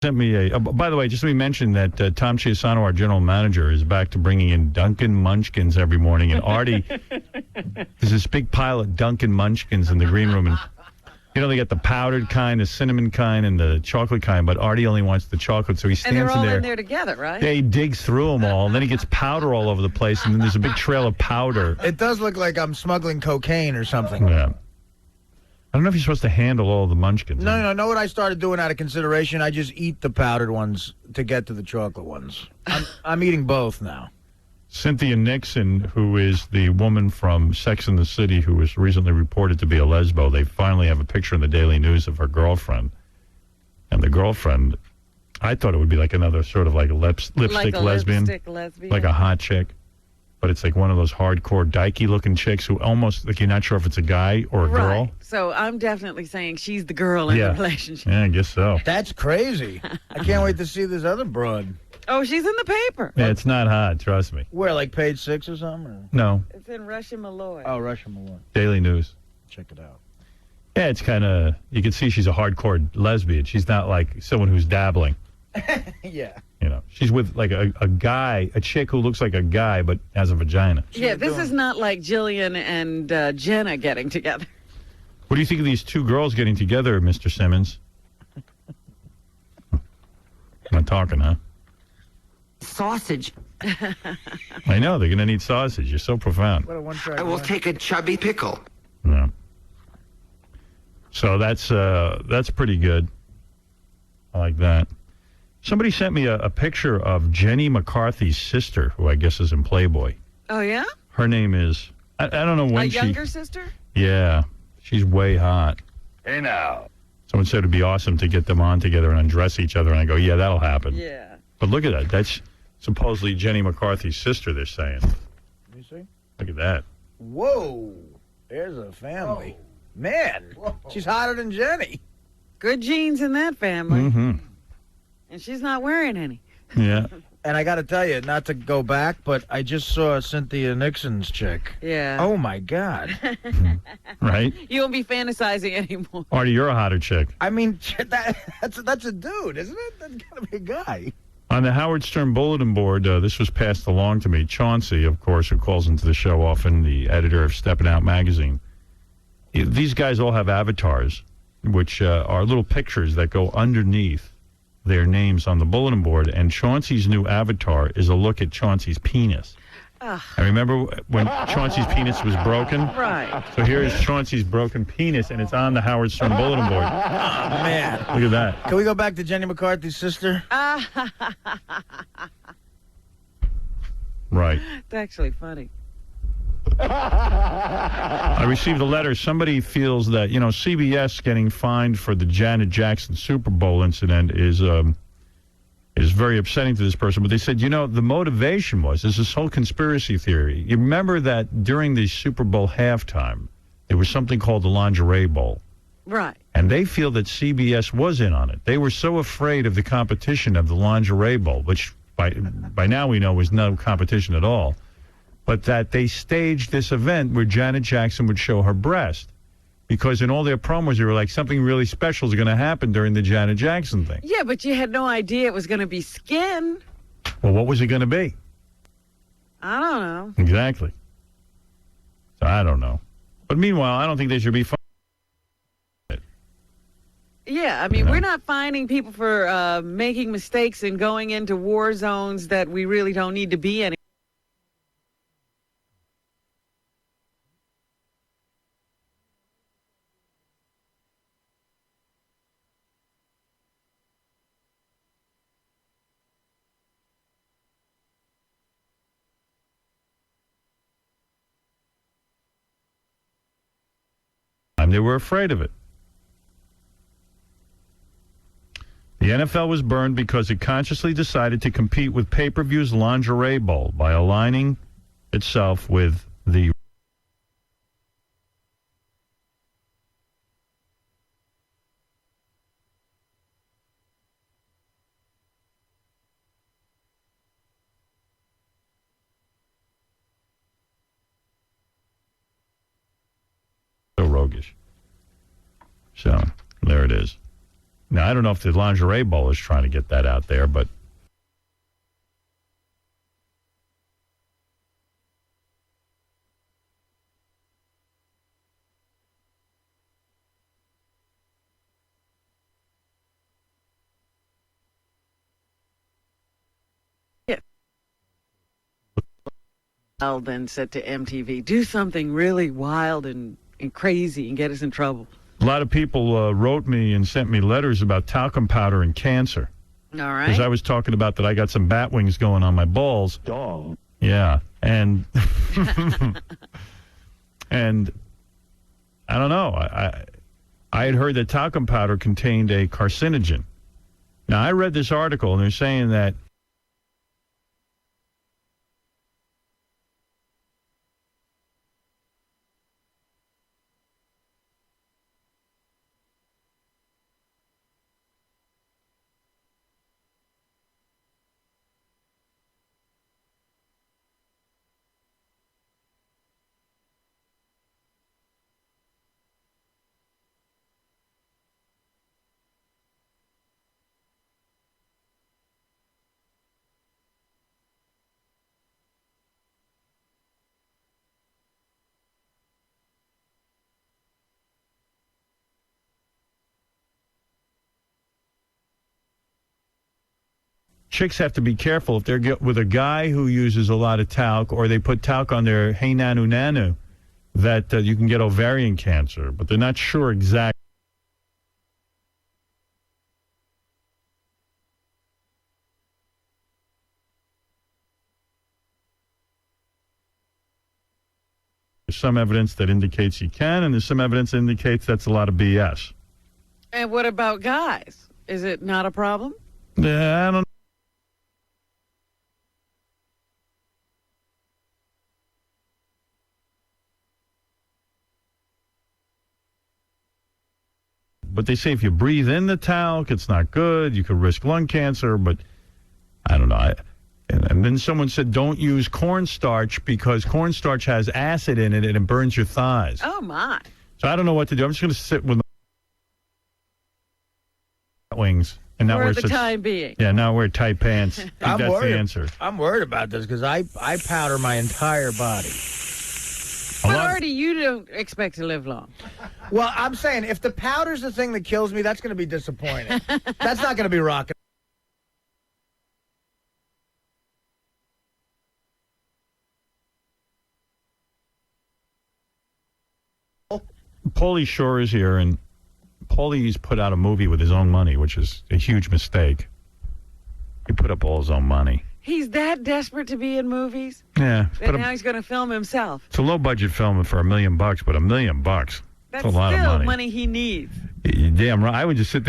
Sent me a. By the way, just let me mention that Tom Chiasano, our general manager, is back to bringing in Dunkin Munchkins every morning. And Artie, there's this big pile of Dunkin Munchkins in the green room. And, they get the powdered kind, the cinnamon kind, and the chocolate kind. But Artie only wants the chocolate, so he stands in there. And they're all in there together, right? Yeah, he digs through them all. And then he gets powder all over the place. And then there's a big trail of powder. It does look like I'm smuggling cocaine or something. Yeah. I don't know if you're supposed to handle all the Munchkins. No. Know what I started doing out of consideration? I just eat the powdered ones to get to the chocolate ones. I'm eating both now. Cynthia Nixon, who is the woman from Sex and the City who was recently reported to be a lesbo, they finally have a picture in the Daily News of her girlfriend. And the girlfriend, I thought it would be like another sort of like a lipstick lesbian. Like a hot chick. But it's like one of those hardcore dykey-looking chicks who almost, like, you're not sure if it's a guy or a girl. Right. So I'm definitely saying she's the girl in the relationship. Yeah, I guess so. That's crazy. I can't wait to see this other broad. Oh, she's in the paper. Yeah, it's not hot, trust me. Where, like page 6 or something? Or? No. It's in Russian Malloy. Oh, Russian Malloy. Daily News. Check it out. Yeah, it's kind of, you can see she's a hardcore lesbian. She's not like someone who's dabbling. Yeah. She's with like a guy, a chick who looks like a guy but has a vagina. Yeah, this is not like Jillian and Jenna getting together. What do you think of these two girls getting together, Mr. Simmons? Not talking, huh? Sausage. I know, they're going to need sausage. You're so profound. What a one-track I will take a chubby pickle. No. So that's pretty good. I like that. Somebody sent me a picture of Jenny McCarthy's sister, who I guess is in Playboy. Oh, yeah? Her name is, I don't know when she... A younger sister? Yeah. She's way hot. Hey, now. Someone said it'd be awesome to get them on together and undress each other, and I go, yeah, that'll happen. Yeah. But look at that. That's supposedly Jenny McCarthy's sister, they're saying. Let me see. Look at that. Whoa. There's a family. Whoa. Man, she's hotter than Jenny. Good genes in that family. Mm-hmm. And she's not wearing any. Yeah. And I got to tell you, not to go back, but I just saw Cynthia Nixon's chick. Yeah. Oh, my God. Right? You won't be fantasizing anymore. Artie, you're a hotter chick. I mean, that's a dude, isn't it? That's got to be a guy. On the Howard Stern bulletin board, this was passed along to me. Chauncey, of course, who calls into the show often, the editor of Steppin' Out magazine. These guys all have avatars, which are little pictures that go underneath their names on the bulletin board, and Chauncey's new avatar is a look at Chauncey's penis. I remember when Chauncey's penis was broken? Right. So here is Chauncey's broken penis, and it's on the Howard Stern bulletin board. Oh, man. Look at that. Can we go back to Jenny McCarthy's sister? Right. It's actually funny. I received a letter. Somebody feels that, CBS getting fined for the Janet Jackson Super Bowl incident is very upsetting to this person. But they said, the motivation was, there's this whole conspiracy theory. You remember that during the Super Bowl halftime, there was something called the Lingerie Bowl. Right. And they feel that CBS was in on it. They were so afraid of the competition of the Lingerie Bowl, which by now we know was no competition at all. But that they staged this event where Janet Jackson would show her breast. Because in all their promos, they were like, something really special is going to happen during the Janet Jackson thing. Yeah, but you had no idea it was going to be skin. Well, what was it going to be? I don't know. Exactly. So I don't know. But meanwhile, I don't think they should be fined. Yeah, I mean, we're not fining people for making mistakes and going into war zones that we really don't need to be in. They were afraid of it. The NFL was burned because it consciously decided to compete with pay-per-view's Lingerie Bowl by aligning itself with the so roguish. So, there it is. Now, I don't know if the lingerie bowl is trying to get that out there, but then said to MTV, do something really wild and crazy and get us in trouble. a lot of people wrote me and sent me letters about talcum powder and cancer. All right. Because I was talking about that I got some bat wings going on my balls. Dog. Yeah. And and I don't know. I had heard that talcum powder contained a carcinogen. Now, I read this article, and they're saying that chicks have to be careful if they're with a guy who uses a lot of talc, or they put talc on their hey nanu nanu, that you can get ovarian cancer, but they're not sure exactly. There's some evidence that indicates you can, and there's some evidence that indicates that's a lot of BS. And what about guys? Is it not a problem? I don't know. But they say if you breathe in the talc, it's not good. You could risk lung cancer, but I don't know. And then someone said don't use cornstarch because cornstarch has acid in it and it burns your thighs. Oh, my. So I don't know what to do. I'm just going to sit with my wings. And not For wear the time being. Yeah, now wear tight pants. I think that's the answer. I'm worried about this because I powder my entire body. But Artie, you don't expect to live long. Well, I'm saying if the powder's the thing that kills me, that's going to be disappointing. That's not going to be rocking. Pauly Shore is here, and Pauly's put out a movie with his own money, which is a huge mistake. He put up all his own money. He's that desperate to be in movies? Yeah. And now he's going to film himself. It's a low-budget film for $1 million, but $1 million, that's a lot of money. Money he needs. You're damn right. I would just sit there.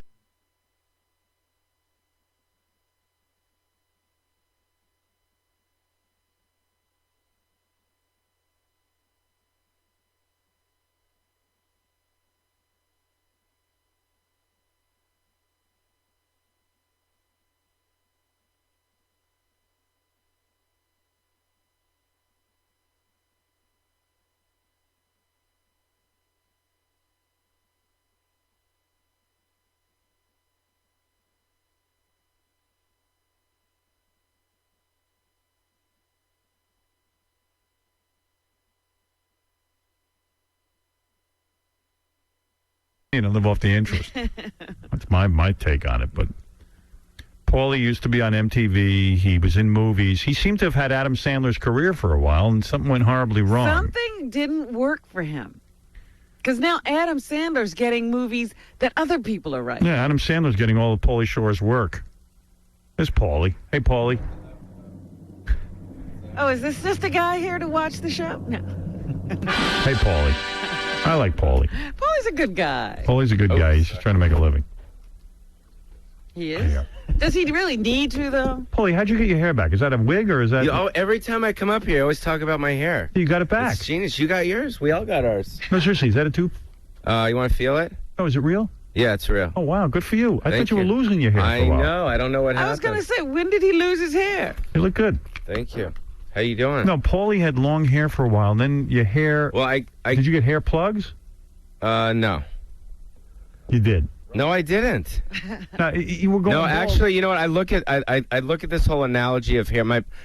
Live off the interest. That's my take on it. But Pauly used to be on MTV. He was in movies. He seemed to have had Adam Sandler's career for a while, and something went horribly wrong. Something didn't work for him. Because now Adam Sandler's getting movies that other people are writing. Yeah, Adam Sandler's getting all of Pauly Shore's work. There's Pauly. Hey, Pauly. Oh, is this just a guy here to watch the show? No. Hey, Pauly. I like Pauly. Pauly's a good guy. Pauly's a good guy. He's just trying to make a living. He is? Yeah. Does he really need to, though? Pauly, how'd you get your hair back? Is that a wig or is that... Every time I come up here, I always talk about my hair. You got it back. It's genius. You got yours. We all got ours. No, seriously, is that a tooth? You want to feel it? Oh, is it real? Yeah, it's real. Oh, wow, good for you. I Thank thought you were losing your hair for a I while. know. I don't know what happened. I was going to say, when did he lose his hair? You look good. Thank you. How you doing? No, Pauly had long hair for a while, and then your hair... Well, Did you get hair plugs? No. You did? No, I didn't. No, you were going No, bald. actually, you know what? I look at this whole analogy of hair.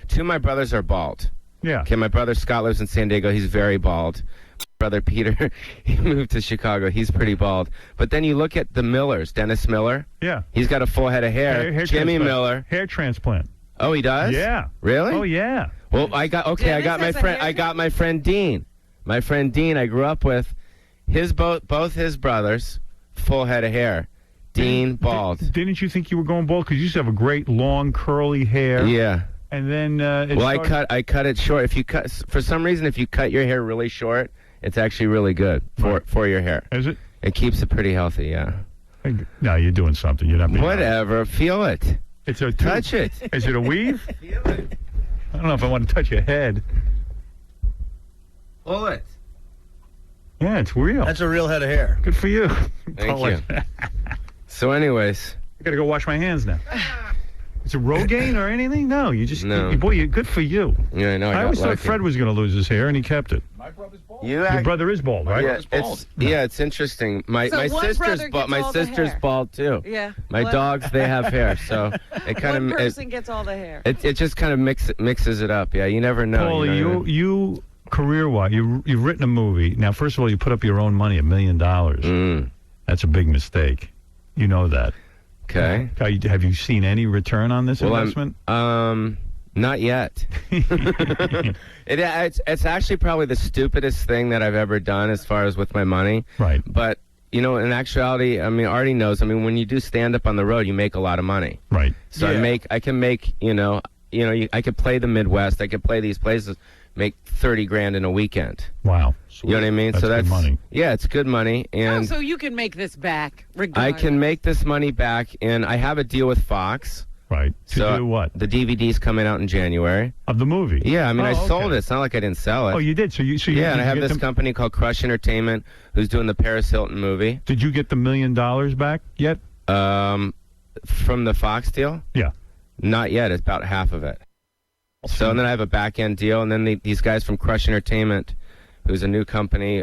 Two of my brothers are bald. Yeah. Okay, my brother Scott lives in San Diego. He's very bald. My brother Peter, he moved to Chicago. He's pretty bald. But then you look at the Millers. Dennis Miller. Yeah. He's got a full head of hair. Jimmy transplant. Miller. Hair transplant. Oh, he does? Yeah. Really? Oh, yeah. Well, I got my friend Dean. My friend Dean, I grew up with. Both his brothers, full head of hair. Dean, bald. Didn't you think you were going bald? Because you used to have a great long curly hair. Yeah. And then I cut it short. If you cut, for some reason, if you cut your hair really short, it's actually really good for your hair. Is it? It keeps it pretty healthy. Yeah. No, you're doing something. You're not being Whatever. Feel it. It's a Touch it. Is it a weave? Feel it. I don't know if I want to touch your head. Pull it. Yeah, it's real. That's a real head of hair. Good for you. Thank you. So, anyways, I gotta go wash my hands now. Is it Rogaine or anything? No, you just No. boy, good for you. yeah, I know. I always thought Fred was going to lose his hair, and he kept it. Your brother is bald, right? Yeah, it's interesting. My So one sister's brother bald. gets My all the sister's hair. bald too. Yeah. My One- dogs, they have hair, so it kind One of person gets all the hair. it just kind of mixes it up. Yeah, you never know. Paulie, you career-wise, you've written a movie. Now, first of all, you put up your own money, $1 million. That's a big mistake. You know that. Okay. Have you seen any return on this Well, investment? Not yet. It's actually probably the stupidest thing that I've ever done as far as with my money. Right. But, in actuality, Artie knows. When you do stand-up on the road, you make a lot of money. Right. So I can make, I could play the Midwest. I could play these places, make $30,000 in a weekend. Wow. You know what I mean? That's good money. Yeah, it's good money. And so you can make this back, I regardless. can make this money back, and I have a deal with Fox. Right. To do what? The DVD's coming out in January. Of the movie? Yeah, I sold okay. it. It's not like I didn't sell it. Oh, you did? So you and I have get this company called Crush Entertainment who's doing the Paris Hilton movie. Did you get the $1 million back yet? From the Fox deal? Yeah. Not yet. It's about half of it. So and then I have a back-end deal, and then these guys from Crush Entertainment, who's a new company,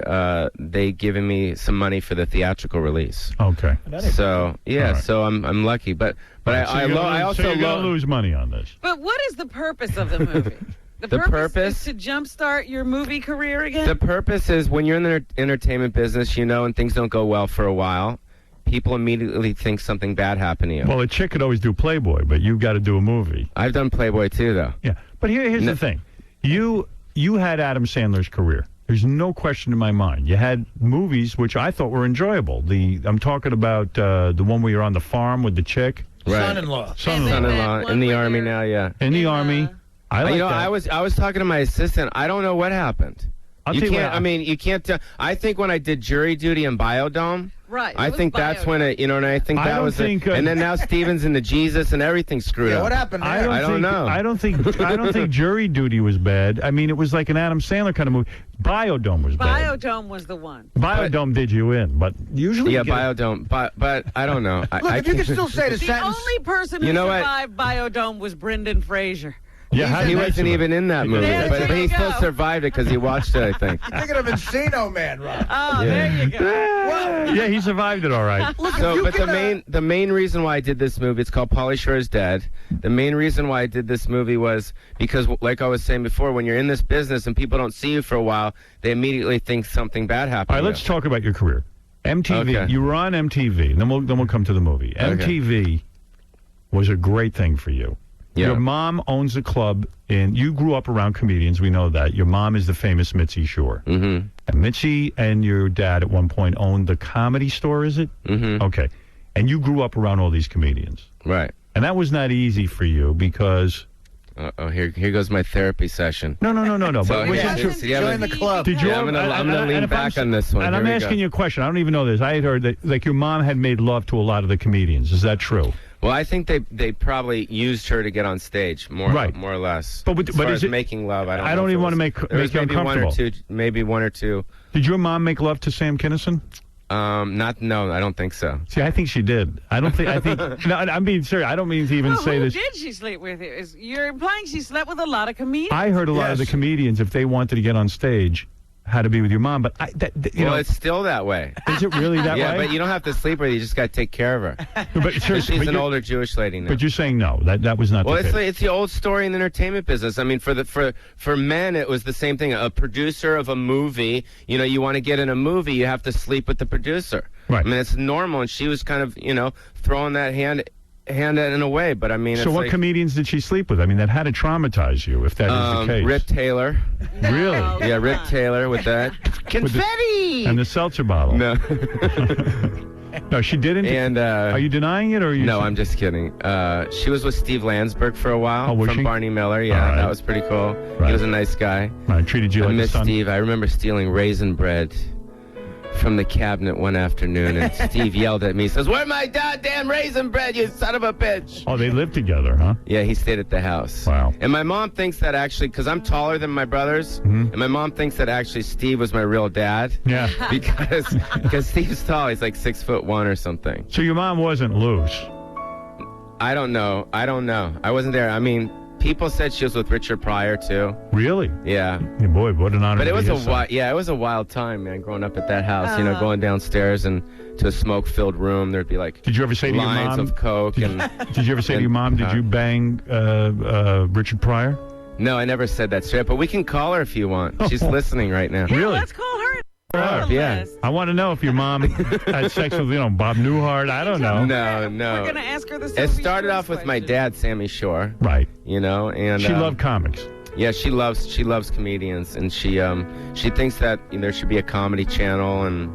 they giving me some money for the theatrical release. Okay. So All right. so I'm lucky, but I also you're gonna lose money on this. But what is the purpose of the movie? The purpose is to jumpstart your movie career again? The purpose is when you're in the entertainment business, and things don't go well for a while, people immediately think something bad happened to you. Well, a chick could always do Playboy, but you've got to do a movie. I've done Playboy too, though. Yeah, but here's the thing: you had Adam Sandler's career. There's no question in my mind. You had movies which I thought were enjoyable. I'm talking about the one where you're on the farm with the chick. Right. Son-in-law. Son-in-law in the army now. Yeah. In the army. I like that. I was talking to my assistant. I don't know what happened. I'll tell you what, you can't tell. I think when I did Jury Duty in Biodome, Right. I think that's when it, and I think I that don't was think, it. And then now Steven's into Jesus and everything screwed up. What happened there? I don't know. I don't think Jury Duty was bad. I mean, it was like an Adam Sandler kind of movie. Biodome was bad. Biodome was the one. Biodome did you in, but usually Biodome. But I don't know. Look, if you can still say the The sentence. only person who You know what? survived Biodome was Brendan Fraser. Yeah, He wasn't even in that movie, There but he you still go. survived it because he watched it, I think. You're thinking of Encino Man, Rob. Oh, there you go. Yeah, he survived it all right. So, but the main reason why I did this movie, it's called Pauly Shore is Dead. The main reason why I did this movie was because, like I was saying before, when you're in this business and people don't see you for a while, they immediately think something bad happened. All right, let's talk about your career. MTV. Okay. You were on MTV. Then we'll come to the movie. Okay. MTV was a great thing for you. Yeah. Your mom owns a club, and you grew up around comedians. We know that. Your mom is the famous Mitzi Shore. Mm-hmm. And Mitzi and your dad at one point owned the Comedy Store, is it? Mm-hmm. Okay. And you grew up around all these comedians. Right. And that was not easy for you because... Here goes my therapy session. No. So, But yeah, Join the club. Did you? Yeah, I'm gonna lean back on this one. And Here I'm we asking go. you a question. I don't even know this. I had heard that like your mom had made love to a lot of the comedians. Is that true? Well, I think they probably used her to get on stage, more or less. But as far is as it making love, I don't. I know don't if even it want to was- make there was you maybe uncomfortable. maybe one or two. Did your mom make love to Sam Kinison? No, I don't think so. See, I think she did. I think. No, I'm being serious. I don't mean to even Well, say who this. did she sleep with? You're implying she slept with a lot of comedians. I heard a lot of the Yes. comedians, if they wanted to get on stage, how to be with your mom, but you know, it's still that way. is it really that Yeah, way? but you don't have to sleep with her. You just got to take care of her. But seriously, She's an older Jewish lady now. But you're saying no, that was not Well, the case. it's the old story in the entertainment business. I mean, for men, it was the same thing. A producer of a movie, you know, you want to get in a movie, you have to sleep with the producer. Right. I mean, it's normal, and she was kind of, you know, throwing that hand in a way. But I mean, So it's what like, comedians did she sleep with? I mean, that had to traumatize you if that is the case. Rip Taylor. Really? Yeah, Rip Taylor with that. Confetti! And the seltzer bottle. No. No, she didn't. And are you denying it, or are you? No, I'm just kidding. She was with Steve Landsberg for a while Oh, was from she? Barney Miller. Yeah, All right. that was pretty cool. Right. He was a nice guy. I treated you I like a miss son. Steve. I remember stealing raisin bread from the cabinet one afternoon, and Steve yelled at me, says, "Where's my goddamn raisin bread, you son of a bitch?" Oh, they lived together, huh? Yeah, he stayed at the house. Wow. And my mom thinks that actually, because I'm taller than my brothers, and my mom thinks that actually Steve was my real dad. Yeah. Because Steve's tall. He's like 6'1" or something. So your mom wasn't loose. I don't know. I wasn't there. I mean, people said she was with Richard Pryor too. Really? Yeah. Yeah, boy, what an honor. But to it was be a his son. it was a wild time, man, growing up at that house. You know, going downstairs and to a smoke-filled room, there'd be like Did you ever say to your lines mom? of coke and. Did you ever say to your mom, "Did you bang Richard Pryor"? No, I never said that straight. But we can call her if you want. She's listening right now. Yeah, Really? let's call her. Yeah. I want to know if your mom had sex with, Bob Newhart. I don't know. No. We're gonna ask her the. It Sophie started Choice off with my question. dad, Sammy Shore. Right. You know, and She loved comics. Yeah, she loves comedians, and she thinks that there should be a comedy channel and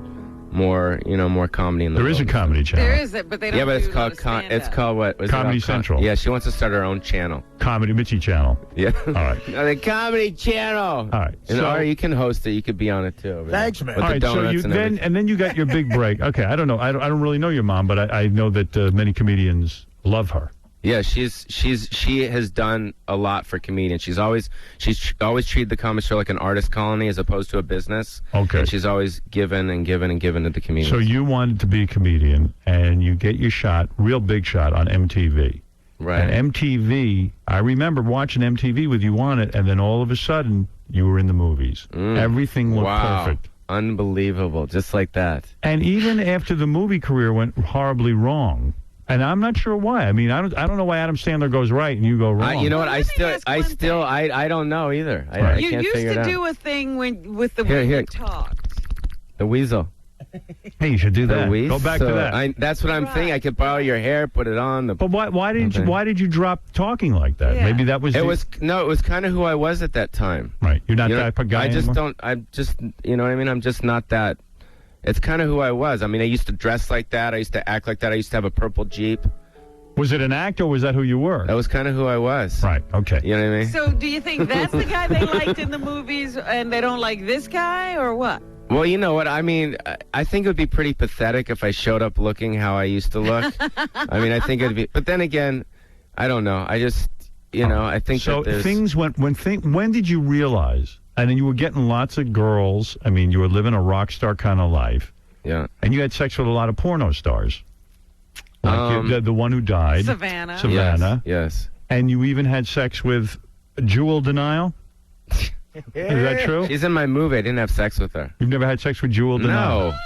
more comedy in the There is a world. comedy channel. There is it, but they don't. Yeah, but it's do a lot called of stand-up. it's called what? Was it Comedy called Central. Yeah, she wants to start her own channel. Comedy Mitchie channel. Yeah. All right. The Comedy Channel. All right. And So- or you can host it. You could be on it too. over there. Thanks, man. With All the right, so donuts you and then everything. and then you got your big break. Okay, I don't know. I don't really know your mom, but I know that many comedians love her. Yeah, she has done a lot for comedians. She's always treated the comedy show like an artist colony as opposed to a business. Okay. And she's always given and given and given to the comedians. So you wanted to be a comedian, and you get your shot, real big shot, on MTV. right. And MTV, I remember watching MTV with you on it, and then all of a sudden, you were in the movies. Everything looked wow. perfect. Unbelievable, just like that. And even after the movie career went horribly wrong, and I'm not sure why. I mean, I don't know why Adam Sandler goes right and you go wrong. You know what? Well, let me ask one thing. I don't know either. I Right. You can't used figure it to out. do a thing with the Here, way here. you talked. The weasel. Hey, you should do that. The weasel. Go back to that. That's what I'm Right. thinking. I could borrow your hair, put it on. But why did you drop talking like that? Yeah. Maybe that was It was kind of who I was at that time. right. You're not You know, that guy I just anymore? don't. I'm just. You know what I mean? I'm just not that. It's kind of who I was. I mean, I used to dress like that. I used to act like that. I used to have a purple Jeep. Was it an act or was that who you were? That was kind of who I was. Right. Okay. You know what I mean? So do you think that's the guy they liked in the movies and they don't like this guy, or what? Well, you know what? I mean, I think it would be pretty pathetic if I showed up looking how I used to look. I mean, I think it'd be. But then again, I don't know. I just, I think So that there's. things went when did you realize? And then you were getting lots of girls. I mean, you were living a rock star kind of life, Yeah. and you had sex with a lot of porno stars, like the one who died, Savannah. Yes. and you even had sex with Jewel Denial. Is that true? She's in my movie. I didn't have sex with her. You've never had sex with Jewel Denial? No.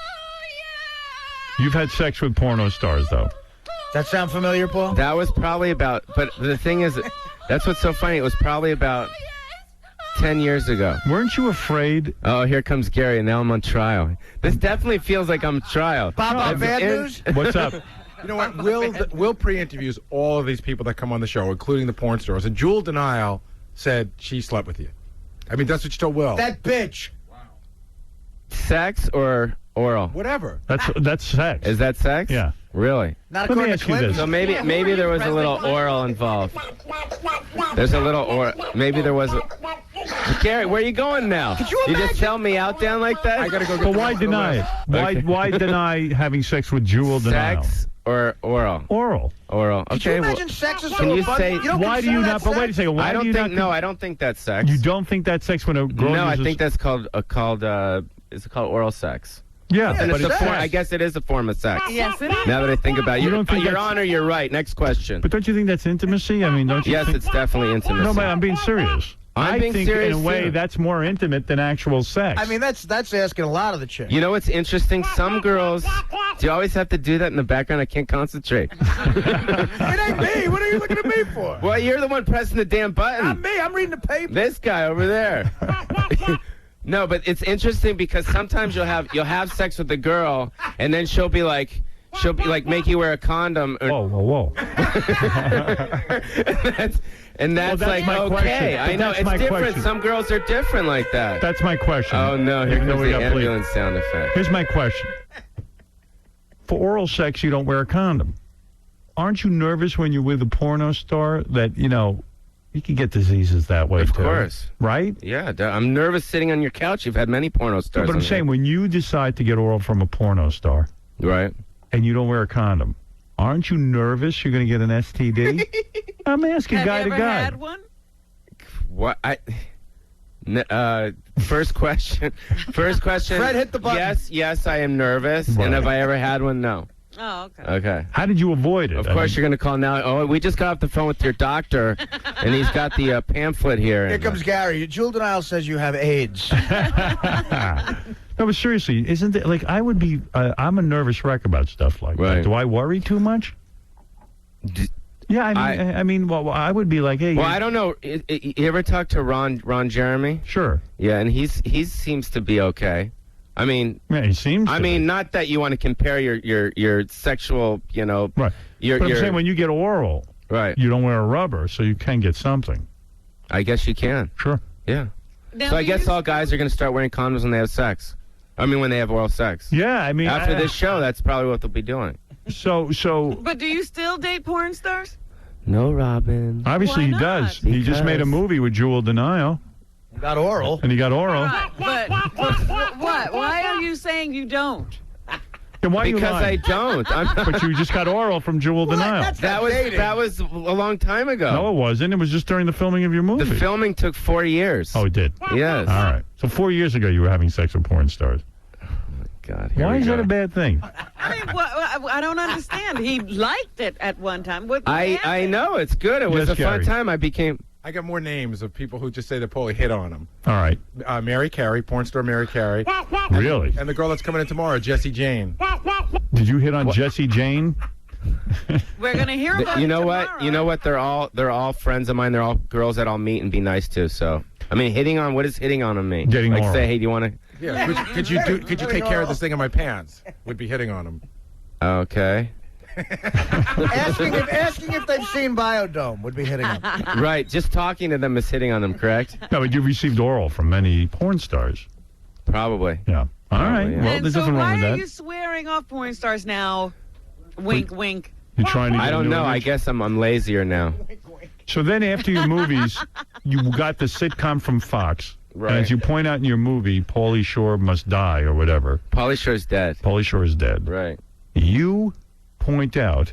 You've had sex with porno stars, though. That sound familiar, Paul? That was probably about. But the thing is, that's what's so funny. It was probably about 10 years ago. Weren't you afraid? Oh, here comes Gary, and now I'm on trial. This definitely feels like I'm on trial. Bob, bad news? What's up? You know what? Will pre-interviews all of these people that come on the show, including the porn stars. And Jewel Denial said she slept with you. I mean, that's what you told Will. That bitch. Sex or oral? Whatever. That's sex. Is that sex? Yeah. Really? Not Let me according ask to you Clinton. this. So maybe there was a little oral involved. There's a little oral. Maybe there was. Gary, where are you going now? You just sell me out down like that? I gotta go get But the why rest of the deny it? list. Why deny having sex with Jewel Denial? Sex or oral? Oral. Oral. Could you Okay. imagine sex is so can you fun? say- You don't Why do you consider not? that But wait a sex? second. Why I do don't you think. not? No, I don't think that's sex. You don't think that's sex when a girl No, I uses? think that's called. Is it called oral sex? Yeah, Yeah, but It's it's a form, sex. I guess it is a form of sex. Yes, it is. Now that I think about it, You don't think Your that's- Honor, you're right. Next question. But don't you think that's intimacy? I mean, don't you? Yes, think... it's definitely intimacy. No, but I'm being serious. I'm being think serious in a way too. that's more intimate than actual sex. I mean, that's asking a lot of the chicks. You know what's interesting? Some girls, do you always have to do that in the background? I can't concentrate. It ain't me. What are you looking at me for? Well, you're the one pressing the damn button. Not me. I'm reading the paper. This guy over there. No, but it's interesting because sometimes you'll have sex with a girl, and then she'll be like make you wear a condom. Or, whoa. and that's Well, like my okay. question. I know That's it's my different. question. Some girls are different like that. That's my question. Oh no! Here Even though comes we the got ambulance sound effect. Here's my question. For oral sex, you don't wear a condom. Aren't you nervous when you're with a porno star that, you can get diseases that way, Of too? course. Right? Yeah, I'm nervous sitting on your couch. You've had many porno stars. But I'm on saying when you decide to get oral from a porno star here. Right. and you don't wear a condom, aren't you nervous you're going to get an STD? I'm asking Have guy you to ever guy. had one? What first question. Fred, hit the button. Yes, I am nervous. Right. And have I ever had one? No. Oh, okay. Okay. How did you avoid it? Of course, you're going to call now. Oh, we just got off the phone with your doctor, and he's got the pamphlet here. Here comes Gary. Jewel Denial says you have AIDS. No, but seriously, isn't it like I would be? I'm a nervous wreck about stuff like that. Right. Do I worry too much? Yeah, I mean, well, I would be like, hey. Well, I don't know. You ever talk to Ron Jeremy? Sure. Yeah, and he seems to be okay. I mean, Yeah, he seems. I to mean, be. not that you want to compare your sexual, Right. Your, But I'm your, saying when you get oral, right. you don't wear a rubber, so you can get something. I guess you can. Sure. Yeah. Now, So I do guess you- all guys are going to start wearing condoms when they have sex. I mean, when they have oral sex. Yeah, I mean, After this show, that's probably what they'll be doing. So But do you still date porn stars? No, Robin. obviously Why he not? does. He just made a Because- movie with Jewel Denial, Got oral. and he got oral. Right, but what? Why are you saying you don't? And why are you Because I lying? don't. But you just got oral from Jewel Denial. That's that not was dating. that was a long time ago. No, it wasn't. It was just during the filming of your movie. The filming took 4 years. Oh, it did. Yes. All right. So 4 years ago, you were having sex with porn stars. God. Here Why we is go. that a bad thing? I mean, I don't understand. He liked it at one time. What I happened? know it's good. It was Yes, a fun Gary. time. I got more names of people who just say that Pauly hit on them. All right. Mary Carey, porn star Mary Carey. Really? And the girl that's coming in tomorrow, Jessie Jane. Did you hit on Jessie Jane? We're gonna hear about it You know tomorrow. what? You know what? They're all friends of mine. They're all girls that I'll meet and be nice to. So I mean, hitting on. What does hitting on mean? Getting like oral. say, hey, do you want to? Yeah. Could you take care of this thing in my pants? Would be hitting on him. Okay. asking if they've seen Biodome would be hitting them. Right. Just talking to them is hitting on them, correct? No, but you received oral from many porn stars. Probably. Yeah. All right. yeah. Well, And there's so nothing wrong why with are that. you swearing off porn stars now? Wink, wink. You're trying to get I don't into know. a I rich- guess I'm lazier now. So then after your movies, you got the sitcom from Fox. Right. And as you point out in your movie, Pauly Shore must die or whatever. Pauly Shore's dead. Pauly Shore is dead. Right. You point out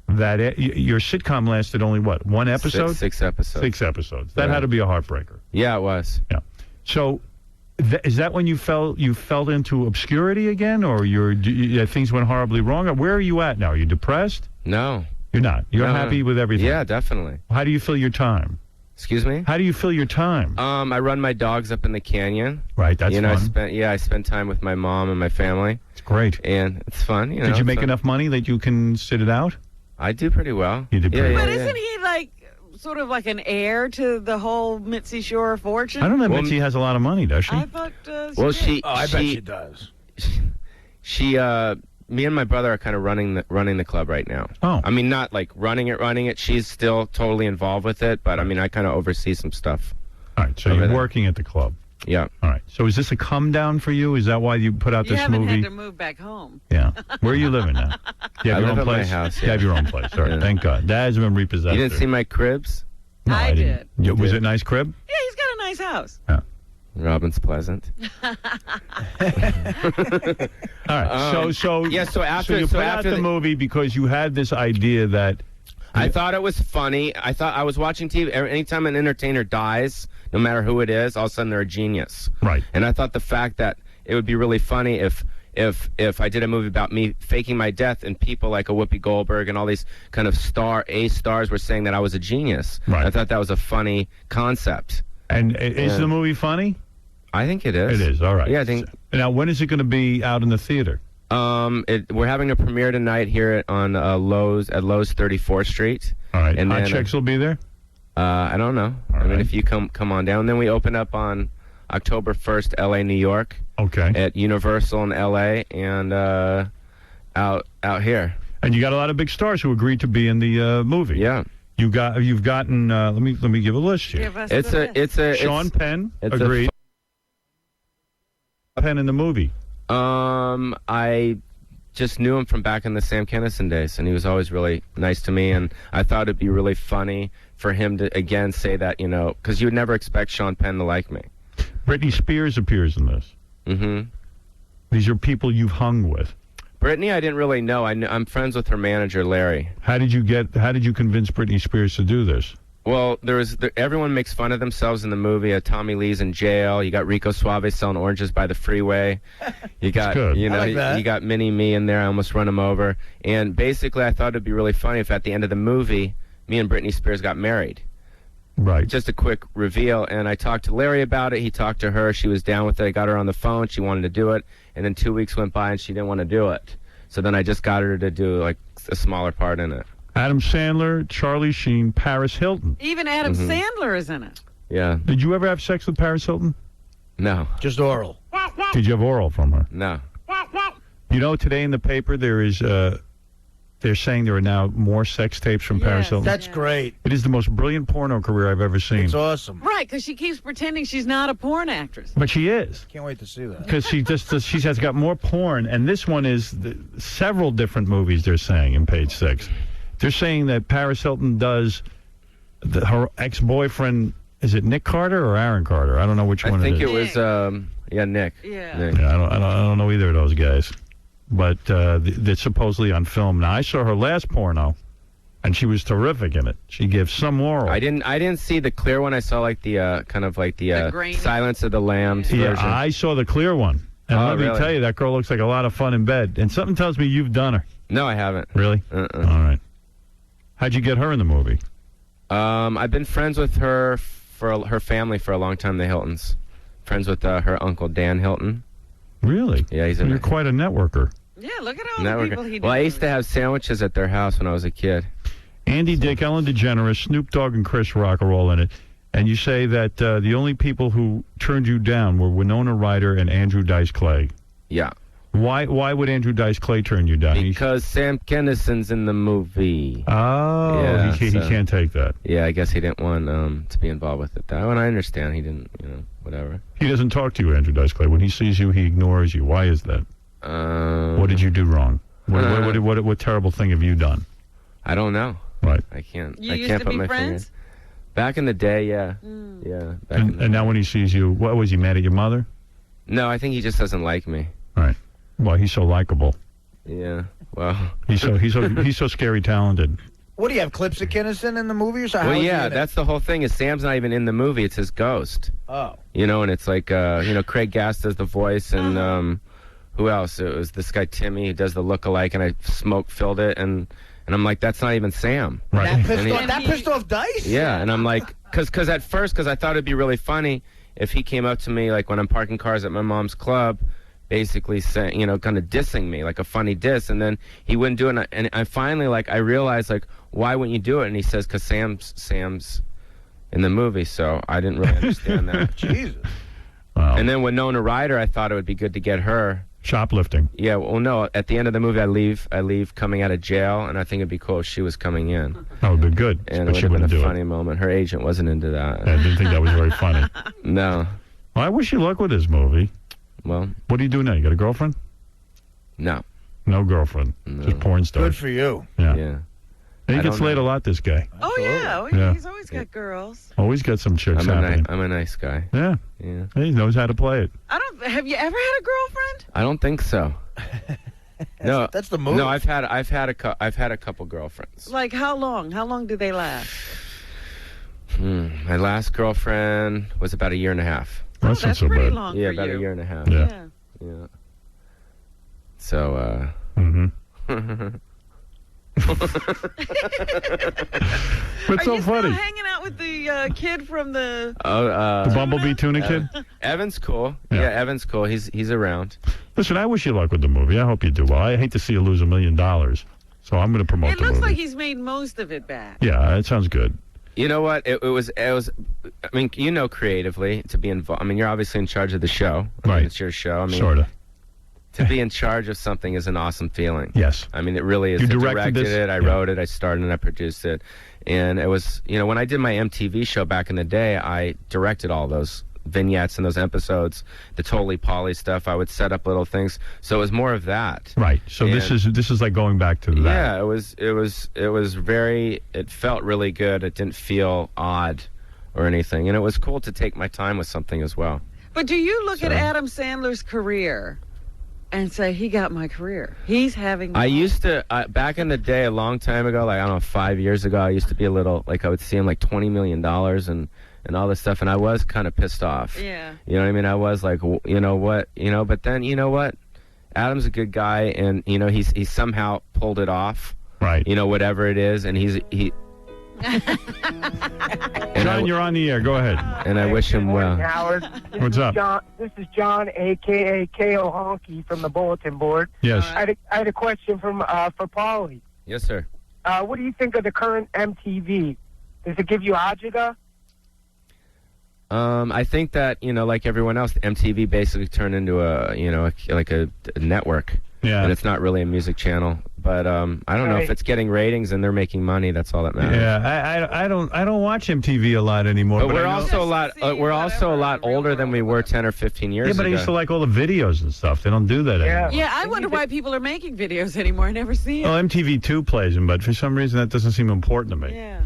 that your sitcom lasted only, what, one episode? Six episodes. 6 episodes. That Right. had to be a heartbreaker. Yeah, it was. Yeah. So is that when you fell into obscurity again, or things went horribly wrong? Or where are you at now? Are you depressed? No. You're not. You're No. happy with everything. Yeah, definitely. How do you fill your time? Excuse me? How do you fill your time? I run my dogs up in the canyon. Right, that's you know, fun. I spend time with my mom and my family, It's great. and it's fun. You know, Did you make so enough money that you can sit it out? I do pretty well. You did pretty yeah, But yeah, isn't he like sort of like an heir to the whole Mitzi Shore fortune? I don't know. Well, Mitzi has a lot of money, does she? I thought. Well, did. Oh, I bet she does. Me and my brother are kind of running the club right now. Oh. I mean, not like running it. She's still totally involved with it, but I mean, I kind of oversee some stuff. All right, so Over you're there. working at the club. Yeah. All right. So is this a come down for you? Is that why you put out You this haven't movie? had to move back home. Yeah. Where are you living now? You have I your live own at my place? house, You yeah. have your own place. All right. Yeah. Thank God. That hasn't been repossessed. You didn't see my cribs? No, I didn't. did. Yeah, was did. it a nice crib? Yeah, he's got a nice house. Robin's pleasant. All right. So yeah, so after- you so put out after the the- movie because you had this idea that I thought it was funny. I thought I was watching TV. Anytime an entertainer dies, no matter who it is, all of a sudden they're a genius. Right. And I thought the fact that it would be really funny if if I did a movie about me faking my death, and people like a Whoopi Goldberg and all these kind of A stars were saying that I was a genius. Right. I thought that was a funny concept. And is the movie funny? I think it is. It is. All right. Yeah, I think. Now, when is it going to be out in the theater? We're having a premiere tonight here on Lowe's 34th Street. All right. And Hot then, Chicks will be there? I don't know. All I mean, right. if you come on down, then we open up on October 1st, L.A., New York. Okay. At Universal in L.A. and out here. And you got a lot of big stars who agreed to be in the movie. Yeah. You've gotten. Let me give a list here. Give us the list. Sean Penn agreed. Penn in the movie. I just knew him from back in the Sam Kinison days, and he was always really nice to me, and I thought it'd be really funny for him to again say that, because you would never expect Sean Penn to like me. Britney Spears appears in this. Mm-hmm. These are people you've hung with. Brittany, I didn't really know. I'm friends with her manager, Larry. How did you convince Britney Spears to do this? Well, everyone makes fun of themselves in the movie. Tommy Lee's in jail. You got Rico Suave selling oranges by the freeway. You got, good. you like got Mini Me in there. I almost run him over. And basically, I thought it'd be really funny if at the end of the movie, me and Britney Spears got married. Right. Just a quick reveal. And I talked to Larry about it. He talked to her. She was down with it. I got her on the phone. She wanted to do it. And then 2 weeks went by and she didn't want to do it. So then I just got her to do like a smaller part in it. Adam Sandler, Charlie Sheen, Paris Hilton. Even Adam Sandler is in it. Yeah. Did you ever have sex with Paris Hilton? No. Just oral. Did you have oral from her? No. Today in the paper there is, they're saying there are now more sex tapes from Paris Yes. Hilton. That's great. It is the most brilliant porno career I've ever seen. It's awesome. Right, because she keeps pretending she's not a porn actress. But she is. Can't wait to see that. Because she has got more porn, and this one is several different movies. They're saying in page 6, they're saying that Paris Hilton does her ex-boyfriend. Is it Nick Carter or Aaron Carter? I don't know which one. I think it it is. was Nick. Yeah. Nick. Yeah, I don't know either of those guys, but they're supposedly on film now. I saw her last porno, and she was terrific in it. She gives some oral. I didn't see the clear one. I saw like the kind of like the grainy? Silence of the Lambs Yeah, version. I saw the clear one. And let me really? tell you, that girl looks like a lot of fun in bed. And something tells me you've done her. No, I haven't. Really? All right. How'd you get her in the movie? I've been friends with her for her family for a long time, the Hiltons. Friends with her uncle Dan Hilton. Really? Yeah, he's You're quite a networker. Yeah, look at all the people he did. Well, I used to have sandwiches at their house when I was a kid. Andy Dick, Ellen DeGeneres, Snoop Dogg, and Chris Rock are all in it. And you say that the only people who turned you down were Winona Ryder and Andrew Dice Clay. Yeah. Why would Andrew Dice Clay turn you down? Because Sam Kinison's in the movie. Oh, Yeah, he can't take that. Yeah, I guess he didn't want to be involved with it. That one, I understand. He didn't, whatever. He doesn't talk to you, Andrew Dice Clay. When he sees you, he ignores you. Why is that? What did you do wrong? What terrible thing have you done? I don't know. Right. I can't. You I used can't to put be my friends? finger. Back in the day, yeah. Yeah. Back in the And now when he sees you, what was he mad at your mother? No, I think he just doesn't like me. Right. Well, he's so likable. Yeah. Well. He's so scary talented. What do you have, clips of Kinnison in the movie or something? Well, yeah, that's the whole thing. Is Sam's not even in the movie; it's his ghost. Oh. And it's like Craig Gass does the voice, and who else? It was this guy Timmy who does the look-alike, and I smoke-filled it, and I'm like, that's not even Sam. Right. That pissed off Dice? Yeah, and I'm like, because at first, I thought it'd be really funny if he came up to me, like when I'm parking cars at my mom's club, basically saying, kind of dissing me, like a funny diss, and then he wouldn't do it, and I finally, I realized, why wouldn't you do it? And he says, because Sam's in the movie, so I didn't really understand that. Jesus. Wow. And then Winona Ryder, I thought it would be good to get her. Shoplifting. Yeah, well, no, at the end of the movie, I leave coming out of jail, and I think it'd be cool if she was coming in. That would be good. And But it she would have wouldn't been do a funny it. moment. Her agent wasn't into that. I didn't think that was very funny. No. Well, I wish you luck with this movie. Well, What do you do now? You got a girlfriend? no. No girlfriend. No. Just porn stars. Good for you. Yeah. Yeah. And he I gets don't laid know. a lot, this guy. Oh, yeah. Yeah. He's always got girls. Always got some chicks happening. I'm a nice guy. Yeah. Yeah. He knows how to play it. Have you ever had a girlfriend? I don't think so. No. That's the move. No, I've had a couple girlfriends. Like, how long? How long did they last? My last girlfriend was about 1.5 years. That's not That's so pretty bad. long Yeah, for about you. 1.5 years. Yeah. Yeah. So, What's so Are you funny? still hanging out with the kid from the... The Bumblebee Tuna Kid? Evan's cool. Yeah. Yeah, Evan's cool. He's around. Listen, I wish you luck with the movie. I hope you do well. I hate to see you lose $1 million. So I'm going to promote It the looks movie. like he's made most of it back. Yeah, it sounds good. You know what? It was. I mean, you know, creatively to be involved. I mean, you're obviously in charge of the show. I mean, Right. it's your show. I mean, Sort of. To be in charge of something is an awesome feeling. Yes. I mean, it really is. You I directed this? it. I Yeah. wrote it. I starred and I produced it. And it was, you know, when I did my MTV show back in the day, I directed all those vignettes and those episodes, the Totally Pauly stuff. I would set up little things. So it was more of that. Right. So this is like going back to that. Yeah, it was very, it felt really good. It didn't feel odd or anything. And it was cool to take my time with something as well. But do you look at Adam Sandler's career and say, he got my career? He's having... I used to, back in the day, a long time ago, like, I don't know, 5 years ago, I used to be a little, like, I would see him like $20 million and all this stuff, and I was kind of pissed off. Yeah. You know what I mean? I was like, you know what, but then, you know what? Adam's a good guy, and, you know, he's somehow pulled it off. Right. You know, whatever it is, and he John, you're on the air. Go ahead. And I wish him well. Howard. What's up? This is John, a.k.a. K.O. Honky from the Bulletin Board. Yes. I had a question for Pauly. Yes, sir. What do you think of the current MTV? Does it give you agita? I think that, you know, like everyone else, MTV basically turned into a network. Yeah. And it's not really a music channel. But I don't know if it's getting ratings and they're making money. That's all that matters. Yeah, I don't watch MTV a lot anymore. But but we're I know- also a lot older than we were 10 or 15 years Yeah, ago. but I used to like all the videos and stuff. They don't do that anymore. Yeah, I wonder why people are making videos anymore. I never see it. Well, MTV2 plays them, but for some reason that doesn't seem important to me. Yeah.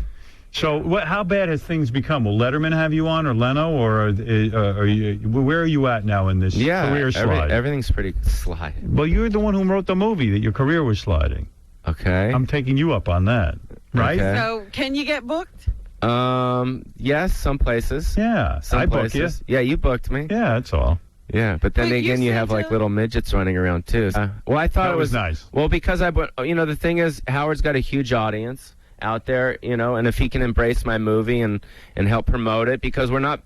So, how bad has things become? Will Letterman have you on, or Leno, or are you? Where are you at now in this career slide? Everything's pretty slide. Well, you're the one who wrote the movie that your career was sliding. Okay. I'm taking you up on that, right? Okay. So, can you get booked? Yes, some places. Yeah, Some I booked places. you. Yeah, you booked me. Yeah, that's all. Yeah, but then Wait, again, you you said have like to- little midgets running around too. Well, I thought That it was nice. Well, because you know, the thing is, Howard's got a huge audience out there, you know, and if he can embrace my movie and help promote it, because we're not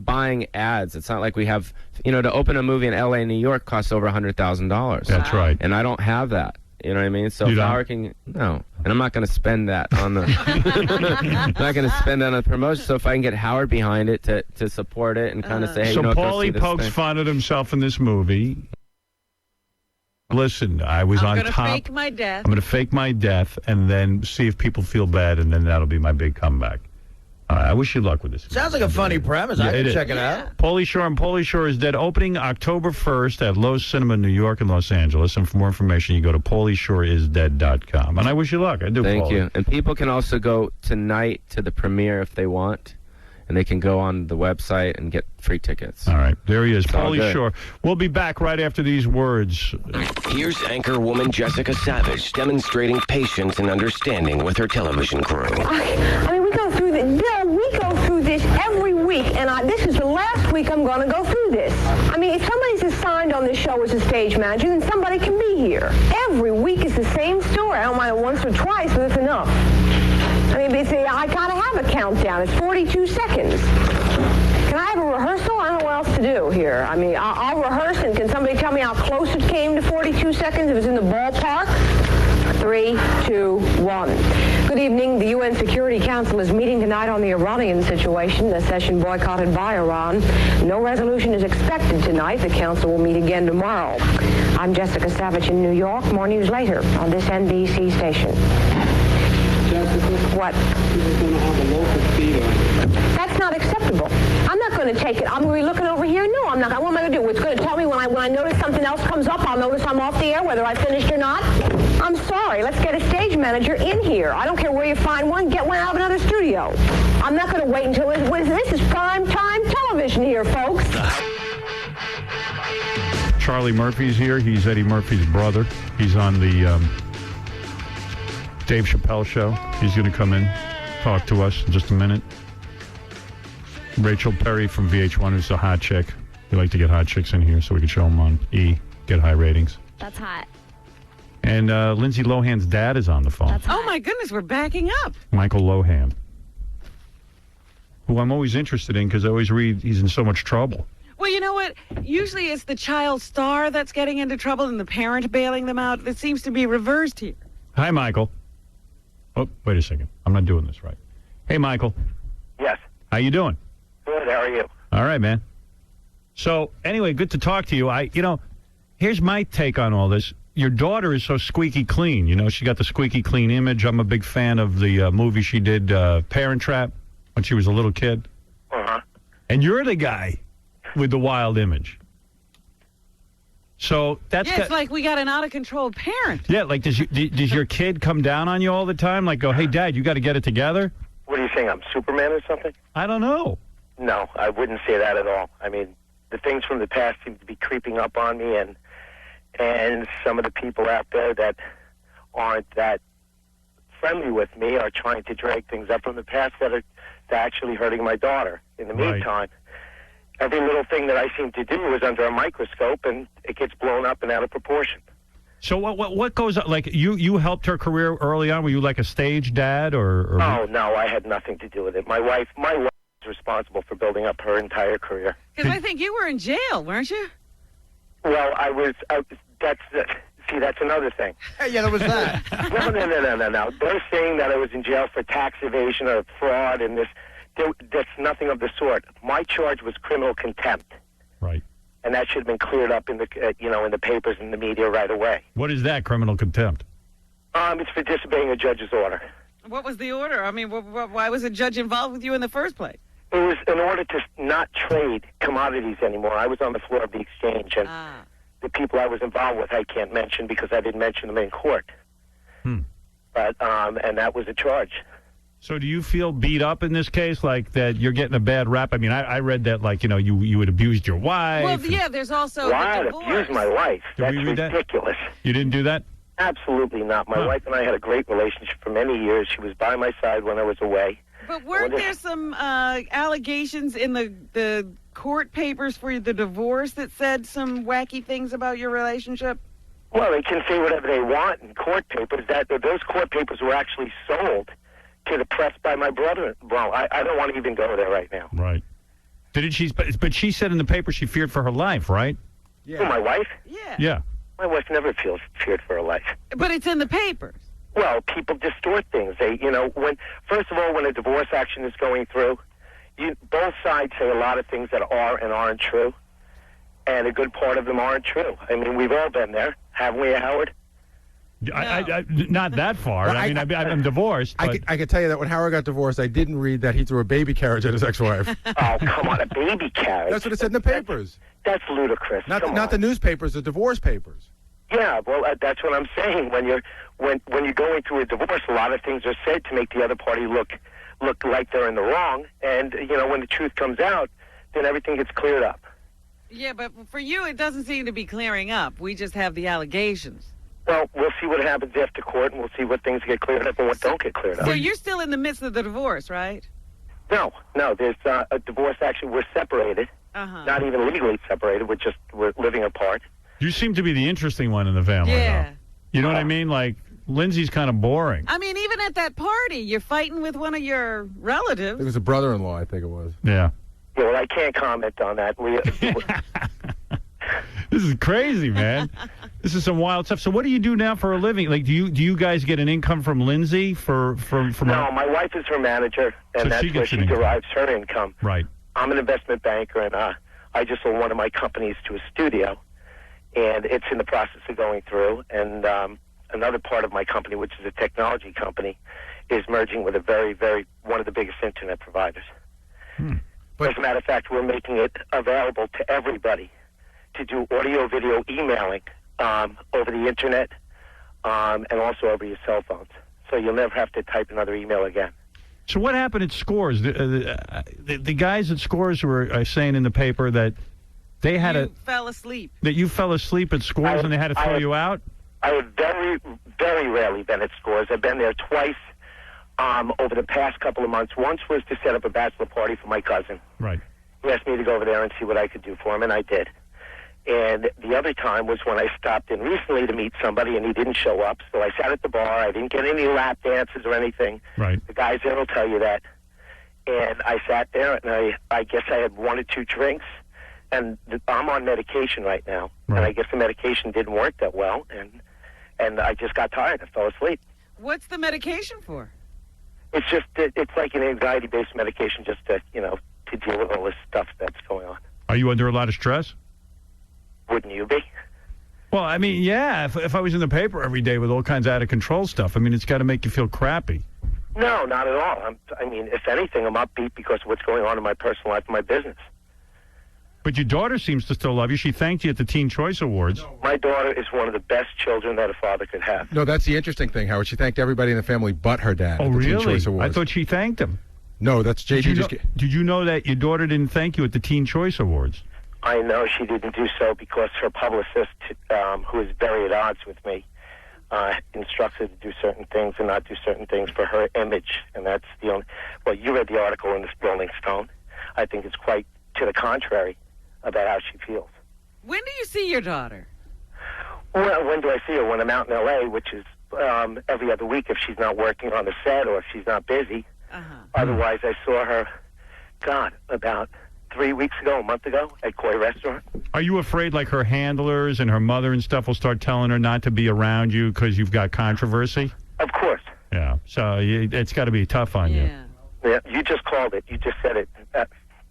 buying ads. It's not like we have, you know, to open a movie in L.A., New York costs over $100,000. That's right. And I don't have that. You know what I mean? So You if don't? Howard can, no, and I'm not going to spend that on the, I'm not going to spend that on the promotion. So if I can get Howard behind it to support it and kind of say, hey, So you know, go see Pauly this pokes thing. fun at himself in this movie. Listen, I was on I'm top. going to fake my death. I'm going to fake my death and then see if people feel bad, and then that'll be my big comeback. All right, I wish you luck with this. Sounds like a funny premise. Yeah, I it can is. check it out. Pauly Shore and Pauly Shore is Dead, opening October 1st at Lowe's Cinema, New York and Los Angeles. And for more information, you go to PaulyShoreIsDead.com. And I wish you luck. I do, Thank Pauly. you. And people can also go tonight to the premiere if they want, and they can go on the website and get free tickets. All right, there he is, all Pauly good. Shore. We'll be back right after these words. Here's anchor woman Jessica Savage demonstrating patience and understanding with her television crew. I mean, we go through this. Bill, we go through this every week, and this is the last week I'm going to go through this. I mean, if somebody's assigned on this show as a stage manager, then somebody can be here. Every week is the same story. I don't mind it once or twice, but it's enough. I mean, I got to have a countdown. It's 42 seconds. Can I have a rehearsal? I don't know what else to do here. I mean, I'll rehearse, and can somebody tell me how close it came to 42 seconds? If it's in the ballpark? 3, 2, 1. Good evening. The UN Security Council is meeting tonight on the Iranian situation, a session boycotted by Iran. No resolution is expected tonight. The council will meet again tomorrow. I'm Jessica Savage in New York. More news later on this NBC station. What? That's not acceptable. I'm not going to take it. I'm going to be looking over here. No, I'm not. What am I going to do? It's going to tell me when I notice something else comes up, I'll notice I'm off the air, whether I finished or not. I'm sorry. Let's get a stage manager in here. I don't care where you find one. Get one out of another studio. I'm not going to wait until this is prime time television here, folks. Charlie Murphy's here. He's Eddie Murphy's brother. He's on the Dave Chappelle show. He's going to come in, talk to us in just a minute. Rachel Perry from VH1, who's a hot chick. We like to get hot chicks in here so we can show them on E, get high ratings. That's hot. And Lindsay Lohan's dad is on the phone. That's hot. Oh, my goodness, we're backing up. Michael Lohan, who I'm always interested in because I always read he's in so much trouble. Well, you know what? Usually it's the child star that's getting into trouble and the parent bailing them out. It seems to be reversed here. Hi, Michael. Oh, wait a second. I'm not doing this right. Hey, Michael. Yes. How you doing? Good. How are you? All right, man. So, anyway, good to talk to you. Here's my take on all this. Your daughter is so squeaky clean. You know, she got the squeaky clean image. I'm a big fan of the movie she did, Parent Trap, when she was a little kid. Uh-huh. And you're the guy with the wild image. So that's it's like we got an out-of-control parent. Yeah, like does your kid come down on you all the time? Like go, hey, Dad, you got to get it together? What are you saying? I'm Superman or something? I don't know. No, I wouldn't say that at all. I mean, the things from the past seem to be creeping up on me, and some of the people out there that aren't that friendly with me are trying to drag things up from the past that are actually hurting my daughter. In the meantime, every little thing that I seem to do is under a microscope, and it gets blown up and out of proportion. So what goes on? Like you helped her career early on? Were you like a stage dad or? Oh no, I had nothing to do with it. My wife was responsible for building up her entire career. Because I think you were in jail, weren't you? Well, I was. That's another thing. Yeah, there was that. No. They're saying that I was in jail for tax evasion or fraud, and that's nothing of the sort. My charge was criminal contempt. Right. And that should have been cleared up in the in the papers and the media right away. What is that, criminal contempt? It's for disobeying a judge's order. What was the order? I mean, why was a judge involved with you in the first place? It was in order to not trade commodities anymore. I was on the floor of the exchange, and the people I was involved with I can't mention because I didn't mention them in court. But and that was a charge. So do you feel beat up in this case, like that you're getting a bad rap? I mean, I read that, like, you had abused your wife. Well, yeah, there's also I the divorce. abused my wife. That's ridiculous. You didn't do that? Absolutely not. My wife and I had a great relationship for many years. She was by my side when I was away. But weren't there some allegations in the court papers for the divorce that said some wacky things about your relationship? Well, they can say whatever they want in court papers. Those court papers were actually sold to the press by my brother. Well, I don't want to even go there right now. Right. But she said in the paper she feared for her life, right? Yeah. Who, my wife? Yeah. Yeah. My wife never feared for her life. But it's in the papers. Well, people distort things. First of all, when a divorce action is going through, both sides say a lot of things that are and aren't true, and a good part of them aren't true. I mean, we've all been there, haven't we, Howard? No. I not that far. Well, I'm divorced. But... I can tell you that when Howard got divorced, I didn't read that he threw a baby carriage at his ex-wife. Oh, come on, a baby carriage. That's what it said in the papers. That's ludicrous. Not the newspapers, the divorce papers. Yeah, well, that's what I'm saying. When you're going through a divorce, a lot of things are said to make the other party look like they're in the wrong. And when the truth comes out, then everything gets cleared up. Yeah, but for you, it doesn't seem to be clearing up. We just have the allegations. Well, we'll see what happens after court, and we'll see what things get cleared up and what don't get cleared up. So you're still in the midst of the divorce, right? No. There's a divorce action. We're separated. Not even legally separated. We're living apart. You seem to be the interesting one in the family. Yeah. Though. You know what I mean? Like, Lindsay's kind of boring. I mean, even at that party, you're fighting with one of your relatives. It was a brother-in-law, I think it was. Yeah. Yeah, well, I can't comment on that. This is crazy, man. This is some wild stuff. So what do you do now for a living? Like, do you guys get an income from Lindsay from No, my wife is her manager, and that's where she derives her income. Right. I'm an investment banker, and I just sold one of my companies to a studio, and it's in the process of going through. And another part of my company, which is a technology company, is merging with one of the biggest internet providers. As a matter of fact, we're making it available to everybody to do audio, video, emailing over the internet, and also over your cell phones. So you'll never have to type another email again. So what happened at Scores? The guys at Scores were saying in the paper that they had fell asleep. That you fell asleep at Scores and they had to throw you out? I have very, very rarely been at Scores. I've been there twice over the past couple of months. Once was to set up a bachelor party for my cousin. Right. He asked me to go over there and see what I could do for him, and I did. And the other time was when I stopped in recently to meet somebody, and he didn't show up. So I sat at the bar. I didn't get any lap dances or anything. Right. The guys there will tell you that. And I sat there, and I guess I had 1 or 2 drinks. And I'm on medication right now. Right. And I guess the medication didn't work that well. And I just got tired. I fell asleep. What's the medication for? It's just, it's like an anxiety-based medication just to, to deal with all this stuff that's going on. Are you under a lot of stress? Wouldn't you be? Well, I mean, yeah, if I was in the paper every day with all kinds of out-of-control stuff, I mean, it's got to make you feel crappy. No, not at all. I mean, if anything, I'm upbeat because of what's going on in my personal life and my business. But your daughter seems to still love you. She thanked you at the Teen Choice Awards. My daughter is one of the best children that a father could have. No, that's the interesting thing, Howard. She thanked everybody in the family but her dad. Oh, at the Teen really? Choice Awards. I thought she thanked him. No, that's JD. Did you know that your daughter didn't thank you at the Teen Choice Awards? I know she didn't do so because her publicist, who is very at odds with me, instructed her to do certain things and not do certain things for her image. And that's the only... Well, you read the article in this Rolling Stone. I think it's quite to the contrary about how she feels. When do you see your daughter? Well, when do I see her? When I'm out in L.A., which is every other week if she's not working on the set or if she's not busy. Otherwise, I saw her, about 3 weeks ago, a month ago, at Koi Restaurant. Are you afraid, like, her handlers and her mother and stuff will start telling her not to be around you because you've got controversy? Of course. Yeah. So it's got to be tough on you. Yeah, you just called it. You just said it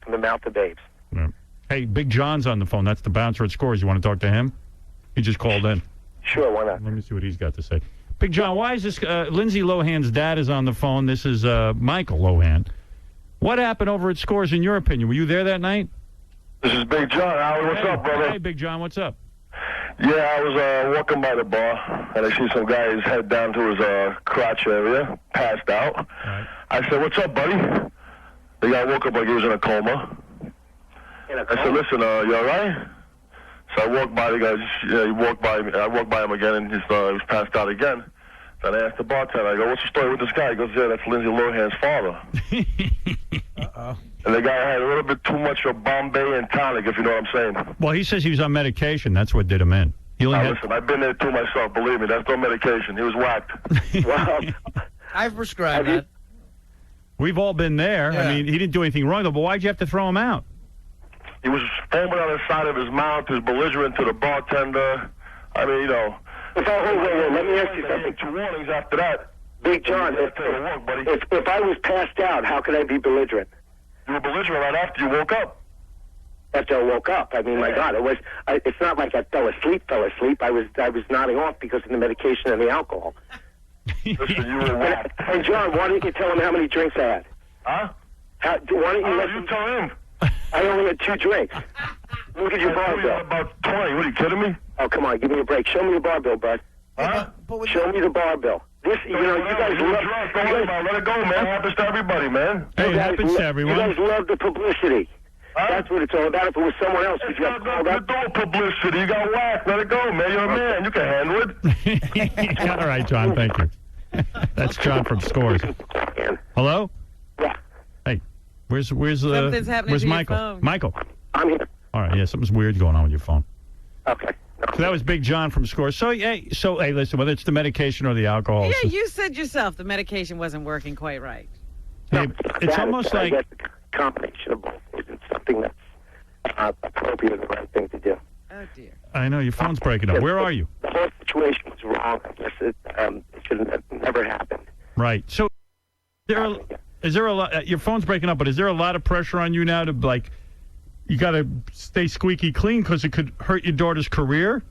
from the mouth of babes. Yeah. Hey, Big John's on the phone. That's the bouncer at Scores. You want to talk to him? He just called in. Sure, why not? Let me see what he's got to say. Big John, why is this? Lindsay Lohan's dad is on the phone. This is Michael Lohan. What happened over at Scores, in your opinion? Were you there that night? This is Big John. Howard, what's up, brother? Hey, Big John, what's up? Yeah, I was walking by the bar, and I see some guy head down to his crotch area, passed out. Right. I said, "What's up, buddy?" The guy woke up like he was in a coma. I said, "Listen, you all right?" So I walked by the guy. He walked by me. I walked by him again, and he was passed out again. Then I asked the bartender, I go, "What's the story with this guy?" He goes, "Yeah, that's Lindsay Lohan's father." And the guy had a little bit too much of Bombay and tonic, if you know what I'm saying. Well, he says he was on medication. That's what did him in. He only had... Listen, I've been there too myself. Believe me, that's no medication. He was whacked. Well, I've prescribed that. We've all been there. Yeah. I mean, he didn't do anything wrong, though, but why'd you have to throw him out? He was foaming on the side of his mouth. He was belligerent to the bartender. I mean, Wait, let me ask you something. 2 warnings after that. Big John, if I was passed out, how could I be belligerent? You were belligerent right after you woke up. After I woke up, I mean, my God, it's not like I fell asleep. I was nodding off because of the medication and the alcohol. Listen, you were whacked. Hey, John, why didn't you tell him how many drinks I had? Huh? Why didn't you You tell him. I only had 2 drinks. Look at your bar You bill. had about 20. What, are you kidding me? Oh, come on, give me a break. Show me your bar bill, bud. Huh? Show me the bar bill. This, you guys love... Don't worry about it. Let it go, man. It happens to everybody, man. Hey, it happens to everyone. You guys love the publicity. Huh? That's what it's all about. If it was someone else, would you have called up? No publicity. You got whacked. Let it go, man. You're a man. You can handle it. All right, John, thank you. That's John from Scores. Hello? Yeah. Hey, where's Something's happening where's to your Michael? phone. Michael. I'm here. All right, yeah, something's weird going on with your phone. Okay. So that was Big John from Scores. So hey, listen, whether it's the medication or the alcohol. Yeah, you said yourself the medication wasn't working quite right. Hey, it's almost like... I guess the combination of both isn't something that's appropriate or the right thing to do. Oh, dear. I know, your phone's breaking up. Where are you? The whole situation was wrong. I guess it should have never happened. Right. So is there a lot... your phone's breaking up, but is there a lot of pressure on you now to, like... You got to stay squeaky clean because it could hurt your daughter's career?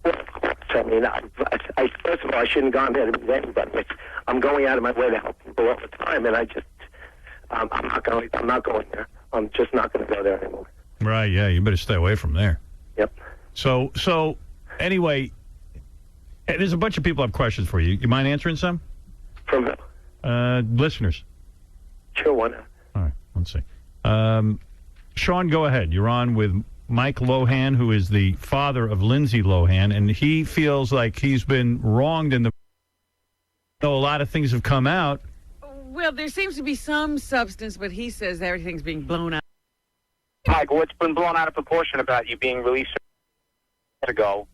Well, of course. I mean, first of all, I shouldn't have gone there to meet anybody. I'm going out of my way to help people all the time, and I'm not going there. I'm just not going to go there anymore. Right, yeah, you better stay away from there. Yep. So anyway, there's a bunch of people have questions for you. You mind answering some? From who? Listeners. Sure, why not? All right, let's see. Sean, go ahead. You're on with Mike Lohan, who is the father of Lindsay Lohan, and he feels like he's been wronged in the... Though a lot of things have come out. Well, there seems to be some substance, but he says everything's being blown out. Mike, what's been blown out of proportion about you being released? ago,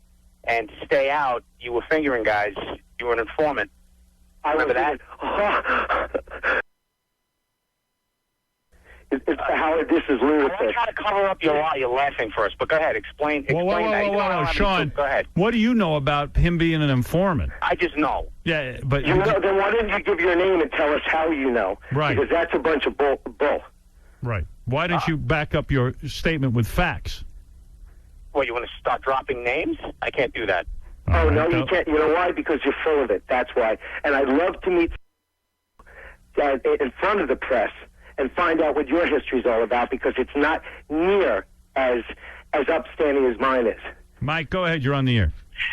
and to stay out, you were fingering guys. You were an informant. I remember that. Howard, this is lunatic. I'm trying to cover up your lie. You're laughing first, but go ahead. Explain that. Whoa, Sean. Go ahead. What do you know about him being an informant? I just know. Yeah, but then why didn't you give your name and tell us how you know? Right. Because that's a bunch of bull. Right. Why don't you back up your statement with facts? Well, you want to start dropping names? I can't do that. Oh, no, you can't. You know why? Because you're full of it. That's why. And I'd love to meet in front of the press and find out what your history's all about, because it's not near as upstanding as mine is. Mike, go ahead. You're on the air.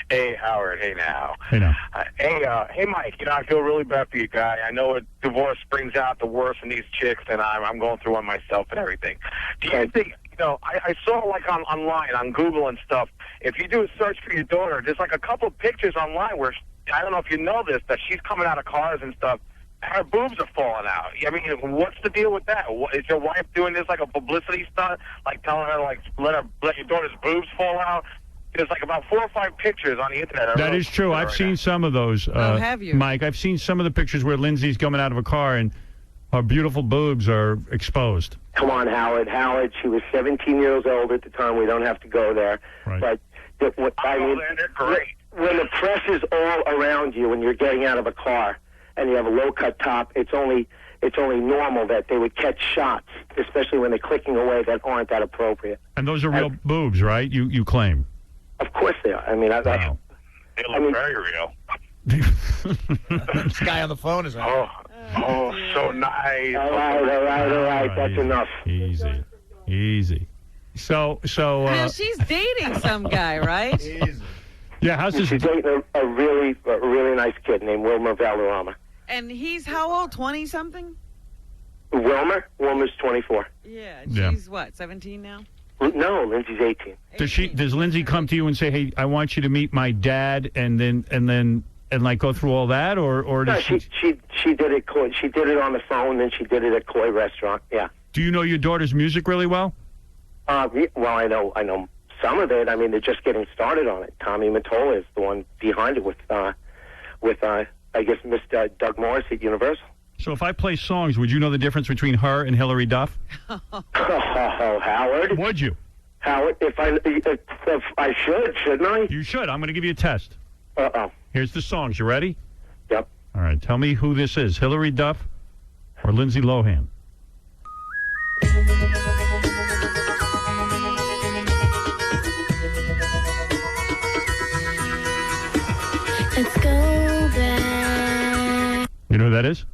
Hey, Howard. Hey, now. Hey, now. Hey, Mike. You know, I feel really bad for you, guy. I know a divorce brings out the worst in these chicks, and I'm going through one myself and everything. Do you think, you know, I saw like online, on Google and stuff, if you do a search for your daughter, there's like a couple of pictures online where, I don't know if you know this, that she's coming out of cars and stuff. Her boobs are falling out. I mean, what's the deal with that? Is your wife doing this like a publicity stunt, like telling her like let your daughter's boobs fall out? There's like about 4 or 5 pictures on the internet. That is true. I've seen some of those. Have you? Mike, I've seen some of the pictures where Lindsay's coming out of a car and her beautiful boobs are exposed. Come on, Howard. She was 17 years old at the time. We don't have to go there. Right. But great. When the press is all around you and you're getting out of a car and you have a low-cut top, it's only normal that they would catch shots, especially when they're clicking away, that aren't that appropriate. And those are real boobs, right? You claim. Of course they are. I mean, wow. They look very real. This guy on the phone is on. Oh, so nice. All right. That's enough. Easy. So. Now she's dating some guy, right? Yeah. How's this? She's dating a really nice kid named Wilmer Valderrama. And he's how old? 20-something? Wilmer's 24. Yeah. Yeah. She's what? 17 now? No, Lindsay's 18. Does Lindsay come to you and say, "Hey, I want you to meet my dad," and like go through all that, or No, does she did it. She did it on the phone, then she did it at Koi Restaurant. Yeah. Do you know your daughter's music really well? Well, I know some of it. I mean, they're just getting started on it. Tommy Mottola is the one behind it with I guess Mr. Doug Morris at Universal. So if I play songs, would you know the difference between her and Hillary Duff? Oh, Howard. Would you? Howard, if I shouldn't I? You should. I'm going to give you a test. Uh-oh. Here's the songs. You ready? Yep. All right. Tell me who this is, Hillary Duff or Lindsay Lohan? Let's go back. You know who that is?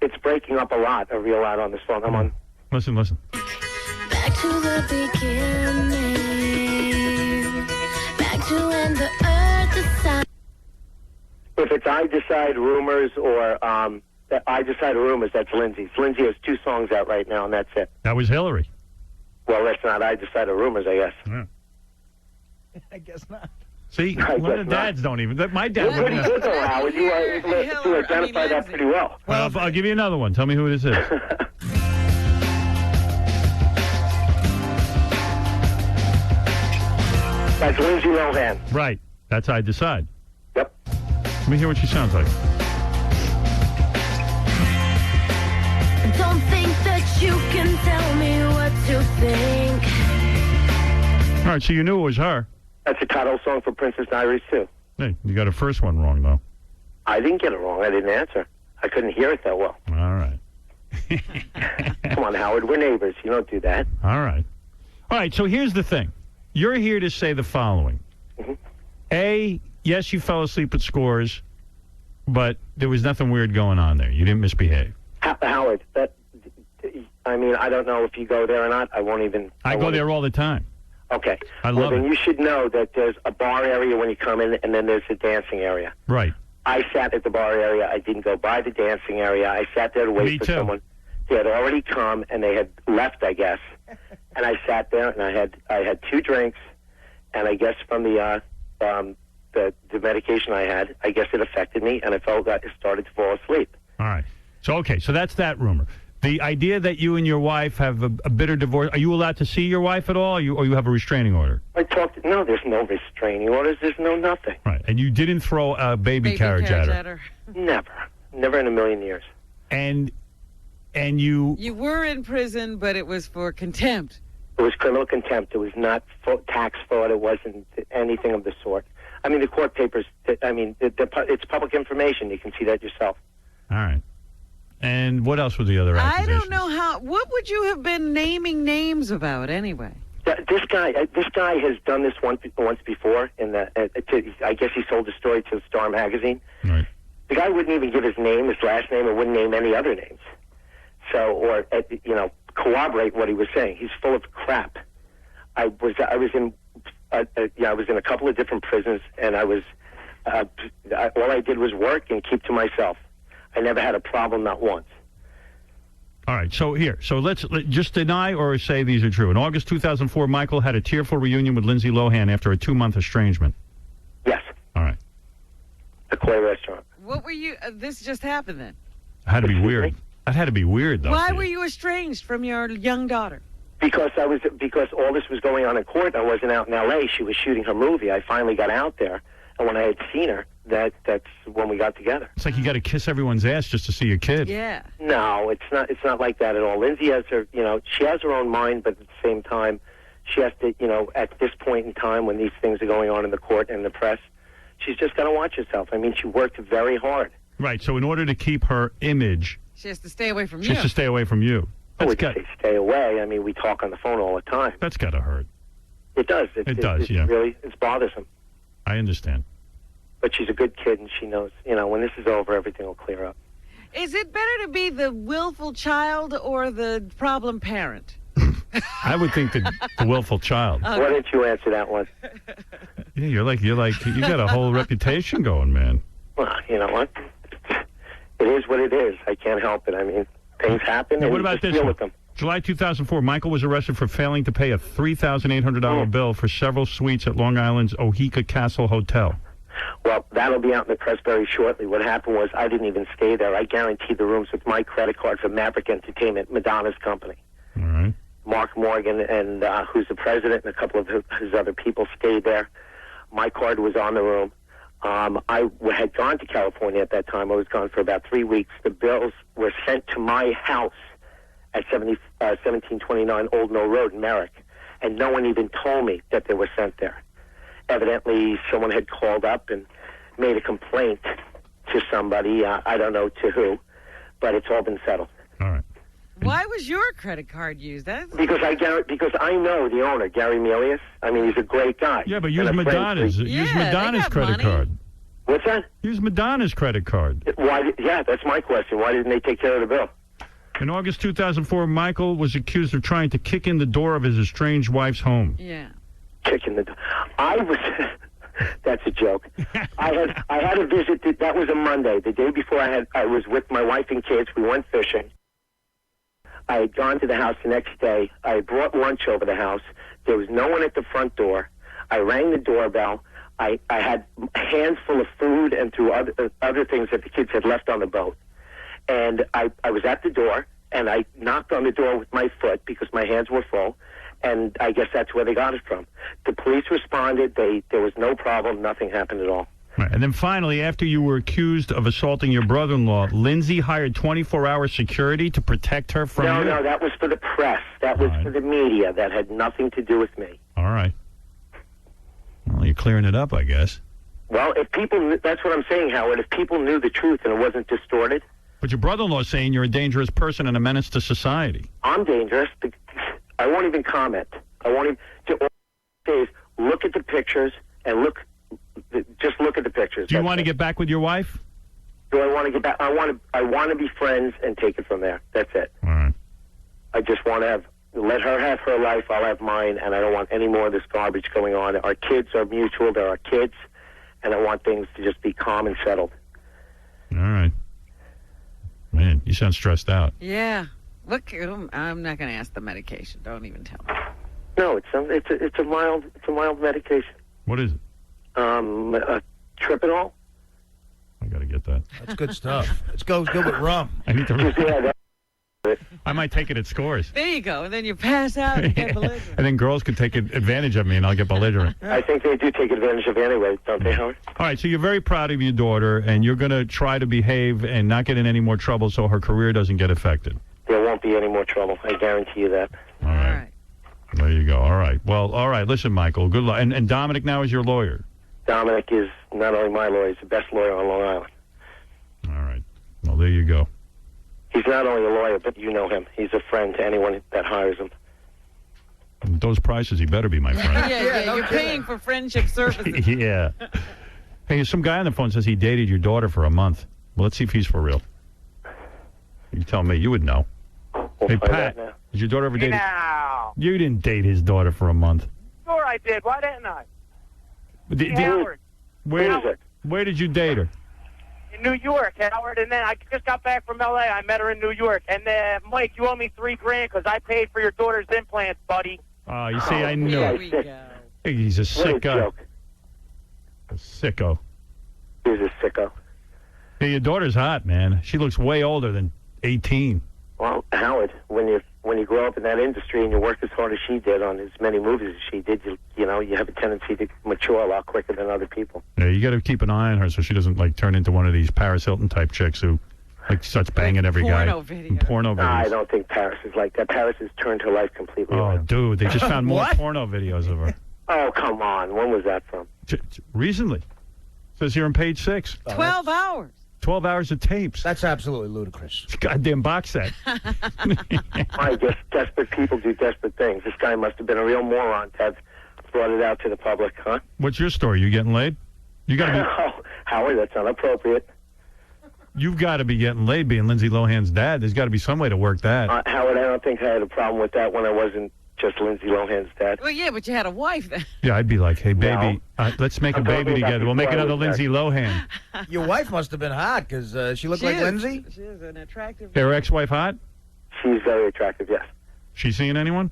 It's breaking up real loud on this phone. I'm on. Listen. Back to the beginning. Back to when the earth decided. If it's I Decide Rumors or I Decide Rumors, that's Lindsay's. Lindsay has 2 songs out right now, and that's it. That was Hillary. Well, that's not I Decide Rumors, I guess. Yeah. I guess not. See, a lot of dads don't even. My dad You're pretty wouldn't. good, though, Howard. You identify that pretty well. Well, I'll give you another one. Tell me who this is. That's Lindsay Lohan. Right. That's I Decide. Yep. Let me hear what she sounds like. Don't think that you can tell me what to think. All right, so you knew it was her. That's a title song for Princess Diaries, too. Hey, you got her first one wrong, though. I didn't get it wrong. I didn't answer. I couldn't hear it that well. All right. Come on, Howard. We're neighbors. You don't do that. All right. All right, so here's the thing. You're here to say the following. Mm-hmm. A, yes, you fell asleep at Scores, but there was nothing weird going on there. You didn't misbehave. Howard, I mean, I don't know if you go there or not. I won't even... I go there all the time. Okay. I love then it. You should know that there's a bar area when you come in, and then there's a dancing area. Right. I sat at the bar area. I didn't go by the dancing area. I sat there to wait for someone. They had already come, and they had left, I guess. And I sat there, and I had 2 drinks, and I guess from the medication I had, I guess it affected me, and I started to fall asleep. All right. So, okay, so that's that rumor. The idea that you and your wife have a bitter divorce, are you allowed to see your wife at all, or you have a restraining order? No, there's no restraining orders. There's no nothing. Right, and you didn't throw a baby carriage at her? Never in a million years. And you... You were in prison, but it was for contempt. It was criminal contempt. It was not tax fraud. It wasn't anything of the sort. I mean, the court papers, it's public information. You can see that yourself. All right. And what else were the other I accusations? don't know what would you have been naming names about anyway? This guy has done this once before. I guess he sold the story to Star magazine. Right. The guy wouldn't even give his name, his last name, and wouldn't name any other names. So, or corroborate what he was saying. He's full of crap. I was in a couple of different prisons, and all I did was work and keep to myself. I never had a problem, not once. All right, so let's just deny or say these are true. In August 2004, Michael had a tearful reunion with Lindsay Lohan after a 2-month estrangement. Yes. All right. The Koi restaurant. What were you? This just happened then. It had to be weird. That had to be weird, though. Why were you estranged from your young daughter? Because all this was going on in court. I wasn't out in L.A. She was shooting her movie. I finally got out there, and when I had seen her, that's when we got together. It's like you got to kiss everyone's ass just to see your kid. Yeah. No, it's not. It's not like that at all. Lindsay has her, she has her own mind, but at the same time, she has to, at this point in time when these things are going on in the court and the press, she's just got to watch herself. I mean, she worked very hard. Right. So in order to keep her image, she has to stay away from you. She has to stay away from you. I wouldn't say stay away. I mean, we talk on the phone all the time. That's got to hurt. It does. It does. Yeah. Really, it's bothersome. I understand. But she's a good kid, and she knows, when this is over, everything will clear up. Is it better to be the willful child or the problem parent? I would think the willful child. Okay. Why didn't you answer that one? Yeah, you're like you got a whole reputation going, man. Well, you know what? It is what it is. I can't help it. I mean, things happen. Now, and what about this deal one? with them. July 2004, Michael was arrested for failing to pay a $3,800 bill for several suites at Long Island's Oheka Castle Hotel. Well, that'll be out in the press very shortly. What happened was I didn't even stay there. I guaranteed the rooms with my credit card for Maverick Entertainment, Madonna's company. All right. Mark Morgan, and who's the president, and a couple of his other people stayed there. My card was on the room. I had gone to California at that time. I was gone for about 3 weeks. The bills were sent to my house at 1729 Old Mill Road in Merrick, and no one even told me that they were sent there. Evidently, someone had called up and made a complaint to somebody. I don't know to who, but it's all been settled. All right. Why was your credit card used? Because I know the owner, Gary Melius. I mean, he's a great guy. Yeah, but use Madonna's. Use Madonna's credit card. What's that? Use Madonna's credit card. Why? Yeah, that's my question. Why didn't they take care of the bill? In August 2004, Michael was accused of trying to kick in the door of his estranged wife's home. Yeah. Kicking the door. That's a joke. I had a visit. That was a Monday. The day before I was with my wife and kids. We went fishing. I had gone to the house the next day. I had brought lunch over the house. There was no one at the front door. I rang the doorbell. I had a handful of food and other things that the kids had left on the boat. And I was at the door, and I knocked on the door with my foot because my hands were full. And I guess that's where they got it from. The police responded. There was no problem. Nothing happened at all. Right. And then finally, after you were accused of assaulting your brother-in-law, Lindsay hired 24-hour security to protect her from you? No, that was for the press. That was for the media. That had nothing to do with me. All right. Well, you're clearing it up, I guess. Well, if people, that's what I'm saying, Howard. If people knew the truth and it wasn't distorted. But your brother-in-law is saying you're a dangerous person and a menace to society. I'm dangerous. I won't even comment. I won't even. All I say is look at the pictures and just look at the pictures. Do you want to get back with your wife? Do I want to get back? I want to be friends and take it from there. That's it. All right. I just want to let her have her life. I'll have mine, and I don't want any more of this garbage going on. Our kids are mutual. They're our kids, and I want things to just be calm and settled. All right. Man, you sound stressed out. Yeah. Look, I'm not going to ask the medication. Don't even tell me. No, it's a mild medication. What is it? Tripinol. I got to get that. That's good stuff. It's good with rum. I need to. Yeah, it. I might take it at scores. There you go. And then you pass out and get belligerent. And then girls could take advantage of me, and I'll get belligerent. I think they do take advantage of anyway, don't they, Howard? All right, so you're very proud of your daughter, and you're going to try to behave and not get in any more trouble so her career doesn't get affected. There won't be any more trouble. I guarantee you that. All right. There you go. All right. Well, all right. Listen, Michael, good luck. And Dominic now is your lawyer. Dominic is not only my lawyer, he's the best lawyer on Long Island. All right. Well, there you go. He's not only a lawyer, but you know him. He's a friend to anyone that hires him. And those prices, he better be my friend. Yeah, you're paying for friendship services. Yeah. Hey, some guy on the phone says he dated your daughter for a month. Well, let's see if he's for real. You tell me. You would know. Hey, Pat, did your daughter ever date? Now. You didn't date his daughter for a month. Sure I did. Why didn't I? Howard. Where did you date her? In New York, Howard. And then I just got back from L.A. I met her in New York. And, Mike, you owe me $3,000 because I paid for your daughter's implants, buddy. Oh, you see, I knew There it. we go. Hey, he's a sick guy. Joke. A sicko. He's a sicko. Hey, your daughter's hot, man. She looks way older than 18. Well, Howard, when you grow up in that industry and you work as hard as she did on as many movies as she did, you know, you have a tendency to mature a lot quicker than other people. Yeah, you got to keep an eye on her so she doesn't, like, turn into one of these Paris Hilton type chicks who, like, starts banging every guy. Porno videos. I don't think Paris is like that. Paris has turned her life completely Oh, around. dude, they just found more porno videos of her. Oh, come on. When was that from? Recently. Says here on page 6. 12 hours. 12 hours of tapes. That's absolutely ludicrous. Goddamn box set. I guess desperate people do desperate things. This guy must have been a real moron to have brought it out to the public, huh? What's your story? You getting laid? You got to be. Oh, Howard, that's inappropriate. You've got to be getting laid being Lindsay Lohan's dad. There's got to be some way to work that. Howard, I don't think I had a problem with that when I wasn't just Lindsay Lohan's dad. Well, yeah, but you had a wife then. Yeah, I'd be like, hey, baby, let's make a baby together. We'll make another Lindsay Lohan. Your wife must have been hot because she looked like Lindsay. She is an attractive. Her ex-wife hot? She's very attractive, yes. She seeing anyone?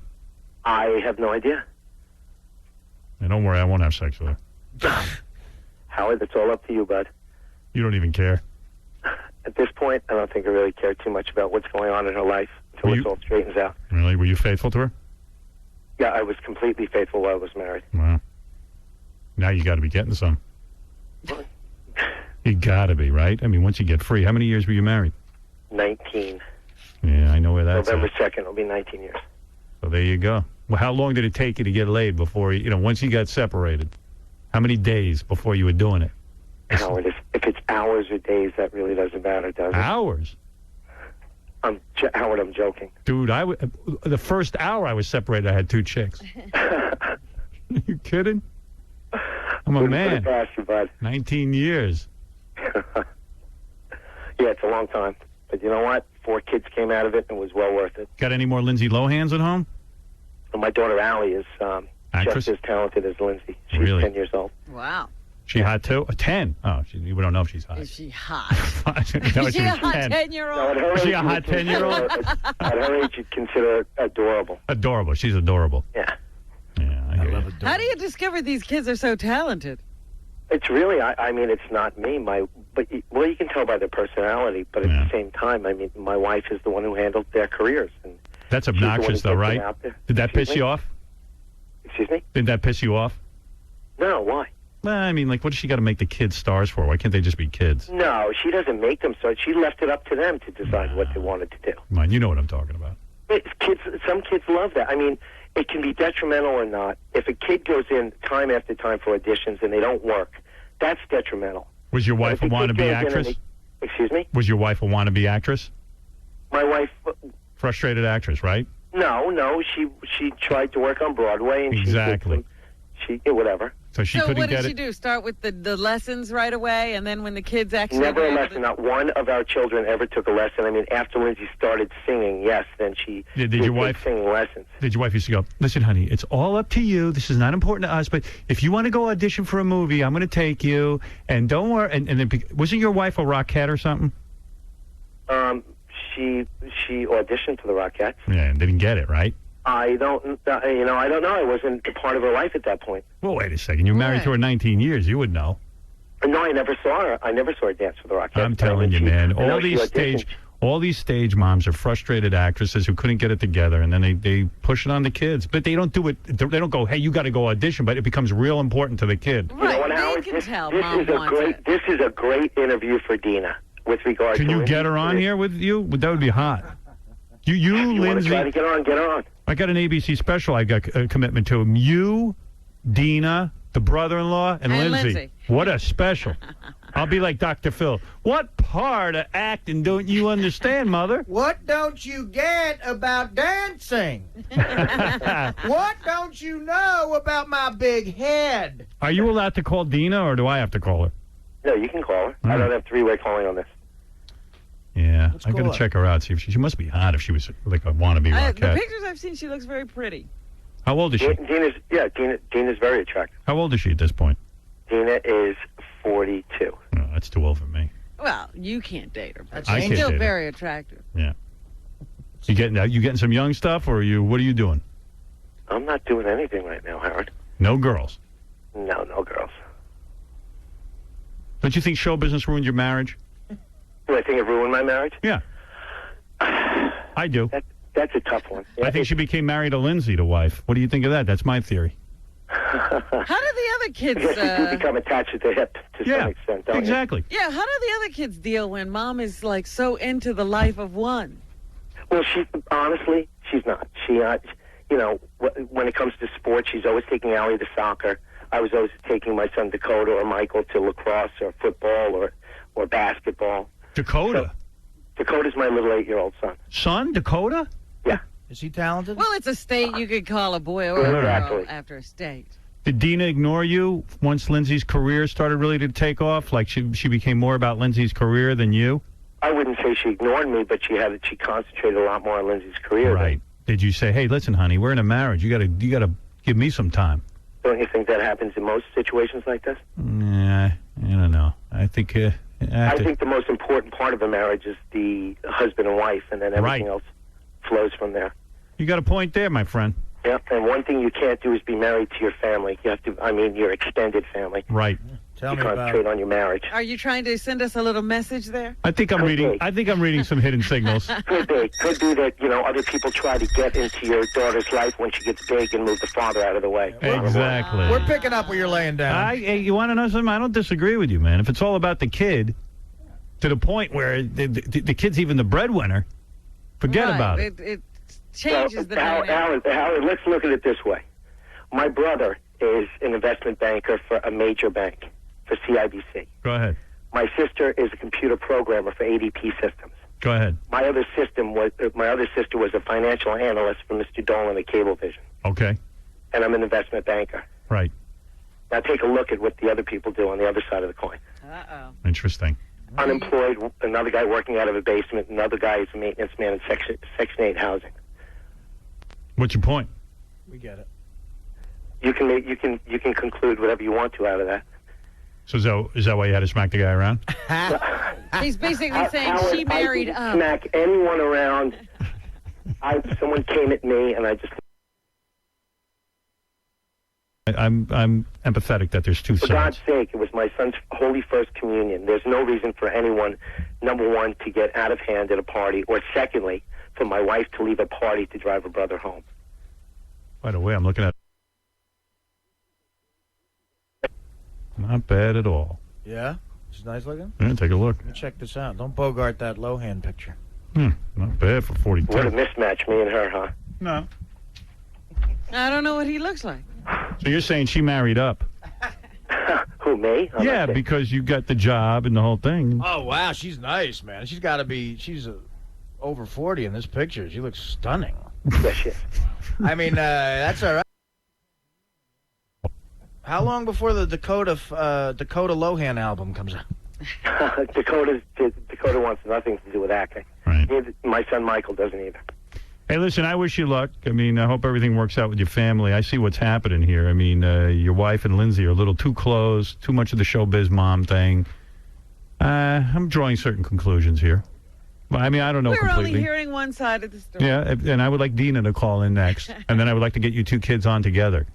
I have no idea. And don't worry, I won't have sex with her. Howard, that's all up to you, bud. You don't even care. At this point, I don't think I really care too much about what's going on in her life until it all straightens out. Really? Were you faithful to her? Yeah, I was completely faithful while I was married. Wow. Now you got to be getting some. You got to be, right? I mean, once you get free. How many years were you married? 19. Yeah, I know where that's November at. 2nd will be 19 years. So there you go. Well, how long did it take you to get laid before, once you got separated? How many days before you were doing it? Howard, if it's hours or days, that really doesn't matter, does it? Hours? Howard, I'm joking. Dude, the first hour I was separated, I had 2 chicks. You kidding? I'm a man. Put it past you, bud. 19 years. Yeah, it's a long time. But you know what? 4 kids came out of it and it was well worth it. Got any more Lindsay Lohans at home? And my daughter Allie is Actress? just as talented as Lindsay. She's Really? 10 years old. Wow. She hot too? 10? Oh, we don't know if she's hot. Is she hot? No, Is she a was hot 10. 10-year-old? Is she a hot 10-year-old? At her age, you'd consider her adorable. Adorable. She's adorable. Yeah. Yeah, I hear you. How do you discover these kids are so talented? It's really, I mean, it's not me. Well, you can tell by their personality, but at the same time, I mean, my wife is the one who handled their careers. And That's she's the one obnoxious, who though, gets right? them out there. Did that Excuse piss me? you off? Excuse me? Did that piss you off? No, why? Well, I mean, like, what does she got to make the kids stars for? Why can't they just be kids? No, she doesn't make them so. She left it up to them to decide what they wanted to do. Come on, you know what I'm talking about. Some kids love that. I mean, it can be detrimental or not. If a kid goes in time after time for auditions and they don't work, that's detrimental. Was your wife a wannabe actress? Excuse me? Was your wife a wannabe actress? My wife... Frustrated actress, right? No, she tried to work on Broadway and Exactly. she whatever. So she so couldn't what get did she it? do? Start with the lessons right away, and then when the kids actually... Never were a able lesson. Not one of our children ever took a lesson. I mean, after Lindsay started singing, yes, then she Did your wife singing lessons. Did your wife used to go, listen, honey, it's all up to you. This is not important to us, but if you want to go audition for a movie, I'm going to take you. And don't worry. And then, wasn't your wife a Rockette or something? She auditioned for the Rockettes. Yeah, and didn't get it, right? I don't know. I wasn't a part of her life at that point. Well, wait a second. You're married to her 19 years. You would know. No, I never saw her. I never saw her dance for the Rockettes. I'm telling you, man. I know All these stage moms are frustrated actresses who couldn't get it together, and then they push it on the kids. But they don't do it. They don't go, hey, you got to go audition, but it becomes real important to the kid. Right, You know what, they Howard? can This, tell this Mom is a wants great. it. This is a great interview for Dina with regard to. Can you get her on Lindsay. here with you? That would be hot. You You want to Lindsay. try to get on? Get on. I got an ABC special I got a commitment to. You, Dina, the brother-in-law, and Lindsay. What a special. I'll be like Dr. Phil. What part of acting don't you understand, Mother? What don't you get about dancing? What don't you know about my big head? Are you allowed to call Dina, or do I have to call her? No, you can call her. I don't have three-way calling on this. Yeah, I call got to her. check her out. See if she must be hot if she was like a wannabe The rockette. pictures I've seen, she looks very pretty. How old is she? Dina's very attractive. How old is she at this point? Dina is 42. Oh, that's too old for me. Well, you can't date her, but I she's can't still date her. very attractive. Yeah. You getting some young stuff, or what are you doing? I'm not doing anything right now, Howard. No girls. No girls. Don't you think show business ruined your marriage? Do I think it ruined my marriage? Yeah. I do. That's a tough one. I think she became married to Lindsay, the wife. What do you think of that? That's my theory. How do the other kids? I guess you do become attached at the hip to some extent, don't exactly. Yeah, how do the other kids deal when Mom is like so into the life of one? you? Well, honestly, she's not. When it comes to sports, she's always taking Allie to soccer. I was always taking my son Dakota or Michael to lacrosse or football or basketball. Dakota? Dakota's my little 8-year-old son. Son? Dakota? Yeah. Is he talented? Well, it's a state. You could call a boy or a Exactly. girl after a state. Did Dina ignore you once Lindsay's career started really to take off? Like she became more about Lindsay's career than you? I wouldn't say she ignored me, but she concentrated a lot more on Lindsay's career. Right. Did you say, hey, listen, honey, we're in a marriage. You gotta give me some time? Don't you think that happens in most situations like this? Yeah, I don't know. I think I think the most important part of a marriage is the husband and wife, and then everything else flows from there. You got a point there, my friend. Yeah, and one thing you can't do is be married to your family. You have to, your extended family. Right. Tell you me about concentrate on your marriage. Are you trying to send us a little message there? I think I'm reading some hidden signals. Could be that other people try to get into your daughter's life when she gets big and move the father out of the way. Exactly. We're picking up what you're laying down. Hey, you want to know something? I don't disagree with you, man. If it's all about the kid, to the point where the kid's even the breadwinner, forget about it. It changes the Howard, let's look at it this way. My brother is an investment banker for a major bank, for CIBC. Go ahead. My sister is a computer programmer for ADP Systems. Go ahead. My other sister was a financial analyst for Mr. Dolan at Cablevision. Okay. And I'm an investment banker. Right. Now take a look at what the other people do on the other side of the coin. Uh-oh. Interesting. Unemployed, another guy working out of a basement, another guy is a maintenance man in Section 8 housing. What's your point? We get it. You can conclude whatever you want to out of that. So is that why you had to smack the guy around? He's basically saying Howard, she married I up. didn't smack anyone around. Someone came at me, and I just. I'm empathetic that there's two For sides. God's sake, it was my son's holy first communion. There's no reason for anyone, number one, to get out of hand at a party, or secondly, for my wife to leave a party to drive her brother home. By the way, I'm looking at. Not bad at all. Yeah? She's nice looking? Yeah, take a look. Let me check this out. Don't bogart that Lohan picture. Not bad for 42. What a mismatch, me and her, huh? No. I don't know what he looooks like. So you're saying she married up? Who, me? Yeah, because you got the job and the whole thing. Oh, wow. She's nice, man. She's got to be... She's over 40 in this picture. She looks stunning. Yeah, shit. I mean, that's all right. How long before the Dakota Lohan album comes out? Dakota wants nothing to do with acting. Right. My son Michael doesn't either. Hey, listen, I wish you luck. I mean, I hope everything works out with your family. I see what's happening here. I mean, your wife and Lindsay are a little too close, too much of the showbiz mom thing. I'm drawing certain conclusions here. I mean, I don't know We're completely. only hearing one side of the story. Yeah, and I would like Dina to call in next. And then I would like to get you two kids on together.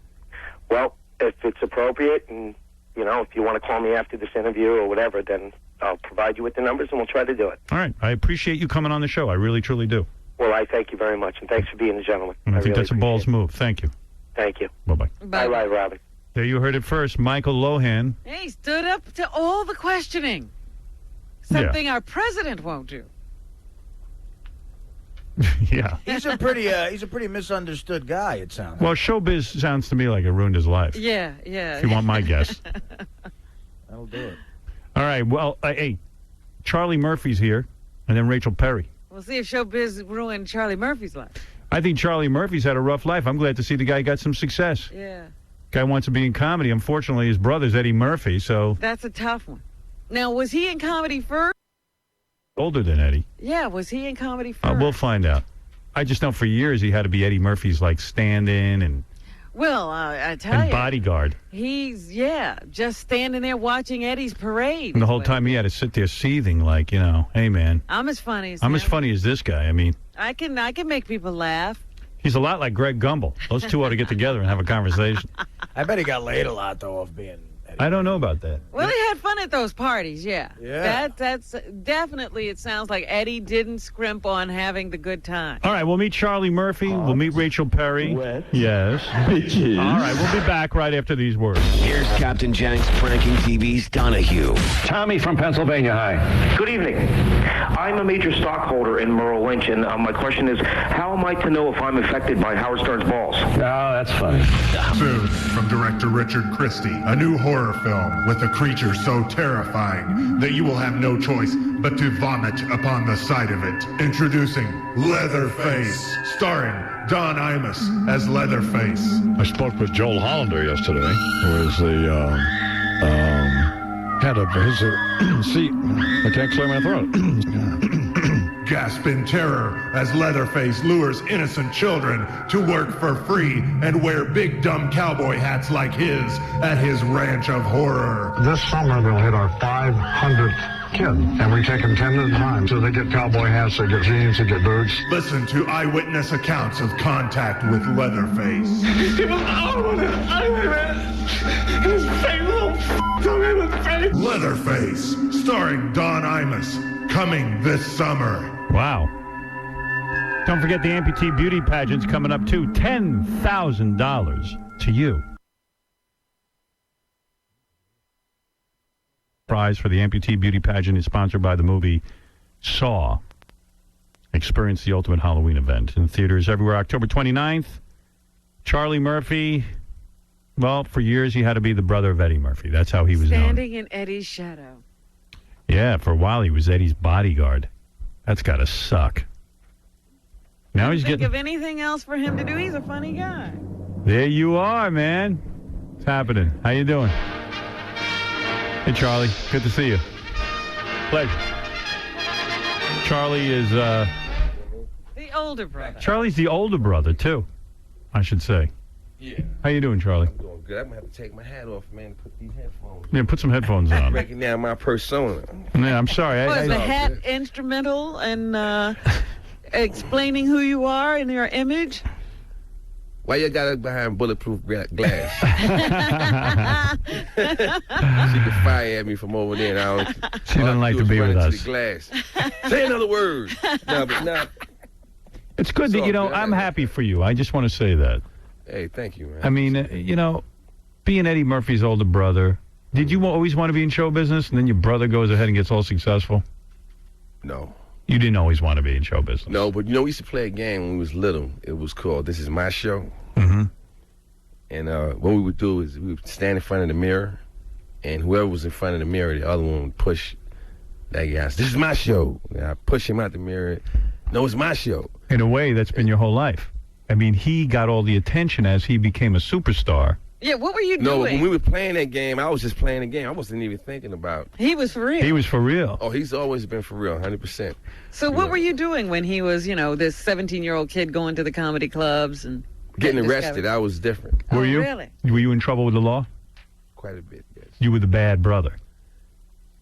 Well, if it's appropriate, and if you want to call me after this interview or whatever, then I'll provide you with the numbers, and we'll try to do it. All right. I appreciate you coming on the show. I really, truly do. Well, I thank you very much, and thanks for being a gentleman. I think really that's a balls move. Thank you. Thank you. Bye-bye. Bye-bye, Robin. There you heard it first. Michael Lohan. He stood up to all the questioning. Something our president won't do. Yeah. He's a pretty misunderstood guy, it sounds. Well, showbiz sounds to me like it ruined his life. Yeah. If you want my guess. That'll do it. All right. Well, hey, Charlie Murphy's here, and then Rachel Perry. We'll see if showbiz ruined Charlie Murphy's life. I think Charlie Murphy's had a rough life. I'm glad to see the guy got some success. Yeah. Guy wants to be in comedy. Unfortunately, his brother's Eddie Murphy, so... That's a tough one. Now, was he in comedy first? Older than Eddie. Yeah, was he in comedy first? We'll find out. I just know for years he had to be Eddie Murphy's, like, stand-in and Well, I tell you. bodyguard. He's, just standing there watching Eddie's parade. And the whole time he had to sit there seething like, hey, man. I'm as funny as I'm him. as funny as this guy. I mean, I can make people laugh. he's a lot like Greg Gumbel. Those two ought to get together and have a conversation. I bet he got laid a lot, though, of being... I don't know about that. Well, he had fun at those parties, yeah. Yeah. That's definitely, it sounds like Eddie didn't scrimp on having the good time. All right, we'll meet Charlie Murphy. We'll meet Rachel Perry. Yes. Bitches. All right, we'll be back right after these words. Here's Captain Jennings pranking TV's Donahue. Tommy from Pennsylvania. Hi. Good evening. I'm a major stockholder in Merrill Lynch, and my question is, how am I to know if I'm affected by Howard Stern's balls? Oh, that's funny. Soon, from director Richard Christie, a new horror film with a creature so terrifying that you will have no choice but to vomit upon the sight of it. Introducing Leatherface, starring Don Imus as Leatherface. I spoke with Joel Hollander yesterday, who is the head of his seat. I can't clear my throat. Gasp in terror as Leatherface lures innocent children to work for free and wear big dumb cowboy hats like his at his ranch of horror. This summer they'll hit our 500th kid, and we take them 10 at a time. So they get cowboy hats, they get jeans, they get boots. Listen to eyewitness accounts of contact with Leatherface. Leatherface, starring Don Imus, coming this summer. Wow. Don't forget the amputee beauty pageant's coming up, too. $10,000 to you. Prize for the amputee beauty pageant is sponsored by the movie Saw. Experience the ultimate Halloween event in theaters everywhere October 29th. Charlie Murphy, well, for years he had to be the brother of Eddie Murphy. That's how he was known. Standing in Eddie's shadow. Yeah, for a while he was Eddie's bodyguard. That's got to suck. Now he's Think getting... of anything else for him to do. He's a funny guy. There you are, man. What's happening? How you doing? Hey, Charlie. Good to see you. Pleasure. Charlie is... The older brother. Charlie's the older brother, too, I should say. Yeah. How you doing, Charlie? I'm doing good. I'm going to have to take my hat off, man, to put these headphones. Yeah, put some headphones on. Breaking down my persona. Yeah, I'm sorry. Was the hat instrumental in explaining who you are and your image? Why you got it behind bulletproof glass? She can fire at me from over there. She doesn't like to be with us. The glass. Say another word. No, but no. It's good that, I'm happy for you. I just want to say that. Hey, thank you, man. I mean, being Eddie Murphy's older brother, did you always want to be in show business, and then your brother goes ahead and gets all successful? No. You didn't always want to be in show business? No, but we used to play a game when we was little. It was called This Is My Show. Mm-hmm. And what we would do is we would stand in front of the mirror, and whoever was in front of the mirror, the other one would push that guy. This is my show. And I push him out the mirror. No, it's my show. In a way, that's been your whole life. I mean, he got all the attention as he became a superstar. Yeah, what were you doing? No, when we were playing that game, I was just playing the game. I wasn't even thinking about... He was for real. He was for real. Oh, he's always been for real, 100%. So what were you doing when he was, this 17-year-old kid going to the comedy clubs and... Getting arrested, I was different. Were you? Really? Were you in trouble with the law? Quite a bit, yes. You were the bad brother.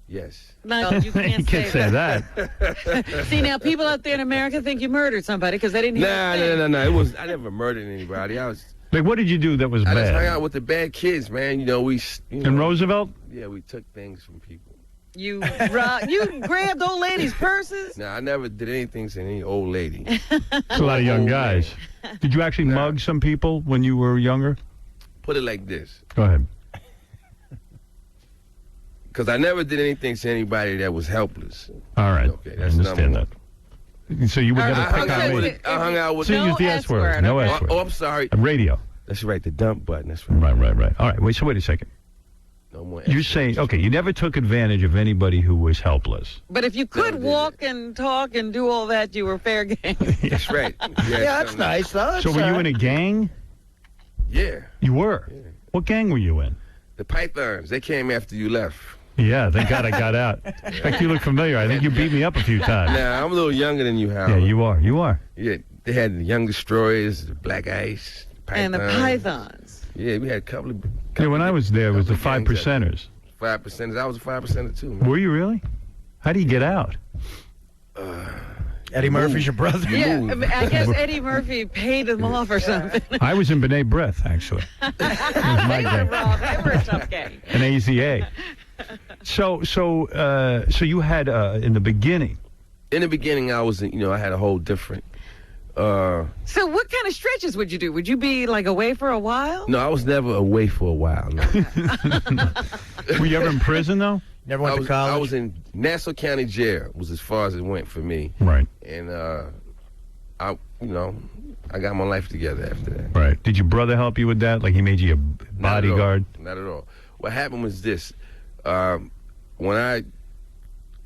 Yes. No, you can't, you can't say that. See, now people out there in America think you murdered somebody because they didn't hear No. I never murdered anybody. Like, what did you do that was I bad? just hung out with the bad kids, man. In Roosevelt? Yeah, we took things from people. You grabbed old ladies' purses? Nah, I never did anything to any old lady. It's a lot of young guys. Did you actually mug some people when you were younger? Put it like this. Go ahead. Because I never did anything to anybody that was helpless. All right. Okay, I that's understand number that. So you would never pick on me. I hung out with... So use the S word. No S word. Oh, I'm sorry. Radio. That's right, the dump button. That's right. Right. All right, wait a second. No more. You're saying, okay, you never took advantage of anybody who was helpless. But if you could walk and talk and do all that, you were fair game. That's right. Yeah, that's nice, though. So were you in a gang? Yeah. You were? Yeah. What gang were you in? The Pythons. They came after you left. Yeah, thank God I got out. In fact, you look familiar. I think you beat me up a few times. Nah, I'm a little younger than you, Howard. Yeah, you are. Yeah, they had the Young Destroyers, the Black Ice, And the Pythons. Yeah, we had a couple of... Yeah, when I was there, it was the 5%ers. 5%ers. I was a 5%er too, man. Were you really? How do you get out? Eddie Murphy's your brother. Yeah, I guess Eddie Murphy paid them off or something. I was in B'nai B'rith, actually. That was my gang. They were a tough gang. An AZA. So you had in the beginning. In the beginning, I was, I had a whole different. So what kind of stretches would you do? Would you be like away for a while? No, I was never away for a while. No. Were you ever in prison though? Never went to college? I was in Nassau County Jail. Was as far as it went for me. Right. And I got my life together after that. Right. Did your brother help you with that? Like he made you a bodyguard? Not at all. What happened was this. When I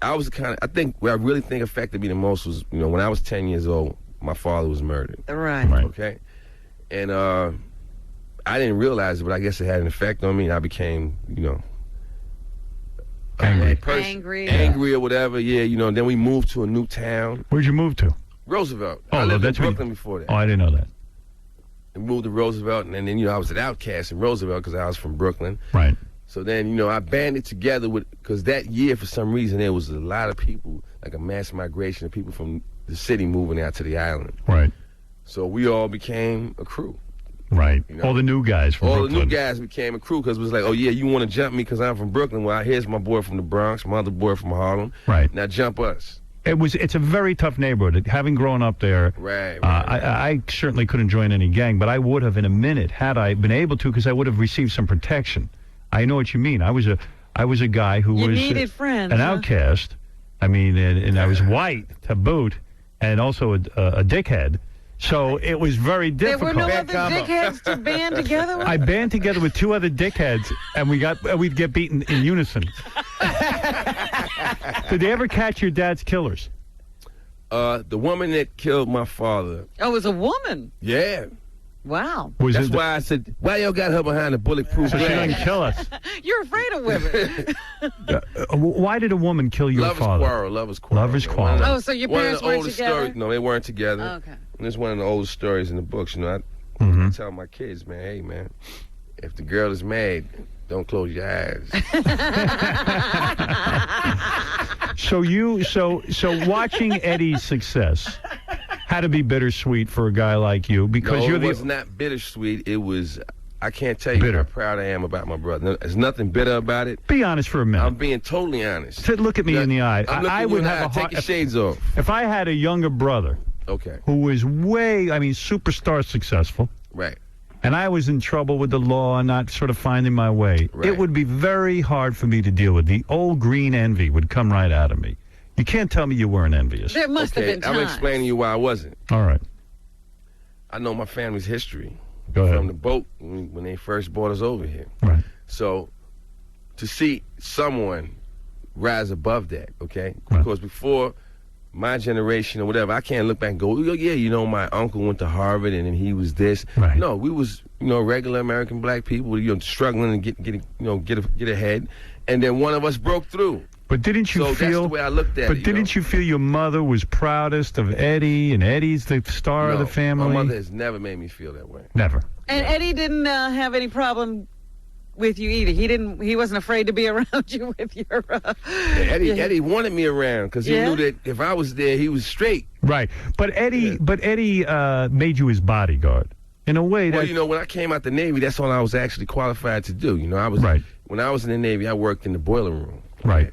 was I think what I really think affected me the most was, when I was 10 years old, my father was murdered. Right. Okay. And I didn't realize it, but I guess it had an effect on me, and I became, angry or whatever. Yeah, then we moved to a new town. Where'd you move to? Roosevelt. Oh, I lived that's in Brooklyn before that. Oh, I didn't know that. We moved to Roosevelt, and then, I was an outcast in Roosevelt because I was from Brooklyn. Right. So then, I banded together because that year, for some reason, there was a lot of people, like a mass migration of people from the city moving out to the island. Right. So we all became a crew. Right. All the new guys from Brooklyn. All the Brooklyn. new guys became a crew because it was like, oh, yeah, you want to jump me because I'm from Brooklyn? Well, here's my boy from the Bronx, my other boy from Harlem. Right. Now jump us. It's a very tough neighborhood. Having grown up there, right. I certainly couldn't join any gang, but I would have in a minute had I been able to because I would have received some protection. I know what you mean. I was a guy who was needed friends, an outcast. I mean, and I was white to boot, and also a dickhead. So it was very difficult. There were no other dickheads to band together with? I band together with two other dickheads, and we'd get beaten in unison. Did they ever catch your dad's killers? The woman that killed my father. Oh, it was a woman? Yeah. Wow. That's why I said, why y'all got her behind the bulletproof glass? So she didn't kill us. You're afraid of women. Why did a woman kill your father? Lovers quarrel. Lovers quarrel. Oh, so your parents weren't together? Stories, no, they weren't together. Oh, okay. And it's one of the oldest stories in the books. I tell my kids, man, hey, man, if the girl is mad, don't close your eyes. So watching Eddie's success had to be bittersweet for a guy like you because it you're the. Was not bittersweet. It was. I can't tell you how proud I am about my brother. There's nothing bitter about it. Be honest for a minute. I'm being totally honest. Look at me in the eye. I would have take your shades off. If I had a younger brother, who was superstar successful, right, and I was in trouble with the law and not sort of finding my way, it would be very hard for me to deal with. The old green envy would come right out of me. You can't tell me you weren't envious. There must have been times. I'm explaining to you why I wasn't. All right. I know my family's history. Go ahead. From the boat when they first brought us over here. Right. So to see someone rise above that, because before my generation or whatever, I can't look back and go, yeah, my uncle went to Harvard and he was this. Right. No, we was, regular American black people, struggling to get ahead. And then one of us broke through. But didn't you feel? That's the way I looked at it. But didn't you feel your mother was proudest of Eddie, and Eddie's the star of the family? My mother has never made me feel that way. Never. And Eddie didn't have any problem with you either. He wasn't afraid to be around you with your. Eddie wanted me around because he knew that if I was there, he was straight. Right. But Eddie made you his bodyguard in a way. Well, when I came out the Navy, that's all I was actually qualified to do. I was when I was in the Navy, I worked in the boiler room. Right.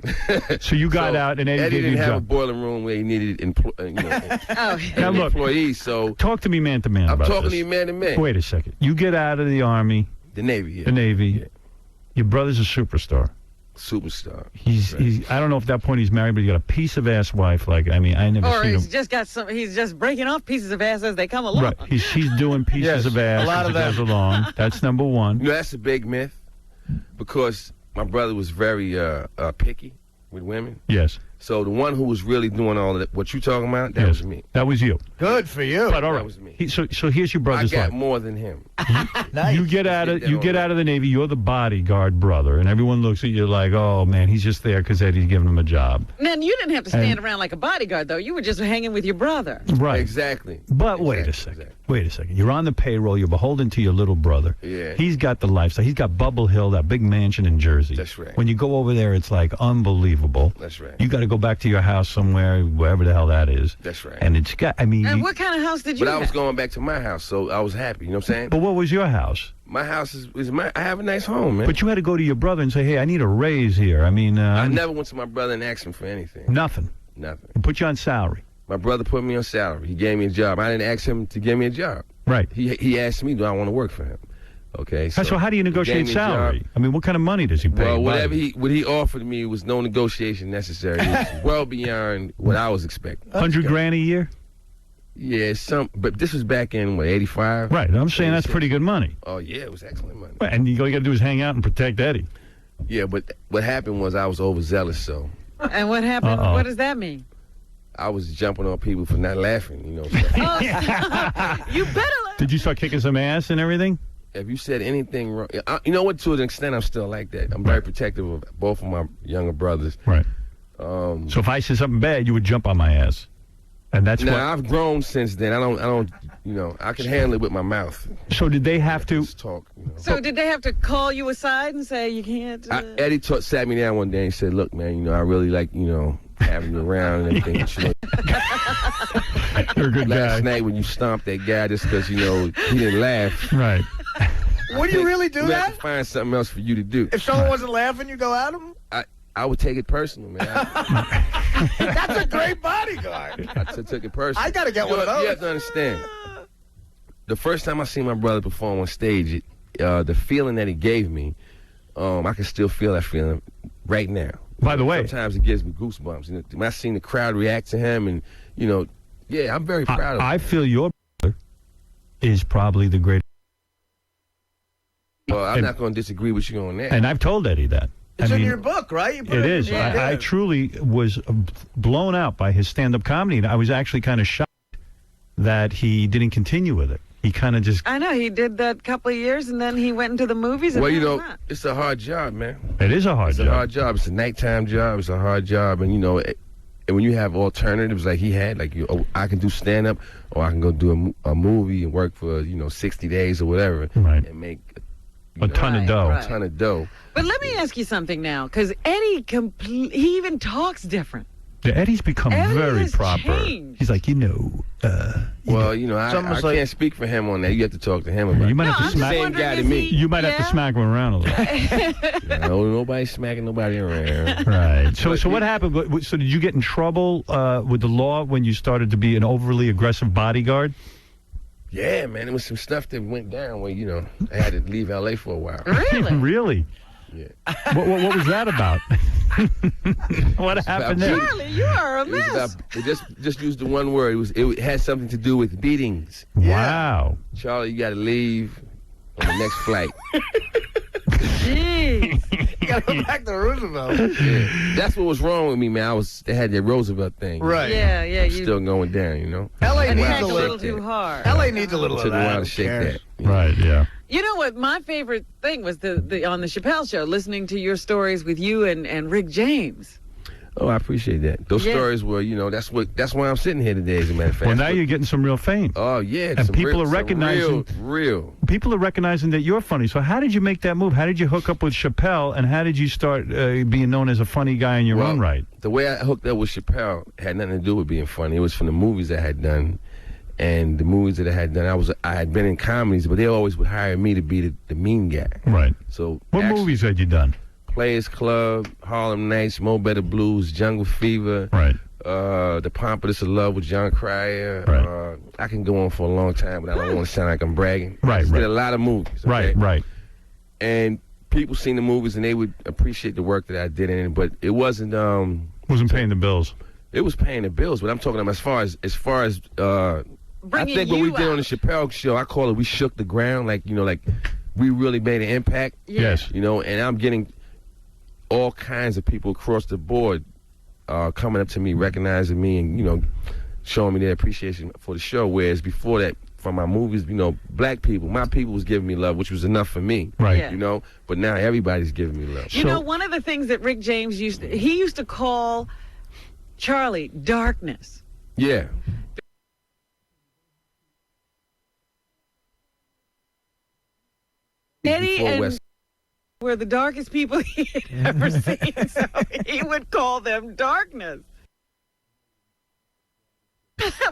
So you got out, and Eddie gave you didn't a have a job. boiler room where he needed Now look, employees. So talk to me man to man I'm about talking this. to you man to man. Wait a second. You get out of the Army. The Navy, yeah. The Navy. Your brother's a superstar. Superstar. He's I don't know if at that point he's married, but he got a piece of ass wife. Like, I mean, I never Or seen he's him. just got some. He's just breaking off pieces of ass as they come along. Right. He's doing pieces Yes, of ass a lot as of he that. goes along. That's number one. You know, that's a big myth because my brother was very picky with women. Yes. So the one who was really doing all of that, what you talking about, that was me. That was you. Good for you. But all right. That was me. So here's your I brother's got life. more than him. You get out of the Navy. You're the bodyguard brother, and everyone looks at you like, oh man, he's just there because Eddie's giving him a job. Then you didn't have to stand around like a bodyguard, though. You were just hanging with your brother. Right. Exactly. But wait a second. Wait a second. You're on the payroll. You're beholden to your little brother. Yeah. He's got the lifestyle. He's got Bubble Hill, that big mansion in Jersey. That's right. When you go over there, it's like unbelievable. That's right. You got to go back to your house somewhere, wherever the hell that is. That's right. And it's got. I mean. And what kind of house did you But I have? was going back to my house, so I was happy. You know what I'm saying? But what was your house? My house is my. I have a nice home, man. But you had to go to your brother and say, hey, I need a raise here. I mean, I never went to my brother and asked him for anything. Nothing. Nothing. He put you on salary. My brother put me on salary. He gave me a job. I didn't ask him to give me a job. Right. He asked me, do I want to work for him? Okay. So how do you he gave negotiate me a salary? job. I mean, what kind of money does he pay? Well, Why? what he offered me was no negotiation necessary. It was well beyond what I was expecting. $100,000 a year? Yeah, but this was back in, what, 85? Right. I'm saying that's pretty good money. Oh, yeah, it was excellent money. Right, and all you got to do is hang out and protect Eddie. Yeah, but what happened was I was overzealous, so And what happened? Uh-oh. What does that mean? I was jumping on people for not laughing, you know. So. You better. Did you start kicking some ass and everything? If you said anything wrong, you know what, to an extent, I'm still like that. I'm very protective of both of my younger brothers. Right. So if I said something bad, you would jump on my ass. And that's now, what. I've grown since then. I don't, you know, I can handle it with my mouth. So did they have to talk? You know. So did they have to call you aside and say you can't? Eddie sat me down one day and said, "Look, man, you know, I really like, you know, having you around and everything. But, you know, You're a good last guy. night when you stomped that guy just because, you know, he didn't laugh. Right. Would you really do We have that? to find something else for you to do. If someone wasn't laughing, you go at him? I would take it personal, man. That's a great bodyguard. I took it personal. I gotta get one of those. You have to understand. The first time I seen my brother perform on stage, the feeling that he gave me, I can still feel that feeling right now. By the way, sometimes it gives me goosebumps. You know, when I seen the crowd react to him, and you know, yeah, I'm very proud of him. I feel your brother is probably the greatest. Well, I'm not going to disagree with you on that. And I've told Eddie that. It's I in mean, your book, right? You put It in is. your book. I truly was blown out by his stand-up comedy, and I was actually kind of shocked that he didn't continue with it. He kind of just. I know he did that couple of years, and then he went into the movies. And Well, you now know, he's not. it's a hard job, man. It is a hard It's job. a hard job. It's a nighttime job. It's a hard job, and you know, and when you have alternatives like he had, like I can do stand-up, or I can go do a movie and work for 60 days or whatever, right, and make a ton of dough. A ton of dough. But let me ask you something now, because Eddie he even talks different. Yeah, Eddie's become Eddie very has proper. changed. He's like, Well, I can't speak for him on that. You have to talk to him about it. You might have to smack. Same guy to me. You might have to smack him around a little. No, nobody's smacking nobody around. Right. So what happened? So did you get in trouble with the law when you started to be an overly aggressive bodyguard? Yeah, man, there was some stuff that went down where I had to leave L.A. for a while. Really? Really? Yeah. What was that about? What happened there? Charlie, you are a mess. Just use the one word. It had something to do with beatings. Wow. Charlie, you got to leave on the next flight. Jeez. You gotta go back to Roosevelt. Yeah. That's what was wrong with me, man. They had that Roosevelt thing. Right. Yeah, yeah. It's still going down, L.A. And needs packed a little little. too hard. L.A. needs a little It of took a while that. to shake that. Right, yeah. You know what? My favorite thing was the on the Chappelle Show, listening to your stories with you and Rick James. Oh, I appreciate that. Those Yeah. stories were, that's why I'm sitting here today, as a matter of fact. Well, now you're getting some real fame. Oh, yeah. And some people real, are recognizing. some real. People are recognizing that you're funny. So how did you make that move? How did you hook up with Chappelle, and how did you start being known as a funny guy in your own right? The way I hooked up with Chappelle had nothing to do with being funny. It was from the movies I had done. And the movies that I had done, I had been in comedies, but they always would hire me to be the mean guy. Right. So What movies had you done? Players Club, Harlem Nights, Mo Better Blues, Jungle Fever. Right. The Pompadour of Love with John Cryer. Right. I can go on for a long time, but I don't want to sound like I'm bragging. Right, I just right. did a lot of movies. Okay? Right, right. And people seen the movies and they would appreciate the work that I did in it, but it wasn't. Wasn't paying the bills. It was paying the bills, but I'm talking about as far as I Bringing think what we you did on out. the Chappelle show, I call it we shook the ground, like we really made an impact. Yes. And I'm getting all kinds of people across the board coming up to me, recognizing me, and showing me their appreciation for the show. Whereas before that, from my movies, black people, my people was giving me love, which was enough for me. Right. Yeah. But now everybody's giving me love. You know, one of the things that Rick James used to call Charlie darkness. Yeah. Eddie Before and West. were the darkest people he had ever seen, so he would call them darkness.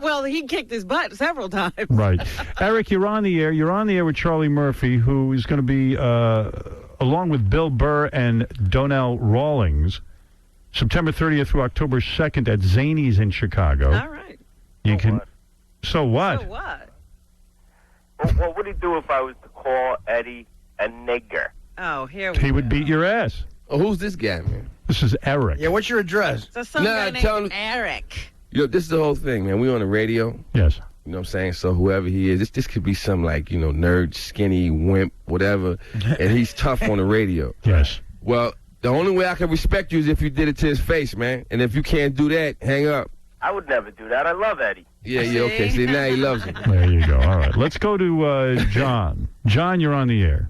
Well, he kicked his butt several times. Right. Eric, you're on the air. You're on the air with Charlie Murphy, who is going to be, along with Bill Burr and Donnell Rawlings, September 30th through October 2nd at Zany's in Chicago. All right. You can. So what? So what? What would he do if I was to call Eddie a nigger? Oh, here we He go. would beat your ass. Oh, who's this guy, man? This is Eric. Yeah, what's your address? So some Nah, guy tell named him- Eric. This is the whole thing, man. We on the radio. Yes. You know what I'm saying? So whoever he is, this could be some nerd, skinny, wimp, whatever, and he's tough on the radio. Yes. Well, the only way I can respect you is if you did it to his face, man. And if you can't do that, hang up. I would never do that. I love Eddie. Yeah, okay. See, now he loves you. There you go. All right. Let's go to John. John, you're on the air.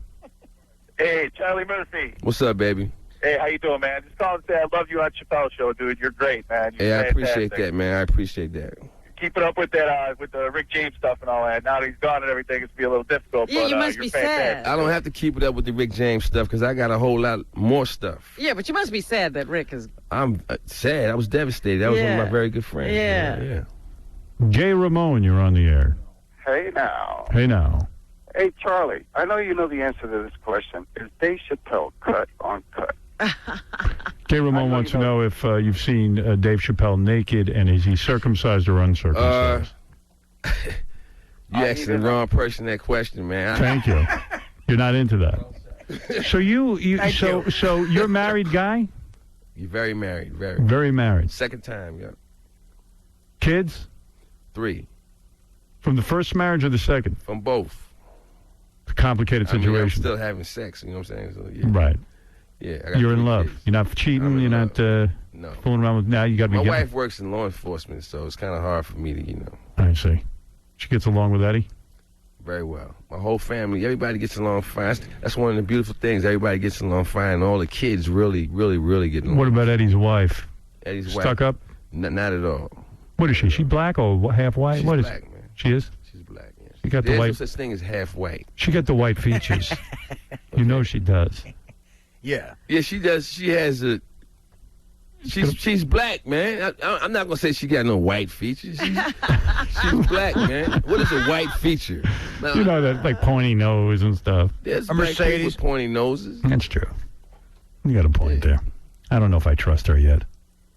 Hey, Charlie Murphy. What's up, baby? Hey, how you doing, man? Just calling to say I love you on Chappelle Show, dude. You're great, man. You're Hey, I appreciate fantastic. that, man. I appreciate that. Keeping up with that, with the Rick James stuff and all that. Now that he's gone and everything, it's be a little difficult. Yeah, but, you must you're be fantastic. sad. I don't have to keep it up with the Rick James stuff because I got a whole lot more stuff. Yeah, but you must be sad that Rick is. I'm sad. I was devastated. That was one of Yeah. my very good friends. Yeah. Jay Ramone, you're on the air. Hey now. Hey now. Hey Charlie, I know you know the answer to this question. Is Dave Chappelle cut on cut? Jay Ramone wants to know if you've seen Dave Chappelle naked, and is he circumcised or uncircumcised? You asked the wrong person that question, man. Thank you. You're not into that. So so you're a married guy? You're very married, very. Very married. Second time, yeah. Kids? 3. From the first marriage or the second? From both. It's a complicated I mean, I'm situation. still having sex, you know what I'm saying? So, yeah. Right. Yeah. I got You're in 3 love. kids. You're not cheating. You're not No. fooling around with. Now you got to be. My getting- wife works in law enforcement, so it's kind of hard for me to, I see. She gets along with Eddie. very well. My whole family, everybody gets along fine. That's one of the beautiful things. Everybody gets along fine, and all the kids really, really, really get along. What about Eddie's wife? Eddie's wife? Stuck up? Not at all. What is she? She black or half white? She's What is? black, man. She is. She's black. Yeah. She got the There's white. no such thing as half white. She got the white features. You know she does. Yeah. Yeah, she does. She has a. She's black, man. I'm not gonna say she got no white features. She's black, man. What is a white feature? Now, You know that like pointy nose and stuff. there's A black people Mercedes. with pointy noses. That's true. You got a point there. I don't know if I trust her yet.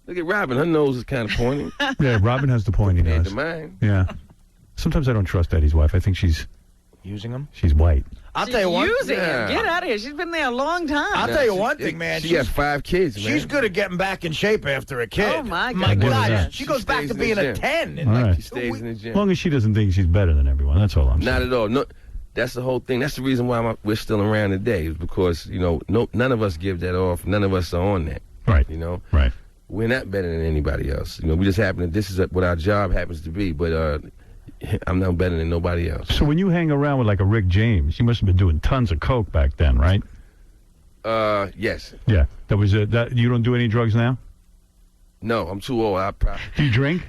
Look at Robin. Her nose is kind of pointy. Yeah, Robin has the pointy Compared nose. to mine. Yeah. Sometimes I don't trust Eddie's wife. I think she's Using white. I'll tell you one. Using Yeah. him. Get out of here. She's been there a long time. I'll tell you one thing, man. She got 5 kids, man. She's good at getting back in shape after a kid. Oh, my My goodness. God, Yeah. she goes back stays to in the being a gym. 10. In All like right. She stays in the As gym. long as she doesn't think she's better than everyone. That's all I'm saying. Not at all. No, that's the whole thing. That's the reason why we're still around today. Is because none of us give that off. None of us are on that. Right. Right. We're not better than anybody else. We just happen to. This is what our job happens to be. But I'm not better than nobody else. So when you hang around with like a Rick James, you must have been doing tons of coke back then, right? Yes. Yeah. That was that. You don't do any drugs now? No, I'm too old. Do you drink?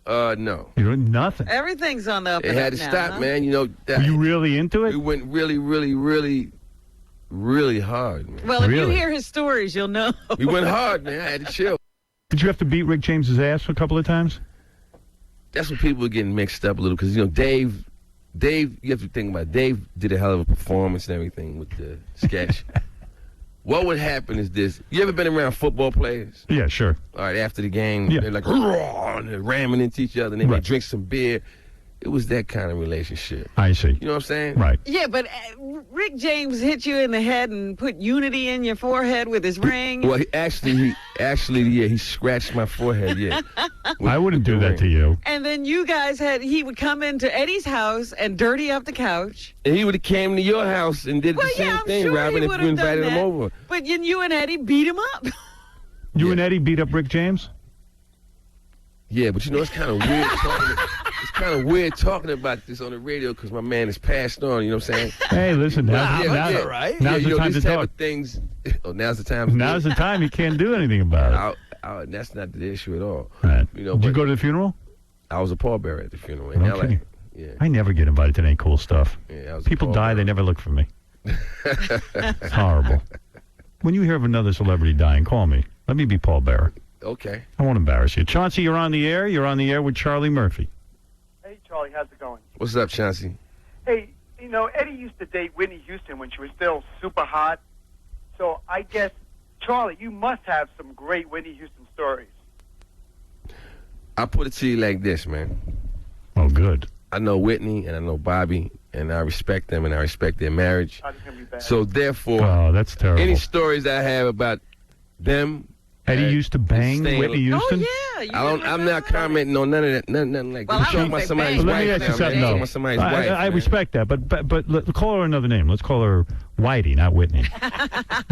No. You don't nothing. Everything's on the up It and had up to now, stop, huh? man. Were you really into it? We went really, really, really, really hard, man. Well, if you Really? hear his stories, you'll know. We went hard, man. I had to chill. Did you have to beat Rick James's ass a couple of times? That's when people were getting mixed up a little because Dave, you have to think about it. Dave did a hell of a performance and everything with the sketch, what would happen is this. You ever been around football players? Yeah, sure. All right, after the game, they're like, and they're ramming into each other, and they may drink some beer. It was that kind of relationship. I see. You know what I'm saying? Right. Yeah, but Rick James hit you in the head and put unity in your forehead with his ring. Well, he scratched my forehead, yeah. I wouldn't do that to you. And then you guys he would come into Eddie's house and dirty up the couch. And he would have came to your house and did the same thing, sure Robin, if you invited him over. But you and Eddie beat him up. You and Eddie beat up Rick James? Yeah, but it's kind of weird talking about this on the radio because my man is passed on, you know what I'm saying? Hey, listen, now's the time to talk. Now's the time. Now's the time. You can't do anything about it. That's not the issue at all. Right. You know, Did you go to the funeral? I was a pallbearer at the funeral in Okay. LA. Yeah. I never get invited to any cool stuff. Yeah, People die, they never look for me. It's horrible. When you hear of another celebrity dying, call me. Let me be pallbearer. Okay. I won't embarrass you. Chauncey, you're on the air. You're on the air with Charlie Murphy. Hey, Charlie, how's it going? What's up, Chauncey? Hey, Eddie used to date Whitney Houston when she was still super hot. So I guess, Charlie, you must have some great Whitney Houston stories. I'll put it to you like this, man. Oh, good. I know Whitney and I know Bobby, and I respect them and I respect their marriage. So therefore, that's terrible. Any stories I have about them. Eddie used to bang Whitney Houston? Oh, yeah. I'm not commenting on none of that. Nothing like that. I'm talking about somebody's Let me wife. ask you something, though. Somebody's I wife. respect that, but let's call her another name. Let's call her Whitey, not Whitney.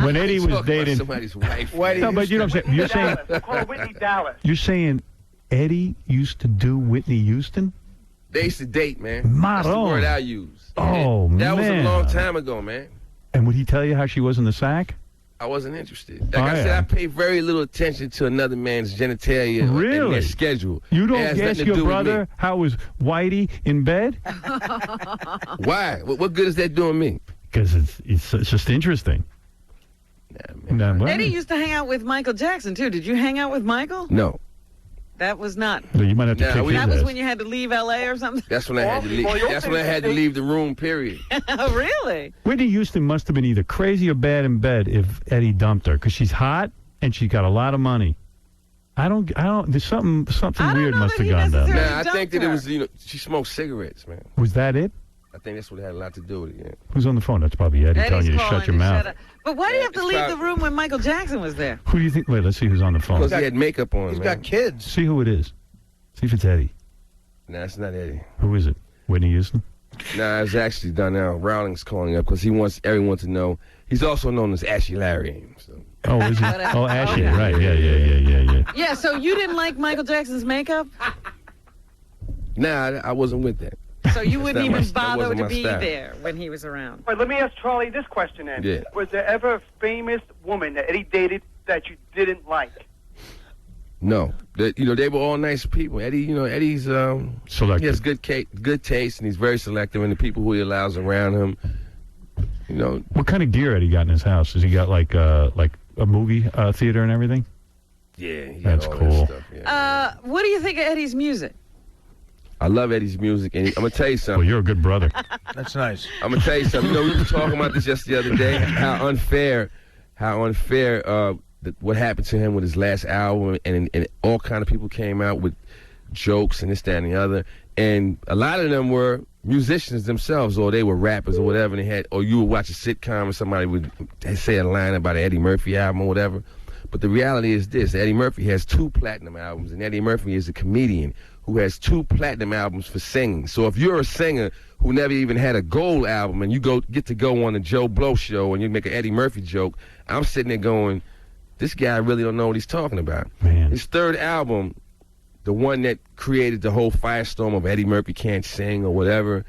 When Eddie was dating somebody's wife. No, but you know what I'm saying. You're saying Call her Whitney Dallas. You're saying Eddie used to do Whitney Houston? They used to date, man. That's the word I use. Oh, that was a man. long time ago, man. And would he tell you how she was in the sack? I wasn't interested. Like I said, I pay very little attention to another man's genitalia and their schedule. You don't It has ask nothing to your do with brother me. how was Whitey in bed? Why? What good is that doing me? Because it's just interesting. Eddie used to hang out with Michael Jackson, too. Did you hang out with Michael? No. That was not. No, you might have to kick his That was ass. when you had to leave L.A. or something? That's when I had to leave. That's when I had to leave the room, period. Oh, really? Whitney Houston must have been either crazy or bad in bed if Eddie dumped her, because she's hot and she got a lot of money. I don't. There's something weird must have gone down. Nah, I think that it was, she smoked cigarettes, man. Was that it? I think that's what had a lot to do with it, yeah. Who's on the phone? That's probably Eddie telling you to shut your mouth. But why do you have to leave the room when Michael Jackson was there? Who do you think? Wait, let's see who's on the phone. Because he had makeup on, He's man. got kids. See who it is. See if it's Eddie. Nah, it's not Eddie. Who is it? Whitney Houston? Nah, it's actually Donnell Rawlings calling up because he wants everyone to know. He's also known as Ashy Larry. So. Oh, is he? Oh, Ashy, right. Yeah. Yeah, so you didn't like Michael Jackson's makeup? Nah, I wasn't with that. So you wouldn't even bother wasn't to my be style. there when he was around? All right, let me ask Charlie this question then. Yeah. Was there ever a famous woman that Eddie dated that you didn't like? No, they were all nice people. Eddie, Eddie's selective. He has good taste, and he's very selective in the people who he allows around him. What kind of gear Eddie got in his house? Has he got like a movie theater and everything? Yeah, he that's had all cool. That stuff, What do you think of Eddie's music? I love Eddie's music, and I'm gonna tell you something. Well, you're a good brother. That's nice. I'm gonna tell you something. We were talking about this just the other day. How unfair what happened to him with his last album, and all kind of people came out with jokes and this, that, and the other, and a lot of them were musicians themselves, or they were rappers or whatever. And or you would watch a sitcom and somebody would say a line about an Eddie Murphy album or whatever. But the reality is this: Eddie Murphy has 2 platinum albums, and Eddie Murphy is a comedian who has 2 platinum albums for singing. So if you're a singer who never even had a gold album, and you get to go on the Joe Blow show and you make an Eddie Murphy joke, I'm sitting there going, this guy really don't know what he's talking about. Man. His 3rd album, the one that created the whole firestorm of Eddie Murphy can't sing or whatever,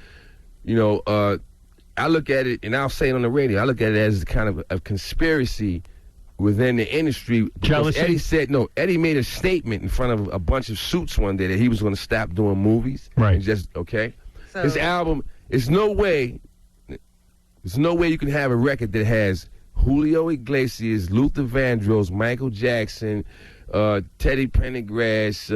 I look at it, and I'll say it on the radio, I look at it as kind of a conspiracy within the industry. Jealousy? Eddie made a statement in front of a bunch of suits one day that he was going to stop doing movies. Right. So, his album, there's no way you can have a record that has Julio Iglesias, Luther Vandross, Michael Jackson, Teddy Pendergrass.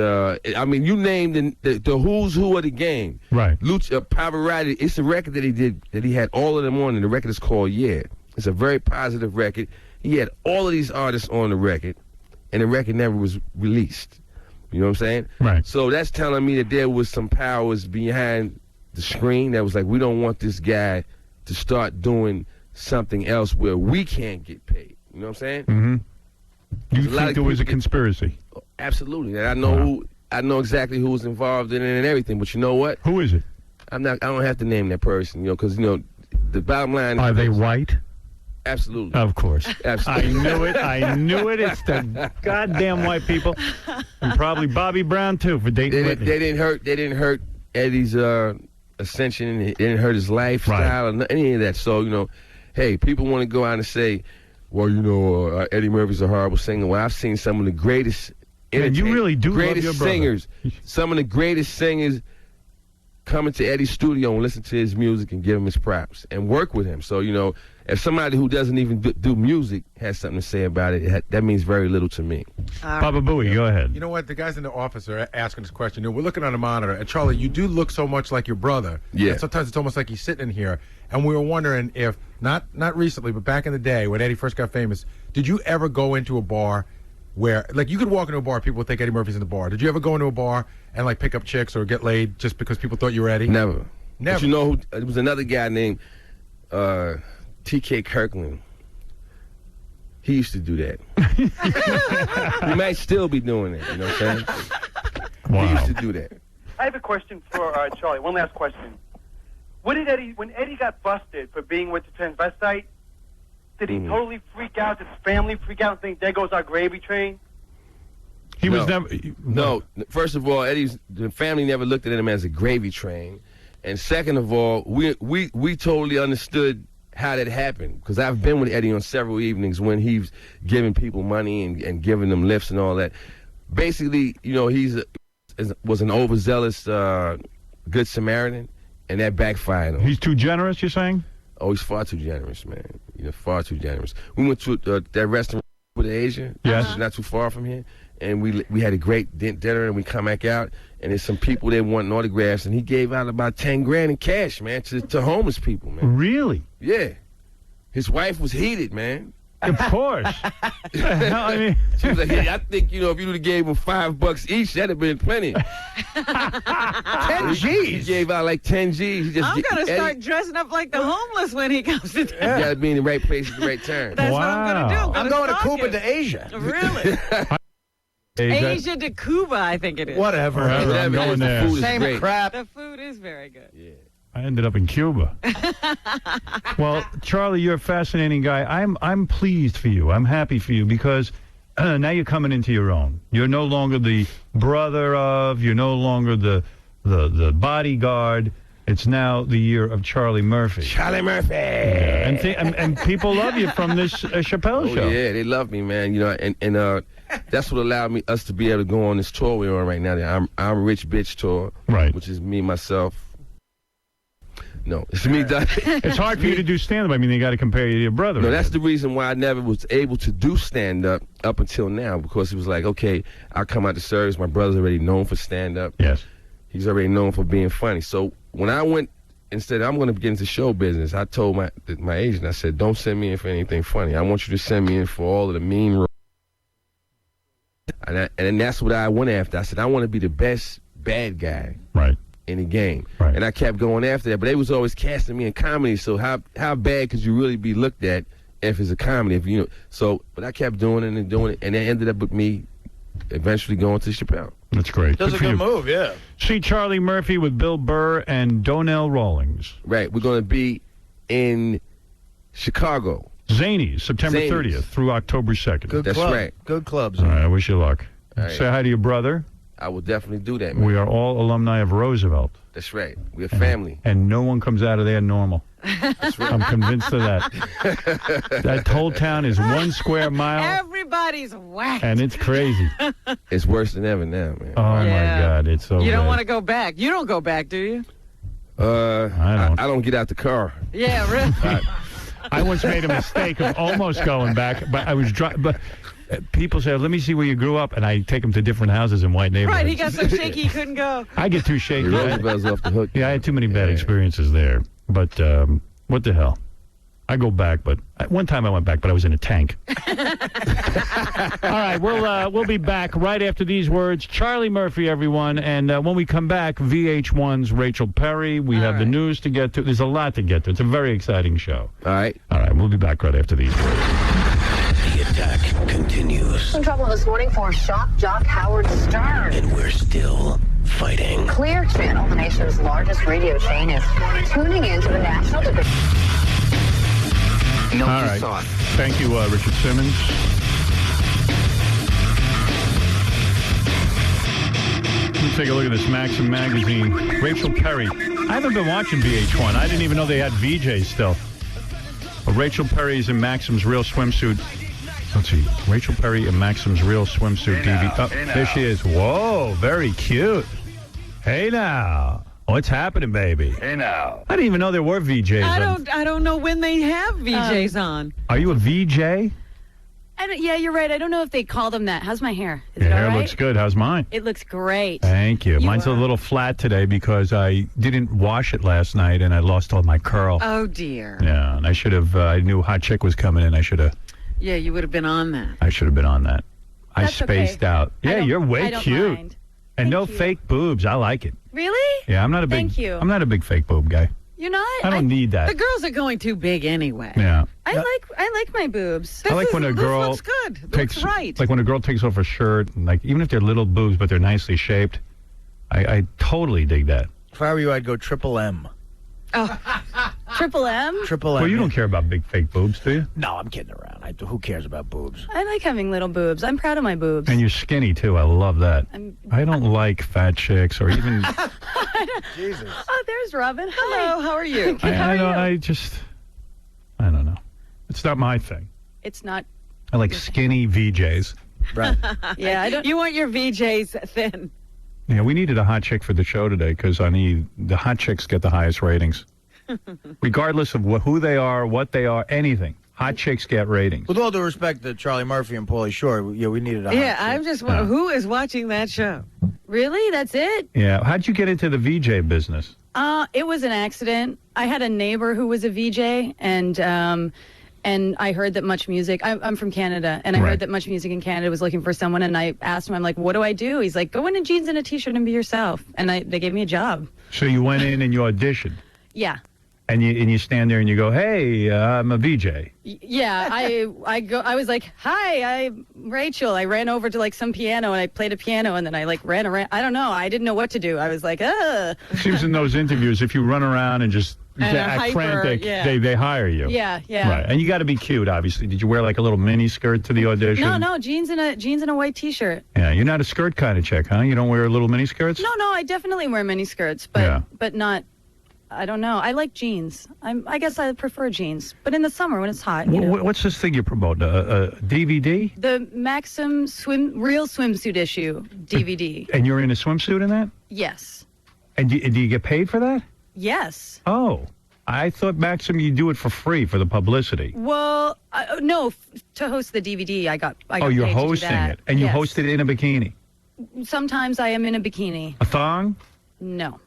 You name the who's who of the game. Right. Pavarotti. It's a record that he did that he had all of them on, and the record is called Yeah. It's a very positive record. he had all of these artists on the record, and the record never was released. You know what I'm saying? Right. So that's telling me that there was some powers behind the screen that was like, we don't want this guy to start doing something else where we can't get paid. You know what I'm saying? Mm-hmm. You A lot think of there was a people conspiracy? Absolutely. And I know I know exactly who was involved in it and everything. But you know what? Who is it? I don't have to name that person. Because the bottom line. Are they white? Absolutely. Of course. Absolutely. I knew it. It's the goddamn white people, and probably Bobby Brown too for dating Whitney. They didn't hurt Eddie's ascension. They didn't hurt his lifestyle or any of that. So hey, people want to go out and say, well, Eddie Murphy's a horrible singer. Well, I've seen some of the greatest. And you really do greatest love your brother. Singers. Some of the greatest singers come into Eddie's studio and listen to his music and give him his props and work with him. So if somebody who doesn't even do music has something to say about it, that means very little to me. Baba Booey, go ahead. You know what? The guys in the office are asking this question. We're looking on a monitor, and Charlie, you do look so much like your brother. Yeah. And sometimes it's almost like he's sitting in here, and we were wondering if, not recently, but back in the day when Eddie first got famous, did you ever go into a bar where, like, you could walk into a bar, people would think Eddie Murphy's in the bar. Did you ever go into a bar and, like, pick up chicks or get laid just because people thought you were Eddie? Never. Never. But there was another guy named T.K. Kirkland. He used to do that. He might still be doing that, you know what I'm saying? Wow. He used to do that. I have a question for Charlie. One last question. When Eddie got busted for being with the transvestite, did he totally freak out? Did his family freak out and think, there goes our gravy train? He was never. No. First of all, the family never looked at him as a gravy train, and second of all, we totally understood how that happened, because I've been with Eddie on several evenings when he's giving people money and giving them lifts and all that. Basically, was an overzealous good Samaritan, and that backfired on him. He's too generous, you're saying? Oh, he's far too generous, man. Far too generous. We went to that restaurant with Asia, yes, which is not too far from here, and we had a great dinner, and we come back out, and there's some people there wanting autographs, and he gave out about $10,000 in cash, man, to homeless people, man. Really? Yeah. His wife was heated, man. Of course. I mean, she was like, hey, I think, if you'd have gave him $5 each, that'd have been plenty. 10 G's. He gave out like 10 G's. I'm going to start dressing up like the homeless when he comes to town. You got to be in the right place at the right time. That's what I'm going to do. I'm going to Cuba to Asia. Really? Asia to Cuba, I think it is. Whatever. I'm going there. Same crap. The food is very good. Yeah. I ended up in Cuba. Well, Charlie, you're a fascinating guy. I'm pleased for you. I'm happy for you because now you're coming into your own. You're no longer the brother of. You're no longer the bodyguard. It's now the year of Charlie Murphy. Charlie Murphy. Yeah. And people love you from this Chappelle show. Yeah, they love me, man. And that's what allowed us to be able to go on this tour we're on right now. The I'm a Rich Bitch tour, right? Which is me, myself. No, it's me. It's hard for you to do stand-up. I mean, they got to compare you to your brother. No, that's the reason why I never was able to do stand-up up until now, because it was like, okay, I'll come out to service. My brother's already known for stand-up. Yes. He's already known for being funny. So when I went, instead, I'm going to get into show business, I told my agent, I said, don't send me in for anything funny. I want you to send me in for all of the mean roles. And that's what I went after. I said, I want to be the best bad guy. Right. In the game. Right. And I kept going after that, but they was always casting me in comedy, so how bad could you really be looked at if it's a comedy? But I kept doing it, and it ended up with me eventually going to Chappelle. That's great. That's a good move, yeah. See Charlie Murphy with Bill Burr and Donnell Rawlings. Right. We're going to be in Chicago. Zanies, September Zanies. 30th through October 2nd. Good That's club. right. Good clubs. All right, I wish you luck. All right. Say hi to your brother. I will definitely do that, man. We are all alumni of Roosevelt. That's right. We're family. And no one comes out of there normal. That's right. I'm convinced of that. That whole town is 1 square mile. Everybody's whacked. And it's crazy. It's worse than ever now, man. Oh, my God. It's so You don't bad. want to go back. You don't go back, do you? I don't get out the car. Yeah, really? I once made a mistake of almost going back, but I was but people say, let me see where you grew up, and I take them to different houses in white neighborhoods. Right, he got so shaky he couldn't go. I get too shaky. Roosevelt's off the hook. Yeah, I had too many bad experiences there. But what the hell? I go back, but one time I went back, but I was in a tank. All right, we'll be back right after these words. Charlie Murphy, everyone, and when we come back, VH1's Rachel Perry. We have the news to get to. There's a lot to get to. It's a very exciting show. All right, we'll be back right after these words. The attack continues. Some trouble this morning for shock jock Howard Stern. And we're still fighting. Clear Channel, the nation's largest radio chain, is tuning into the national debate. All right. Thank you, Richard Simmons. Let's take a look at this Maxim magazine. Rachel Perry. I haven't been watching VH1. I didn't even know they had VJs still. But Rachel Perry's in Maxim's Real Swimsuit. Let's see. Rachel Perry in Maxim's Real Swimsuit DVD. There she is. Whoa, very cute. Hey now. What's happening, baby? Hey now. I didn't even know there were VJs. I don't know when they have VJs on. Are you a VJ? Yeah, you're right. I don't know if they call them that. How's my hair? Is Your it hair all right? looks good. How's mine? It looks great. Thank you. Mine's a little flat today because I didn't wash it last night and I lost all my curl. Oh, dear. Yeah, and I should have. I knew Hot Chick was coming in. I should have. Yeah, you would have been on that. I should have been on that. I That's spaced okay. out. Yeah, you're way I don't cute. mind. And no fake boobs. I like it. Really? Yeah, I'm not a big. Thank you. I'm not a big fake boob guy. You're not? I don't need that. The girls are going too big anyway. Yeah. I like my boobs. I like when a girl looks good. takes Looks right. like when a girl takes off her shirt, and like even if they're little boobs but they're nicely shaped. I totally dig that. If I were you, I'd go triple M. Oh. Triple M? Triple M. Well, you don't care about big fake boobs, do you? No, I'm kidding around. Who cares about boobs? I like having little boobs. I'm proud of my boobs. And you're skinny too. I love that. I don't like fat chicks or even. Jesus. Oh, there's Robin. Hello. How are you? I don't know. It's not my thing. It's not. I like skinny VJs. Right. Yeah, I don't. You want your VJs thin. Yeah, we needed a hot chick for the show today because the hot chicks get the highest ratings, regardless of who they are, what they are, anything. Hot chicks get ratings. With all due respect to Charlie Murphy and Pauly Shore, we needed a hot Yeah, chick. I'm just wondering who is watching that show. Really? That's it? Yeah. How'd you get into the VJ business? It was an accident. I had a neighbor who was a VJ, and I heard that Much Music. I'm from Canada, and I heard that Much Music in Canada was looking for someone. And I asked him, I'm like, what do I do? He's like, go in jeans and a T-shirt and be yourself. And they gave me a job. So you went in and you auditioned. Yeah. And you stand there and you go, hey, I'm a VJ. Yeah, I was like, hi, I'm Rachel. I ran over to like some piano and I played a piano and then I like ran around. I don't know. I didn't know what to do. I was like, It seems in those interviews, if you run around and just act frantic, they hire you. Yeah. Right. And you got to be cute, obviously. Did you wear like a little mini skirt to the audition? No, jeans and a white T-shirt. Yeah, you're not a skirt kind of chick, huh? You don't wear little mini skirts? No, I definitely wear mini skirts, but not. I don't know. I like jeans. I guess I prefer jeans, but in the summer when it's hot. You know. What's this thing you promote? A DVD? The Maxim Real Swimsuit issue DVD. And you're in a swimsuit in that? Yes. And do you get paid for that? Yes. Oh, I thought Maxim you do it for free for the publicity. Well, no. To host the DVD, I got Oh, you're paid to do hosting that. it, and you Yes. host it in a bikini. Sometimes I am in a bikini. A thong? No.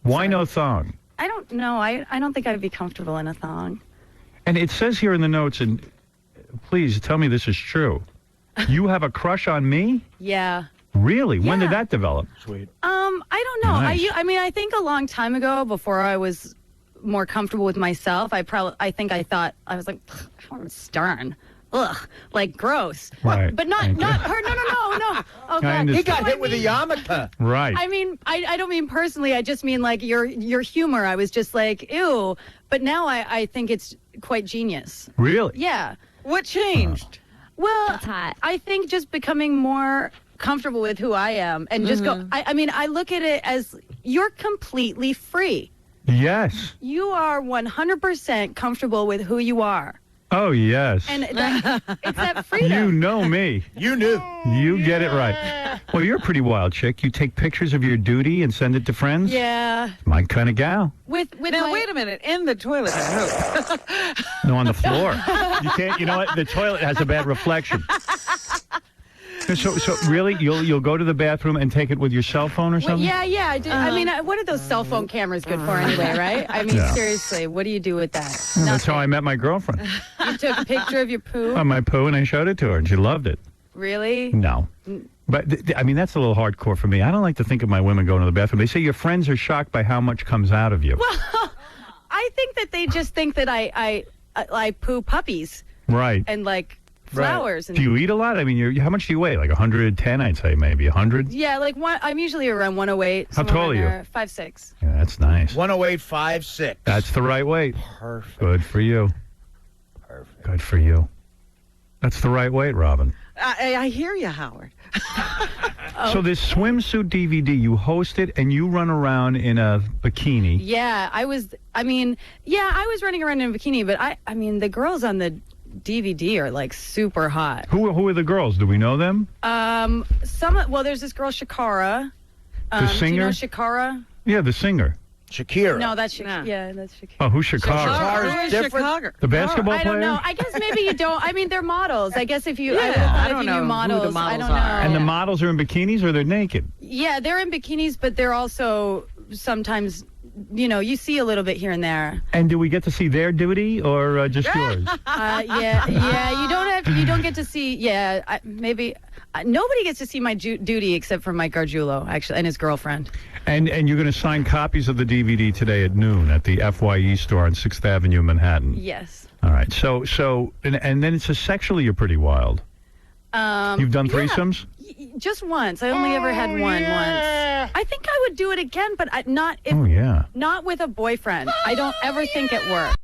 Why no thong? I don't know. I don't think I'd be comfortable in a thong. And it says here in the notes, and please tell me this is true. You have a crush on me? Yeah. Really? When did that develop? Sweet. I don't know. Nice. I mean, I think a long time ago, before I was more comfortable with myself, I thought I was like, Howard Stern. Ugh, like gross. Right. But not her. No. Oh, God. He got hit with a yarmulke. Right. I mean, I don't mean personally. I just mean like your humor. I was just like, ew. But now I think it's quite genius. Really? Yeah. What changed? Well, I think just becoming more comfortable with who I am and just go. I mean, I look at it as you're completely free. Yes. You are 100% comfortable with who you are. Oh, yes. And it's that freedom. You know me. You knew. You get it right. Well, you're a pretty wild chick. You take pictures of your duty and send it to friends? Yeah. My kind of gal. With now, wait a minute. In the toilet, I hope. No, on the floor. You can't, you know what? The toilet has a bad reflection. So really, you'll go to the bathroom and take it with your cell phone or something? Yeah, I do. I mean, what are those cell phone cameras good for anyway, right? I mean, seriously, what do you do with that? That's how I met my girlfriend. You took a picture of your poo? On my poo, and I showed it to her, and she loved it. Really? No. But, I mean, that's a little hardcore for me. I don't like to think of my women going to the bathroom. They say your friends are shocked by how much comes out of you. Well, I think that they just think that I poo puppies. Right. And, like, flowers. And do you eat a lot? I mean, how much do you weigh? Like 110, I'd say, maybe 100? Yeah, like I'm usually around 108. How tall are you? 5'6". Yeah, that's nice. 108, 5'6". That's the right weight. Perfect. Good for you. Perfect. Good for you. That's the right weight, Robin. I hear you, Howard. So this swimsuit DVD, you host it and you run around in a bikini. Yeah, I was running around in a bikini, but I mean, the girls on the DVD are like super hot. Who are the girls? Do we know them? There's this girl, Shakara. The singer? Do you know Shakara? Yeah, the singer. Shakira. No, that's Shakira. Yeah, that's Shakira. Oh, who's Shakira? Shakira's different. The basketball I player? don't know. I guess maybe you don't. I mean, they're models. I guess if you, I don't know know models. who the models I don't know. are. And the models are in bikinis or they're naked? Yeah, they're in bikinis, but they're also sometimes, you see a little bit here and there. And do we get to see their duty or just yours? You don't get to see. Yeah, maybe nobody gets to see my duty except for Mike Gargiulo, actually, and his girlfriend. And you're going to sign copies of the DVD today at noon at the FYE store on 6th Avenue, Manhattan. Yes. All right. So and then it says sexually you're pretty wild. You've done threesomes? Just once. I only ever had one once. I think I would do it again, but not with a boyfriend. I don't ever think it works.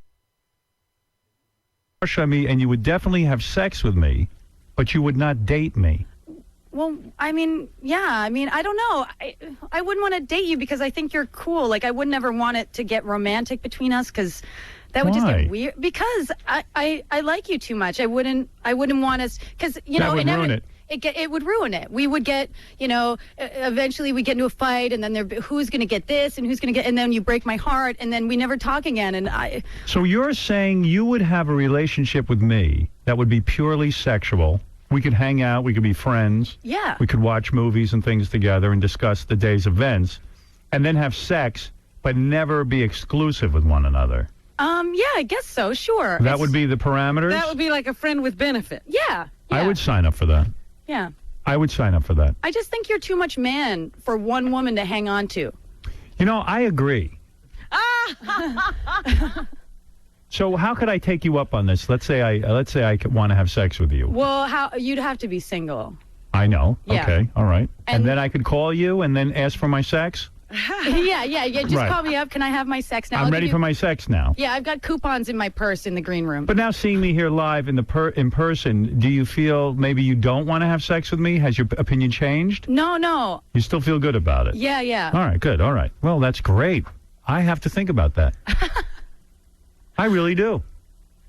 Me, and you would definitely have sex with me, but you would not date me. Well, I mean, I don't know. I wouldn't want to date you because I think you're cool. Like, I would never want it to get romantic between us because that would just get weird. Because I like you too much. I wouldn't want us because that would ruin it. It would ruin it. We would get, eventually we get into a fight, and then who's going to get this, and who's going to get, and then you break my heart, and then we never talk again. And So you're saying you would have a relationship with me that would be purely sexual. We could hang out, we could be friends. Yeah. We could watch movies and things together and discuss the day's events, and then have sex, but never be exclusive with one another. Yeah, I guess so. Sure. That would be the parameters. That would be like a friend with benefit. Yeah. I would sign up for that. Yeah. I would sign up for that. I just think you're too much man for one woman to hang on to. I agree. So how could I take you up on this? Let's say I could want to have sex with you. Well, you'd have to be single. I know. Yeah. Okay. All right. And then I could call you and then ask for my sex? Yeah. Just Right. call me up. Can I have my sex now? I'm ready for my sex now. Yeah, I've got coupons in my purse in the green room. But now seeing me here live in person, do you feel maybe you don't want to have sex with me? Has your opinion changed? No. You still feel good about it? Yeah. All right, good. All right. Well, that's great. I have to think about that. I really do.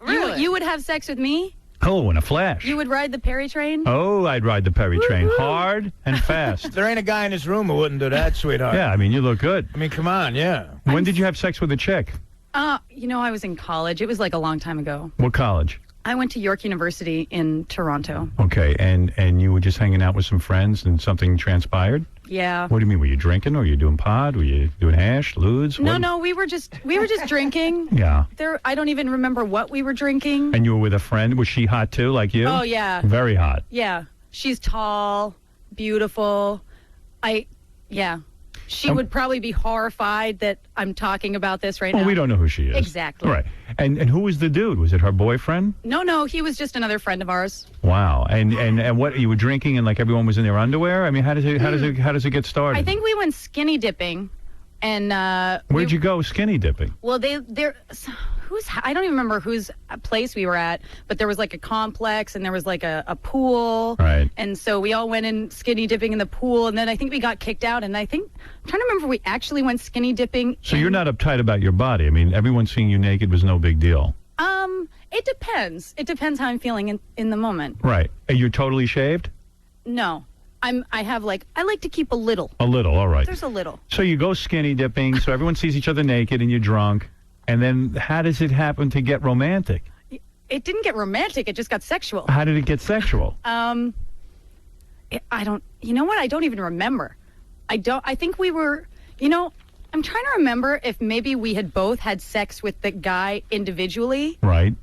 Really? You would have sex with me? Oh, in a flash. You would ride the Perry train? Oh, I'd ride the Perry train hard and fast. There ain't a guy in this room who wouldn't do that, sweetheart. Yeah, I mean, you look good. I mean, come on, yeah. When did you have sex with a chick? I was in college. It was like a long time ago. What college? I went to York University in Toronto. Okay, and you were just hanging out with some friends and something transpired? Yeah. What do you mean? Were you drinking? Or were you doing pot? Were you doing hash, ludes? No, we were just drinking. Yeah. I don't even remember what we were drinking. And you were with a friend? Was she hot too, like you? Oh, yeah. Very hot. Yeah. She's tall, beautiful. She would probably be horrified that I'm talking about this right now. Well, we don't know who she is. Exactly. All right. And who was the dude? Was it her boyfriend? No, he was just another friend of ours. Wow. And what, you were drinking and like everyone was in their underwear? I mean, how does it get started? I think we went skinny dipping, and where'd you go skinny dipping? Well, I don't even remember whose place we were at, but there was like a complex and there was like a pool. Right. And so we all went in skinny dipping in the pool, and then I think we got kicked out, and I'm trying to remember if we actually went skinny dipping. So you're not uptight about your body. I mean, everyone seeing you naked was no big deal. It depends. It depends how I'm feeling in the moment. Right. Are you totally shaved? No. I like to keep a little. A little, all right. There's a little. So you go skinny dipping, so everyone sees each other naked and you're drunk. And then how does it happen to get romantic? It didn't get romantic. It just got sexual. How did it get sexual? I don't. You know what? I don't even remember. I think we were. I'm trying to remember if maybe we had both had sex with the guy individually. Right.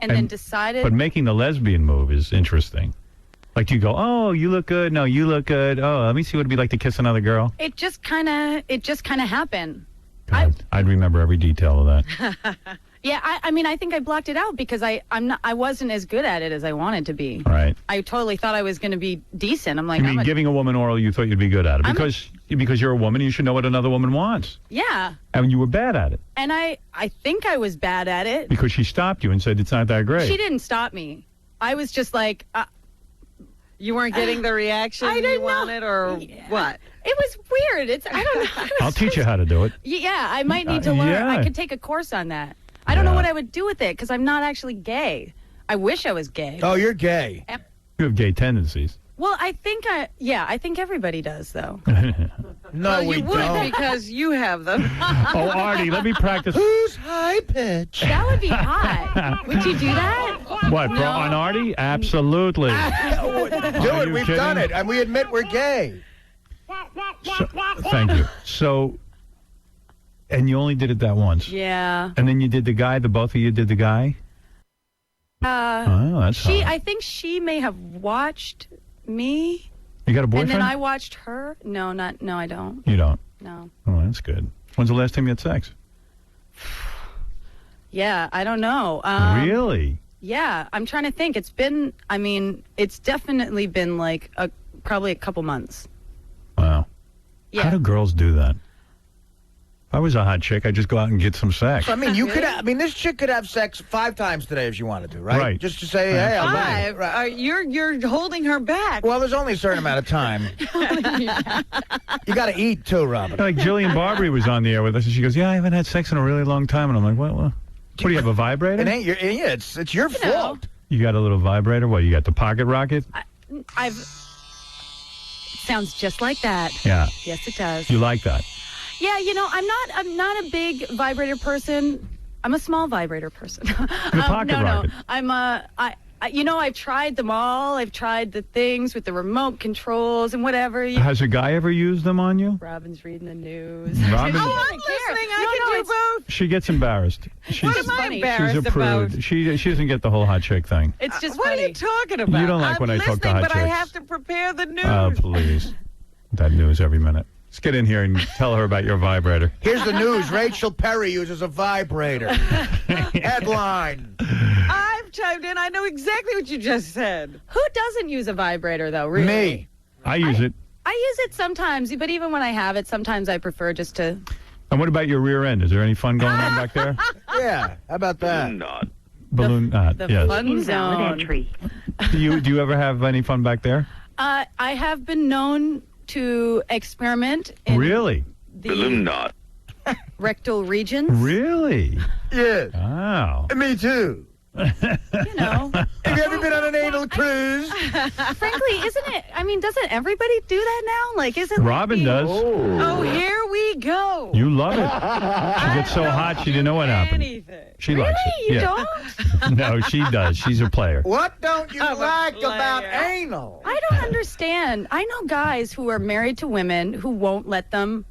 And then decided. But making the lesbian move is interesting. Like you go, oh, you look good. No, you look good. Oh, let me see what it'd be like to kiss another girl. It just kind of happened. God, I'd remember every detail of that. Yeah, I mean, I think I blocked it out because I wasn't as good at it as I wanted to be. Right. I totally thought I was going to be decent. I'm like, You mean giving a woman oral, you thought you'd be good at it because you're a woman, you should know what another woman wants. Yeah. And you were bad at it. And I think I was bad at it. Because she stopped you and said it's not that great. She didn't stop me. I was just like, you weren't getting the reaction you wanted, or what? It was weird. I don't know. I'll teach you how to do it. Yeah, I might need to learn. yeah. I could take a course on that. I don't know what I would do with it because I'm not actually gay. I wish I was gay. Oh, you're gay. You have gay tendencies. Well, I think everybody does, though. No, you would because you have them. Oh, Artie, let me practice. Who's high pitch? That would be hot. Would you do that? What, on Artie? Absolutely. Do it. We've done it, and we admit we're gay. Thank you. So, and you only did it that once. Yeah. And then you did the guy. The both of you did the guy. Oh, that's hot. I think she may have watched me. You got a boyfriend? And then I watched her. No, I don't. You don't? No. Oh, that's good. When's the last time you had sex? Yeah, I don't know. Really? Yeah, I'm trying to think. It's definitely been like probably a couple months. Wow. Yeah. How do girls do that? If I was a hot chick, I'd just go out and get some sex. I mean, this chick could have sex 5 times today if she wanted to, right? Right. Just to say, hey, I'm ready. 5? Right. You're holding her back. Well, there's only a certain amount of time. You got to eat too, Robin. Like Jillian Barbary was on the air with us, and she goes, "Yeah, I haven't had sex in a really long time." And I'm like, "What? What do you have, a vibrator?" It ain't it's your fault. You got a little vibrator? What? You got the pocket rocket? It sounds just like that. Yeah. Yes, it does. You like that? Yeah, I'm not a big vibrator person. I'm a small vibrator person. The pocket rocket. I'm I've tried them all. I've tried the things with the remote controls and whatever. Has a guy ever used them on you? Robin's reading the news. Robin, I'm listening. I can do both. she gets embarrassed. What am I embarrassed She's a prude. about? She doesn't get the whole hot chick thing. It's just what funny. are you talking about? You don't like when I talk to hot but I chicks. have to prepare the news. Oh, please. That news every minute. Let's get in here and tell her about your vibrator. Here's the news. Rachel Perry uses a vibrator. Headline. I've chimed in. I know exactly what you just said. Who doesn't use a vibrator, though, really? Me. I use it. I use it sometimes, but even when I have it, sometimes I prefer just to... And what about your rear end? Is there any fun going on back there? Yeah. How about that? Balloon knot. The Yes. fun zone. Do you ever have any fun back there? I have been known to experiment in Really? the rectal regions. Really? Yeah. Wow. Me too. You know. Have you ever been on an anal cruise? Frankly, isn't it? I mean, doesn't everybody do that now? Like, isn't Robin does. Oh, here we go. You love it. She gets so hot she didn't know what happened. She likes it. You don't? No, she does. She's a player. What don't you like about anal? I don't understand. I know guys who are married to women who won't let them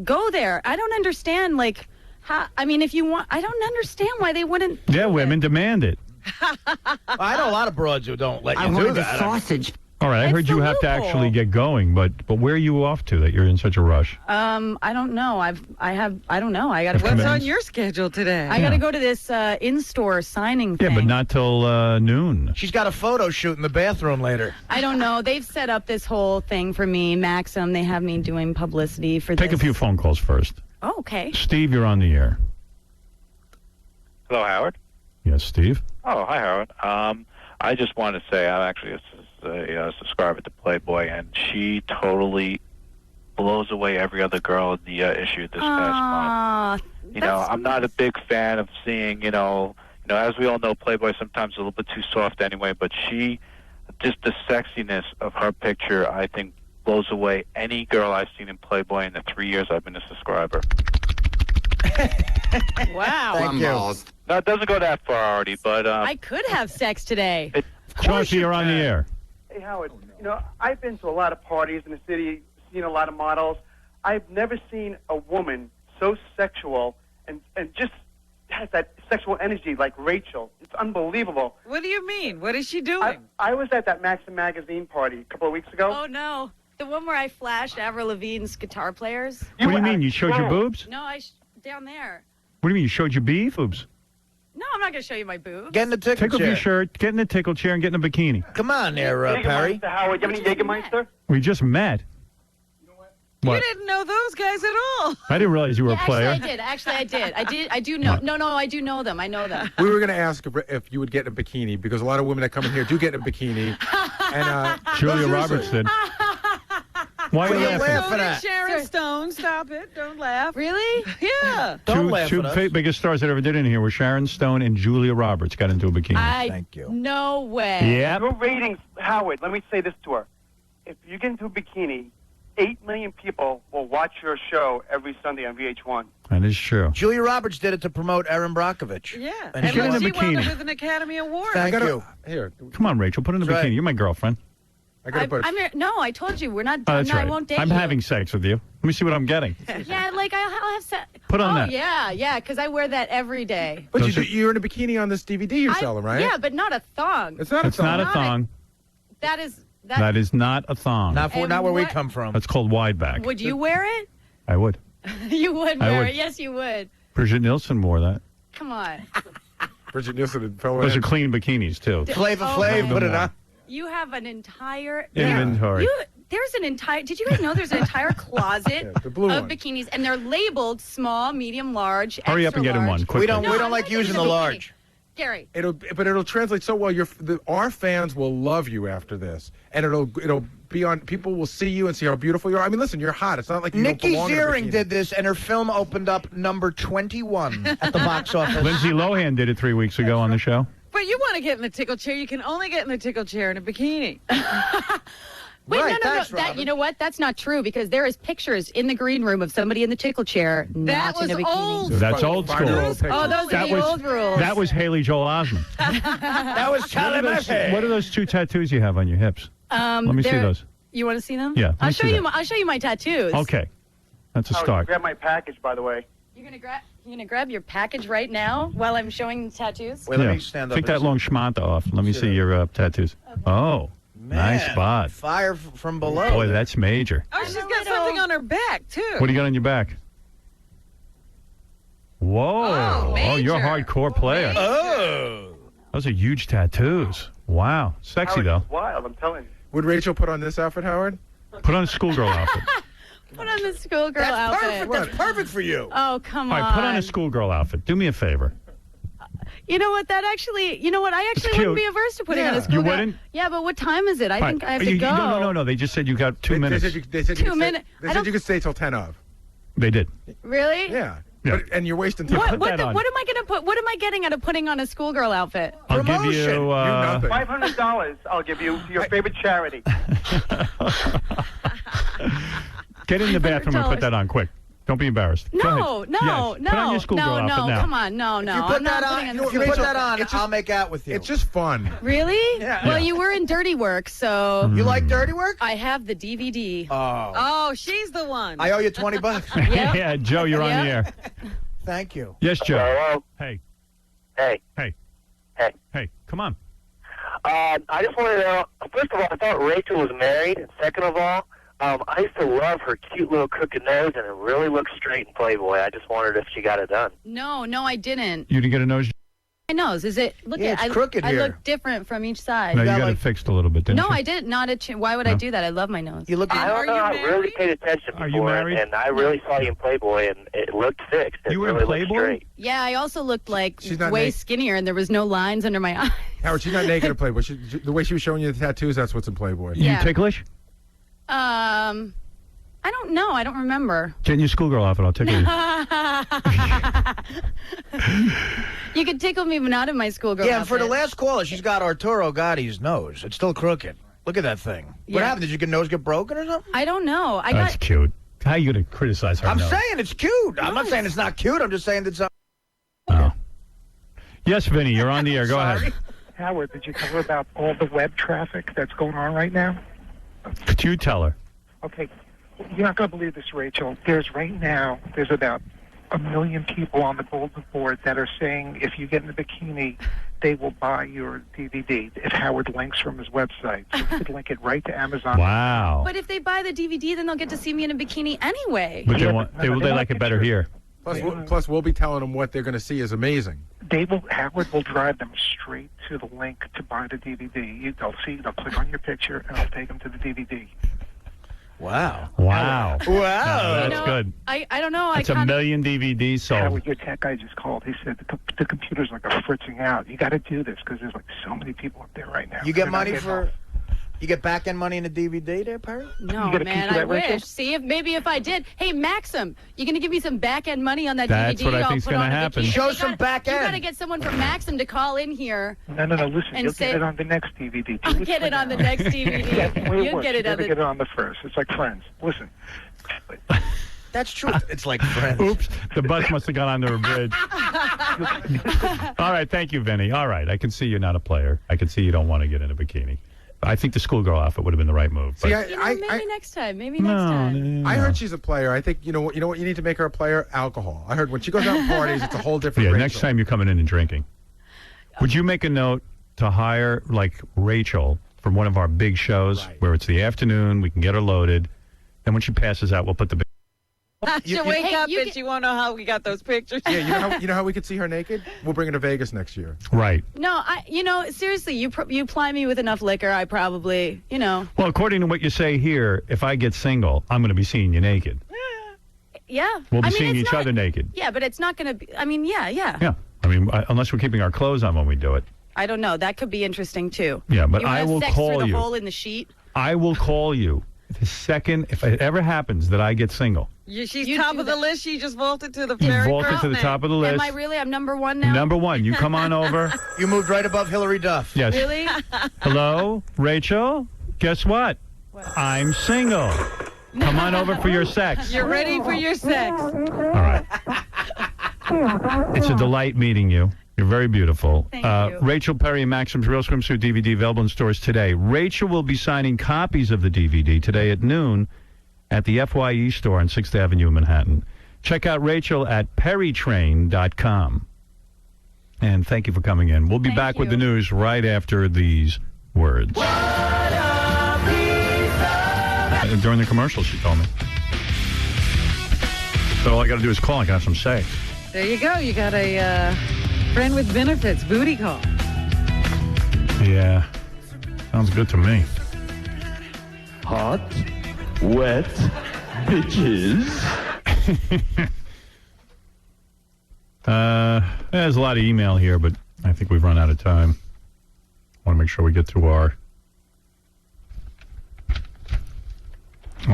go there. I don't understand, like, how, I mean, if you want, I don't understand why they wouldn't. Yeah, women demand it. I know a lot of broads who don't let you do that. sausage. All right, I heard you have to actually get going, but where are you off to that you're in such a rush? I don't know. I don't know. I got to. What's on your schedule today? I got to go to this in-store signing thing. Yeah, but not till noon. She's got a photo shoot in the bathroom later. I don't know. They've set up this whole thing for me, Maxim. They have me doing publicity for this. Take a few phone calls first. Oh, okay. Steve, you're on the air. Hello, Howard. Yes, Steve. Oh, hi, Howard. I just want to say I'm actually a subscriber to Playboy, and she totally blows away every other girl in the issue this past month. I'm not a big fan of seeing, as we all know, Playboy sometimes a little bit too soft anyway, but just the sexiness of her picture, I think, blows away any girl I've seen in Playboy in the 3 years I've been a subscriber. Wow. Thank you. No, it doesn't go that far already, but... I could have sex today. Chauncey, you're on the air. Hey, Howard, you know, I've been to a lot of parties in the city, seen a lot of models. I've never seen a woman so sexual and just has that sexual energy like Rachel. It's unbelievable. What do you mean? What is she doing? I was at that Maxim magazine party a couple of weeks ago. Oh, no. The one where I flashed Avril Lavigne's guitar players. What do you mean? You showed your boobs? No, down there. What do you mean? You showed your boobs? No, I'm not going to show you my boobs. Get in the tickle Take off chair. your shirt, get in the tickle chair, and get in a bikini. Come on there, Perry. Howard, you have any Jägermeister? We just met. You What? didn't know those guys at all. I didn't realize you were a player. Actually, I did. I do know. No, I do know them. I know them. We were going to ask if you would get in a bikini because a lot of women that come in here do get in a bikini. And Julia Roberts did. Why are you laughing? Don't Sharon Stone. Stop it. Don't laugh. Really? Yeah. Two biggest stars that ever did in here were Sharon Stone and Julia Roberts got into a bikini. Thank you. No way. Yep. Your ratings, Howard, let me say this to her. If you get into a bikini, 8 million people will watch your show every Sunday on VH1. That is true. Julia Roberts did it to promote Erin Brockovich. Yeah. And Get in a she wound bikini. up with an Academy Award. Thank you. Here. Come on, Rachel, put in a That's bikini. right. You're my girlfriend. No, I told you we're not. Oh, that's I right. won't date I'm you. having sex with you. Let me see what I'm getting. Yeah, like I'll have sex. Put on oh, that. yeah, because I wear that every day. But you're in a bikini on this DVD you're selling, right? Yeah, but not a thong. It's not a It's thong. not a thong. That is. That is not a thong. Not where we come from. That's called wide back. Would you wear it? I would. You would I wear would. it. Yes, you would. Bridget Nielsen wore that. Come on. Bridget Nielsen fell Those in. are clean bikinis, too. Flavor Flav, put it on. You have an entire Inventory. There's an entire. Did you guys know there's an entire closet the blue of one. bikinis, and they're labeled small, medium, large. Hurry up extra and get in large. one, quickly. We don't I'm like not using the using a large. Gary. But it'll translate so well. Our fans will love you after this, and it'll be on. People will see you and see how beautiful you are. I mean, listen, you're hot. It's not like you Nikki don't belong in a Ziering bikini. did this, and her film opened up number 21 at the box office. Lindsay Lohan did it 3 weeks ago on the show. But you want to get in the tickle chair. You can only get in the tickle chair in a bikini. Wait, Right, no. thanks, That, Robin. you know what? That's not true because there is pictures in the green room of somebody in the tickle chair That not in a was bikini. old. That's old school. Oh, those are the old rules. That was Haley Joel Osment. That was Charlie Murphy. What are those 2 tattoos you have on your hips? Let me see they're- those. You want to see them? Yeah, let me I'll show see you. that. I'll show you my tattoos. Okay. That's a Howard, start. grab my package, by the way. You're gonna grab your package right now while I'm showing the tattoos. Wait, let me stand up. Take that long schmanta off. Let me see your tattoos. Oh, nice spot. Fire from below. Boy, that's major. Oh, she's got something on her back, too. What do you got on your back? Whoa. Oh, you're a hardcore player. Oh. Those are huge tattoos. Wow. Sexy, Howard, though. it's wild, I'm telling you. Would Rachel put on this outfit, Howard? Put on a schoolgirl outfit. Put on the schoolgirl That's outfit. perfect. That's perfect for you. Oh, come All on. right, put on a schoolgirl outfit. Do me a favor. You know what? That actually, you know what? I actually cute. wouldn't be averse to putting on a You schoolgirl. wouldn't? Yeah, but what time is it? I think I have to You- go. No. They just said you got 2 minutes. They said you 2 could minutes. They said you could stay till 10 of. They did. Really? Yeah. Yeah. And you're wasting time. What Put that on. am I gonna put? What am I getting out of putting on a schoolgirl outfit? I'll give you. nothing. $500 I'll give you to your favorite charity. Get in the bathroom and put that on quick. Don't be embarrassed. Go No, ahead. no, Yes. no, Put on your schoolgirl no, outfit now. come on, no. If you I'm put not that on, putting if on you the put schoolgirl. that on, It's I'll make out with you. It's just fun. Really? Yeah. Well, you were in Dirty Work, so You like dirty work? I have the DVD. Oh, she's the one. I owe you $20. Yep. Yeah, Joe, you're on the Yep. air. Thank you. Yes, Joe. Hello? Hey, Hey. hey, Hey. hey, come on. I just wanted to know, first of all, I thought Rachel was married. And second of all, I used to love her cute little crooked nose, and it really looks straight in Playboy. I just wondered if she got it done. No, I didn't. You didn't get a nose? My nose, is it? Look Yeah, at it's crooked I here. look different from each side. No, you got, got like- it fixed a little bit, didn't No, you? I didn't. Not a. Why would I No. do that? I love my nose. You look. I don't know. I really paid attention Are you before, married? and I really saw you in Playboy, and it looked fixed. It You were in really looked Playboy? straight. Yeah, I also looked like She's not way naked. skinnier, and there was no lines under my eyes. Howard, she's not naked in Playboy. The way she was showing you the tattoos, that's what's in Playboy. Yeah. You ticklish? I don't know. I don't remember. Get in your schoolgirl outfit. I'll tickle you. You could tickle me, but not in my schoolgirl Yeah, and for the outfit. last caller, she's got Arturo Gotti's nose. It's still crooked. Look at that thing. What Yeah. happened? Did your nose get broken or something? I don't know. I That's got. cute. How are you going to criticize her I'm nose? saying it's cute. I'm not saying it's not cute. I'm just saying that something. Oh. Yes, Vinny, you're on the air. Go ahead. Howard, did you tell her about all the web traffic that's going on right now? Could you tell her? Okay, you're not going to believe this, Rachel. There's about 1 million people on the bulletin board that are saying if you get in a bikini, they will buy your DVD if Howard links from his website. So we could link it right to Amazon. Wow. But if they buy the DVD, then they'll get to see me in a bikini anyway. But they like it better here. Plus, we'll be telling them what they're going to see is amazing. Howard will drive them straight to the link to buy the DVD. They'll click on your picture, and I'll take them to the DVD. Wow. Wow. No, that's good. I don't know. That's 1 million DVDs sold. Howard, your tech guy just called. He said the computers are fritzing out. You got to do this because there's so many people up there right now. You get They're not money getting for... off. You get back-end money in a DVD there, Perry? No, man, I wish. See, if I did. Hey, Maxim, you going to give me some back-end money on that That's DVD? what I I'll think's put gonna on a happen. bikini. Show You some gotta- back-end. You got to get someone from Maxim to call in here. No, listen. And You'll say- get it on the next DVD. I'll get it on the next DVD. Yeah, way You'll worse. get it You on never the... get it on the first. It's like Friends. Listen. That's true. It's like Friends. Oops, the bus must have gone under a bridge. All right, thank you, Vinny. All right, I can see you're not a player. I can see you don't want to get in a bikini. I think the schoolgirl outfit would have been the right move. See, But maybe next time. Maybe next time. I heard she's a player. I think you know what you need to make her a player? Alcohol. I heard when she goes out and parties, it's a whole different. yeah, Rachel. next time you're coming in and drinking. Would you make a note to hire Rachel from one of our big shows where it's the afternoon, we can get her loaded, and when she passes out, we'll put the. She'll wake up and she won't know how we got those pictures. Yeah, you know how we could see her naked? We'll bring her to Vegas next year. Right. No, seriously, you ply me with enough liquor, I probably, Well, according to what you say here, if I get single, I'm going to be seeing you naked. Yeah. We'll be I mean, seeing it's each not- other naked. Yeah, but it's not going to be, yeah. Yeah. I mean, unless we're keeping our clothes on when we do it. I don't know. That could be interesting, too. Yeah, but you wanna I have will sex call through the you. hole in the sheet? I will call you the second, if it ever happens that I get single. She's top of the list. She just vaulted to the You very vaulted first to the name. top of the list. Am I really? I'm number one now? Number one. You come on over. You moved right above Hillary Duff. Yes. Really? Hello, Rachel? Guess what? I'm single. Come on over for your sex. You're ready for your sex. All right. It's a delight meeting you. You're very beautiful. Thank you. Rachel Perry and Maxim's Real Swimsuit DVD available in stores today. Rachel will be signing copies of the DVD today at noon at the FYE store on 6th Avenue in Manhattan. Check out Rachel at perrytrain.com. And thank you for coming in. We'll be back with the news right after these words. During the commercial, she told me. So all I got to do is call. I got some say. There you go. You got a friend with benefits. Booty call. Yeah. Sounds good to me. Hot, wet, bitches. There's a lot of email here, but I think we've run out of time. I want to make sure we get to our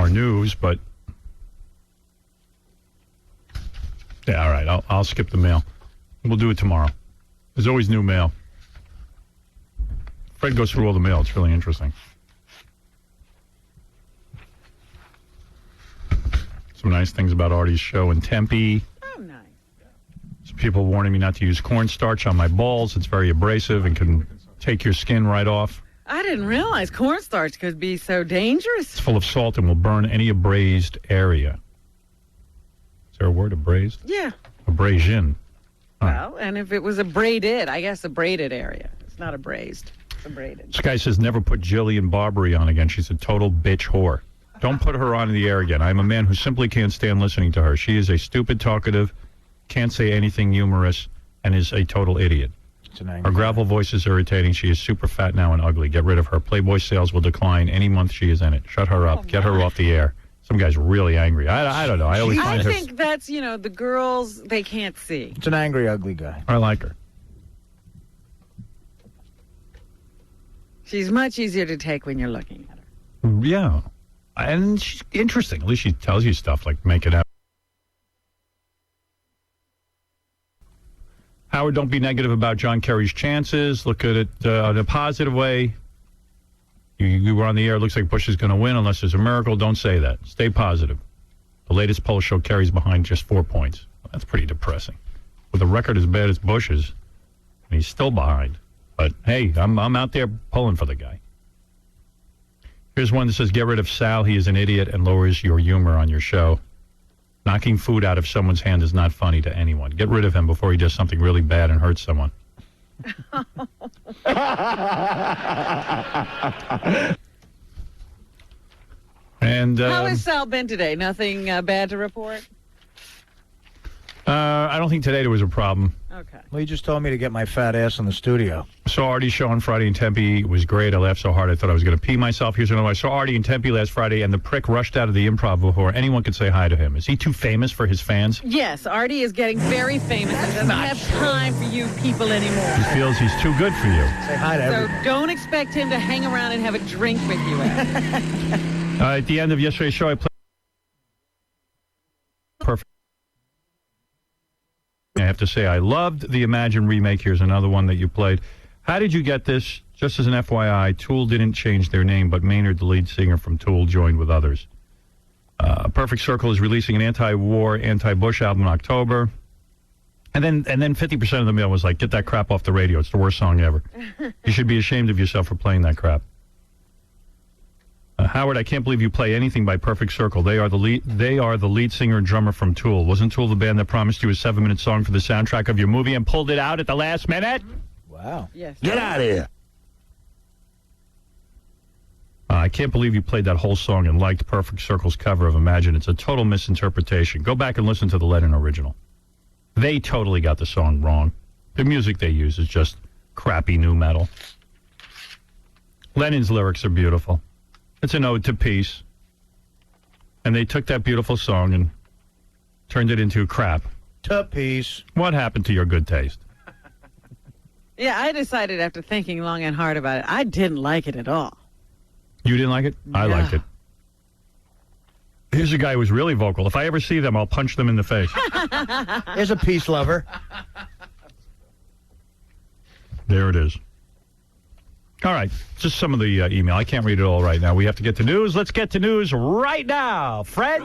news, but yeah, all right. I'll skip the mail. We'll do it tomorrow. There's always new mail. Fred goes through all the mail. It's really interesting. Some nice things about Artie's show in Tempe. Oh, nice. Some people warning me not to use cornstarch on my balls. It's very abrasive and can take your skin right off. I didn't realize cornstarch could be so dangerous. It's full of salt and will burn any abrased area. Is there a word, abrased? Yeah. Abrasion. Well, and if it was a braided, I guess a braided area. It's not a braised. It's a braided. This guy says never put Jillian Barbary on again. She's a total bitch whore. Don't put her on in the air again. I'm a man who simply can't stand listening to her. She is a stupid talkative, can't say anything humorous, and is a total idiot. Her gravel voice is irritating. She is super fat now and ugly. Get rid of her. Playboy sales will decline any month she is in it. Shut her up. Get her off the air. Some guy's really angry. I don't know. I always find I her... think that's, the girls, they can't see. It's an angry, ugly guy. I like her. She's much easier to take when you're looking at her. Yeah. And she's interesting. At least she tells you stuff like make it happen. Howard, don't be negative about John Kerry's chances. Look at it in a positive way. You were on the air. It looks like Bush is going to win unless there's a miracle. Don't say that. Stay positive. The latest polls show Kerry's behind just 4 points. That's pretty depressing. With a record as bad as Bush's, and he's still behind. But, hey, I'm out there pulling for the guy. Here's one that says, get rid of Sal. He is an idiot and lowers your humor on your show. Knocking food out of someone's hand is not funny to anyone. Get rid of him before he does something really bad and hurts someone. And how has Sal been today? Nothing bad to report? I don't think today there was a problem. Okay. Well, you just told me to get my fat ass in the studio. Saw Artie's show on Friday in Tempe. It was great. I laughed so hard I thought I was going to pee myself. Here's another one. I saw Artie in Tempe last Friday, and the prick rushed out of the improv before anyone could say hi to him. Is he too famous for his fans? Yes, Artie is getting very famous and doesn't have time for you people anymore. He feels he's too good for you. Say hi to everyone. So don't expect him to hang around and have a drink with you. At the end of yesterday's show, I played perfect. I have to say, I loved the Imagine remake. Here's another one that you played. How did you get this? Just as an FYI, Tool didn't change their name, but Maynard, the lead singer from Tool, joined with others. Perfect Circle is releasing an anti-war, anti-Bush album in October. And then 50% of the mail was like, get that crap off the radio. It's the worst song ever. You should be ashamed of yourself for playing that crap. Howard, I can't believe you play anything by Perfect Circle. They are the lead singer and drummer from Tool. Wasn't Tool the band that promised you a 7-minute song for the soundtrack of your movie and pulled it out at the last minute? Wow. Yes. Get out of here. I can't believe you played that whole song and liked Perfect Circle's cover of Imagine. It's a total misinterpretation. Go back and listen to the Lennon original. They totally got the song wrong. The music they use is just crappy new metal. Lennon's lyrics are beautiful. It's an ode to peace. And they took that beautiful song and turned it into crap. To peace. What happened to your good taste? Yeah, I decided after thinking long and hard about it, I didn't like it at all. You didn't like it? I No. liked it. Here's a guy who was really vocal. If I ever see them, I'll punch them in the face. There's a peace lover. There it is. All right, just some of the email. I can't read it all right now. We have to get to news. Let's get to news right now. Fred?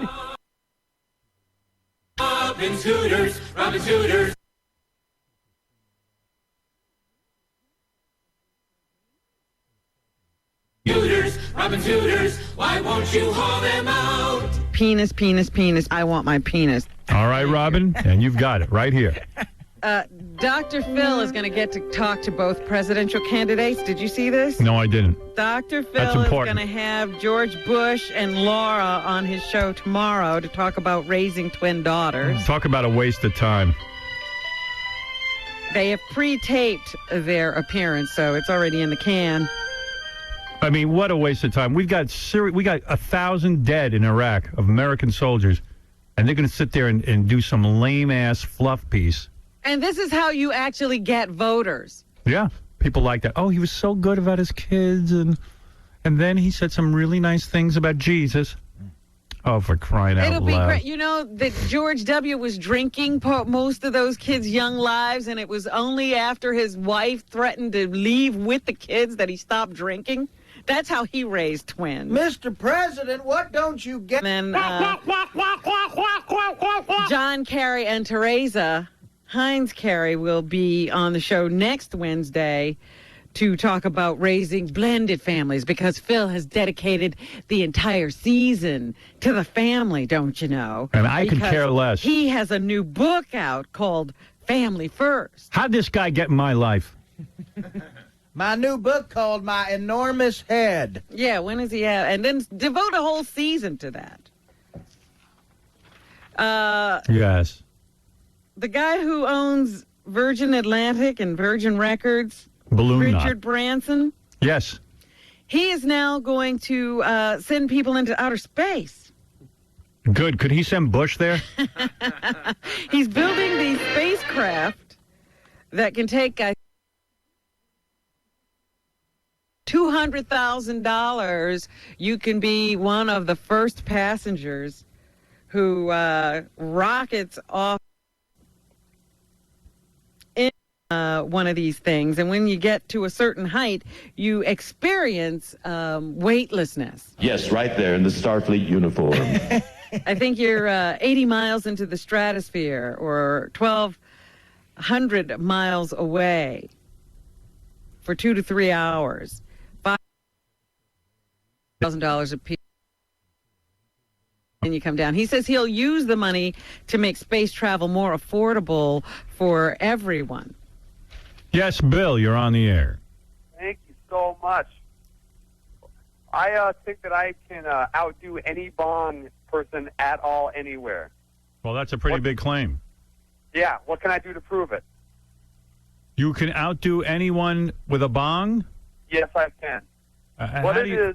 Robin's Hooters, Robin's Hooters. Hooters, Robin's Hooters, why won't you haul them out? Penis, penis, penis. I want my penis. All right, Robin, and you've got it right here. Dr. Phil is going to get to talk to both presidential candidates. Did you see this? No, I didn't. Dr. Phil That's is important. going to have George Bush and Laura on his show tomorrow to talk about raising twin daughters. Talk about a waste of time. They have pre-taped their appearance, so it's already in the can. I mean, what a waste of time. We got 1,000 dead in Iraq of American soldiers, and they're going to sit there and do some lame-ass fluff piece. And this is how you actually get voters. Yeah, people like that. Oh, he was so good about his kids, and then he said some really nice things about Jesus. Oh, for crying out It'll be loud. great. You know that George W. was drinking most of those kids' young lives, and it was only after his wife threatened to leave with the kids that he stopped drinking. That's how he raised twins. Mr. President, what don't you get? Then John Kerry and Teresa Heinz Kerry will be on the show next Wednesday to talk about raising blended families, because Phil has dedicated the entire season to the family, don't you know? And I could Because care less. He has a new book out called Family First. How'd this guy get in my life? My new book called My Enormous Head. Yeah, when is he out? And then devote a whole season to that. Yes. The guy who owns Virgin Atlantic and Virgin Records, Balloon knot. Richard Branson, Yes. he is now going to send people into outer space. Good. Could he send Bush there? He's building these spacecraft that can take $200,000. You can be one of the first passengers who rockets off in one of these things. And when you get to a certain height, you experience weightlessness. Yes, right there in the Starfleet uniform. I think you're 80 miles into the stratosphere or 1,200 miles away. for 2 to 3 hours. $5,000 a piece. And you come down. He says he'll use the money to make space travel more affordable for everyone. Yes, Bill, you're on the air. Thank you so much. I think that I can outdo any Bong person at all anywhere. Well, that's a pretty big claim. Yeah, what can I do to prove it? You can outdo anyone with a bong? Yes, I can. What it is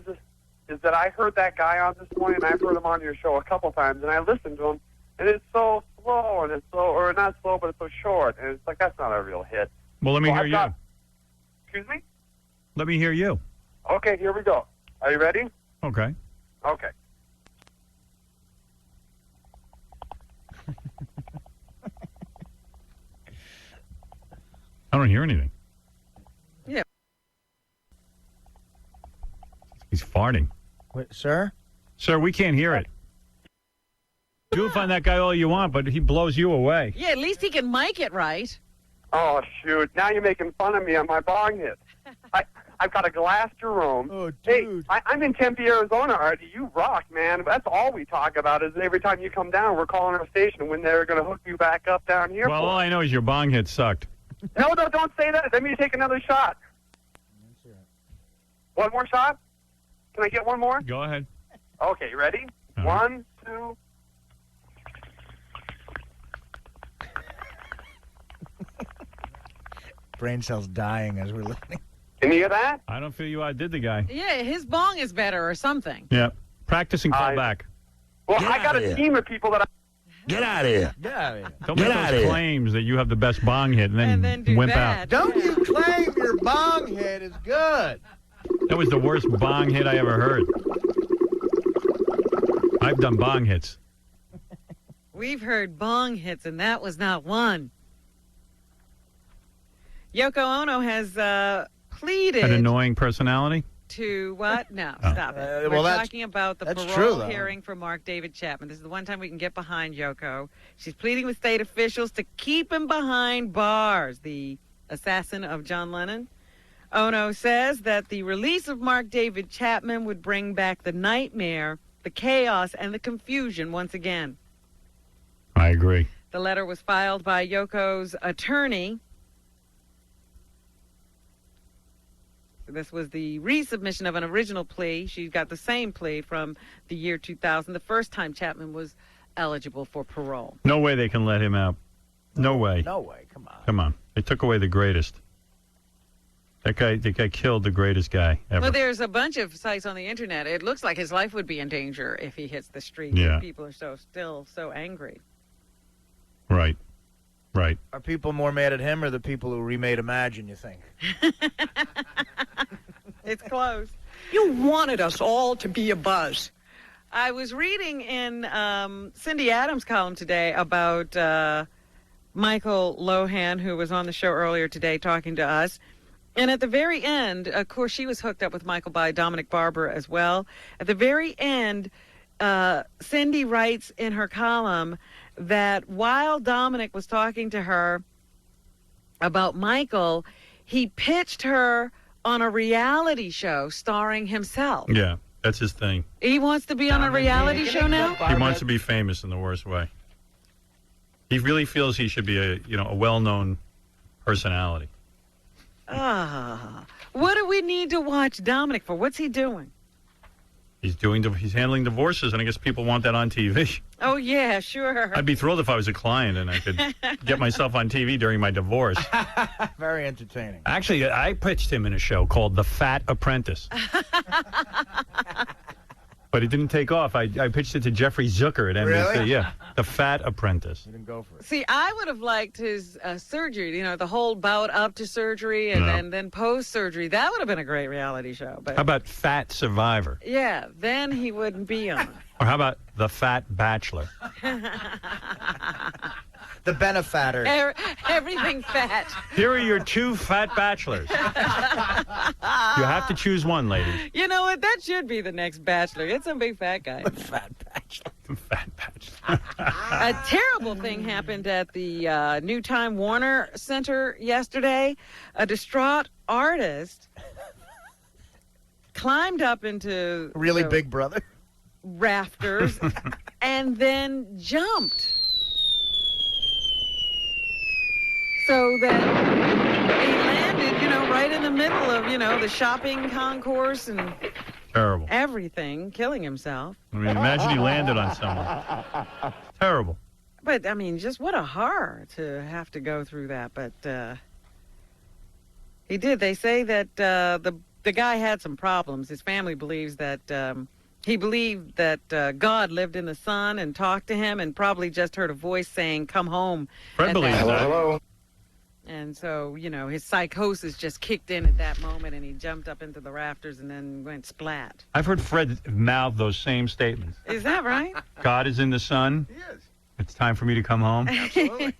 that I heard that guy on this morning, and I've heard him on your show a couple times, and I listened to him, and it's so slow, and it's so, or not slow, but it's so short, and it's like, that's not a real hit. Well, let me hear you. Excuse me? Let me hear you. Okay, here we go. Are you ready? Okay. Okay. I don't hear anything. Yeah. He's farting. Wait, sir? Sir, we can't hear it. You'll find that guy all you want, but he blows you away. Yeah, at least he can mic it right. Oh, shoot. Now you're making fun of me on my Bong hit. I've got a glass Jerome. Oh, dude. Hey, I'm in Tempe, Arizona, Artie. You rock, man. That's all we talk about is every time you come down, we're calling our station when they're going to hook you back up down here. Well, all I know is your bong hit sucked. No, don't say that. Let me take another shot. One more shot? Can I get one more? Go ahead. Okay, you ready? Uh-huh. 1, 2. Brain cells dying as we're listening. Can you hear that? I don't feel you outdid the guy. Yeah, his bong is better or something. Yeah. Practice and call back. Well, I got a team of people that I... Get out of here. Get out of here. Don't Get make outta those here. claims that you have the best bong hit and then do wimp bad. out. Don't you claim your bong hit is good. That was the worst bong hit I ever heard. I've done bong hits. We've heard bong hits, and that was not one. Yoko Ono has pleaded... An annoying personality? To what? No, Oh. stop it. well, We're talking about the that's parole true, though. hearing for Mark David Chapman. This is the one time we can get behind Yoko. She's pleading with state officials to keep him behind bars, the assassin of John Lennon. Ono says that the release of Mark David Chapman would bring back the nightmare, the chaos, and the confusion once again. I agree. The letter was filed by Yoko's attorney. This was the resubmission of an original plea. She got the same plea from the year 2000, the first time Chapman was eligible for parole. No way they can let him out. No way. No way. Come on. Come on. They took away the greatest. That guy killed the greatest guy ever. Well, there's a bunch of sites on the internet. It looks like his life would be in danger if he hits the street. Yeah. People are still so angry. Right. Right. Are people more mad at him or the people who remade Imagine, you think? It's close. You wanted us all to be a buzz. I was reading in Cindy Adams' column today about Michael Lohan, who was on the show earlier today talking to us. And at the very end, of course, she was hooked up with Michael by Dominic Barber as well. At the very end, Cindy writes in her column that while Dominic was talking to her about Michael, he pitched her on a reality show starring himself. Yeah, that's his thing. He wants to be on a reality show now? He wants to be famous in the worst way. He really feels he should be a well-known personality. What do we need to watch Dominic for? What's he doing? He's handling divorces, and I guess people want that on TV. Oh, yeah, sure. I'd be thrilled if I was a client and I could get myself on TV during my divorce. Very entertaining. Actually, I pitched him in a show called The Fat Apprentice. But it didn't take off. I pitched it to Jeffrey Zucker at NBC. Really? Yeah, The Fat Apprentice. You didn't go for it. See, I would have liked his surgery, the whole bout up to surgery and then post-surgery. That would have been a great reality show. But How about Fat Survivor? yeah, then he wouldn't be on. Or how about The Fat Bachelor? The benefatter. Everything fat. Here are your two fat bachelors. You have to choose one, ladies. You know what? That should be the next Bachelor. Get some big fat guy. Fat bachelor. A terrible thing happened at the New Time Warner Center yesterday. A distraught artist climbed up into Really the Big Brother? rafters and then jumped. So that he landed, right in the middle of, the shopping concourse and Terrible. everything, killing himself. I mean, imagine he landed on someone. Terrible. But, I mean, just what a horror to have to go through that. But he did. They say that the guy had some problems. His family believes that he believed that God lived in the sun and talked to him and probably just heard a voice saying, come home. Fred believes that. Hello. And so, his psychosis just kicked in at that moment, and he jumped up into the rafters and then went splat. I've heard Fred mouth those same statements. Is that right? God is in the sun. Yes. It's time for me to come home. Absolutely.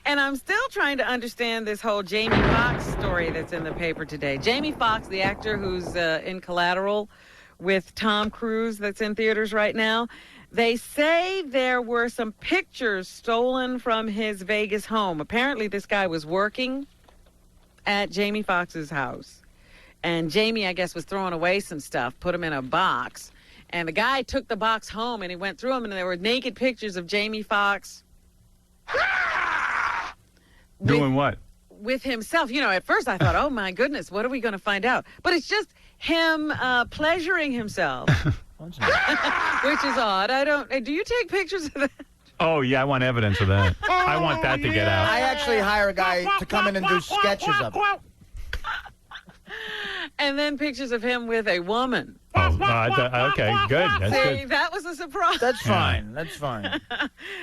And I'm still trying to understand this whole Jamie Foxx story that's in the paper today. Jamie Foxx, the actor who's in Collateral with Tom Cruise that's in theaters right now, they say there were some pictures stolen from his Vegas home. Apparently, this guy was working at Jamie Foxx's house. And Jamie, I guess, was throwing away some stuff, put them in a box. And the guy took the box home, and he went through them, and there were naked pictures of Jamie Foxx. Doing what? With himself. At first I thought, oh, my goodness, what are we going to find out? But it's just him pleasuring himself. Which is odd. Do you take pictures of that? Oh, yeah, I want evidence of that. I want that to get out. I actually hire a guy to come in and do sketches of it. And then pictures of him with a woman. Oh, okay, good. That's See, good. that was a surprise. That's fine. That's fine.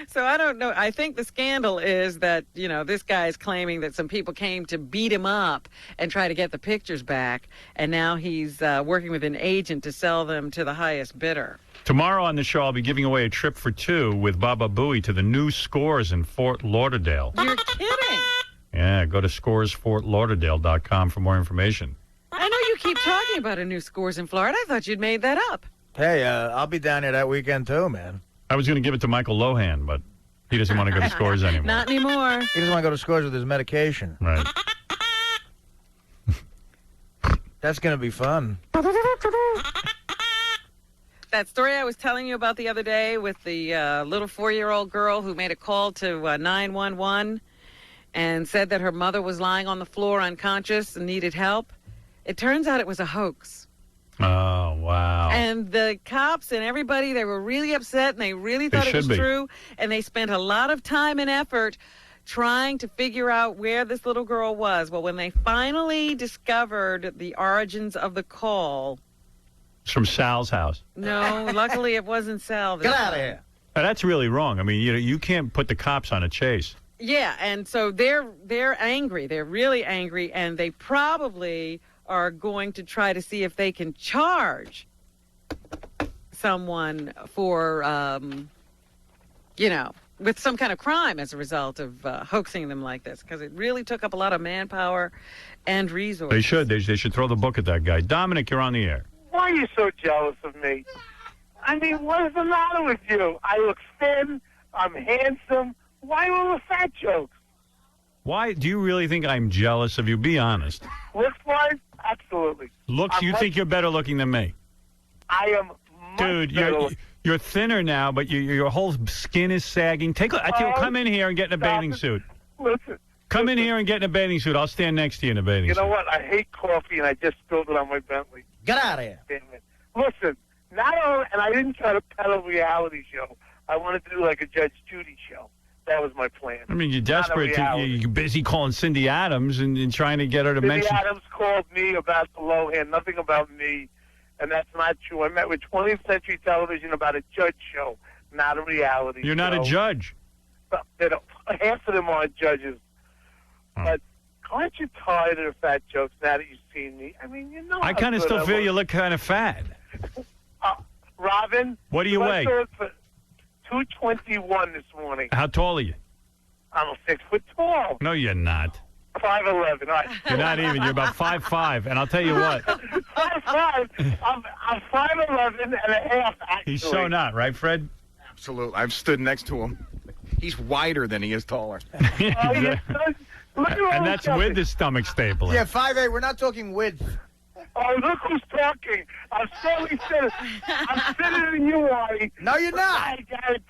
So I don't know. I think the scandal is that, this guy is claiming that some people came to beat him up and try to get the pictures back. And now he's working with an agent to sell them to the highest bidder. Tomorrow on the show, I'll be giving away a trip for two with Baba Booey to the new Scores in Fort Lauderdale. You're kidding. Yeah, go to scoresfortlauderdale.com for more information. I know you keep talking about a new Scores in Florida. I thought you'd made that up. Hey, I'll be down here that weekend too, man. I was going to give it to Michael Lohan, but he doesn't want to go to Scores anymore. Not anymore. He doesn't want to go to Scores with his medication. Right. That's going to be fun. That story I was telling you about the other day with the little 4-year-old girl who made a call to 911 and said that her mother was lying on the floor unconscious and needed help. It turns out it was a hoax. Oh, wow. And the cops and everybody, they were really upset, and they really thought it was true. And they spent a lot of time and effort trying to figure out where this little girl was. Well, when they finally discovered the origins of the call... It's from Sal's house. No, luckily it wasn't Sal. Get out of here. That's really wrong. I mean, you can't put the cops on a chase. Yeah, and so they're angry. They're really angry, and they probably are going to try to see if they can charge someone for, with some kind of crime as a result of hoaxing them like this, because it really took up a lot of manpower and resources. They should. They should throw the book at that guy. Dominic, you're on the air. Why are you so jealous of me? I mean, what is the matter with you? I look thin. I'm handsome. Why all the fat jokes? Why do you really think I'm jealous of you? Be honest. Looks-wise, absolutely. Looks, you think you're better looking than me? I am much Dude, you're thinner now, but your whole skin is sagging. Come in here and get in a bathing suit. Listen. Come in here and get in a bathing suit. I'll stand next to you in a bathing suit. You know what? I hate coffee, and I just spilled it on my Bentley. Get out of here. Damn it. Listen, not only, and I didn't try to peddle a reality show. I wanted to do like a Judge Judy show. That was my plan. I mean, you're desperate. You're busy calling Cindy Adams and trying to get her to mention. Cindy Adams called me about the Lohan, nothing about me, and that's not true. I met with 20th Century Television about a judge show, not a reality show. You're not a judge. But half of them aren't judges. But aren't you tired of the fat jokes now that you've seen me? I mean, I kind of still feel you look kind of fat. Robin? What do you weigh? 221 this morning. How tall are you? I'm 6 foot tall. No, you're not. 5'11". All right. You're not even. You're about 5'5". And I'll tell you what. 5'5". I'm 5'11" and a half. Actually, He's so not, right, Fred? Absolutely. I've stood next to him. He's wider than he is taller. And that's with the stomach stapler. Yeah, 5'8". We're not talking width. Oh, look who's talking. I'm sitting in you, Artie. No, you're not.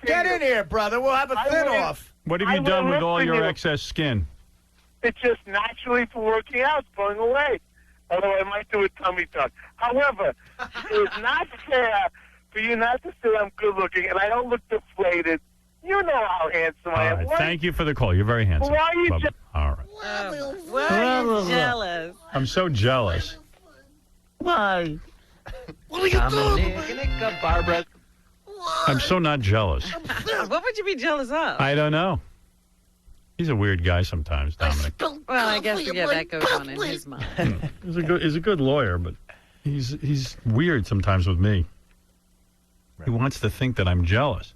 Get in here, brother. We'll have a thin off. What have you done with all your excess skin? It's just naturally for working out. It's going away. Although I might do a tummy tuck. However, it's not fair for you not to say I'm good looking and I don't look deflated. You know how handsome I am. All right, thank you for the call. You're very handsome. Why are you Bubba. All right. Why are you jealous? I'm so jealous. Why? What are you doing? Barbara. I'm so not jealous. What would you be jealous of? I don't know. He's a weird guy sometimes, Dominic. Well, I guess that goes on in his mind. He's a good lawyer, but he's weird sometimes with me. He wants to think that I'm jealous.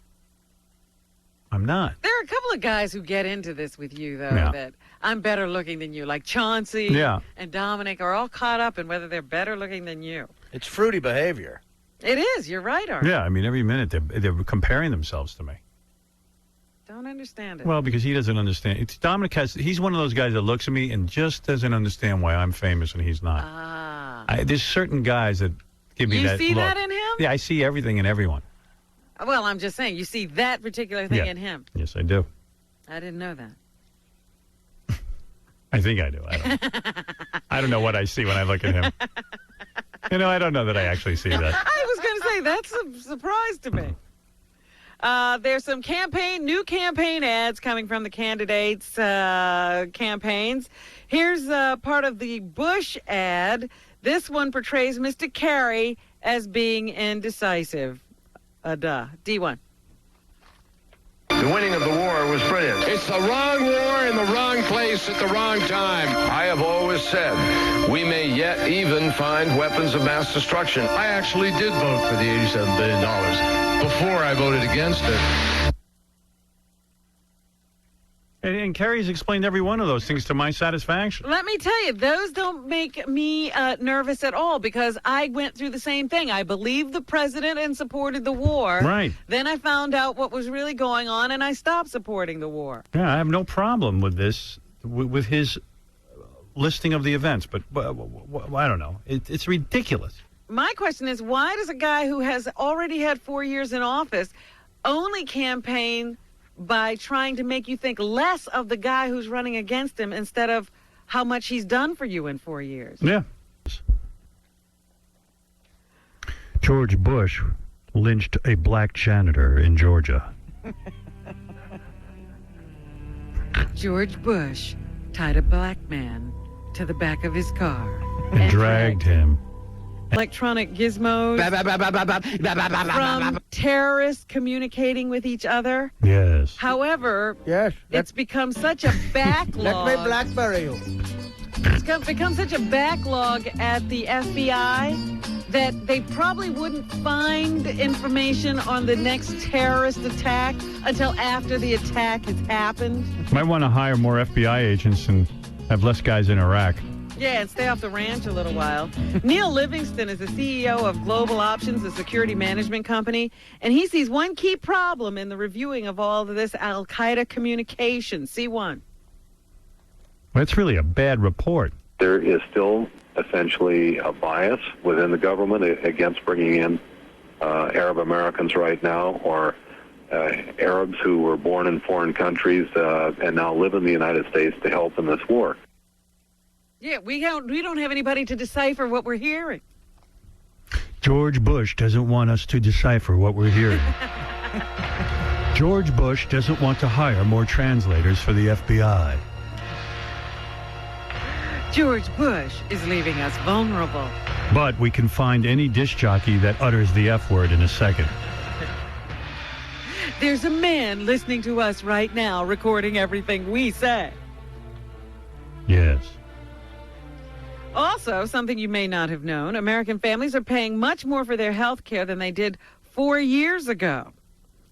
I'm not. There are a couple of guys who get into this with you, though, Yeah. that I'm better looking than you. Like Chauncey and Dominic are all caught up in whether they're better looking than you. It's fruity behavior. It is. You're right, Art. Yeah, I mean, every minute they're comparing themselves to me. Don't understand it. Well, because he doesn't understand. He's one of those guys that looks at me and just doesn't understand why I'm famous and he's not. There's certain guys that give me You that see look. that in him? Yeah, I see everything in everyone. Well, I'm just saying, you see that particular thing in him. Yes, I do. I didn't know that. I think I do. I don't know what I see when I look at him. I don't know that I actually see that. I was going to say, that's a surprise to me. There's some new campaign ads coming from the candidates' campaigns. Here's part of the Bush ad. This one portrays Mr. Kerry as being indecisive. D1. The winning of the war was brilliant. It's the wrong war in the wrong place at the wrong time. I have always said we may yet even find weapons of mass destruction. I actually did vote for the $87 billion before I voted against it. And Kerry's explained every one of those things to my satisfaction. Let me tell you, those don't make me nervous at all because I went through the same thing. I believed the president and supported the war. Right. Then I found out what was really going on, and I stopped supporting the war. Yeah, I have no problem with this, with his listing of the events, but I don't know. It's ridiculous. My question is, why does a guy who has already had 4 years in office only campaign by trying to make you think less of the guy who's running against him instead of how much he's done for you in 4 years? Yeah. George Bush lynched a black janitor in Georgia. George Bush tied a black man to the back of his car and dragged him. Electronic gizmos from terrorists communicating with each other. Yes. However, it's become such a backlog. Let me BlackBerry you. It's become such a backlog at the FBI that they probably wouldn't find information on the next terrorist attack until after the attack has happened. Might want to hire more FBI agents and have less guys in Iraq. Yeah, and stay off the ranch a little while. Neil Livingston is the CEO of Global Options, a security management company, and he sees one key problem in the reviewing of all of this al-Qaeda communication. C1. That's really a bad report. There is still essentially a bias within the government against bringing in Arab Americans right now, or Arabs who were born in foreign countries and now live in the United States to help in this war. Yeah, we don't have anybody to decipher what we're hearing. George Bush doesn't want us to decipher what we're hearing. George Bush doesn't want to hire more translators for the FBI. George Bush is leaving us vulnerable. But we can find any disc jockey that utters the F word in a second. There's a man listening to us right now recording everything we say. Yes. Also, something you may not have known, American families are paying much more for their health care than they did 4 years ago.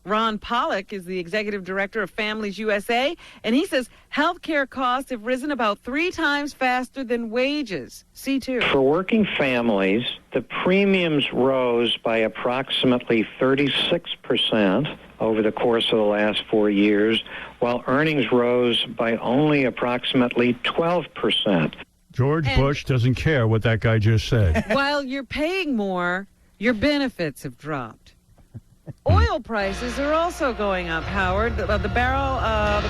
Ron Pollock is the executive director of Families USA, and he says healthcare costs have risen about 3 times faster than wages. C2. For working families, the premiums rose by approximately 36% over the course of the last 4 years, while earnings rose by only approximately 12%. George Bush doesn't care what that guy just said. While you're paying more, your benefits have dropped. Oil prices are also going up, Howard. The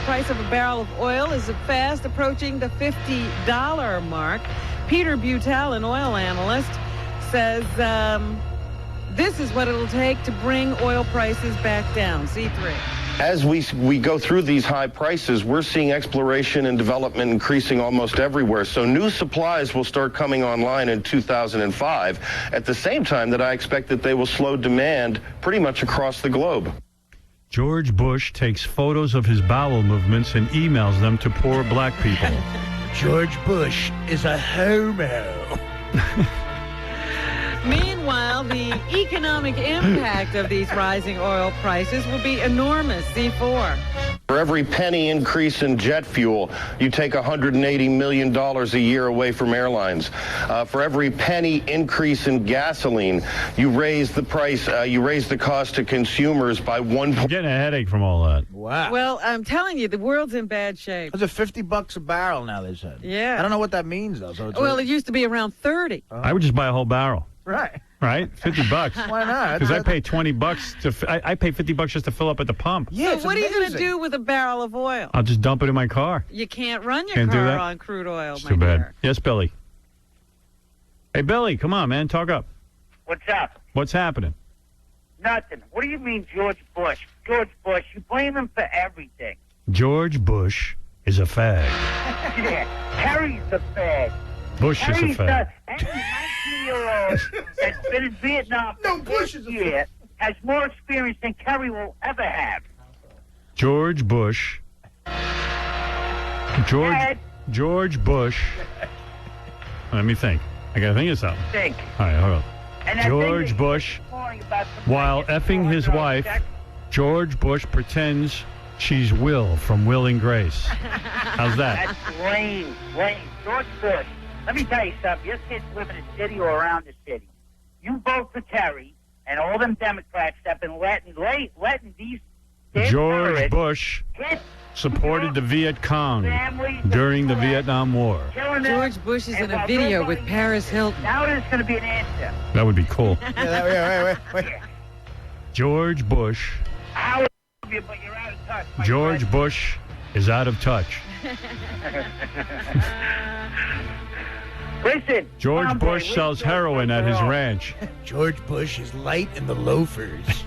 price of a barrel of oil is fast approaching the $50 mark. Peter Butel, an oil analyst, says this is what it'll take to bring oil prices back down. C3. As we go through these high prices, we're seeing exploration and development increasing almost everywhere. So new supplies will start coming online in 2005 at the same time that I expect that they will slow demand pretty much across the globe. George Bush takes photos of his bowel movements and emails them to poor black people. George Bush is a homo. Meanwhile, the economic impact of these rising oil prices will be enormous. C4. For every penny increase in jet fuel, you take $180 million a year away from airlines. For every penny increase in gasoline, you raise the price, you raise the cost to consumers by one. I'm getting a headache from all that. Wow. Well, I'm telling you, the world's in bad shape. It's $50 a barrel now, they said. Yeah. I don't know what that means, though. So Well, it used to be around 30. I would just buy a whole barrel. Right. Right? $50. Why not? Because I pay $20 I pay $50 just to fill up at the pump. Yeah, So what are you going to do with a barrel of oil? I'll just dump it in my car. You can't run your Can't do car that? on crude oil, It's my too bad. dear. Yes, Billy. Hey, Billy, come on, man. Talk up. What's up? What's happening? Nothing. What do you mean, George Bush? George Bush, you blame him for everything. George Bush is a fag. Yeah, Harry's the fag. Bush is a Harry's fag. Any 19-year-old that's been in Vietnam for Bush is year has more experience than Kerry will ever have. George Bush. George Bush. Let me think. I got to think of something. Think. All right, hold on. And that George thing Bush, this morning about some while effing his wife, George Bush pretends she's Will from Will and Grace. How's that? That's lame. Lame. George Bush. Let me tell you something. Your kids live in a city or around the city. You vote for Kerry and all them Democrats that have been letting these George Bush supported the Viet Cong during the Vietnam War. George Bush is in a video with Paris Hilton. Now there's going to be an answer. That would be cool. Wait. I George Bush. love you, but you're out of touch. my George friend. Bush is out of touch. Listen. George Tom Bush Boy, sells listen, heroin at his girl. ranch. George Bush is light in the loafers.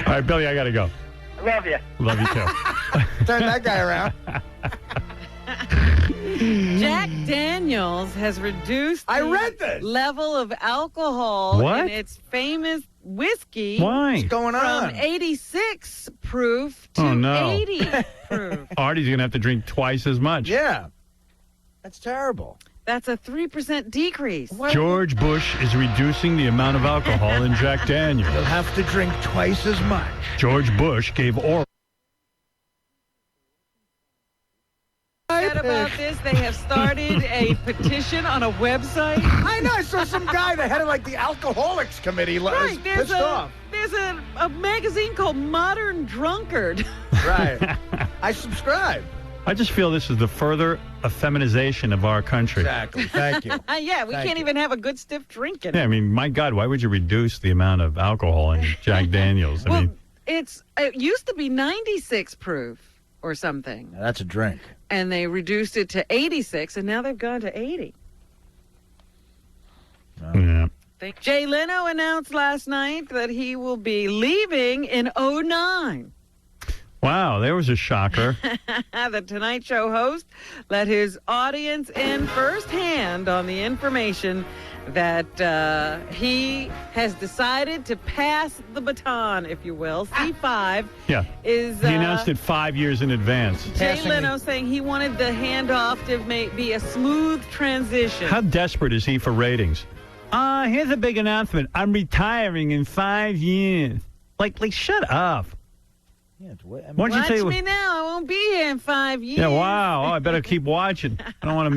All right, Billy, I got to go. I love you. Love you too. Turn that guy around. Jack Daniels has reduced the level of alcohol What? in its famous whiskey. Why? What's going on? From 86 proof to Oh, no. 80 proof. Artie's going to have to drink twice as much. Yeah. That's terrible. That's a 3% decrease. George Bush is reducing the amount of alcohol in Jack Daniels. You'll have to drink twice as much. George Bush gave oral. About this, they have started a petition on a website. I know. I saw some guy that had like the Alcoholics Committee. Right, Pissed off. there's a magazine called Modern Drunkard. Right. I subscribe. I just feel this is the further effeminization of our country. Exactly. Thank you. Yeah, we can't even have a good stiff drink in it. Yeah, I mean, my God, why would you reduce the amount of alcohol in Jack Daniels? I Well, mean, it used to be 96 proof or something, Now, that's a drink. and they reduced it to 86, and now they've gone to 80. yeah. Jay Leno announced last night that he will be leaving in 2009. Wow, there was a shocker. The Tonight Show host let his audience in firsthand on the information that he has decided to pass the baton, if you will. C5 Yeah. is... He announced it 5 years in advance. Jay Leno saying he wanted the handoff to be a smooth transition. How desperate is he for ratings? Here's a big announcement. I'm retiring in 5 years. Like, shut up. Yeah, Why don't you Watch say, me now. I won't be here in 5 years. Yeah, wow. Oh, I better keep watching. I don't want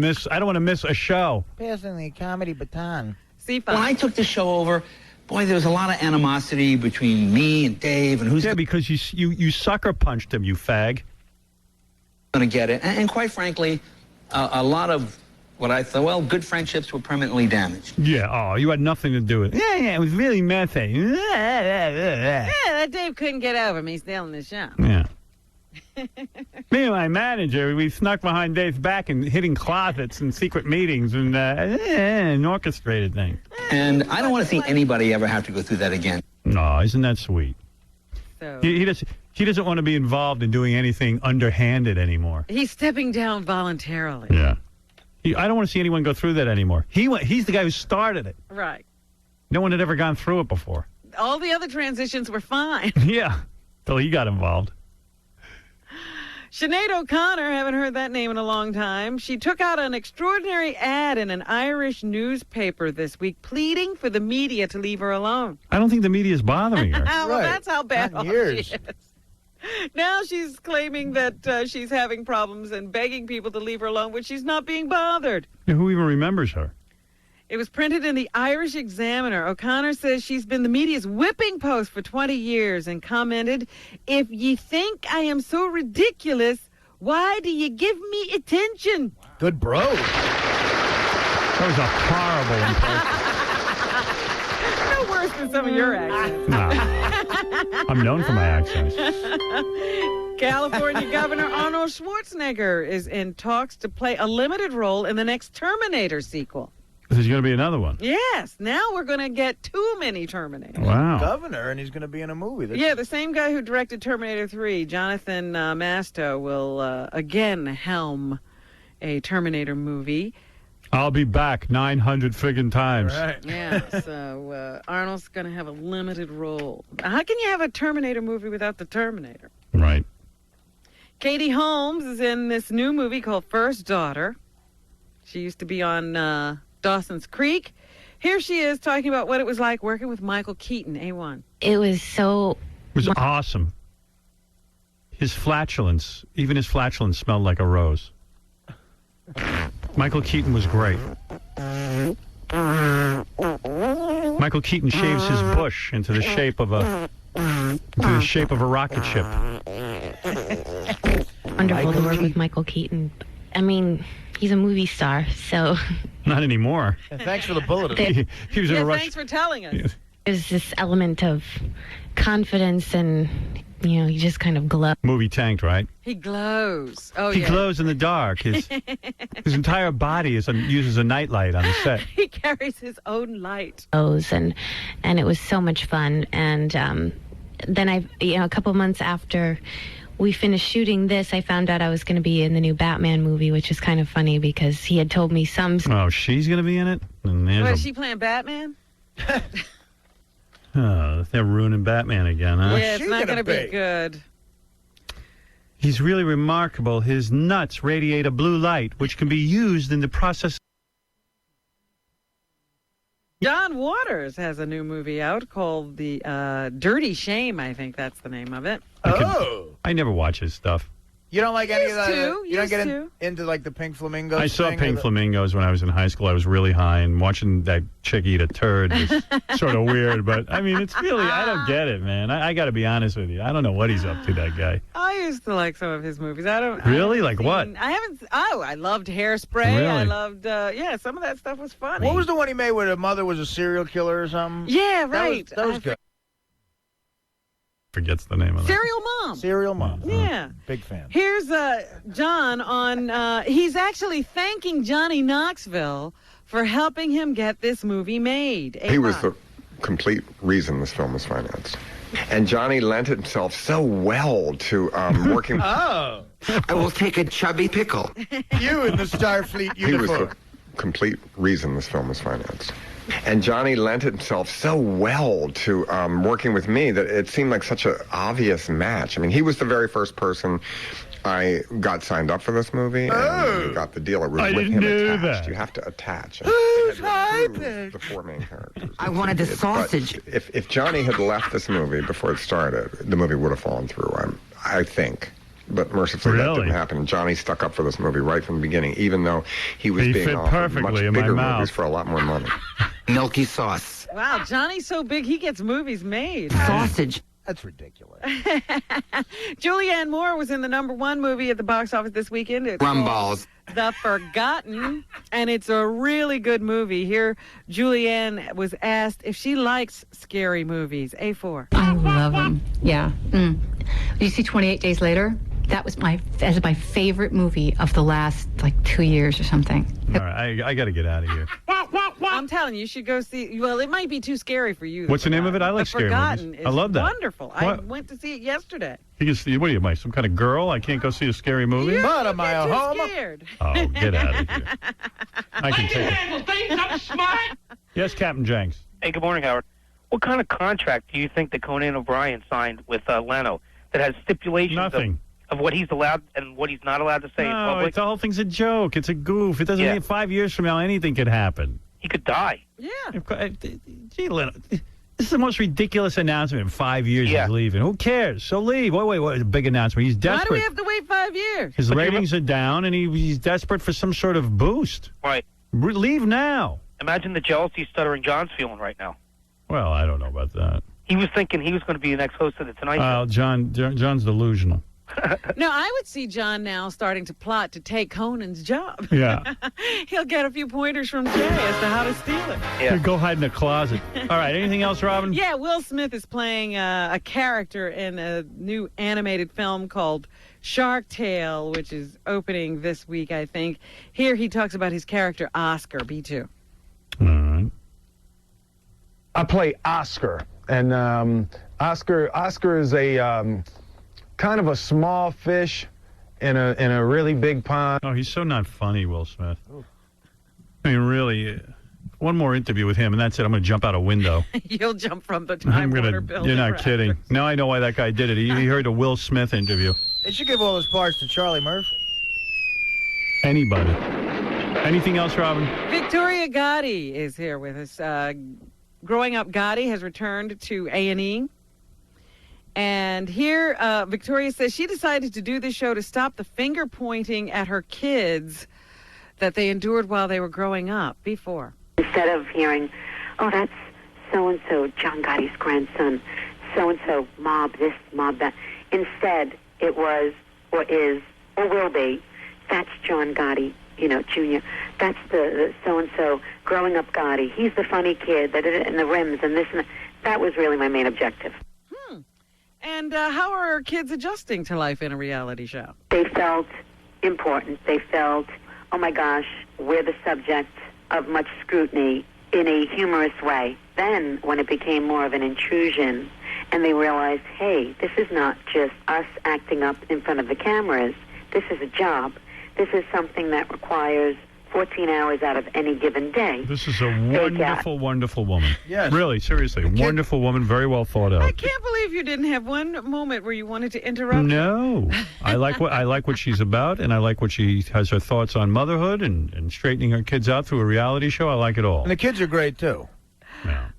to miss a show. Passing the comedy baton. See, when I took the show over, boy, there was a lot of animosity between me and Dave and who's because you sucker punched him, you fag. going to get it. And quite frankly, a lot of what I thought, well, good friendships were permanently damaged. Yeah, oh, you had nothing to do with it. Yeah, it was really messy. Yeah, that Dave couldn't get over me stealing the show. Yeah. Me and my manager, we snuck behind Dave's back and hitting closets and secret meetings and orchestrated things. And I don't want to see anybody ever have to go through that again. No, isn't that sweet? So He doesn't want to be involved in doing anything underhanded anymore. he's stepping down voluntarily. Yeah. I don't want to see anyone go through that anymore. He's the guy who started it. Right. No one had ever gone through it before. All the other transitions were fine. Yeah, till he got involved. Sinead O'Connor, haven't heard that name in a long time. She took out an extraordinary ad in an Irish newspaper this week, pleading for the media to leave her alone. I don't think the media is bothering her. Well, that's how bad Not off years. she is. Now she's claiming that she's having problems and begging people to leave her alone, which she's not being bothered. Who even remembers her? It was printed in the Irish Examiner. O'Connor says she's been the media's whipping post for 20 years and commented, "If ye think I am so ridiculous, why do you give me attention?" Good bro. That was a horrible impression. No worse than some of your accents. No. I'm known for my accents. California Governor Arnold Schwarzenegger is in talks to play a limited role in the next Terminator sequel. There's going to be another one. Yes, now we're going to get too many Terminators. Wow. Governor, and he's going to be in a movie. Yeah, the same guy who directed Terminator 3, Jonathan Masto, will again helm a Terminator movie. I'll be back 900 friggin' times. Right. Yeah, so Arnold's going to have a limited role. How can you have a Terminator movie without the Terminator? Right. Katie Holmes is in this new movie called First Daughter. She used to be on Dawson's Creek. Here she is talking about what it was like working with Michael Keaton, A1. It was so... It was awesome. His flatulence smelled like a rose. Michael Keaton was great. Michael Keaton shaves his bush into the shape of a rocket ship. Wonderful to work with Michael Keaton. I mean, he's a movie star, so... Not anymore. And thanks for the bullet. He was in a rush. Thanks for telling us. There's this element of confidence and, you just kind of glow. Movie tanked, right? He glows. Oh, He yeah. glows in the dark. His entire body uses a nightlight on the set. He carries his own light. And it was so much fun. And then a couple months after we finished shooting this, I found out I was going to be in the new Batman movie, which is kind of funny because he had told me some... Oh, she's going to be in it? And What, is she playing Batman? They're ruining Batman again, huh? Yeah, it's not going to be good. He's really remarkable. His nuts radiate a blue light, which can be used in the process. John Waters has a new movie out called The Dirty Shame, I think that's the name of it. I never watch his stuff. You don't like any of that? You don't get to. into like the Pink Flamingos? I saw thing, Pink Flamingos when I was in high school. I was really high, and watching that chick eat a turd was sort of weird. But, I mean, it's really, I don't get it, man. I got to be honest with you. I don't know what he's up to, that guy. I used to like some of his movies. Really? Like what? I loved Hairspray. Really? I loved, some of that stuff was funny. What was the one he made where the mother was a serial killer or something? Yeah, right. That was good. Forgets the name of that. Serial Mom. Serial Mom. Yeah. Big fan. Here's John on, he's actually thanking Johnny Knoxville for helping him get this movie made. He was the complete reason this film was financed. And Johnny lent himself so well to working... Oh. I will take a chubby pickle. You in the Starfleet He was uniform. the complete reason this film was financed. And Johnny lent himself so well to working with me that it seemed like such an obvious match. I mean, he was the very first person I got signed up for this movie and got the deal. It was I with didn't him know attached. that. You have to attach. Who's The four main characters. I wanted the sausage. But if Johnny had left this movie before it started, the movie would have fallen through. I think. But mercifully, that Really? didn't happen. Johnny stuck up for this movie right from the beginning, even though he was He being fit offered perfectly much in my bigger mouth. movies for a lot more money. Milky sauce. Wow, Johnny's so big he gets movies made. Sausage. That's ridiculous. Julianne Moore was in the #1 movie at the box office this weekend. It's called Rumballs. The Forgotten, and it's a really good movie. Here, Julianne was asked if she likes scary movies. A4. I love them. Yeah. You see 28 Days Later? That was my favorite movie of the last, 2 years or something. All right, I got to get out of here. I'm telling you, you should go see. Well, it might be too scary for you. What's the name of it? I like The scary Forgotten movies. is I love that. Wonderful. I What? went to see it yesterday. You can see, what are you, Mike? Some kind of girl? I can't go see a scary movie? But am I a homo? Scared. Oh, get out of here. I can take it. Yes, Captain Jenks. Hey, good morning, Howard. What kind of contract do you think that Conan O'Brien signed with Leno that has stipulations Nothing. of what he's allowed and what he's not allowed to say in No, public? the whole thing's a joke. It's a goof. It doesn't Yeah. mean 5 years from now anything could happen. He could die. Yeah. Gee, Leno, this is the most ridiculous announcement in 5 years he's leaving. Who cares? So leave. Wait, what? A big announcement. He's Why do desperate. we have to wait 5 years? His ratings are down, and he's desperate for some sort of boost. Right. Leave now. Imagine the jealousy Stuttering John's feeling right now. Well, I don't know about that. He was thinking he was going to be the next host of the Tonight Show. John's delusional. No, I would see John now starting to plot to take Conan's job. Yeah. He'll get a few pointers from Jay as to how to steal it. Yeah. Go hide in a closet. All right. Anything else, Robin? Yeah, Will Smith is playing a character in a new animated film called Shark Tale, which is opening this week, I think. Here he talks about his character, Oscar, B2. All right. I play Oscar, and Oscar is a kind of a small fish in a really big pond. Oh, he's so not funny, Will Smith. I mean, really, one more interview with him, and that's it. I'm going to jump out a window. You'll jump from the Time Warner building. You're not for kidding. actors. Now I know why that guy did it. He heard a Will Smith interview. They should give all those parts to Charlie Murphy. Anybody. Anything else, Robin? Victoria Gotti is here with us. Growing Up Gotti has returned to A&E. And here, Victoria says she decided to do this show to stop the finger pointing at her kids that they endured while they were growing up before. Instead of hearing, oh, that's so-and-so, John Gotti's grandson, so-and-so, mob this, mob that. Instead, it was, or is, or will be, that's John Gotti, Jr. That's the so-and-so growing up Gotti. He's the funny kid, and the rims and this and that. That was really my main objective. And how are kids adjusting to life in a reality show? They felt important. They felt, oh my gosh, we're the subject of much scrutiny in a humorous way. Then, when it became more of an intrusion, and they realized, hey, this is not just us acting up in front of the cameras. This is a job. This is something that requires 14 hours out of any given day. This is a wonderful, wonderful woman. Yes. Really, seriously. Wonderful woman, very well thought out. I can't believe you didn't have one moment where you wanted to interrupt. No. I like what she's about, and I like what she has her thoughts on motherhood and straightening her kids out through a reality show. I like it all. And the kids are great, too.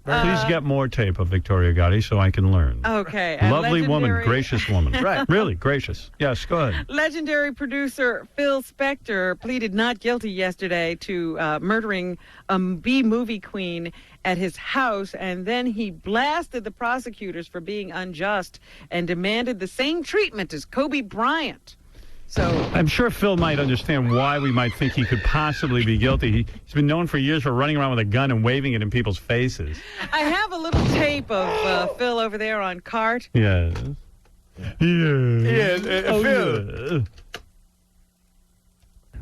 Please get more tape of Victoria Gotti so I can learn. Okay. and Lovely woman, legendary- gracious woman. Right. Really, gracious. Yes, go ahead. Legendary producer Phil Spector pleaded not guilty yesterday to murdering a B-movie queen at his house, and then he blasted the prosecutors for being unjust and demanded the same treatment as Kobe Bryant. So I'm sure Phil might understand why we might think he could possibly be guilty. He's been known for years for running around with a gun and waving it in people's faces. I have a little tape of Phil over there on cart. Yes. Yeah, Phil.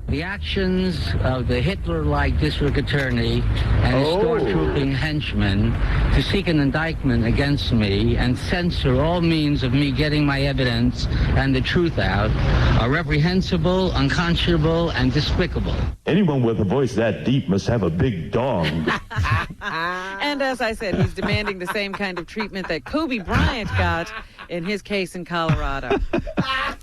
The The actions of the Hitler-like district attorney and his stormtrooping henchmen to seek an indictment against me and censor all means of me getting my evidence and the truth out are reprehensible, unconscionable, and despicable. Anyone with a voice that deep must have a big dong. And as I said, he's demanding the same kind of treatment that Kobe Bryant got in his case in Colorado.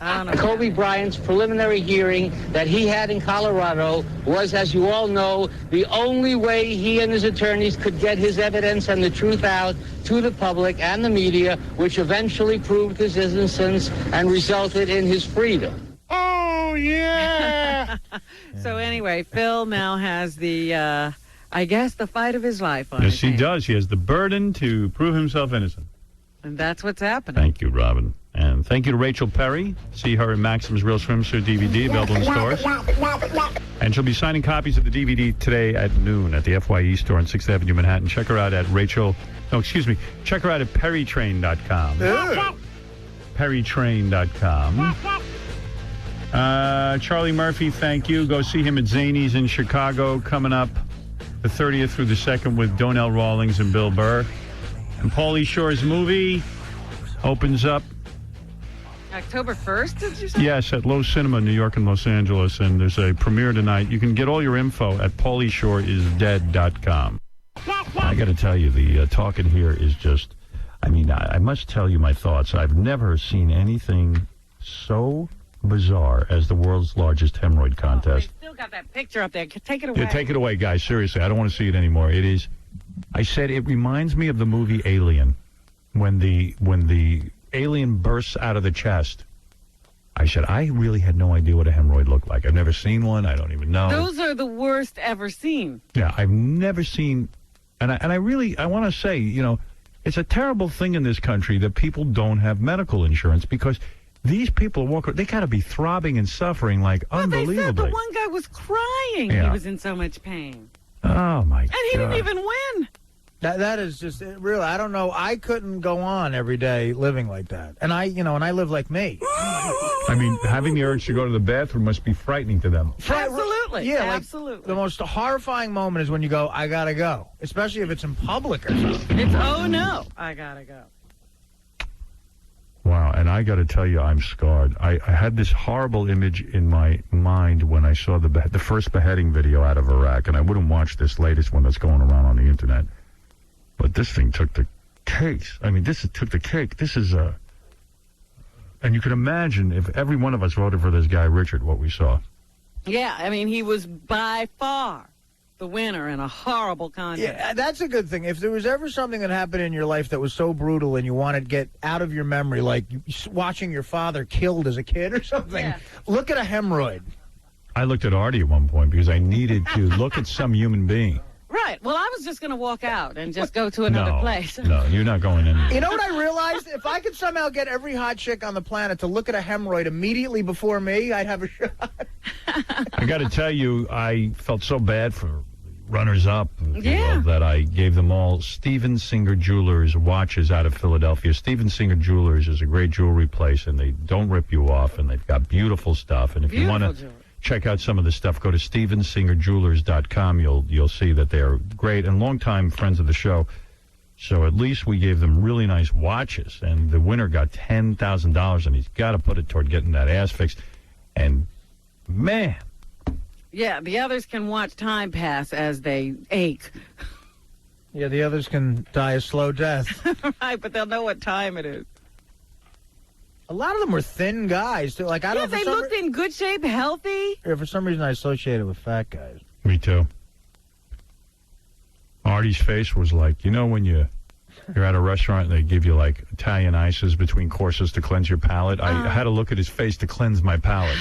I don't know. Kobe Bryant's preliminary hearing that he had in Colorado was, as you all know, the only way he and his attorneys could get his evidence and the truth out to the public and the media, which eventually proved his innocence and resulted in his freedom. Oh, yeah. So anyway, Phil now has the, I guess, the fight of his life on Yes, his he hands. does. He has the burden to prove himself innocent. And that's what's happening. Thank you, Robin. And thank you to Rachel Perry. See her in Maxim's Real Swimsuit DVD, available in stores. And she'll be signing copies of the DVD today at noon at the FYE store on 6th Avenue, Manhattan. Check her out at check her out at perrytrain.com. Perrytrain.com. Charlie Murphy, thank you. Go see him at Zany's in Chicago coming up the 30th through the 2nd with Donnell Rawlings and Bill Burr. And Pauly Shore's movie opens up, October 1st, did you say? yes, at Low Cinema, New York and Los Angeles. And there's a premiere tonight. You can get all your info at paulyshoreisdead.com. I got to tell you, the talking here is just, I must tell you my thoughts. I've never seen anything so bizarre as the world's largest hemorrhoid contest. Still got that picture up there. Take it away. Yeah, take it away, guys. Seriously, I don't want to see it anymore. It is. I said it reminds me of the movie Alien, when the alien bursts out of the chest. I said I really had no idea what a hemorrhoid looked like. I've never seen one. I don't even know. Those are the worst ever seen. Yeah, I've never seen, and I want to say, it's a terrible thing in this country that people don't have medical insurance because. These people they got to be throbbing and suffering like unbelievably. They said the one guy was crying. Yeah. He was in so much pain. Oh, my God. And he didn't even win. That is just real. I don't know. I couldn't go on every day living like that. And I live like me. Having the urge to go to the bathroom must be frightening to them. Absolutely. Yeah, absolutely. The most horrifying moment is when you go, I gotta go. Especially if it's in public or something. It's, oh, no, I gotta go. Wow, and I got to tell you, I'm scarred. I had this horrible image in my mind when I saw the first beheading video out of Iraq, and I wouldn't watch this latest one that's going around on the internet. But this thing took the cake. Took the cake. This is and you can imagine if every one of us voted for this guy, Richard, what we saw. Yeah, he was by far the winner in a horrible contest. Yeah, that's a good thing. If there was ever something that happened in your life that was so brutal and you wanted to get out of your memory, like watching your father killed as a kid or something, look at a hemorrhoid. I looked at Artie at one point because I needed to look at some human being. Right. Well, I was just going to walk out and just go to another place. No, you're not going anywhere. You know what I realized? If I could somehow get every hot chick on the planet to look at a hemorrhoid immediately before me, I'd have a shot. I got to tell you, I felt so bad for runners-up Yeah. that I gave them all Steven Singer Jewelers watches out of Philadelphia. Steven Singer Jewelers is a great jewelry place, and they don't rip you off, and they've got beautiful stuff. And if you want to check out some of the stuff, go to stevensingerjewelers.com. You'll see that they're great and longtime friends of the show. So at least we gave them really nice watches, and the winner got $10,000, and he's got to put it toward getting that ass fixed. And, man... Yeah, the others can watch time pass as they ache. Yeah, the others can die a slow death. Right, but they'll know what time it is. A lot of them were thin guys, too. Like, I don't. They looked in good shape, healthy. Yeah, for some reason, I associate it with fat guys. Me too. Artie's face was like, when you're at a restaurant and they give you like Italian ices between courses to cleanse your palate. I had to look at his face to cleanse my palate.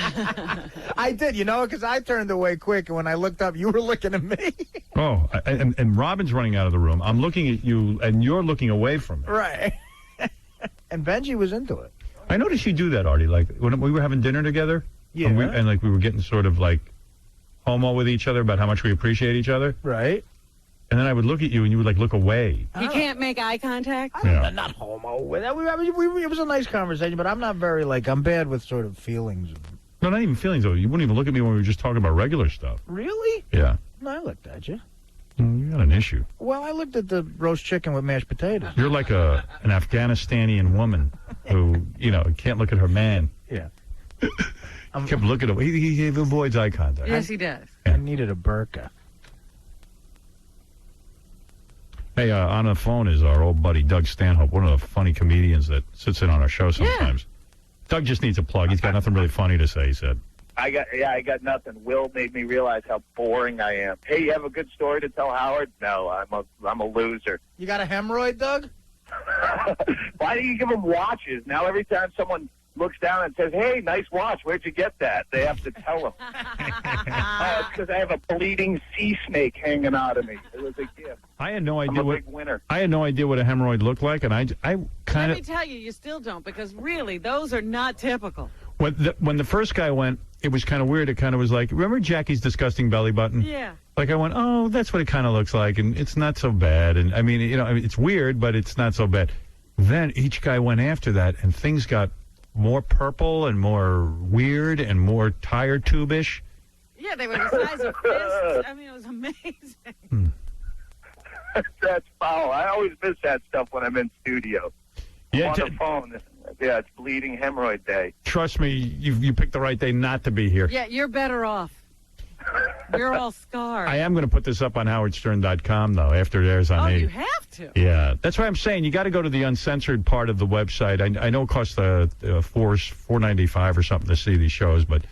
I did, because I turned away quick, and when I looked up, you were looking at me. Oh, and Robin's running out of the room. I'm looking at you, and you're looking away from me. Right. And Benji was into it. I noticed you do that, Artie. Like when we were having dinner together, yeah, and we were getting sort of like homo with each other about how much we appreciate each other, right? And then I would look at you, and you would like look away. You can't make eye contact? Yeah. Not homo. It was a nice conversation, but I'm not very, I'm bad with sort of feelings. No, not even feelings, though. You wouldn't even look at me when we were just talking about regular stuff. Really? Yeah. No, I looked at you. You got an issue. Well, I looked at the roast chicken with mashed potatoes. You're like an Afghanistanian woman who, can't look at her man. Yeah. Kept looking at him. He avoids eye contact. Yes, he does. I needed a burqa. Hey, on the phone is our old buddy Doug Stanhope, one of the funny comedians that sits in on our show sometimes. Yeah. Doug just needs a plug. He's got nothing really funny to say, he said. I got nothing. Will made me realize how boring I am. Hey, you have a good story to tell Howard? No, I'm a loser. You got a hemorrhoid, Doug? Why do you give them watches? Now every time someone looks down and says, "Hey, nice watch. Where'd you get that?" They have to tell them. It's because I have a bleeding sea snake hanging out of me. It was a gift. I had no idea I'm a big winner. I had no idea what a hemorrhoid looked like, and I kind Let me tell you, you still don't, because really, those are not typical. When the first guy went, it was kind of weird. It kind of was like, remember Jackie's disgusting belly button? Yeah. Like I went, oh, that's what it kind of looks like, and it's not so bad. And I mean, it's weird, but it's not so bad. Then each guy went after that, and things got more purple and more weird and more tire tube-ish. Yeah, they were the size of fists. I mean, it was amazing. That's foul. I always miss that stuff when I'm in studio. Yeah, I'm on the phone. Yeah, it's bleeding hemorrhoid day. Trust me, you picked the right day not to be here. Yeah, you're better off. You're all scarred. I am going to put this up on howardstern.com, though, after it airs on 8. Oh, you have to. Yeah, that's why I'm saying you got to go to the uncensored part of the website. I know it costs $4.95 or something to see these shows, but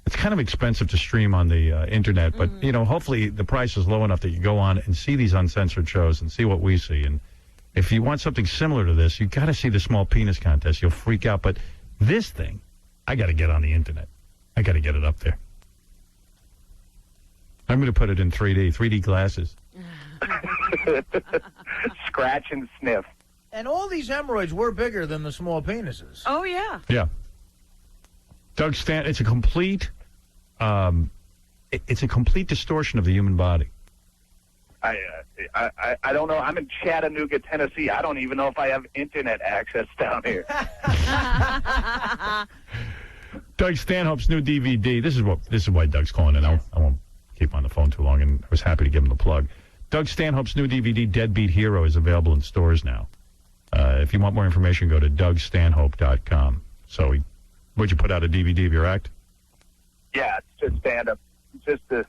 it's kind of expensive to stream on the internet. But, hopefully the price is low enough that you go on and see these uncensored shows and see what we see. And if you want something similar to this, you got to see the small penis contest. You'll freak out. But this thing, I got to get on the internet. I got to get it up there. I'm going to put it in 3D glasses. Scratch and sniff. And all these hemorrhoids were bigger than the small penises. Oh, yeah. Yeah. Doug Stan, it's a complete distortion of the human body. I don't know. I'm in Chattanooga, Tennessee. I don't even know if I have internet access down here. Doug Stanhope's new DVD. This is why Doug's calling in. I won't keep on the phone too long, and I was happy to give him the plug. Doug Stanhope's new DVD, Deadbeat Hero, is available in stores now. If you want more information, go to DougStanhope.com. So, would you put out a DVD of your act? Yeah, it's just stand-up. Just the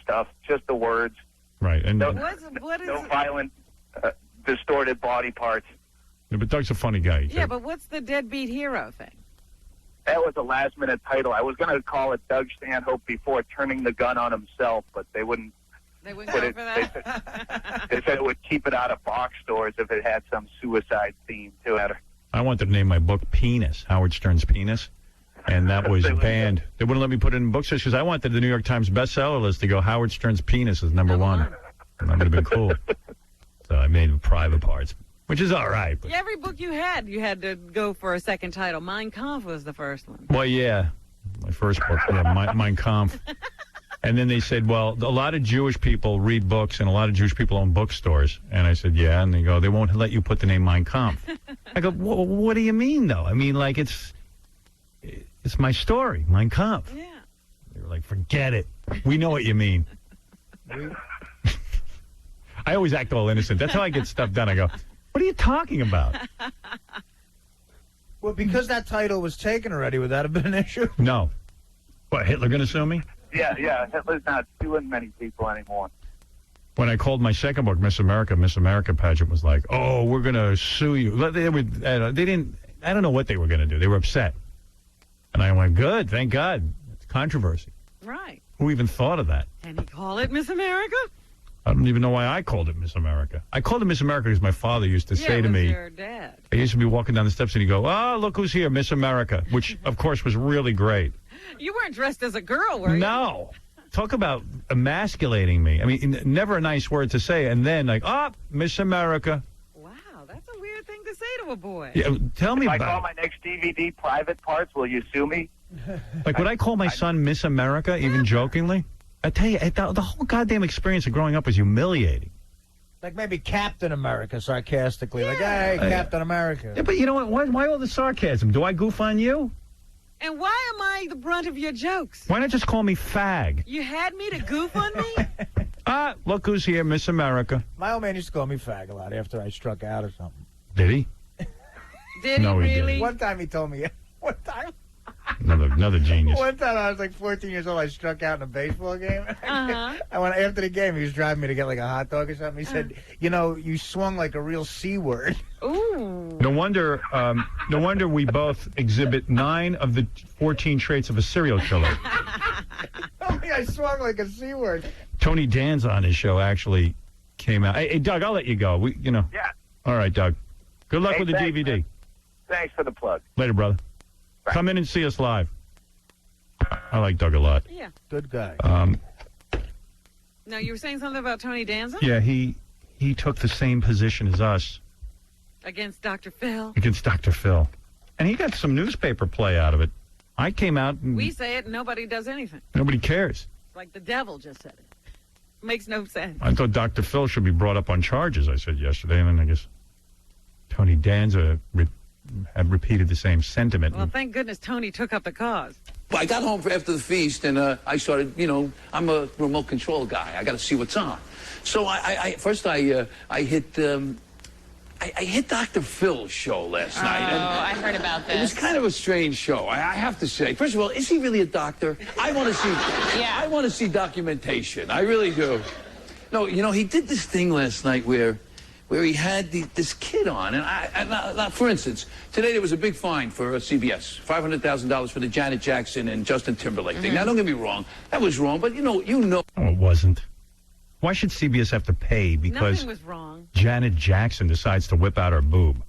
stuff, just the words. Right. And no no violent, distorted body parts. Yeah, but Doug's a funny guy. Yeah, but what's the Deadbeat Hero thing? That was a last-minute title. I was going to call it Doug Stanhope before turning the gun on himself, but they wouldn't. They wouldn't go for that? They said it would keep it out of box stores if it had some suicide theme to it. I wanted to name my book Penis, Howard Stern's Penis, and that was banned. They wouldn't let me put it in bookstores because I wanted the New York Times bestseller list to go Howard Stern's Penis is number one. And that would have been cool. So I made private parts, which is all right. But. Yeah, every book you had to go for a second title. Mein Kampf was the first one. Well, yeah, my first book, Mein Kampf. And then they said, well, a lot of Jewish people read books and a lot of Jewish people own bookstores. And I said, yeah. And they go, they won't let you put the name Mein Kampf. I go, what do you mean, though? I mean, like, it's my story, Mein Kampf. Yeah. They were like, forget it. We know what you mean. I always act all innocent. That's how I get stuff done. I go, what are you talking about? Well, because that title was taken already, would that have been an issue? No. What, Hitler going to sue me? Yeah, Hitler's not suing many people anymore. When I called my second book, Miss America pageant was like, oh, we're going to sue you. They didn't, I don't know what they were going to do. They were upset. And I went, good, thank God. It's controversy. Right. Who even thought of that? Can he call it Miss America? I don't even know why I called it Miss America. I called it Miss America because my father used to say to me, your dad. I used to be walking down the steps and he'd go, oh, look who's here, Miss America, which, of course, was really great. You weren't dressed as a girl, were you? No. Talk about emasculating me. I mean, never a nice word to say. And then, like, oh, Miss America. Wow, that's a weird thing to say to a boy. Yeah, tell me if about I call my next DVD Private Parts, will you sue me? Like, would I call my son Miss America, even jokingly? I tell you, the whole goddamn experience of growing up was humiliating. Like maybe Captain America, sarcastically. Yeah. Like, hey, Captain America. Yeah, but you know what? Why all the sarcasm? Do I goof on you? And why am I the brunt of your jokes? Why not just call me fag? You had me to goof on me? Look who's here, Miss America. My old man used to call me fag a lot after I struck out or something. Did he? Did no, he he really? Didn't. One time he told me. One time. Another genius. One time I was like 14 years old. I struck out in a baseball game. I went after the game. He was driving me to get like a hot dog or something. He said, "You know, you swung like a real C word." Ooh. No wonder we both exhibit 9 of the 14 traits of a serial killer. I swung like a C word. Tony Danza on his show actually came out. Hey, Doug, I'll let you go. Yeah. All right, Doug. Good luck with the thanks, DVD. man. Thanks for the plug. Later, brother. Bye. Come in and see us live. I like Doug a lot. Yeah. Good guy. Now, you were saying something about Tony Danza? Yeah, he took the same position as us. Against Dr. Phil. Against Dr. Phil. And he got some newspaper play out of it. I came out and We say it, and nobody does anything. nobody cares. It's like the devil just said it. Makes no sense. I thought Dr. Phil should be brought up on charges, I said yesterday, and then I guess Tony Danza had repeated the same sentiment. Well, thank goodness Tony took up the cause. Well, I got home after the feast, and I started, I'm a remote control guy. I got to see what's on. So I hit Dr. Phil's show last night. And I heard about this. It was kind of a strange show, I have to say. First of all, is he really a doctor? I want to see. Yeah. I want to see documentation. I really do. No, he did this thing last night where he had this kid on, and for instance, today there was a big fine for CBS, $500,000 for the Janet Jackson and Justin Timberlake thing. Now, don't get me wrong, that was wrong, but you know. No, it wasn't. Why should CBS have to pay because Nothing was wrong. Janet Jackson decides to whip out her boob?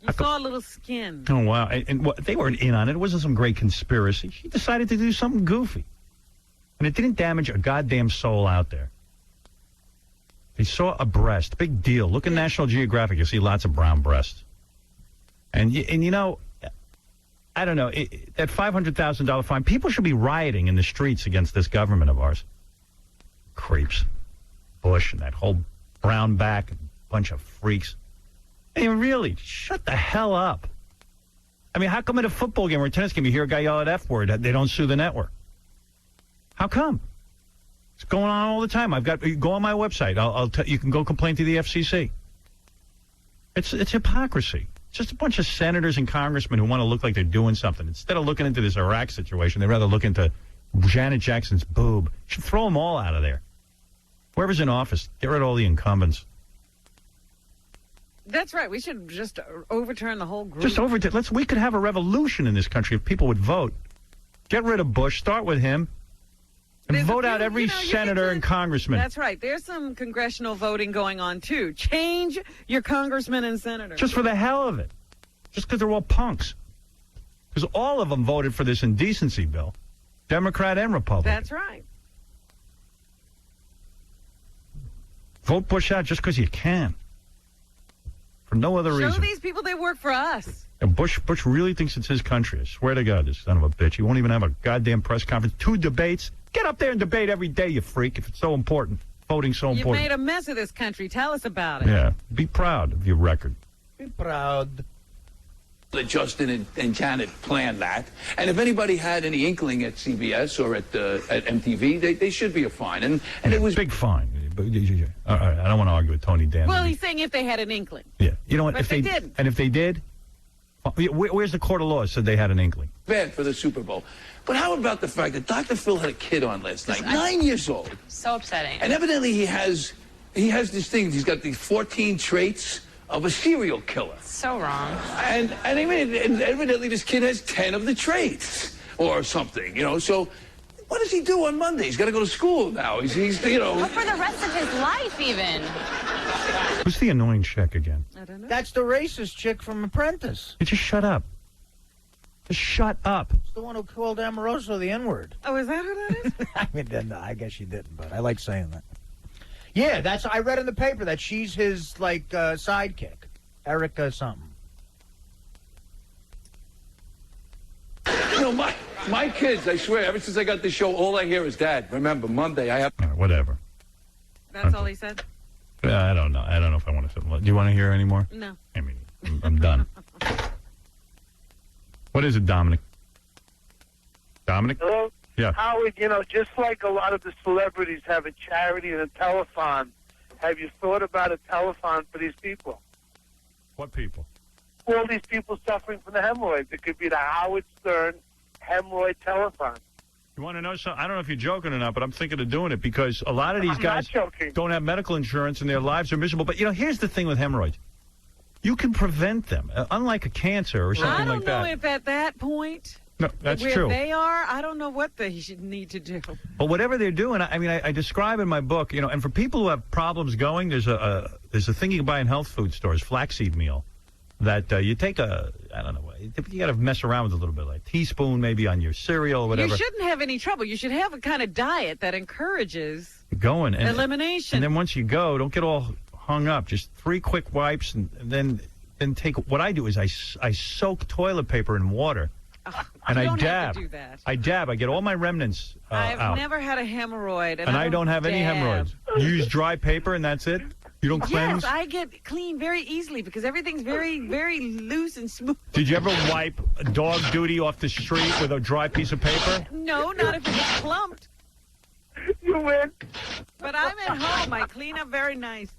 You saw a little skin. Oh, wow. And they weren't in on it. It wasn't some great conspiracy. She decided to do something goofy. And it didn't damage a goddamn soul out there. They saw a breast. Big deal. Look at National Geographic. You'll see lots of brown breasts. And you know, I don't know, that $500,000 fine, people should be rioting in the streets against this government of ours. Creeps. Bush and that whole brown back bunch of freaks. I mean, really, shut the hell up. I mean, how come at a football game or a tennis game you hear a guy yell at F word, they don't sue the network? How come? It's going on all the time. Go on my website. I'll tell you can go complain to the FCC. It's hypocrisy. It's just a bunch of senators and congressmen who want to look like they're doing something. Instead of looking into this Iraq situation, they'd rather look into Janet Jackson's boob. You should throw them all out of there. Whoever's in office, get rid of all the incumbents. That's right. We should just overturn the whole group. We could have a revolution in this country if people would vote. Get rid of Bush. Start with him. And vote out every senator and congressman. That's right. There's some congressional voting going on, too. Change your congressmen and senators. Just for the hell of it. Just because they're all punks. Because all of them voted for this indecency bill. Democrat and Republican. That's right. Vote Bush out just because you can. For no other reason. Show these people they work for us. And Bush really thinks it's his country. I swear to God, this son of a bitch. He won't even have a goddamn press conference. 2 debates. Get up there and debate every day, you freak, if it's so important. Voting's so important. You made a mess of this country. Tell us about it. Yeah. Be proud of your record. Be proud. That Justin and Janet planned that. And if anybody had any inkling at CBS or at MTV, they should be a fine. And it was... Big fine. All right, I don't want to argue with Tony Danza. Well, he's saying if they had an inkling. Yeah. You know what? But if they didn't. And if they did, where's the court of law said they had an inkling? Bad for the Super Bowl. But how about the fact that Dr. Phil had a kid on last night, 9 years old? So upsetting. And evidently he has this thing. He's got these 14 traits of a serial killer. So wrong. And evidently this kid has 10 of the traits or something, So what does he do on Monday? He's got to go to school now. He's But for the rest of his life, even. Who's the annoying chick again? I don't know. That's the racist chick from Apprentice. You just shut up. Just shut up. It's the one who called Amoroso the N-word. Oh, is that who that is? I mean, I guess you didn't, but I like saying that. Yeah, I read in the paper that she's his, sidekick. Erica something. My kids, I swear, ever since I got this show, all I hear is, Dad, remember, Monday I have... All right, whatever. That's all he said? I don't know. I don't know if I want to... Do you want to hear any more? No. I mean, I'm done. What is it, Dominic? Dominic? Hello? Yeah. Howard, just like a lot of the celebrities have a charity and a telethon, have you thought about a telethon for these people? What people? All these people suffering from the hemorrhoids. It could be the Howard Stern hemorrhoid telethon. You want to know something? I don't know if you're joking or not, but I'm thinking of doing it because a lot of these I'm guys not joking. don't have medical insurance and their lives are miserable. But, here's the thing with hemorrhoids. You can prevent them, unlike a cancer or something like that. I don't know if at that point, No, that's where true. they are, I don't know what they should need to do. But whatever they're doing, I describe in my book, and for people who have problems going, there's a thing you can buy in health food stores, flaxseed meal, that you take you got to mess around with a little bit, like a teaspoon maybe on your cereal or whatever. You shouldn't have any trouble. You should have a kind of diet that encourages going and elimination. And then once you go, don't get all hung up. Just 3 quick wipes, and then take. What I do is I soak toilet paper in water. And I dab. Have to do that. I dab. I get all my remnants I've out. never had a hemorrhoid, And I don't have any hemorrhoids. You use dry paper, and that's it? You don't cleanse? Yes, I get clean very easily because everything's very, very loose and smooth. Did you ever wipe dog duty off the street with a dry piece of paper? No, not if it's clumped. You win. But I'm at home. I clean up very nice.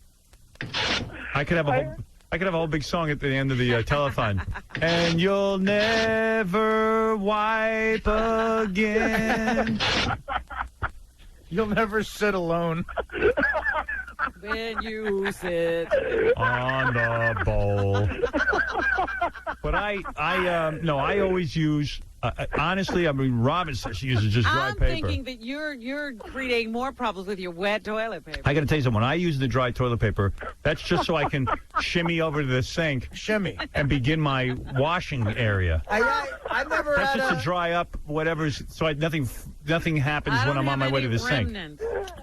I could have a whole big song at the end of the telethon. And you'll never wipe again. You'll never sit alone. When you sit on the bowl. But I always use. Honestly, Robin says she uses just dry paper. I'm thinking that you're creating more problems with your wet toilet paper. I got to tell you something. When I use the dry toilet paper, that's just so I can shimmy over to the sink, and begin my washing area. I never That's had just to dry up whatever's, so nothing happens when I'm on my way to the sink.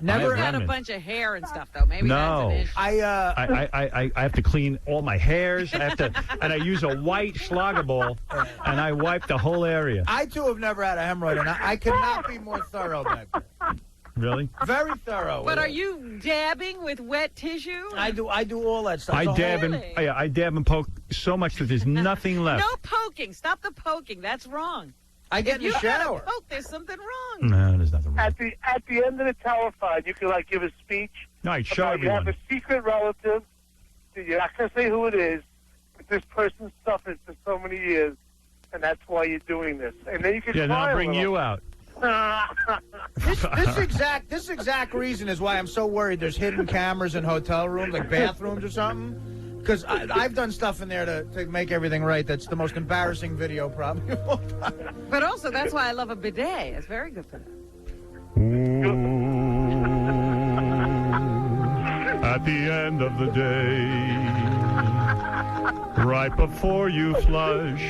Never had a bunch of hair and stuff though. Maybe No, that's an issue. I have to clean all my hairs. And I use a white Schlager ball, and I wipe the whole area. I too have never had a hemorrhoid, and I could not be more thorough back then. Really? Very thorough. But are you dabbing with wet tissue? I do all that stuff. I dab and poke so much that there's nothing left. No poking. Stop the poking. That's wrong. I get in the shower. Poke, there's something wrong. No, there's nothing wrong. At the end of the telethon, you can give a speech. No, I'd show You have everyone. a secret relative. You're not going to say who it is, but this person suffered for so many years, and that's why you're doing this. And then you can Yeah, then cry I'll a bring little. you out. This exact reason is why I'm so worried there's hidden cameras in hotel rooms, like bathrooms or something. Because I've done stuff in there to make everything right. That's the most embarrassing video probably of all time. But also, that's why I love a bidet. It's very good for that. At the end of the day, right before you flush,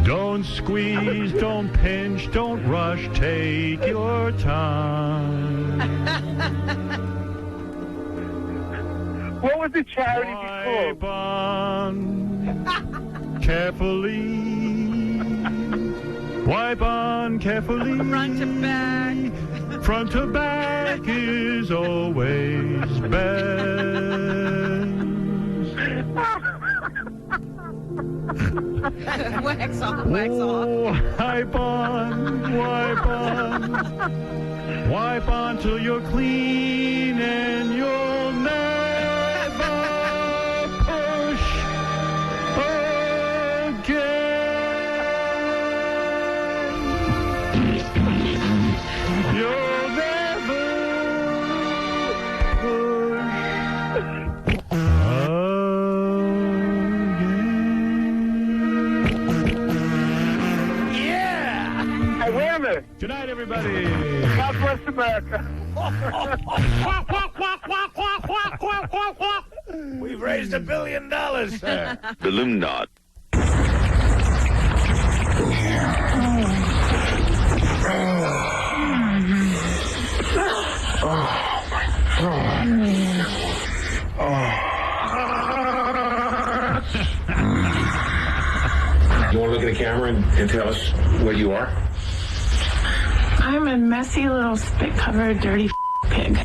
don't squeeze, don't pinch, don't rush, take your time. What was the charity Wipe on carefully. Wipe on carefully. Front to back. Front to back is always best. Wax on, wax off. Wipe on, wipe on. Wipe on till you're clean and you'll never push again. You'll never push Yeah! I win it. Good night, everybody. God bless America. We've raised $1 billion, sir. Balloon knot. You want to look at the camera and tell us what you are? I'm a messy little spit-covered dirty pig.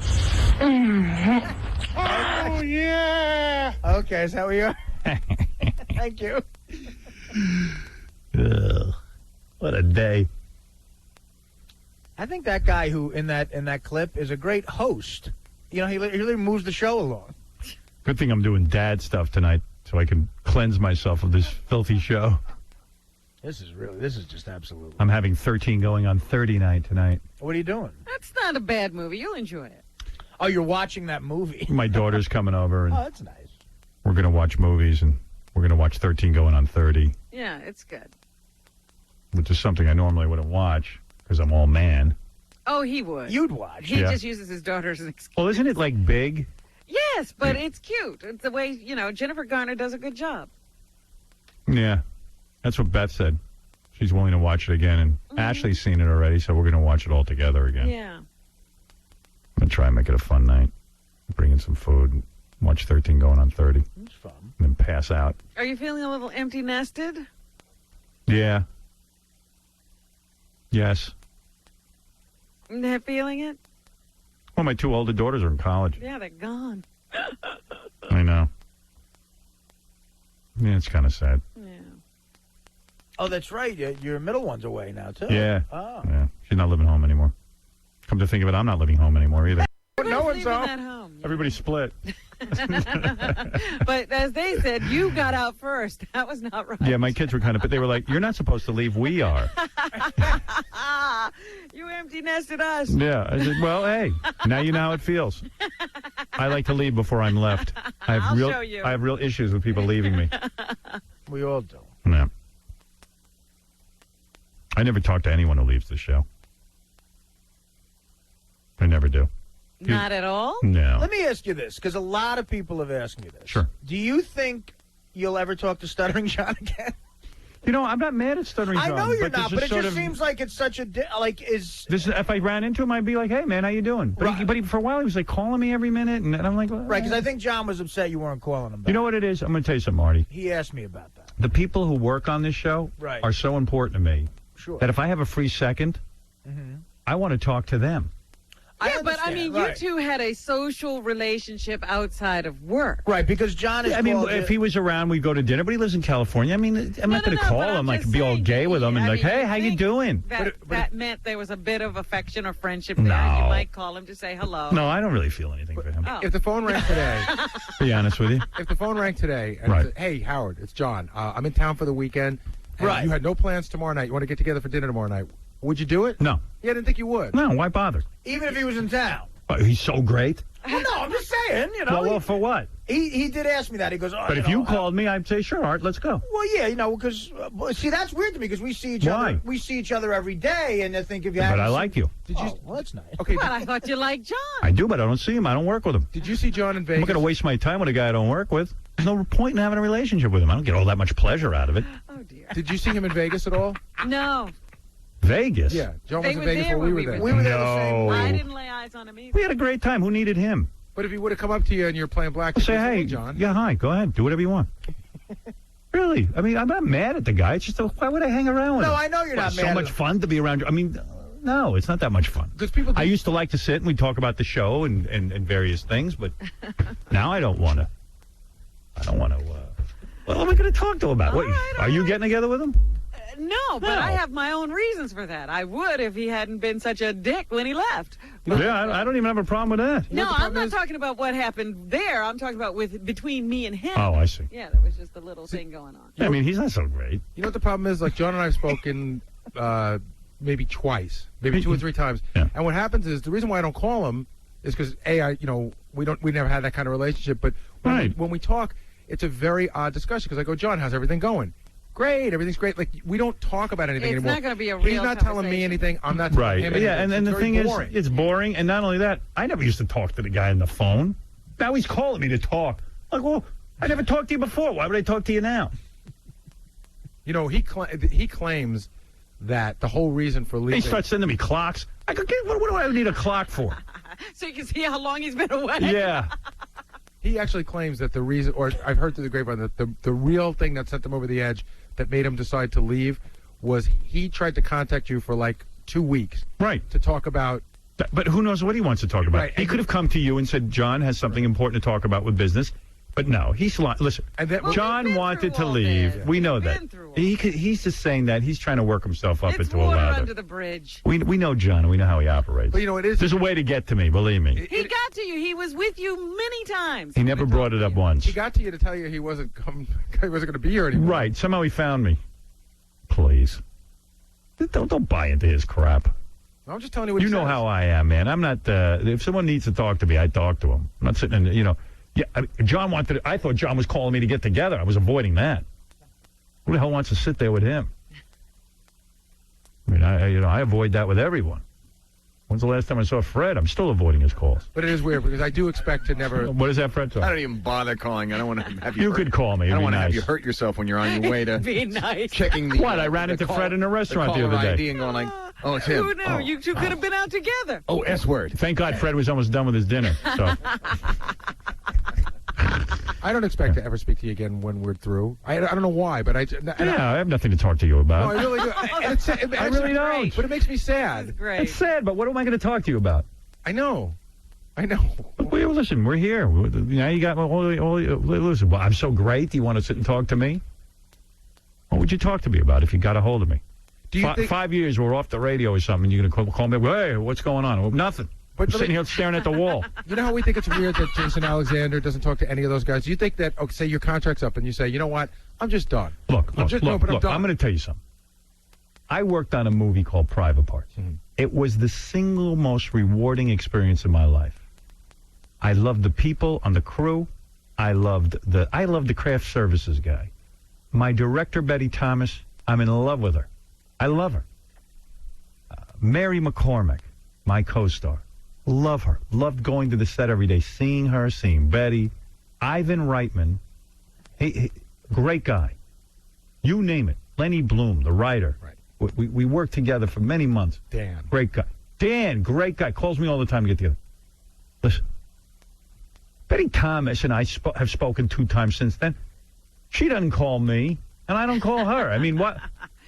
Oh, yeah. Okay, is that what you are? Thank you. Ugh, what a day. I think that guy who in that clip is a great host. You know, he really moves the show along. Good thing I'm doing dad stuff tonight so I can cleanse myself of this filthy show. This is just absolutely. I'm having 13 going on 30 night tonight. What are you doing? That's not a bad movie. You'll enjoy it. Oh, you're watching that movie. My daughter's coming over, and Oh, that's nice. we're going to watch movies, and we're going to watch 13 going on 30, Yeah, it's good. which is something I normally wouldn't watch because I'm all man. Oh, he would. You'd watch. He Yeah. just uses his daughter as an excuse. Well, isn't it like big? Yes, but it's cute. It's the way, Jennifer Garner does a good job. Yeah, that's what Beth said. She's willing to watch it again, and Ashley's seen it already, so we're going to watch it all together again. Yeah. I'm going to try and make it a fun night. Bring in some food and watch 13 going on 30. It's fun. And then pass out. Are you feeling a little empty nested? Yeah. Yes. Feeling it? Well, my 2 older daughters are in college. Yeah, they're gone. I know. Yeah, it's kind of sad. Yeah. Oh, that's right. Your middle one's away now, too. Yeah. Oh. Yeah. She's not living home anymore. Come to think of it, I'm not living home anymore either. No one's home. At home. Everybody split. But as they said, you got out first. That was not right. Yeah, my kids were but they were like, you're not supposed to leave, we are. You empty nested us. Yeah. I said, well, hey, now you know how it feels. I like to leave before I'm left. I'll show you. I have real issues with people leaving me. We all do. Yeah. I never talk to anyone who leaves the show. I never do. Not at all? No. Let me ask you this, because a lot of people have asked me this. Sure. Do you think you'll ever talk to Stuttering John again? I'm not mad at Stuttering John. I know you're not, but it sort just of- seems like it's such a if I ran into him, I'd be like, hey, man, how you doing? But, for a while, he was like calling me every minute, and I'm like, well, right, because I think John was upset you weren't calling him back. You know what it is? I'm going to tell you something, Marty. He asked me about that. The people who work on this show Right. are so important to me Sure. that if I have a free second, I want to talk to them. Yeah, but I mean, you two had a social relationship outside of work. Right, because John is. I mean, if he was around, we'd go to dinner, but he lives in California. I mean, I'm not going to call him, be all gay with him and hey, how you doing? That meant there was a bit of affection or friendship there. No. And you might call him to say hello. No, I don't really feel anything for him. Oh. If the phone rang today, Be honest with you. if the phone rang today and Right. said, hey, Howard, it's John. I'm in town for the weekend. And Right. You had no plans tomorrow night. You want to get together for dinner tomorrow night. Would you do it? No. Yeah, I didn't think you would. No, why bother? Even if he was in town. He's so great. Well, no, I'm just saying, Well, for what? He did ask me that. He goes, oh, But if you called me, I'd say, sure, Art, let's go. Well, yeah, because see, that's weird to me because we see each Why? other. We see each other every day, and I think if you. But I like you. Did you? Well, that's nice. Okay. Well, I thought you liked John. I do, but I don't see him. I don't work with him. Did you see John in I'm Vegas? not going to waste my time with a guy I don't work with. There's no point in having a relationship with him. I don't get all that much pleasure out of it. Oh, dear. Did you see him in Vegas at all? No. Vegas? Yeah, John They was in were Vegas there while we when were there. We were there the same No. way. I didn't lay eyes on him either. We had a great time. Who needed him? But if he would have come up to you and you're playing black, Say, you'd hey, John. yeah, hi, go ahead. Do whatever you want. Really? I mean, I'm not mad at the guy. It's just, why would I hang around with him? No, I know you're not It's mad so at much him. fun to be around you. I mean, no, it's not that much fun. Because people. I used to like to sit and we'd talk about the show and various things, but now I don't want to. What am I going to talk to him about? Are you getting together with him? No, but I have my own reasons for that. I would if he hadn't been such a dick when he left. Yeah, I don't even have a problem with that. No, I'm not talking about what happened there. I'm talking about between me and him. Oh, I see. Yeah, there was just a little thing going on. I mean, he's not so great. You know what the problem is? Like, John and I have spoken maybe twice, maybe 2 or 3 times. Yeah. And what happens is, the reason why I don't call him is because, we never had that kind of relationship. But when we talk, it's a very odd discussion because I go, John, how's everything going? Great, everything's great. Like, we don't talk about anything It's anymore. not going to be a real He's not telling me conversation. anything. I'm not telling Right. him Yeah, anything. and the It's thing very is, boring. it's boring. And not only that, I never used to talk to the guy on the phone. Now he's calling me to talk. Like, well, I never talked to you before. Why would I talk to you now? You know, he claims that the whole reason for leaving. He starts sending me clocks. I go, what do I need a clock for? So you can see how long he's been away. Yeah. He actually claims that the reason, or I've heard through the grapevine, that the real thing that sent him over the edge, that made him decide to leave, was he tried to contact you for like 2 weeks. Right. To talk about. But who knows what he wants to talk about? Right. He could have come to you and said, John has something important to talk about with business. But no, he's listen. And that, John wanted to leave. this. We know We've that. been through all He's just saying that he's trying to work himself up It's into a water lather. under the bridge. We know John, and we know how he operates. But you know, it is. There's a way to get to me, believe me. He got to you. He was with you many times. He never brought it up once. He got to you to tell you he wasn't going to be here anymore. Right. Somehow he found me. Please. Don't buy into his crap. I'm just telling you what you know how I am, man. I'm not. If someone needs to talk to me, I talk to him. I'm not sitting in. Yeah. John wanted. I thought John was calling me to get together. I was avoiding that. Who the hell wants to sit there with him? I mean, I avoid that with everyone. When's the last time I saw Fred? I'm still avoiding his calls. But it is weird because I do expect to never. What is that, Fred? I don't even bother calling. I don't want to have you. You could call me. I don't want to have you hurt yourself when you're on your way to be nice. Checking the. What? I ran into Fred in a restaurant the other day. ID and going like, oh, it's him. Who knew? You two could have been out together. Oh, S word. Thank God Fred was almost done with his dinner. So. I don't expect to ever speak to you again when we're through. I don't know why, but I have nothing to talk to you about. No, I really do. I really don't. But it makes me sad. Great. It's sad, but what am I going to talk to you about? I know. Well, listen, we're here. Now you got listen. Well, I'm so great. Do you want to sit and talk to me? What would you talk to me about if you got a hold of me? Do you think 5 years we're off the radio or something? You're going to call me? Hey, what's going on? Well, nothing. But I'm sitting here staring at the wall. You know how we think it's weird that Jason Alexander doesn't talk to any of those guys? Do you think that, say your contract's up and you say, you know what, I'm just done. Look, I'm going to tell you something. I worked on a movie called Private Parts. Mm-hmm. It was the single most rewarding experience of my life. I loved the people on the crew. I loved the craft services guy. My director, Betty Thomas, I'm in love with her. I love her. Mary McCormick, my co-star. Love her. Loved going to the set every day, seeing her, seeing Betty. Ivan Reitman, he great guy. You name it. Lenny Bloom, the writer. Right. We worked together for many months. Dan. Great guy. Dan, great guy. Calls me all the time to get together. Listen. Betty Thomas and I have spoken 2 times since then. She doesn't call me, and I don't call her. I mean, what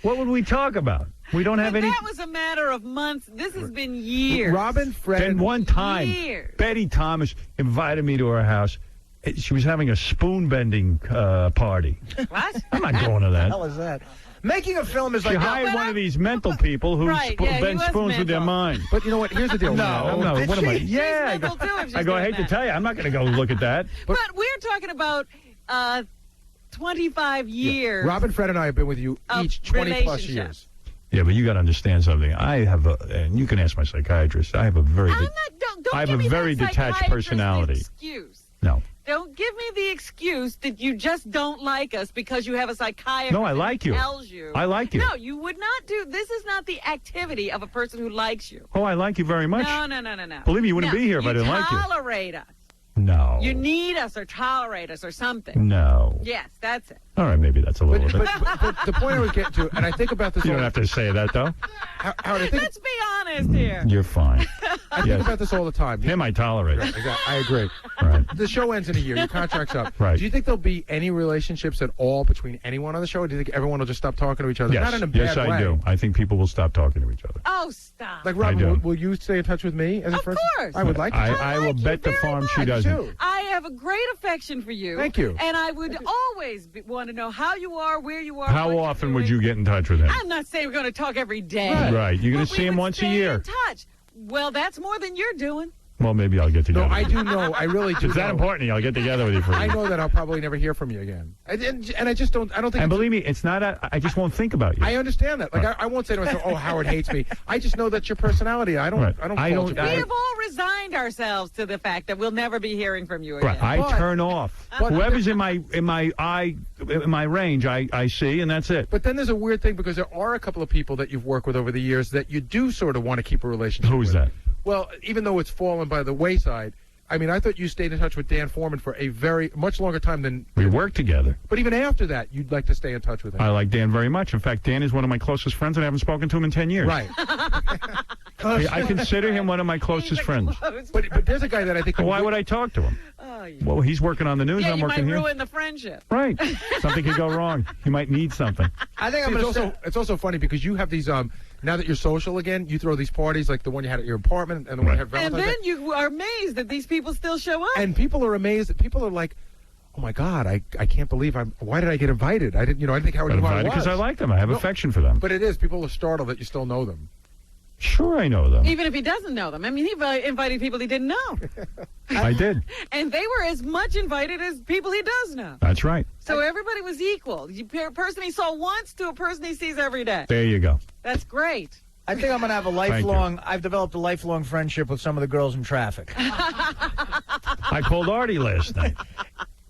would we talk about? We don't have any. That was a matter of months. This has been years. Robin, Fred. Then one time, years. Betty Thomas invited me to her house. She was having a spoon-bending party. What? I'm not going to that. What the hell is that? Making a film is like... She hired one of these mental people who bend spoons with their mind. But you know what? Here's the deal. No. What am I? Yeah. I hate to tell you, I'm not going to go look at that. But we're talking about 25 years. Yeah. Robin, Fred, and I have been with you each 20-plus years. Yeah, but you got to understand something. I have and you can ask my psychiatrist. I have a very, detached personality. Excuse. No. Don't give me the excuse that you just don't like us because you have a psychiatrist. No, I like you. Tells you. I like you. No, you would not do. This is not the activity of a person who likes you. Oh, I like you very much. No. Believe me, you wouldn't be here if I didn't like you. Tolerate us. No. You need us or tolerate us or something. No. Yes, that's it. All right, maybe that's a little bit. But the point I was getting to, and I think about this. You don't have to say that, though. Let's be honest here. You're fine. I think about this all the time. Him, I tolerate. I agree. Right. The show ends in a year. Your contract's up. Right. Do you think there'll be any relationships at all between anyone on the show, or do you think everyone will just stop talking to each other? Yes. Not in a bad way. Yes, I do. I think people will stop talking to each other. Oh, stop. Like, Robin, will you stay in touch with me as a friend? Of course. I would like to. I will bet the farm she doesn't. I have a great affection for you. Thank you. And I would always want to know how you are, where you are. How often would you get in touch with him? I'm not saying we're going to talk every day. Right. You're going to see him once a year. In touch. Well, that's more than you're doing. Well, maybe I'll get together. No, I do know. I really do. It's that important. I'll get together with you for I know that I'll probably never hear from you again. And I just don't. I don't think. And believe me, it's not. I just won't think about you. I understand that. Like I won't say to myself, "Oh, Howard hates me." I just know that's your personality. I don't. Right. I don't. We have all resigned ourselves to the fact that we'll never be hearing from you again. Right. I turn off. Whoever's in my range, I see, and that's it. But then there's a weird thing because there are a couple of people that you've worked with over the years that you do sort of want to keep a relationship with. Who's that? Well, even though it's fallen by the wayside, I mean, I thought you stayed in touch with Dan Foreman for a much longer time than... We worked together. But even after that, you'd like to stay in touch with him. I like Dan very much. In fact, Dan is one of my closest friends, and I haven't spoken to him in 10 years. Right. I consider him one of my closest friends. But there's a guy that I think... Why would I talk to him? Oh, yeah. Well, he's working on the news. I'm working here. You might ruin the friendship. Right. Something could go wrong. He might need something. I think it's also funny because you have these... now that you're social again, you throw these parties like the one you had at your apartment and the one you had Valentine's And then Day. you are amazed that these people still show up. And people are amazed. People are like, "Oh my God, I can't believe why did I get invited? I didn't think Howard knew who I was." Because I like them. I have affection for them. But it is. People are startled that you still know them. Sure, I know them. Even if he doesn't know them. I mean, he invited people he didn't know. I did. And they were as much invited as people he does know. That's right. So everybody was equal. A person he saw once to a person he sees every day. There you go. That's great. I think I'm going to have I've developed a lifelong friendship with some of the girls in traffic. I called Artie last night.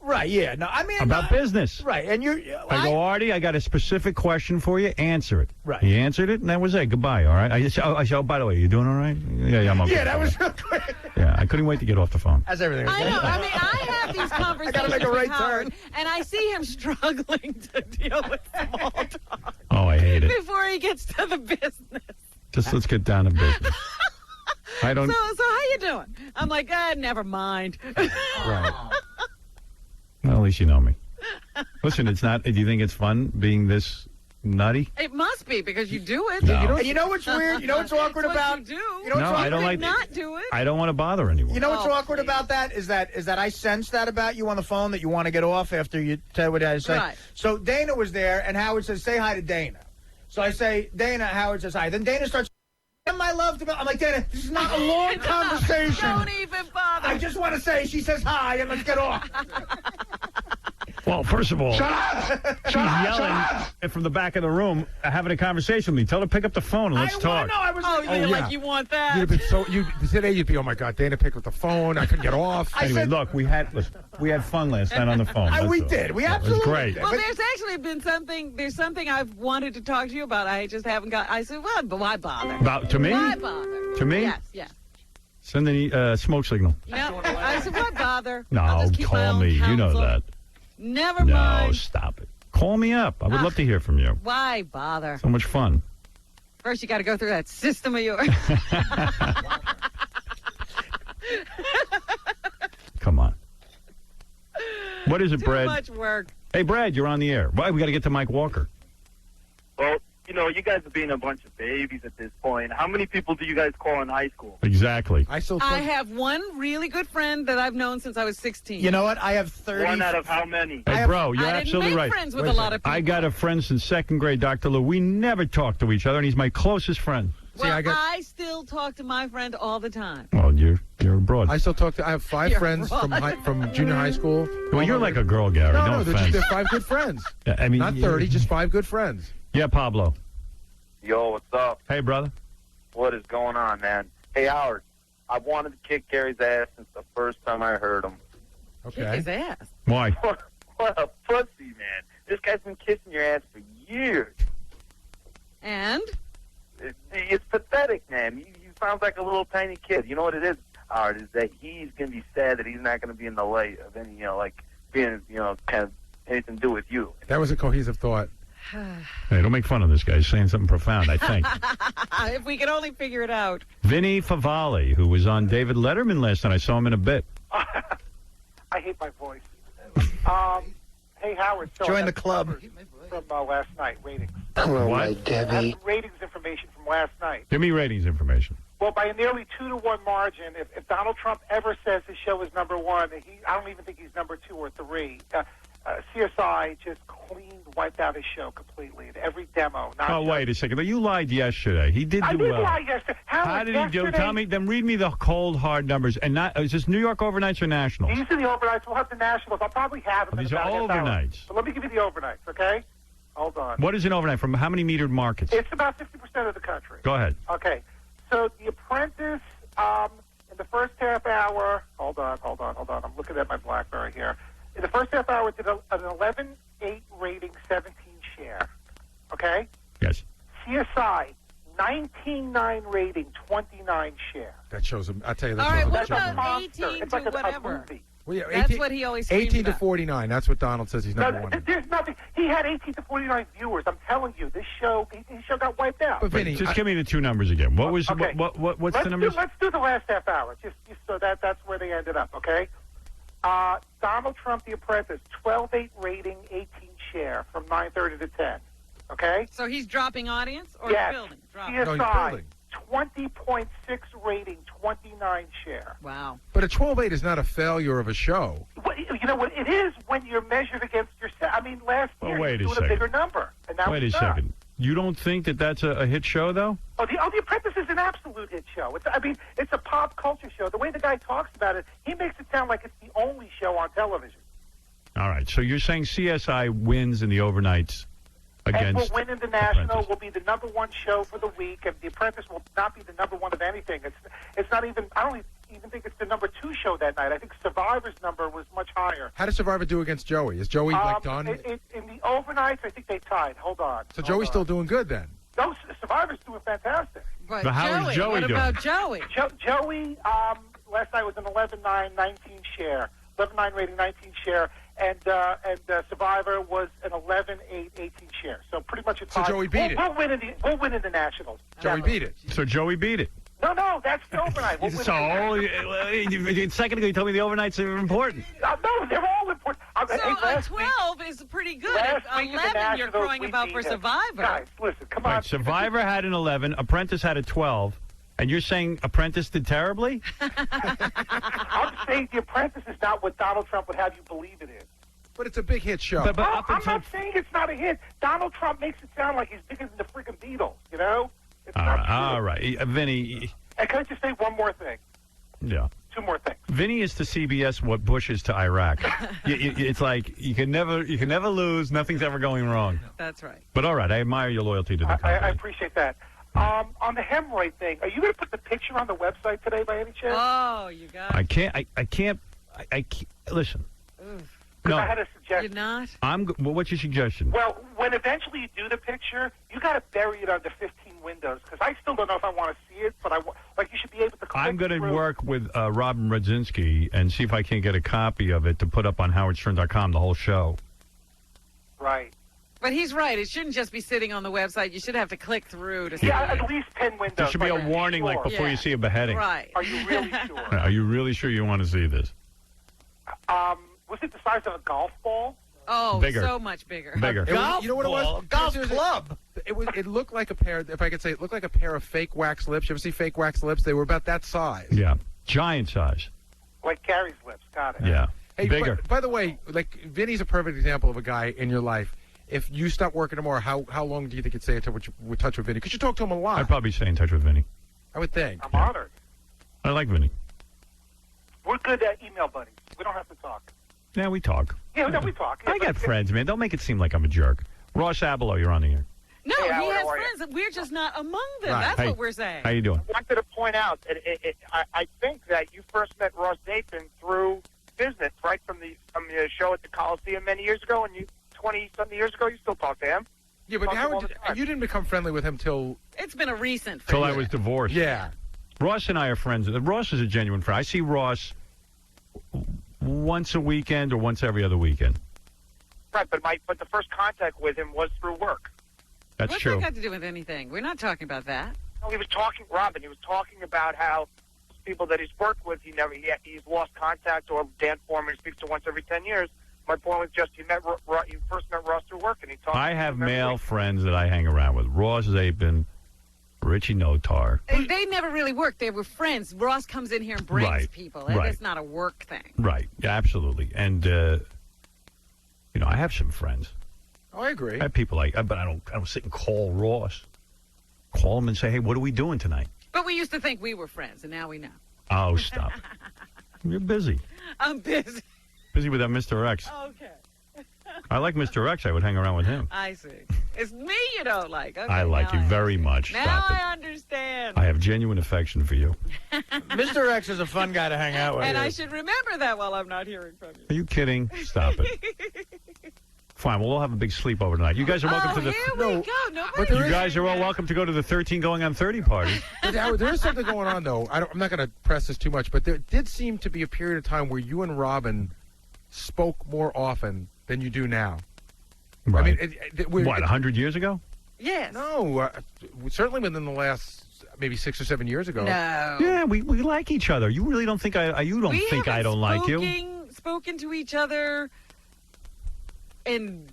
Right, yeah. No, I mean... About business. Right, and I go, Artie, I got a specific question for you. Answer it. Right. He answered it, and that was it. Goodbye, all right? I said, oh, by the way, you doing all right? Yeah, I'm okay. Yeah, that was real quick. Yeah, I couldn't wait to get off the phone. That's everything. I know. I mean, I have these conversations I gotta make a right with Howard, turn. and I see him struggling to deal with small talk. Oh, I hate it. Before he gets to the business. Just let's get down to business. I don't... So how you doing? I'm like, never mind. Right. Well, at least you know me. Listen, it's not... Do you think it's fun being this nutty? It must be, because you do it. No. And you know what's weird? You know what's awkward It's what about... you do. You know what's No, I awkward? don't like... Not do it. I don't want to bother anyone. You know what's awkward about that is that I sense that about you on the phone, that you want to get off after you tell what I say. Right. So Dana was there, and Howard says, say hi to Dana. So I say, Dana, Howard says hi. Then Dana starts, my love to... I'm like, Dana, this is not a long conversation. Don't even bother. I just want to say, she says hi, and let's get off. Well, first of all, she's yelling from the back of the room, having a conversation with me. Tell her to pick up the phone and let's talk. Like you want that? You'd have been today you'd be, oh my God, Dana picked up the phone. I couldn't get off. Anyway, look, we had fun last night on the phone. We That's all. did. We Yeah, absolutely it was great. did. Well, there's actually been something I've wanted to talk to you about. I just haven't got. I said, well, but why bother? To me? Why bother? To me? Yes. Send the smoke signal. No, I said, why bother? No, I'll just keep my call own me. You know counsel. that. Never No, mind. stop it. Call me up. I would love to hear from you. Why bother? So much fun. First, you got to go through that system of yours. Come on. What is it, Too Brad? much work. Hey, Brad, you're on the air. Why? We got to get to Mike Walker. Well, you guys are being a bunch of babies at this point. How many people do you guys call in high school? Exactly. I have one really good friend that I've known since I was 16. You know what? I have 30. One out of how many? Hey, bro, you're I didn't absolutely make right. friends with a lot of people. I got a friend since second grade, Dr. Lou. We never talk to each other, and he's my closest friend. Well, I still talk to my friend all the time. Well, you're a broad. I still talk to. I have 5 You're friends broad. from junior high school. Well, you're like a girl, Gary. No, they're offense. 5 good friends. Yeah, I mean, Not 30, just 5 good friends. Yeah, Pablo. Yo, what's up? Hey, brother. What is going on, man? Hey, Howard, I wanted to kick Gary's ass since the first time I heard him. Okay. Kick his ass. Why? What a pussy, man. This guy's been kissing your ass for years. And? It's pathetic, man. You sound like a little tiny kid. You know what it is, Howard, is that he's going to be sad that he's not going to be in the light of any, being, kind of anything to do with you. That was a cohesive thought. Hey, don't make fun of this guy. He's saying something profound, I think. If we could only figure it out. Vinny Favale, who was on David Letterman last night. I saw him in a bit. I hate my voice. Hey, Howard. So Join the club. From last night, ratings. Hello, my I have ratings information from last night. Give me ratings information. Well, by a nearly 2-to-1 margin, if Donald Trump ever says his show is number 1, I don't even think he's number 2 or 3. CSI just wiped out his show completely in every demo. Wait a second. You lied yesterday. He did do well. I did lie yesterday. How did he do? Tell me. Then read me the cold, hard numbers. And is this New York overnights or nationals? These are the overnights. We'll have the nationals. I'll probably have them. These in are about a half hour. overnights. But let me give you the overnights, okay? Hold on. What is an overnight? From how many metered markets? It's about 50% of the country. Go ahead. Okay. So The Apprentice, in the first half hour, hold on. I'm looking at my BlackBerry here. In the first half hour, it did an 11.8 rating, 17 share. Okay? Yes. CSI, 19.9 rating, 29 share. That shows him. I tell you, that All shows right, him. what That's a about monster. 18 It's to like a whatever? movie. Well, yeah, That's what he always screams 18 to about. 49. That's what Donald says he's number 1. There's nothing. He had 18 to 49 viewers. I'm telling you, his show got wiped out. But Vinny, Just give me the 2 numbers again. What was Okay. what's the numbers? Let's do the last half hour, just so that's where they ended up. Okay. Donald Trump, The Apprentice, 12.8 rating, 18 share from 9:30 to 10. Okay. So he's dropping audience or Yes. building? Dropping. CSI, 20.6 rating, 29 share. Wow. But a 12.8 is not a failure of a show. Well, you know what? It is when you're measured against yourself. I mean, last year you wait a doing second. a bigger number, and now Wait a it's not. second. You don't think that that's a hit show, though? The Apprentice This is an absolute hit show. It's a pop culture show. The way the guy talks about it, he makes it sound like it's the only show on television. All right. So you're saying CSI wins in the overnights against And we'll win in the National. Apprentice. Will be the #1 show for the week, and The Apprentice will not be the #1 of anything. It's not even. I don't even think it's the #2 show that night. I think Survivor's number was much higher. How does Survivor do against Joey? Is Joey done? In the overnights, I think they tied. Hold on. So Joey's still doing good then? No, Survivor's doing fantastic. But how is Joey what doing? about Joey? Joey, last night was an 11-9, 19 share. 11-9 rating, 19 share. And Survivor was an 11-8, 18 share. So pretty much a tie. So Joey beat it. We'll win in the Nationals. Joey beat it. So Joey beat it. No, that's the overnight. We'll win So a second ago you told me the overnights are important. No, they're all important. So a 12 is pretty good. At 11, you're crowing about for Survivor. Guys, listen, come on. Right, Survivor had an 11, Apprentice had a 12, and you're saying Apprentice did terribly? I'm saying The Apprentice is not what Donald Trump would have you believe it is. But it's a big hit show. But up I'm until not saying it's not a hit. Donald Trump makes it sound like he's bigger than the freaking Beatles, you know? It's not true. all right. Vinny. And can I just say one more thing? Yeah. Two more things. Vinny is to CBS what Bush is to Iraq. It's like you can never lose. Nothing's ever going wrong. That's right. But all right, I admire your loyalty to the company. I appreciate that. On the hemorrhoid thing, are you going to put the picture on the website today by any chance? Oh, you got it. I can't. Listen. Because I had a suggestion. You're not? Well, what's your suggestion? Well, when eventually you do the picture, you got to bury it under 15 windows, because I still don't know if I want to see it, but you should be able to click I'm going to through. work with Robin Radzinski and see if I can get a copy of it to put up on howardstern.com, the whole show. Right. But he's right. It shouldn't just be sitting on the website. You should have to click through to see Yeah, it. at least 10 windows. There should be a Like, warning sure. like before you see a beheading. Right. Are you really sure? Are you really sure you want to see this? Was it the size of a golf ball? Oh, Bigger. so much bigger. Bigger. You know what it was? Golf Seriously, club. It looked like a pair. If I could say, it looked like a pair of fake wax lips. You ever see fake wax lips? They were about that size. Yeah. Giant size. Like Carrie's lips. Got it. Yeah. Hey, Bigger. By the way, like Vinny's a perfect example of a guy in your life. If you stop working tomorrow, how long do you think it'd stay in touch with Vinny? Because you talk to him a lot. I'd probably stay in touch with Vinny. I would think. I'm honored. I like Vinny. We're good at email buddies. We don't have to talk. Yeah, we talk. Yeah, no, we talk. I got friends, man. Don't make it seem like I'm a jerk. Ross Abelo, you're on the air. No, Hey, he Howard, has how are you? friends. We're just not among them. Right. That's Hey, what we're saying. How you doing? I wanted to point out that I think that you first met Ross Nathan through business, right, from the show at the Coliseum many years ago, and 20-something years ago, you still talk to him. Yeah, but Talk to him all Howard, the time. you didn't become friendly with him till... It's been a recent Till I friendship. was divorced. Yeah. Ross and I are friends. Ross is a genuine friend. I see Ross once a weekend or once every other weekend. Right, but the first contact with him was through work. That's What's true. that got to do with anything? We're not talking about that. No, he was talking, Robin. He was talking about how people that he's worked with, he's lost contact, or Dan Foreman speaks to once every 10 years. My point was just you first met Ross through work, and he talked. I have male friends that I hang around with. Ross Zapin, Richie Notar. They never really worked. They were friends. Ross comes in here and brings Right, people. right. It's not a work thing. Right. Yeah, absolutely. And I have some friends. Oh, I agree. I have people but I don't sit and call Ross. Call him and say, hey, what are we doing tonight? But we used to think we were friends, and now we know. Oh, stop. You're busy. I'm busy. Busy with that Mr. X. Okay. I like Mr. X. I would hang around with him. I see. It's me you don't like. Okay, I like you very much. Now Stop it. I understand. I have genuine affection for you. Mr. X is a fun guy to hang out with. And I should remember that while I'm not hearing from you. Are you kidding? Stop it. Fine, we'll all have a big sleepover tonight. You guys are welcome to the... Here we go. But you guys are all welcome to go to the 13 going on 30 party. But Howard, there is something going on, though. I'm not going to press this too much, but there did seem to be a period of time where you and Robin spoke more often than you do now. Right. I mean, What, 100 years ago? Yes. No, certainly within the last maybe 6 or 7 years ago. No. Yeah, we like each other. You really don't think I don't like you? Spoken to each other in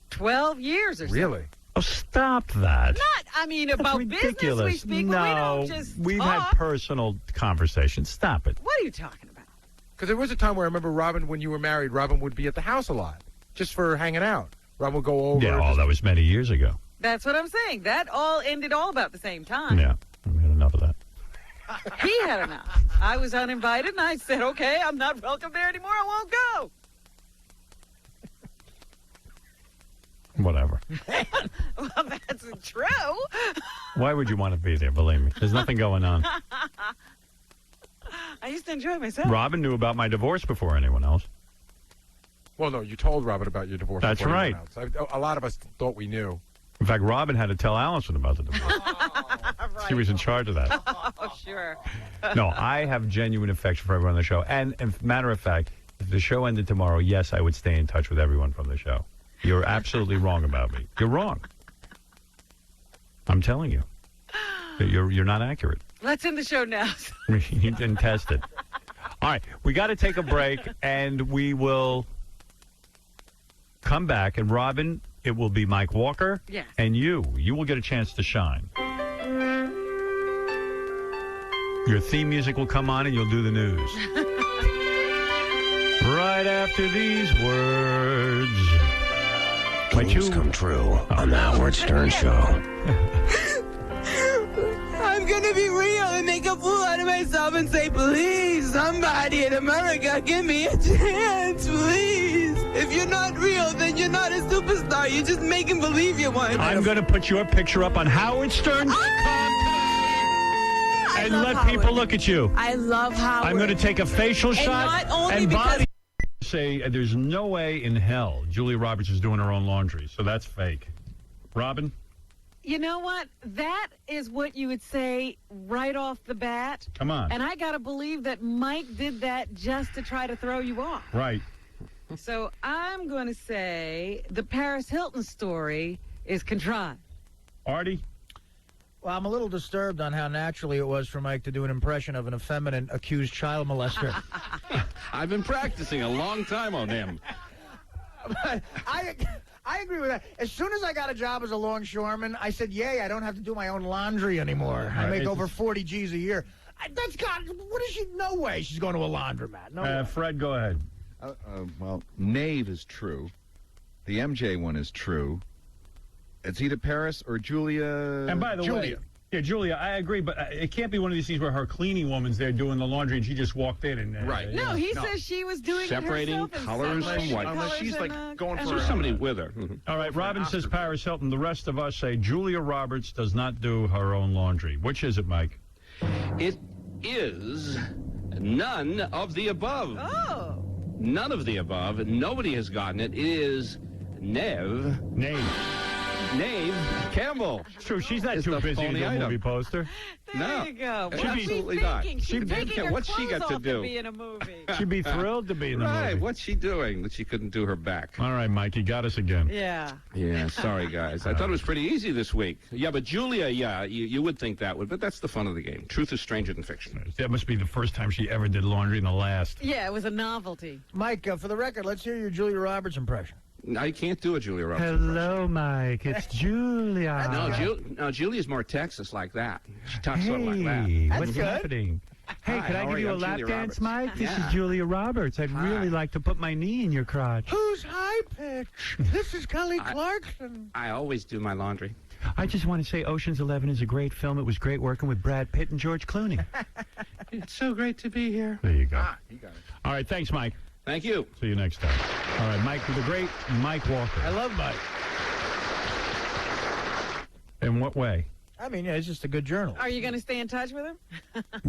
12 years or something. Really? Oh, stop that. About ridiculous. business we speak, no, but we don't just we've talk. had personal conversations. Stop it. What are you talking about? Because there was a time where I remember Robin, when you were married, Robin would be at the house a lot, just for hanging out. Robin would go over. Yeah, that was many years ago. That's what I'm saying. That all ended all about the same time. Yeah. He had enough. I was uninvited, and I said, okay, I'm not welcome there anymore. I won't go. Whatever. Well, that's true. Why would you want to be there? Believe me. There's nothing going on. I used to enjoy myself. Robin knew about my divorce before anyone else. Well, no, you told Robin about your divorce. That's before right. anyone else. A lot of us thought we knew. In fact, Robin had to tell Allison about the divorce. She was in charge of that. Oh, sure. No, I have genuine affection for everyone on the show. And, matter of fact, if the show ended tomorrow, yes, I would stay in touch with everyone from the show. You're absolutely wrong about me. You're wrong. I'm telling you. You're not accurate. Let's end the show now. You didn't test it. All right, we got to take a break, and we will come back. And Robin, it will be Mike Walker. Yes. And you will get a chance to shine. Your theme music will come on, and you'll do the news. Right after these words. Dreams come true on the Howard Stern Show. I'm gonna be real and make a fool out of myself and say, please, somebody in America, give me a chance, please. If you're not real, then you're not a superstar. You're just making believe you're one. I'm going to put your picture up on HowardStern.com and let people look at you. I love Howard. I'm going to take a facial And shot not only and because- body say there's no way in hell Julia Roberts is doing her own laundry, so that's fake. Robin? You know what? That is what you would say right off the bat. Come on. And I got to believe that Mike did that just to try to throw you off. Right. So I'm going to say the Paris Hilton story is contrived. Artie? Well, I'm a little disturbed on how naturally it was for Mike to do an impression of an effeminate accused child molester. I've been practicing a long time on him. I agree with that. As soon as I got a job as a longshoreman, I said, yay, I don't have to do my own laundry anymore. I make over 40 G's a year. That's got, what is she, no way she's going to a laundromat. No way. Fred, go ahead. Well, Nave is true. The MJ one is true. It's either Paris or Julia. And by the way, yeah, Julia, I agree, but it can't be one of these things where her cleaning woman's there doing the laundry and she just walked in and right. No, he says she was doing separating it herself colors from white. Unless she's like going for somebody with her. All right, Robin says Paris Hilton. The rest of us say Julia Roberts does not do her own laundry. Which is it, Mike? It is none of the above. Oh. None of the above. Nobody has gotten it. It is Neve Campbell. It's true. She's not too busy to do a movie poster. No. There you go. She's What's she absolutely not. thinking? She's taking her what's she clothes got to off do? be in a movie. She'd be thrilled to be in the Right. movie. What's she doing that she couldn't do her back? All right, Mike, you got us again. Yeah. Yeah, sorry, guys. I thought it was pretty easy this week. Yeah, but Julia, yeah, you would think that would, but that's the fun of the game. Truth is stranger than fiction. That must be the first time she ever did laundry and the last. Yeah, it was a novelty. Mike, for the record, let's hear your Julia Roberts impression. I can't do a Julia Roberts. Hello, Mike. It's Julia. No, Julia's more Texas like that. She talks sort of like that. What's happening? Hey, Hi, could I how give are you you? a I'm lap Julia dance, Roberts. Mike? This Yeah. is Julia Roberts. I'd really like to put my knee in your crotch. Who's high pitch? This is Kelly Clarkson. I always do my laundry. I just want to say Ocean's 11 is a great film. It was great working with Brad Pitt and George Clooney. It's so great to be here. There you go. You got it. All right, thanks, Mike. Thank you. See you next time. All right, Mike, the great Mike Walker. I love Mike. In what way? I mean, yeah, it's just a good journal. Are you going to stay in touch with him?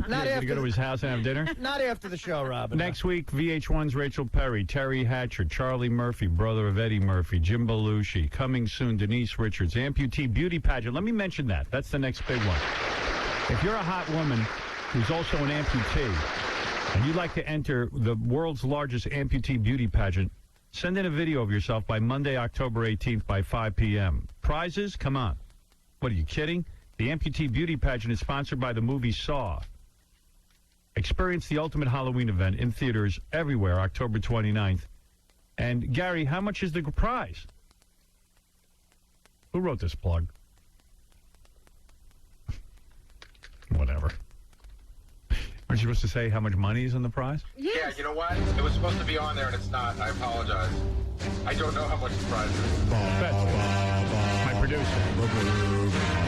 Not You after go to his house and have dinner? Not after the show, Robin. Next week, VH1's Rachel Perry, Terry Hatcher, Charlie Murphy, brother of Eddie Murphy, Jim Belushi. Coming soon, Denise Richards, amputee beauty pageant. Let me mention that. That's the next big one. If you're a hot woman who's also an amputee, and you'd like to enter the world's largest amputee beauty pageant, send in a video of yourself by Monday, October 18th by 5 p.m. Prizes? Come on. What, are you kidding? The amputee beauty pageant is sponsored by the movie Saw. Experience the ultimate Halloween event in theaters everywhere, October 29th. And, Gary, how much is the prize? Who wrote this plug? Whatever. Aren't you supposed to say how much money is in the prize? Yeah, you know what? It was supposed to be on there and it's not. I apologize. I don't know how much the prize is. My producer.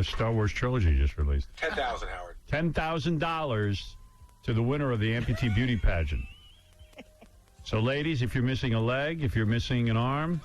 Star Wars trilogy just released. 10,000, Howard. $10,000 to the winner of the amputee beauty pageant. So, ladies, if you're missing a leg, if you're missing an arm,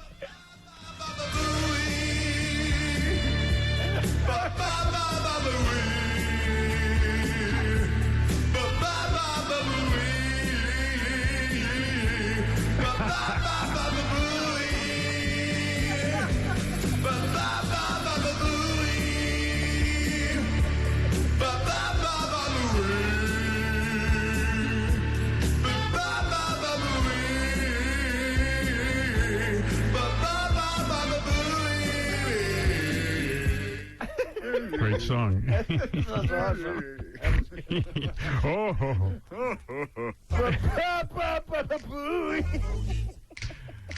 great song. That's awesome.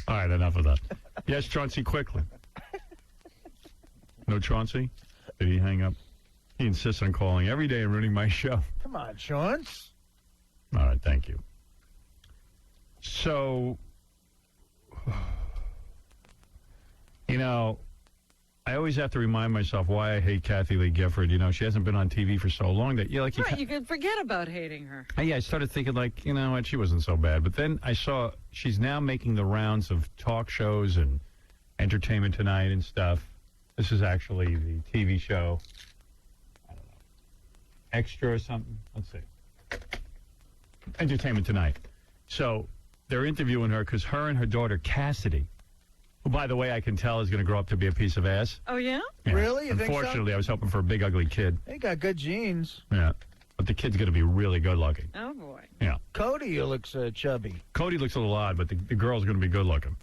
All right, enough of that. Yes, Chauncey, quickly. No Chauncey? Did he hang up? He insists on calling every day and ruining my show. Come on, Chaunce. All right, thank you. So, you know, I always have to remind myself why I hate Kathy Lee Gifford. You know, she hasn't been on TV for so long that, you You can forget about hating her. Yeah, I started thinking, like, you know what, she wasn't so bad. But then I saw she's now making the rounds of talk shows and Entertainment Tonight and stuff. This is actually the TV show. I don't know. Extra or something? Let's see. Entertainment Tonight. So they're interviewing her because her and her daughter, Cassidy, who, by the way, I can tell is going to grow up to be a piece of ass. Oh, yeah? Yeah. Really? You think so? Unfortunately, I was hoping for a big, ugly kid. He got good genes. Yeah. But the kid's going to be really good looking. Oh, boy. Yeah. Cody looks chubby. Cody looks a little odd, but the girl's going to be good looking.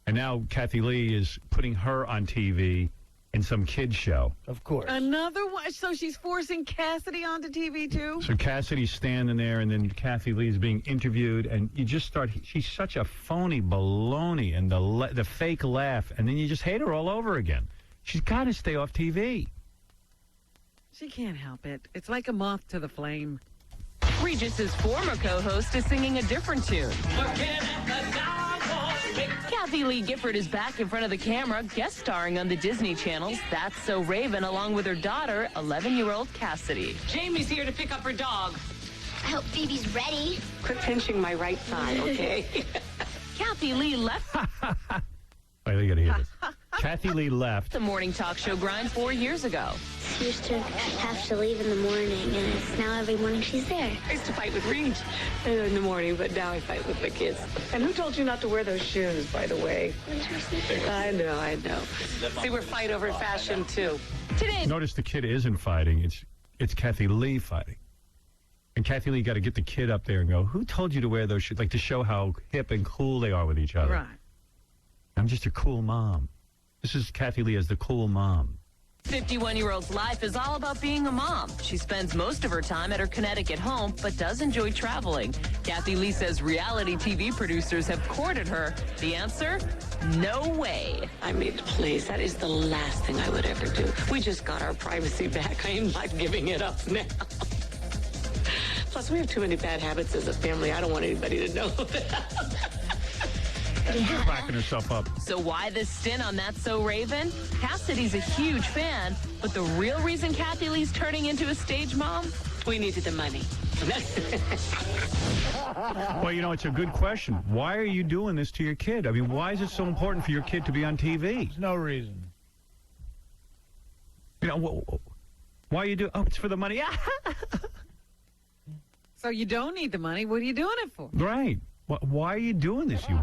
And now Kathy Lee is putting her on TV in some kid's show. Of course. Another one? So she's forcing Cassidy onto TV, too? So Cassidy's standing there, and then Kathy Lee is being interviewed, and you just start, she's such a phony baloney, and the fake laugh, and then you just hate her all over again. She's got to stay off TV. She can't help it. It's like a moth to the flame. Regis's former co-host is singing a different tune. Kathy Lee Gifford is back in front of the camera, guest starring on the Disney Channel's That's So Raven, along with her daughter, 11-year-old Cassidy. Jamie's here to pick up her dog. I hope Phoebe's ready. Quit pinching my right thigh, okay? Kathy Lee left Wait, you got to hear this. Kathy Lee left the morning talk show grind 4 years ago. She used to have to leave in the morning, and it's now every morning she's there. I used to fight with Reed in the morning, but now I fight with my kids. And who told you not to wear those shoes, by the way? I know. See, we're fight over fashion, too. Today. Notice the kid isn't fighting. It's Kathy Lee fighting. And Kathy Lee got to get the kid up there and go, who told you to wear those shoes? Like, to show how hip and cool they are with each other. Right. I'm just a cool mom. This is Kathy Lee as the cool mom. 51-year-old's life is all about being a mom. She spends most of her time at her Connecticut home, but does enjoy traveling. Kathy Lee says reality TV producers have courted her. The answer? No way. I mean, please, that is the last thing I would ever do. We just got our privacy back. I am not giving it up now. Plus, we have too many bad habits as a family. I don't want anybody to know that. She's backing herself up. So why this stint on That's So Raven? Cassidy's a huge fan, but the real reason Kathy Lee's turning into a stage mom? We needed the money. Well, you know, it's a good question. Why are you doing this to your kid? I mean, why is it so important for your kid to be on TV? There's no reason. You know, why you do? Oh, it's for the money. So you don't need the money. What are you doing it for? Right. Why are you doing this, you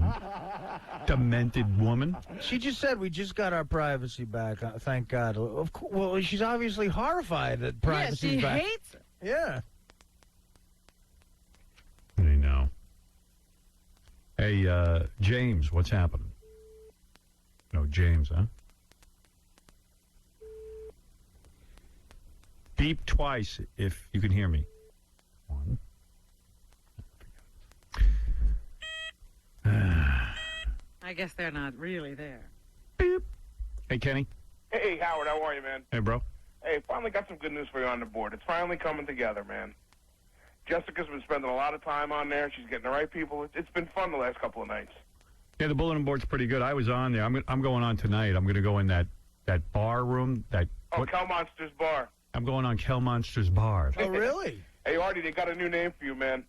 demented woman? She just said we just got our privacy back. Thank God. Well, she's obviously horrified that privacy's back. Yeah, she hates it. Yeah. I know. Hey, James, what's happening? No, James, huh? Beep twice if you can hear me. One. I guess they're not really there. Beep. Hey, Kenny. Hey, Howard, how are you, man? Hey, bro. Hey, finally got some good news for you on the board. It's finally coming together, man. Jessica's been spending a lot of time on there. She's getting the right people. It's been fun the last couple of nights. Yeah, the bulletin board's pretty good. I was on there. I'm going on tonight. I'm going to go in that bar room, that Oh, Cal Monster's Bar. I'm going on Kel Monster's bar. Oh, really? Hey, Artie, they got a new name for you, man.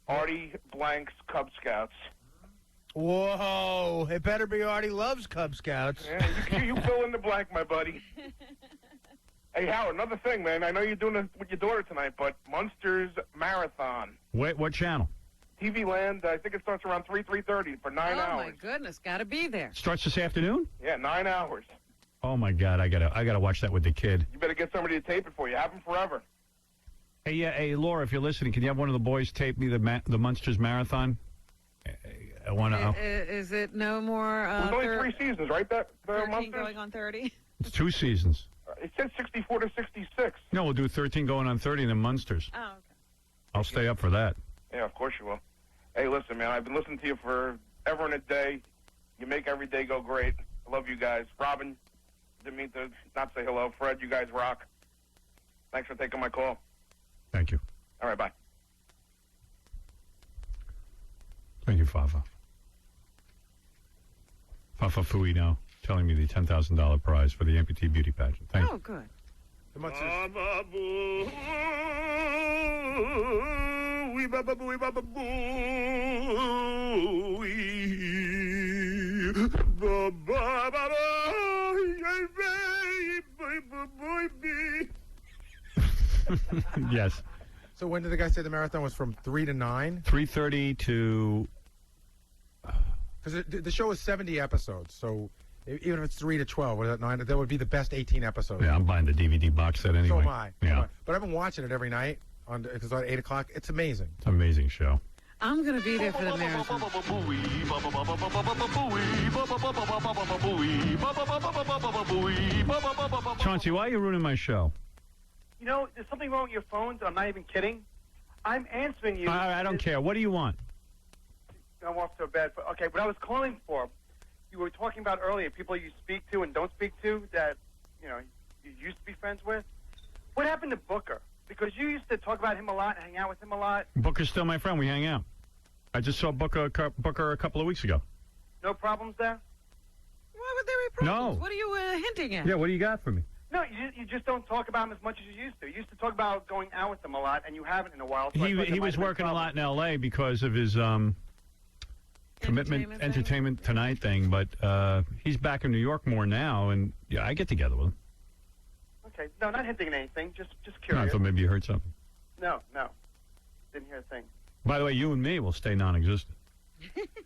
Artie Blank's Cub Scouts. Whoa! It better be Artie loves Cub Scouts. Yeah, you fill in the blank, my buddy. Hey, Howard, another thing, man. I know you're doing it with your daughter tonight, but Munsters Marathon. Wait, what channel? TV Land, I think it starts around 3:30 for 9 Oh, hours. my goodness. Got to be there. Starts this afternoon? Yeah, 9 hours. Oh my God, I gotta watch that with the kid. You better get somebody to tape it for you. Have them forever. Hey, yeah, hey, Laura, if you're listening, can you have one of the boys tape me the Munsters Marathon? I want to. Is it no more? There's only 3 seasons, right? That 13 Munsters? going on 30. It's 2 seasons. It says 64 to 66. No, we'll do 13 going on 30 and then Munsters. Oh, okay. I'll stay up for that. Yeah, of course you will. Hey, listen, man, I've been listening to you for ever and a day. You make every day go great. I love you guys. Robin, didn't mean to not say hello. Fred, you guys rock. Thanks for taking my call. Thank you. All right, bye. Thank you, Fafa. Fafa Fuino telling me the $10,000 prize for the amputee beauty pageant. Thank you. Good. The Munsters. Yes. So when did the guy say the marathon was from 3 to 9? 3:30 to. Because the show is 70 episodes, so even if it's 3 to 12, or 9, that would be the best 18 episodes. Yeah, I'm buying the DVD box set anyway. So am I. Yeah. But I've been watching it every night because it's on 8 o'clock. It's amazing. It's an amazing show. I'm going to be there for the marathon. Chauncey, why are you ruining my show? You know, there's something wrong with your phones. I'm not even kidding. I'm answering you. I don't care. What do you want? I'm off to a bad. Okay, what I was calling for, you were talking about earlier, people you speak to and don't speak to that, you know, you used to be friends with. What happened to Booker? Because you used to talk about him a lot and hang out with him a lot. Booker's still my friend. We hang out. I just saw Booker a couple of weeks ago. No problems there? Why would there be problems? No. What are you hinting at? Yeah, what do you got for me? No, you just don't talk about him as much as you used to. You used to talk about going out with him a lot, and you haven't in a while. So I thought there He might was have been working a problems. lot in L.A. because of his entertainment tonight thing, but he's back in New York more now, and yeah, I get together with him. Okay, no, not hinting at anything. Just I curious. thought maybe you heard something. No, didn't hear a thing. By the way, you and me will stay non-existent.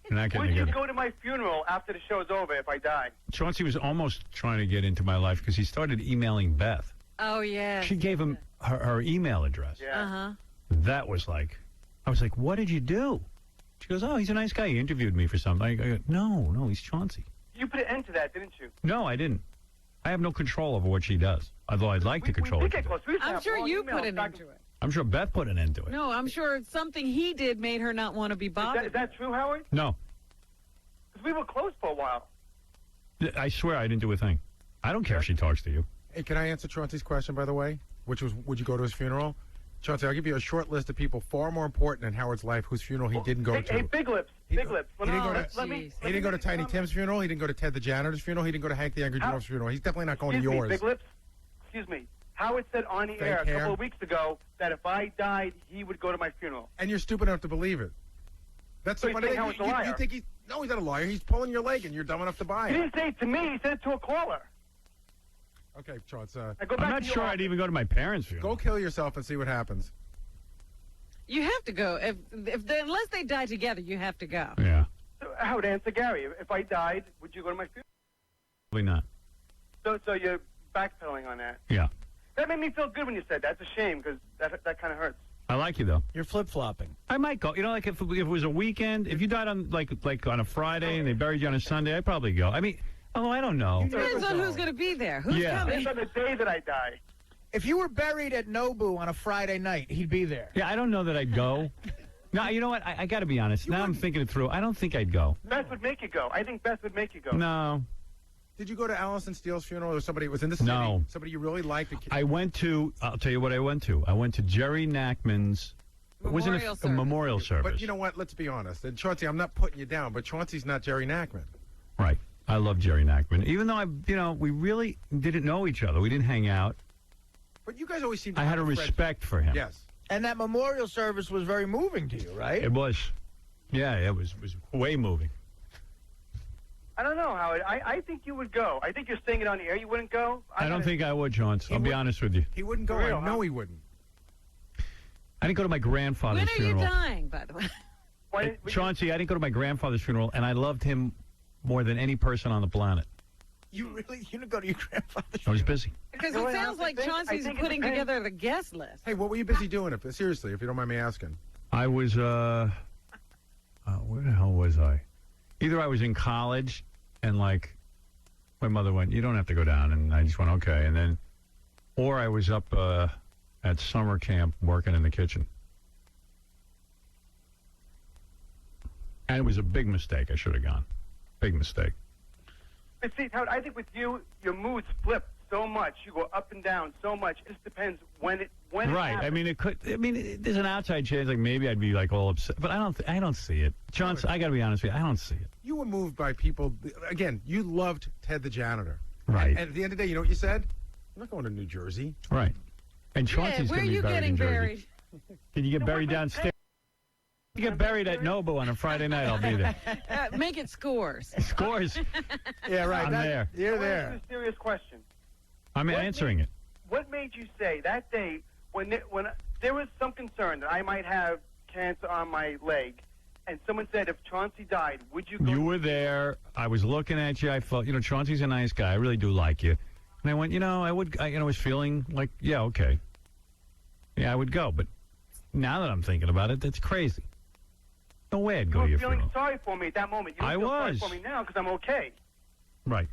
We're not getting Would you together. go to my funeral after the show's over if I die? Chauncey was almost trying to get into my life because he started emailing Beth. Oh, yeah. She gave him her email address. Yeah. Uh-huh. That was like, I was like, what did you do? She goes, oh, he's a nice guy. He interviewed me for something. I go, no, he's Chauncey. You put an end to that, didn't you? No, I didn't. I have no control over what she does, although I'd like to control we it. did get close. We used to I'm have sure long you emails put an back end to it. I'm sure Beth put an end to it. No, I'm sure something he did made her not want to be bothered. Is that true, Howard? No. Because we were close for a while. I swear I didn't do a thing. I don't care if she talks to you. Hey, can I answer Chauncey's question, by the way? Which was, would you go to his funeral? Chauncey, I'll give you a short list of people far more important in Howard's life whose funeral he didn't go to. Hey, Big Lips. Big Lips. He didn't go to Tiny Tim's funeral. He didn't go to Ted the janitor's funeral. He didn't go to Hank the Angry Dwarf's funeral. He's definitely not going to Excuse me, yours. Big Lips. Excuse me. Howard said on the air a hair. couple of weeks ago that if I died, he would go to my funeral. And you're stupid enough to believe it. That's So the you're funny saying thing. Howard's a liar? You think no, he's not a liar. He's pulling your leg, and you're dumb enough to buy He it. didn't say it to me. He said it to a caller. Okay, Chauncey. Now go I'm back not to your sure I'd even go to my parents' funeral. Go kill yourself and see what happens. You have to go. Unless they die together, you have to go. Yeah. So, Howard, answer Gary. If I died, would you go to my funeral? Probably not. So you're backpedaling on that. Yeah. That made me feel good when you said that. It's a shame because that kind of hurts. I like you, though. You're flip-flopping. I might go. You know, like if it was a weekend, if you died on like on a Friday and they buried you on a Sunday, I'd probably go. I mean, I don't know. Depends on who's going to be there. Who's Yeah. coming? Depends on the day that I die. If you were buried at Nobu on a Friday night, he'd be there. Yeah, I don't know that I'd go. No, you know what? I got to be honest. Now I'm thinking it through. I don't think I'd go. Beth would make you go. I think Beth would make you go. No. Did you go to Allison Steele's funeral or somebody was in the city? No. Somebody you really liked? I went to, I'll tell you what I went to. I went to Jerry Nachman's. It wasn't a memorial service. But you know what? Let's be honest. And Chauncey, I'm not putting you down, but Chauncey's not Jerry Nachman. Right. I love Jerry Nachman. Even though we really didn't know each other. We didn't hang out. But you guys always seem to I had a respect for him. Yes. And that memorial service was very moving to you, right? It was. Yeah, it was way moving. I don't know, Howard. I think you would go. I think you're saying it on the air. You wouldn't go? I don't think I would, Chauncey. I'll be honest with you. He wouldn't go. For real, I know he wouldn't. I didn't go to my grandfather's When are funeral. you dying, by the way? Chauncey, I didn't go to my grandfather's funeral, and I loved him more than any person on the planet. You didn't go to your grandfather's I was busy. Because it sounds like Chauncey's putting together the guest list. Hey, what were you busy doing? Seriously, if you don't mind me asking. I was, where the hell was I? Either I was in college, and my mother went, you don't have to go down, and I just went, okay, and then, or I was up at summer camp working in the kitchen. And it was a big mistake. I should have gone. Big mistake. But see, Howard, I think with you, your moods flip so much. You go up and down so much. It just depends when it Right. happens. I mean, it could. I mean, there's an outside chance. Maybe I'd be all upset, but I don't see it. Johnson, I got to be honest with you. I don't see it. You were moved by people. Again, you loved Ted the janitor. Right. And at the end of the day, you know what you said? I'm not going to New Jersey. Right. And Chauncey's where going are to be you buried getting in Jersey. buried? Can you get buried downstairs? You get buried at Nobu on a Friday night. I'll be there. Make it Scores. Scores. Yeah, right. I'm there. You're I want to there. ask you a serious question. I'm answering it. What made you say that day when there was some concern that I might have cancer on my leg, and someone said if Chauncey died, would you go? You were there. I was looking at you. I felt, Chauncey's a nice guy. I really do like you. And I went, I would. I was feeling like, yeah, okay. Yeah, I would go. But now that I'm thinking about it, that's crazy. No way I'd go to You your were feeling funeral. sorry for me at that moment. You don't I feel was. sorry for me now because I'm okay. Right.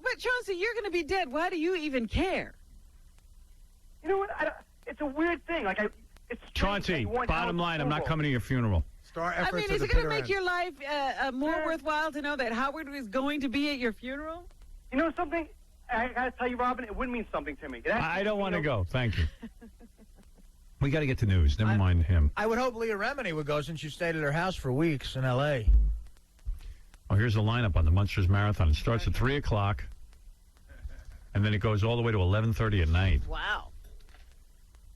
But Chauncey, you're going to be dead. Why do you even care? You know what? It's a weird thing. It's strange that Chauncey, you want bottom Howard's line, I'm not approval. coming to your funeral. Star I mean, is it going to make your life more worthwhile to know that Howard is going to be at your funeral? You know something? I got to tell you, Robin, it would mean something to me. I don't want to go. Thank you. We got to get to news. Never mind him. I would hope Leah Remini would go since you stayed at her house for weeks in L.A. Oh, here's the lineup on the Munsters Marathon. It starts at 3 o'clock, and then it goes all the way to 11:30 at night. Wow.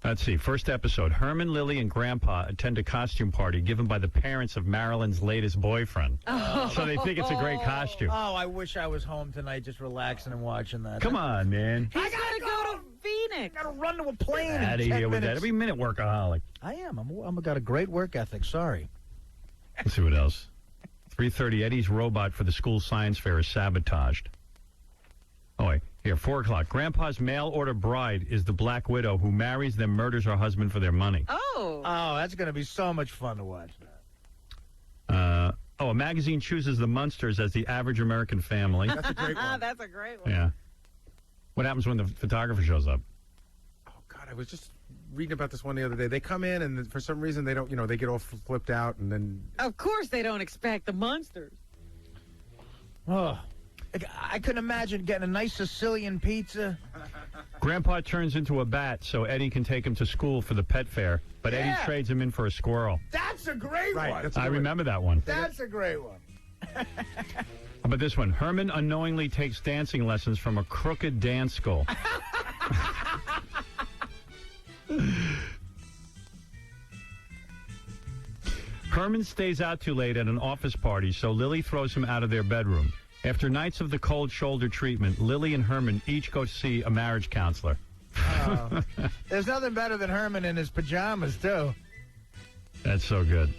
Let's see. First episode. Herman, Lily, and Grandpa attend a costume party given by the parents of Marilyn's latest boyfriend. Oh. So they think it's a great costume. Oh, I wish I was home tonight just relaxing and watching that. Come on, man. He's got to go to Phoenix. I got to run to a plane in Out of 10 here with that. minutes. Every minute workaholic. I am. I'm got a great work ethic. Sorry. Let's see what else. 3:30. Eddie's robot for the school science fair is sabotaged. Oh, wait. Here, 4 o'clock. Grandpa's mail-order bride is the Black Widow who marries then murders her husband for their money. Oh. Oh, that's going to be so much fun to watch. A magazine chooses the Munsters as the average American family. That's a great one. That's a great one. Yeah. What happens when the photographer shows up? Oh, God, I was just reading about this one the other day. They come in, and for some reason, they don't, they get all flipped out, and then... Of course they don't expect the Munsters. Oh, I couldn't imagine getting a nice Sicilian pizza. Grandpa turns into a bat so Eddie can take him to school for the pet fair, but Eddie trades him in for a squirrel. That's a great one. I remember that one. That's a great one. How about this one? Herman unknowingly takes dancing lessons from a crooked dance school. Herman stays out too late at an office party, so Lily throws him out of their bedroom. After nights of the cold shoulder treatment, Lily and Herman each go to see a marriage counselor. There's nothing better than Herman in his pajamas, too. That's so good.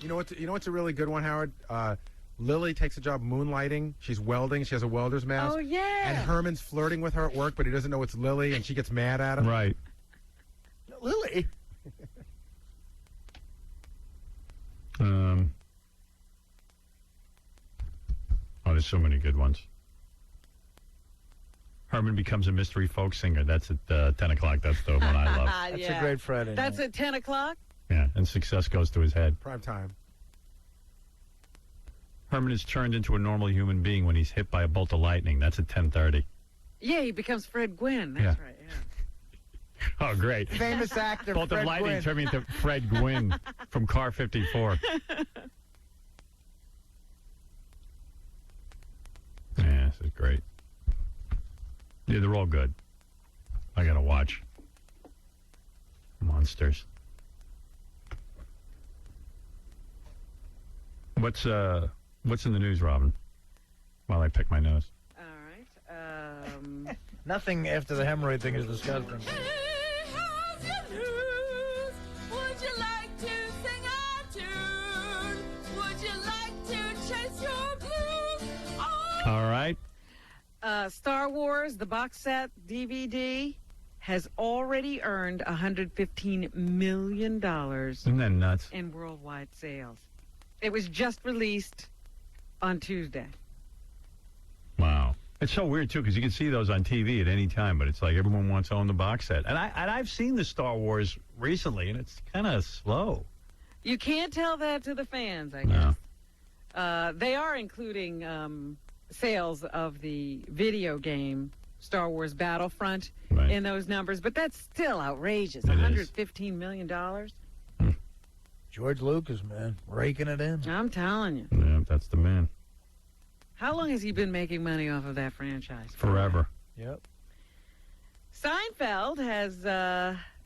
You know what's a really good one, Howard? Lily takes a job moonlighting. She's welding. She has a welder's mask. Oh, yeah. And Herman's flirting with her at work, but he doesn't know it's Lily, and she gets mad at him. Right. Lily? Oh, there's so many good ones. Herman becomes a mystery folk singer. That's at 10 o'clock. That's the one I love. That's a great Friday That's night. at 10 o'clock? Yeah, and success goes to his head. Prime time. Herman is turned into a normal human being when he's hit by a bolt of lightning. That's at 10:30. Yeah, he becomes Fred Gwynn. That's Yeah. right, yeah. Oh, great. Famous actor Bolt Fred of lightning Gwynn. turned me into Fred Gwynn from Car 54. Yeah. Yeah, they're all good. I got to watch. Monsters. What's in the news, Robin? While I pick my nose. All right. Nothing after the hemorrhoid thing is disgusting. Would you like to sing a tune? Would you like to chase your blues? All right. Star Wars, the box set DVD, has already earned $115 million Isn't that nuts? in worldwide sales. It was just released on Tuesday. Wow. It's so weird, too, because you can see those on TV at any time, but it's like everyone wants to own the box set. And I've seen the Star Wars recently, and it's kind of slow. You can't tell that to the fans, I guess. They are including sales of the video game Star Wars Battlefront in those numbers, but that's still outrageous. $115 million. George Lucas, man, raking it in. I'm telling you. Yeah, that's the man. How long has he been making money off of that franchise? Forever. Yep. Seinfeld has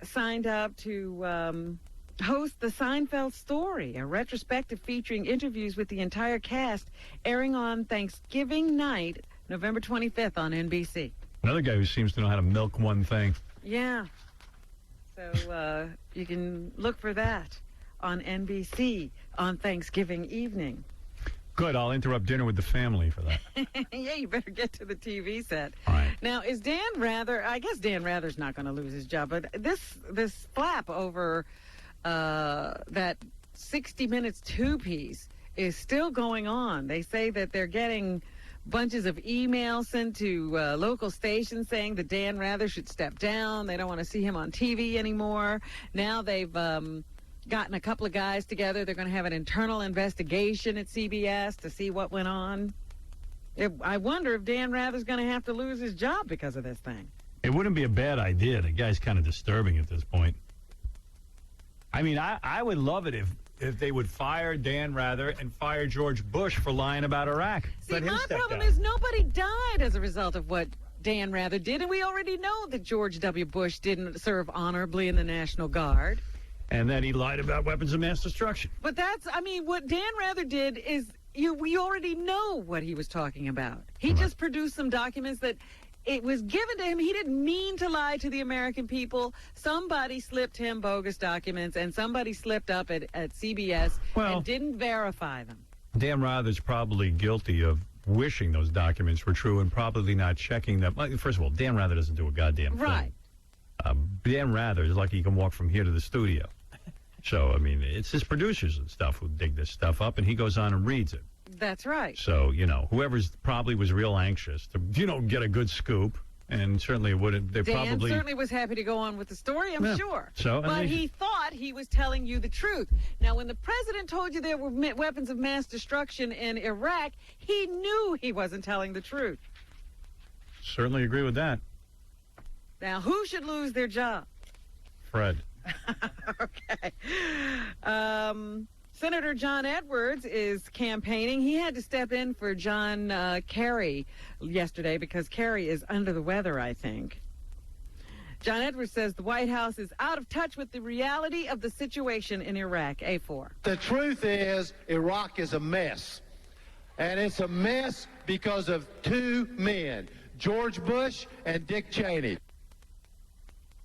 signed up to host the Seinfeld Story, a retrospective featuring interviews with the entire cast, airing on Thanksgiving night, November 25th on NBC. Another guy who seems to know how to milk one thing. Yeah. So you can look for that on NBC on Thanksgiving evening. Good. I'll interrupt dinner with the family for that. Yeah, you better get to the TV set. All right. Now, is Dan Rather, I guess Dan Rather's not going to lose his job, but this flap over that 60 Minutes two-piece is still going on. They say that they're getting bunches of emails sent to local stations saying that Dan Rather should step down. They don't want to see him on TV anymore. Now they've gotten a couple of guys together. They're going to have an internal investigation at CBS to see what went on. I wonder if Dan Rather's going to have to lose his job because of this thing. It wouldn't be a bad idea. The guy's kind of disturbing at this point. I mean, I would love it if they would fire Dan Rather and fire George Bush for lying about Iraq. See, my problem is nobody died as a result of what Dan Rather did, and we already know that George W. Bush didn't serve honorably in the National Guard. And then he lied about weapons of mass destruction. But what Dan Rather did is, we already know what he was talking about. He just produced some documents that it was given to him. He didn't mean to lie to the American people. Somebody slipped him bogus documents, and somebody slipped up at CBS and didn't verify them. Dan Rather's probably guilty of wishing those documents were true and probably not checking them. First of all, Dan Rather doesn't do a goddamn thing. Right. Dan Rather is lucky he can walk from here to the studio. So, I mean, it's his producers and stuff who dig this stuff up, and he goes on and reads it. That's right. So, whoever's probably was real anxious to, get a good scoop, and certainly wouldn't. Dan certainly was happy to go on with the story, I'm sure. So, but he thought he was telling you the truth. Now, when the president told you there were weapons of mass destruction in Iraq, he knew he wasn't telling the truth. Certainly agree with that. Now, who should lose their job? Fred. Okay. Senator John Edwards is campaigning. He had to step in for John Kerry yesterday because Kerry is under the weather, I think. John Edwards says the White House is out of touch with the reality of the situation in Iraq. A4. The truth is Iraq is a mess. And it's a mess because of two men, George Bush and Dick Cheney.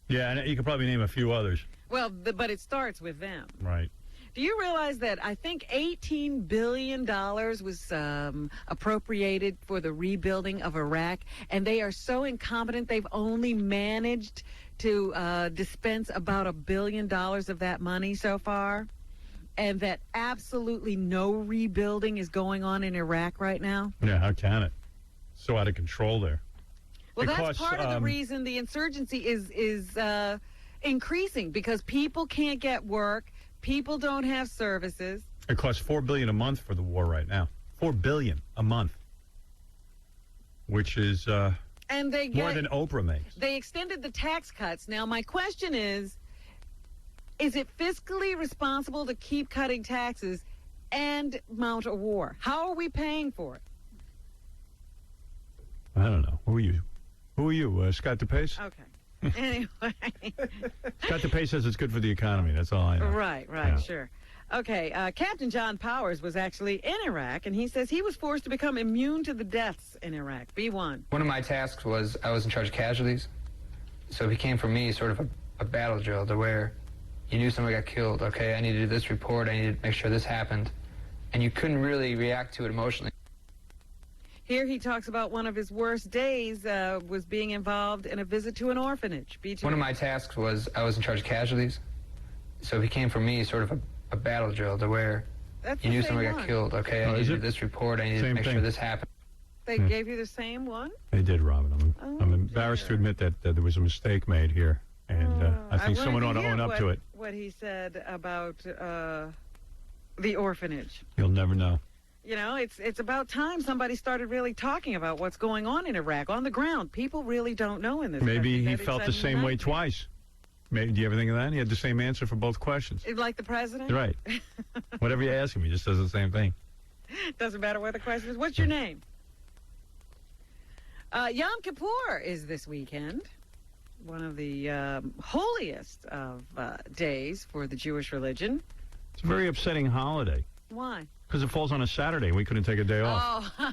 Yeah, and you could probably name a few others. Well, but it starts with them. Right. Do you realize that I think $18 billion was appropriated for the rebuilding of Iraq, and they are so incompetent they've only managed to dispense about $1 billion of that money so far, and that absolutely no rebuilding is going on in Iraq right now? Yeah, how can it? So out of control there. Well, that's part of the reason the insurgency is increasing, because people can't get work, people don't have services. It costs $4 billion a month for the war right now. $4 billion a month, which is and they more than Oprah makes. They extended the tax cuts. Now, my question is it fiscally responsible to keep cutting taxes and mount a war? How are we paying for it? I don't know. Who Who are you, Scott DePace? Okay. Anyway. Scott DePace says it's good for the economy. That's all I know. Right, Yeah. sure. Okay, Captain John Powers was actually in Iraq, and he says he was forced to become immune to the deaths in Iraq. B1. One of my tasks was I was in charge of casualties, so it became for me sort of a battle drill to where you knew somebody got killed. Okay, I need to do this report. I need to make sure this happened, and you couldn't really react to it emotionally. Here he talks about one of his worst days was being involved in a visit to an orphanage. B2. One of my tasks was I was in charge of casualties, so it became for me sort of a battle drill to where That's you the knew same somebody one. got killed. Okay, I need to do this report. I need to make sure this happened. They gave you the same one? They did, Robin. I'm embarrassed to admit that there was a mistake made here, and I think someone ought to own up to it. What he said about the orphanage. You'll never know. You know, it's about time somebody started really talking about what's going on in Iraq on the ground. People really don't know in this Maybe country he that felt it's the a same way nightmare. twice. Maybe, do you ever think of that? He had the same answer for both questions. Like the president? Right. Whatever you ask him, he just does the same thing. Doesn't matter what the question is. What's your name? Yom Kippur is this weekend. One of the holiest of days for the Jewish religion. It's a very upsetting holiday Why? because it falls on a Saturday. We couldn't take a day off. Oh.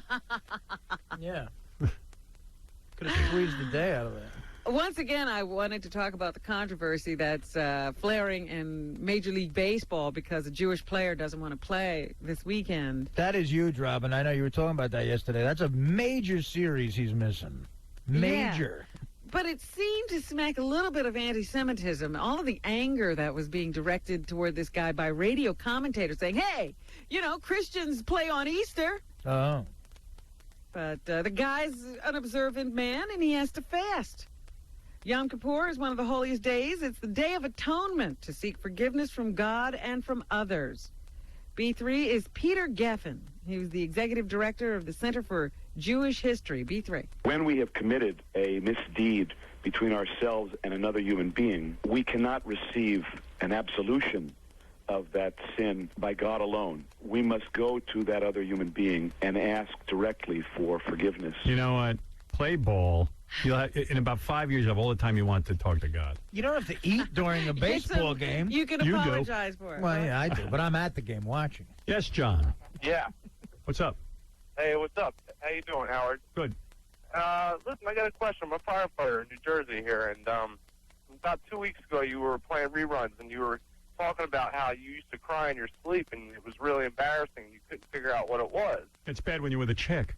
Yeah. Could have squeezed the day out of that. Once again, I wanted to talk about the controversy that's flaring in Major League Baseball because a Jewish player doesn't want to play this weekend. That is huge, Robin. I know you were talking about that yesterday. That's a major series he's missing. Major. Yeah. But it seemed to smack a little bit of anti-Semitism. All of the anger that was being directed toward this guy by radio commentators saying, hey, you know, Christians play on Easter. Oh. But the guy's an observant man, and he has to fast. Yom Kippur is one of the holiest days. It's the Day of Atonement to seek forgiveness from God and from others. B3 is Peter Geffen. He was the executive director of the Center for Jewish History. B3. When we have committed a misdeed between ourselves and another human being, we cannot receive an absolution of that sin by God alone. We must go to that other human being and ask directly for forgiveness. You know what? Play ball. You'll have, in about 5 years, you have all the time you want to talk to God. You don't have to eat during a baseball game. You can apologize for it. Well, yeah, I do, but I'm at the game watching. Yes, John. Yeah. What's up? Hey, what's up? How you doing, Howard? Good. Listen, I got a question. I'm a firefighter in New Jersey here, and about 2 weeks ago you were playing reruns, and you were talking about how you used to cry in your sleep, and it was really embarrassing. You couldn't figure out what it was. It's bad when you're with a chick.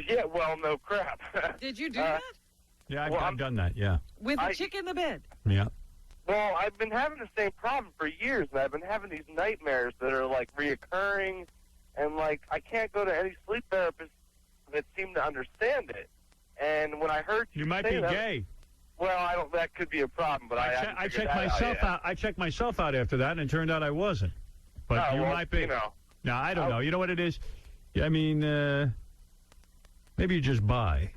Yeah, well, no crap. Did you do that? Yeah, I've done that, yeah. With a chick in the bed? Yeah. Well, I've been having the same problem for years, and I've been having these nightmares that are, like, reoccurring, and, like, I can't go to any sleep therapist that seem to understand it. And when I heard you might say be that, gay. Well, I don't. That could be a problem, but I checked myself out. I checked myself out after that, and it turned out I wasn't. But Oh, you well, might be. you know. No, I don't know. You know what it is? Yeah, I mean, maybe you just buy.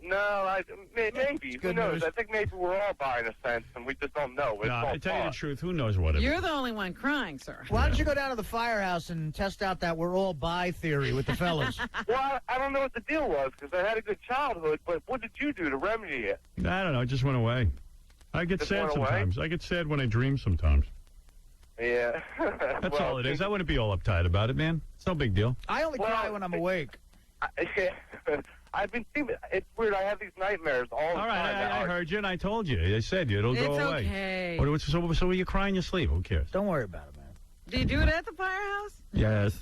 No, maybe. Who good knows? news. I think maybe we're all bi in a sense, and we just don't know. It's No, all I tell you the talk. truth. Who knows what it is? You're the only one crying, sir. Why don't you go down to the firehouse and test out that we're all bi theory with the fellas? Well, I don't know what the deal was because I had a good childhood, but what did you do to remedy it? I don't know. It just went away. I get Just sad went away? sometimes. I get sad when I dream sometimes. Yeah. That's Well, all it is. I wouldn't be all uptight about it, man. It's no big deal. I only cry when I'm awake. I've been seeing it's weird. I have these nightmares all the All right, time. I heard you, and I told you. I said you. It'll go It's away. okay. So you cry in your sleep. Who cares? Don't worry about it, man. Do you do it at the firehouse? Yes.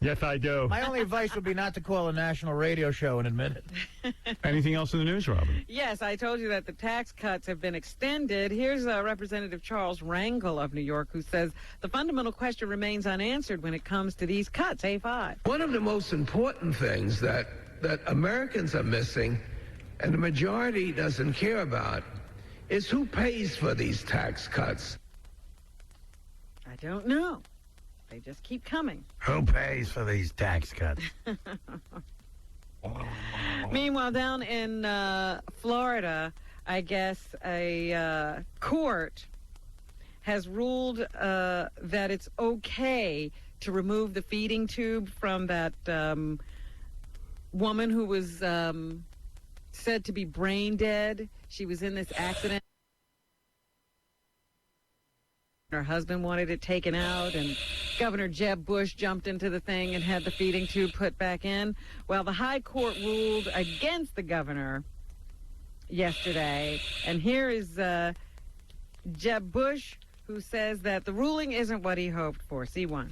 Yes, I do. My only advice would be not to call a national radio show and admit it. Anything else in the news, Robin? Yes, I told you that the tax cuts have been extended. Here's Representative Charles Rangel of New York who says the fundamental question remains unanswered when it comes to these cuts. A5. One of the most important things that Americans are missing and the majority doesn't care about is who pays for these tax cuts. I don't know. They just keep coming. Who pays for these tax cuts? Meanwhile, down in Florida, I guess a court has ruled that it's okay to remove the feeding tube from that woman who was said to be brain dead. She was in this accident. Her husband wanted it taken out, and Governor Jeb Bush jumped into the thing and had the feeding tube put back in. Well, the high court ruled against the governor yesterday, and here is Jeb Bush, who says that the ruling isn't what he hoped for. C1.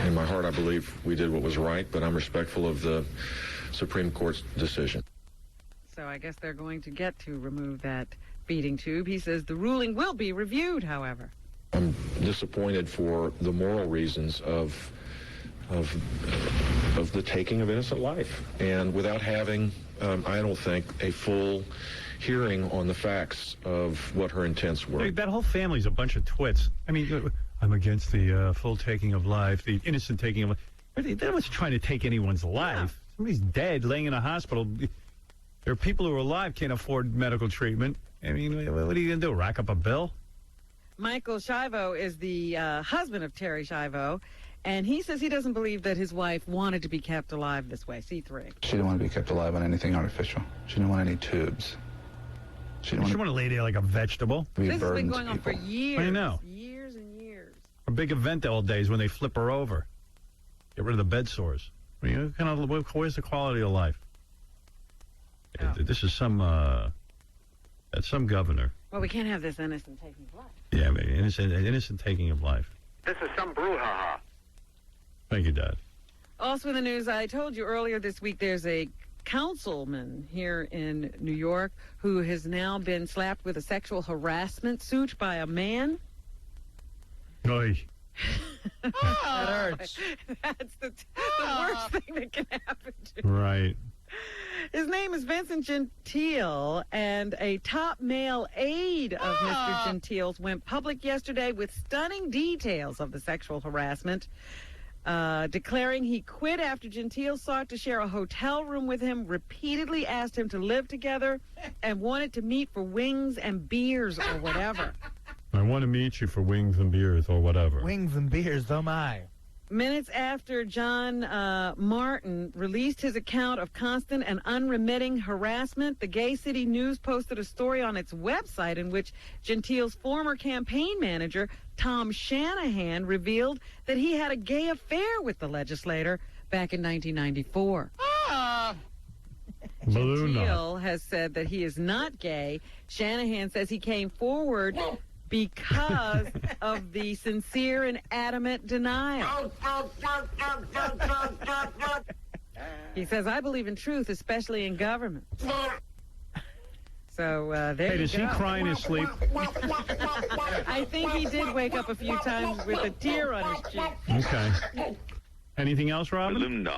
In my heart, I believe we did what was right, but I'm respectful of the Supreme Court's decision. So I guess they're going to get to remove that feeding tube. He says the ruling will be reviewed, however. I'm disappointed for the moral reasons of the taking of innocent life, and without having, I don't think, a full hearing on the facts of what her intents were. That whole family's a bunch of twits. I mean, I'm against the full taking of life, the innocent taking of life. They're not trying to take anyone's life. Yeah. Somebody's dead, laying in a hospital. There are people who are alive can't afford medical treatment. I mean, what are you going to do, rack up a bill? Michael Schiavo is the husband of Terry Schiavo, and he says he doesn't believe that his wife wanted to be kept alive this way. C3. She didn't want to be kept alive on anything artificial. She didn't want any tubes. She didn't want to lay there like a vegetable. This has been going on for years. I know. Years and years. A big event all day is when they flip her over. Get rid of the bed sores. I mean, where's the quality of life? Oh. This is that's some governor. Well, we can't have this innocent taking of life. Yeah, maybe innocent taking of life. This is some brouhaha. Thank you, Dad. Also in the news, I told you earlier this week, there's a councilman here in New York who has now been slapped with a sexual harassment suit by a man. Oy. That hurts. That's the worst thing that can happen to you. Right. His name is Vincent Gentile, and a top male aide of Mr. Gentile's went public yesterday with stunning details of the sexual harassment, declaring he quit after Gentile sought to share a hotel room with him, repeatedly asked him to live together, and wanted to meet for wings and beers or whatever. I want to meet you for wings and beers or whatever. Wings and beers, oh my. Minutes after John Martin released his account of constant and unremitting harassment, the Gay City News posted a story on its website in which Gentile's former campaign manager, Tom Shanahan, revealed that he had a gay affair with the legislator back in 1994. Gentile has said that he is not gay. Shanahan says he came forward because of the sincere and adamant denial. He says, I believe in truth, especially in government. So there Hey, does he cry in his sleep? I think he did wake up a few times with a tear on his cheek. Okay. Anything else, Robin?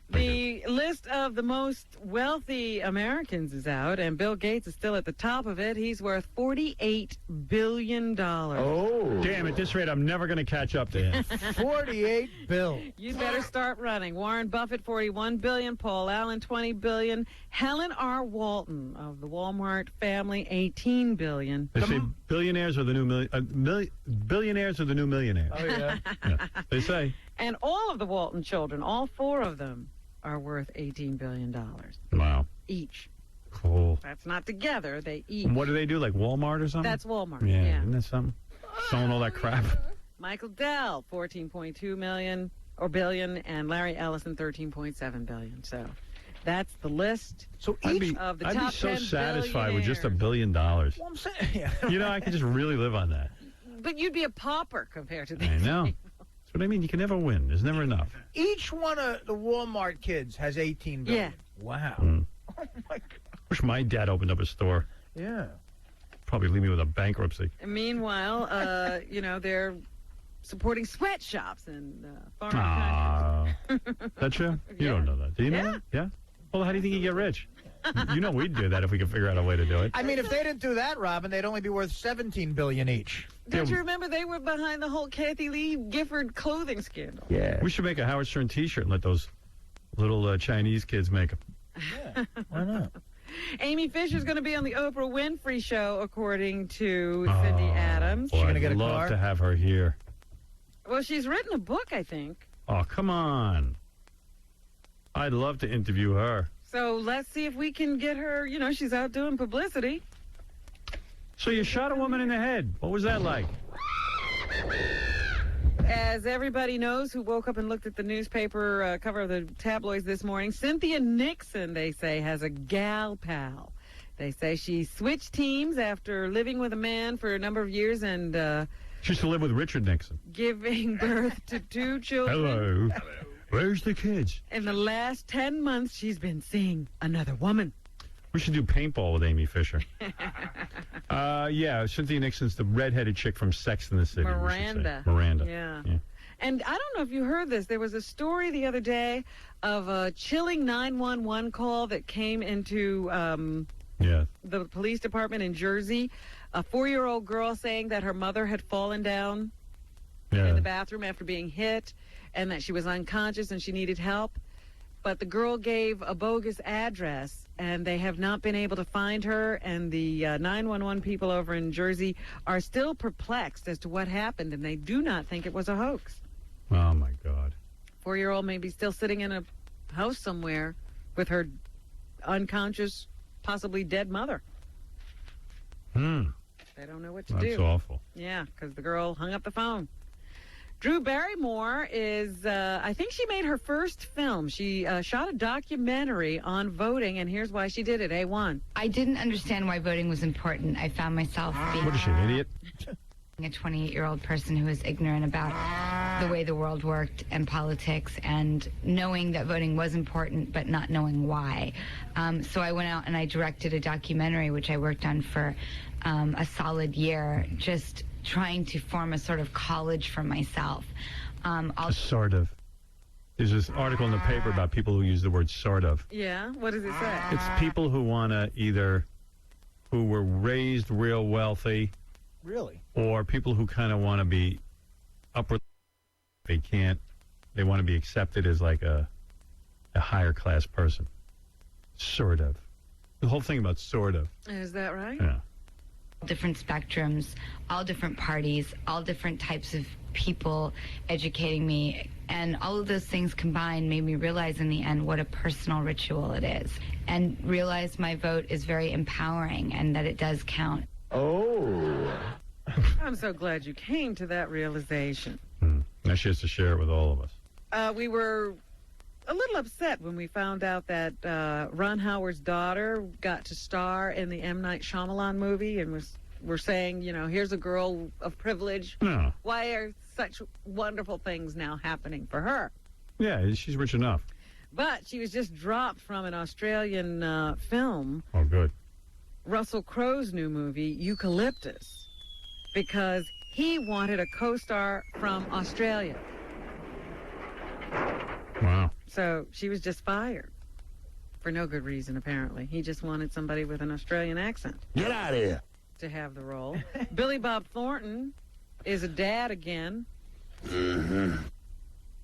The list of the most wealthy Americans is out, and Bill Gates is still at the top of it. He's worth $48 billion. Oh. Damn, at this rate, I'm never going to catch up to him. 48 bill. You'd better start running. Warren Buffett, $41 billion. Paul Allen, $20 billion. Helen R. Walton of the Walmart family, $18 billion. They say billionaires are the new billionaires are the new millionaires. Oh, yeah. Yeah, they say. And all of the Walton children, all four of them, are worth $18 billion. Wow. Each. Cool. That's not together. They each. And what do they do, like Walmart or something? That's Walmart, Yeah, yeah. isn't that something? Selling all that crap. Michael Dell, $14.2 billion, and Larry Ellison, $13.7 billion. So that's the list of the I'd top be so 10 satisfied with just $1 billion. Well, I'm saying, yeah. You know, I could just really live on that. But you'd be a pauper compared to these. I know. That's what I mean. You can never win. There's never enough. Each one of the Walmart kids has $18 billion. Yeah. Wow. Oh my God. Wish my dad opened up a store. Yeah. Probably leave me with a bankruptcy. And meanwhile, they're supporting sweatshops and foreign countries. That's true? You don't know that. Do you know that? Yeah? Well, how do you think you get rich? You know we'd do that if we could figure out a way to do it. I mean, if they didn't do that, Robin, they'd only be worth $17 billion each. Don't you remember they were behind the whole Kathy Lee Gifford clothing scandal? Yeah. We should make a Howard Stern T-shirt and let those little Chinese kids make them. Yeah, why not? Amy Fisher's going to be on the Oprah Winfrey Show, according to Cindy Adams. Boy, I'd love to have her here. Well, she's written a book, I think. Oh, come on. I'd love to interview her. So let's see if we can get her. You know, she's out doing publicity. So you shot a woman in the head. What was that like? As everybody knows who woke up and looked at the newspaper cover of the tabloids this morning, Cynthia Nixon, they say, has a gal pal. They say she switched teams after living with a man for a number of years and She used to live with Richard Nixon. giving birth to 2 children. Hello. Where's the kids? In the last 10 months, she's been seeing another woman. We should do paintball with Amy Fisher. Yeah, Cynthia Nixon's the redheaded chick from Sex and the City. we should say. Miranda. Miranda. Yeah. And I don't know if you heard this. There was a story the other day of a chilling 911 call that came into the police department in Jersey. A 4-year-old girl saying that her mother had fallen down in the bathroom after being hit and that she was unconscious and she needed help. But the girl gave a bogus address, and they have not been able to find her, and the 911 people over in Jersey are still perplexed as to what happened, and they do not think it was a hoax. Oh, my God. 4-year-old may be still sitting in a house somewhere with her unconscious, possibly dead mother. They don't know what to do. That's awful. Yeah, because the girl hung up the phone. Drew Barrymore is, I think she made her first film. She shot a documentary on voting, and here's why she did it. A1. I didn't understand why voting was important. I found myself being... What is she, an idiot? A 28-year-old person who was ignorant about the way the world worked and politics, and knowing that voting was important, but not knowing why. So I went out and I directed a documentary, which I worked on for a solid year, just trying to form a sort of college for myself. Sort of. There's this article in the paper about people who use the word sort of. Yeah? What does it say? It's people who want to who were raised real wealthy. Really? Or people who kind of want to be upward. They want to be accepted as like a higher class person. Sort of. The whole thing about sort of. Is that right? Yeah. Different spectrums, all different parties, all different types of people educating me. And all of those things combined made me realize in the end what a personal ritual it is. And realize my vote is very empowering and that it does count. Oh. I'm so glad you came to that realization. Now she has to share it with all of us. We were a little upset when we found out that Ron Howard's daughter got to star in the M. Night Shyamalan movie, and we're saying, you know, here's a girl of privilege. No. Why are such wonderful things now happening for her? Yeah, she's rich enough. But she was just dropped from an Australian film. Oh, good. Russell Crowe's new movie, Eucalyptus, because he wanted a co-star from Australia. Wow. So she was just fired for no good reason, apparently. He just wanted somebody with an Australian accent. Get out of here. To have the role. Billy Bob Thornton is a dad again.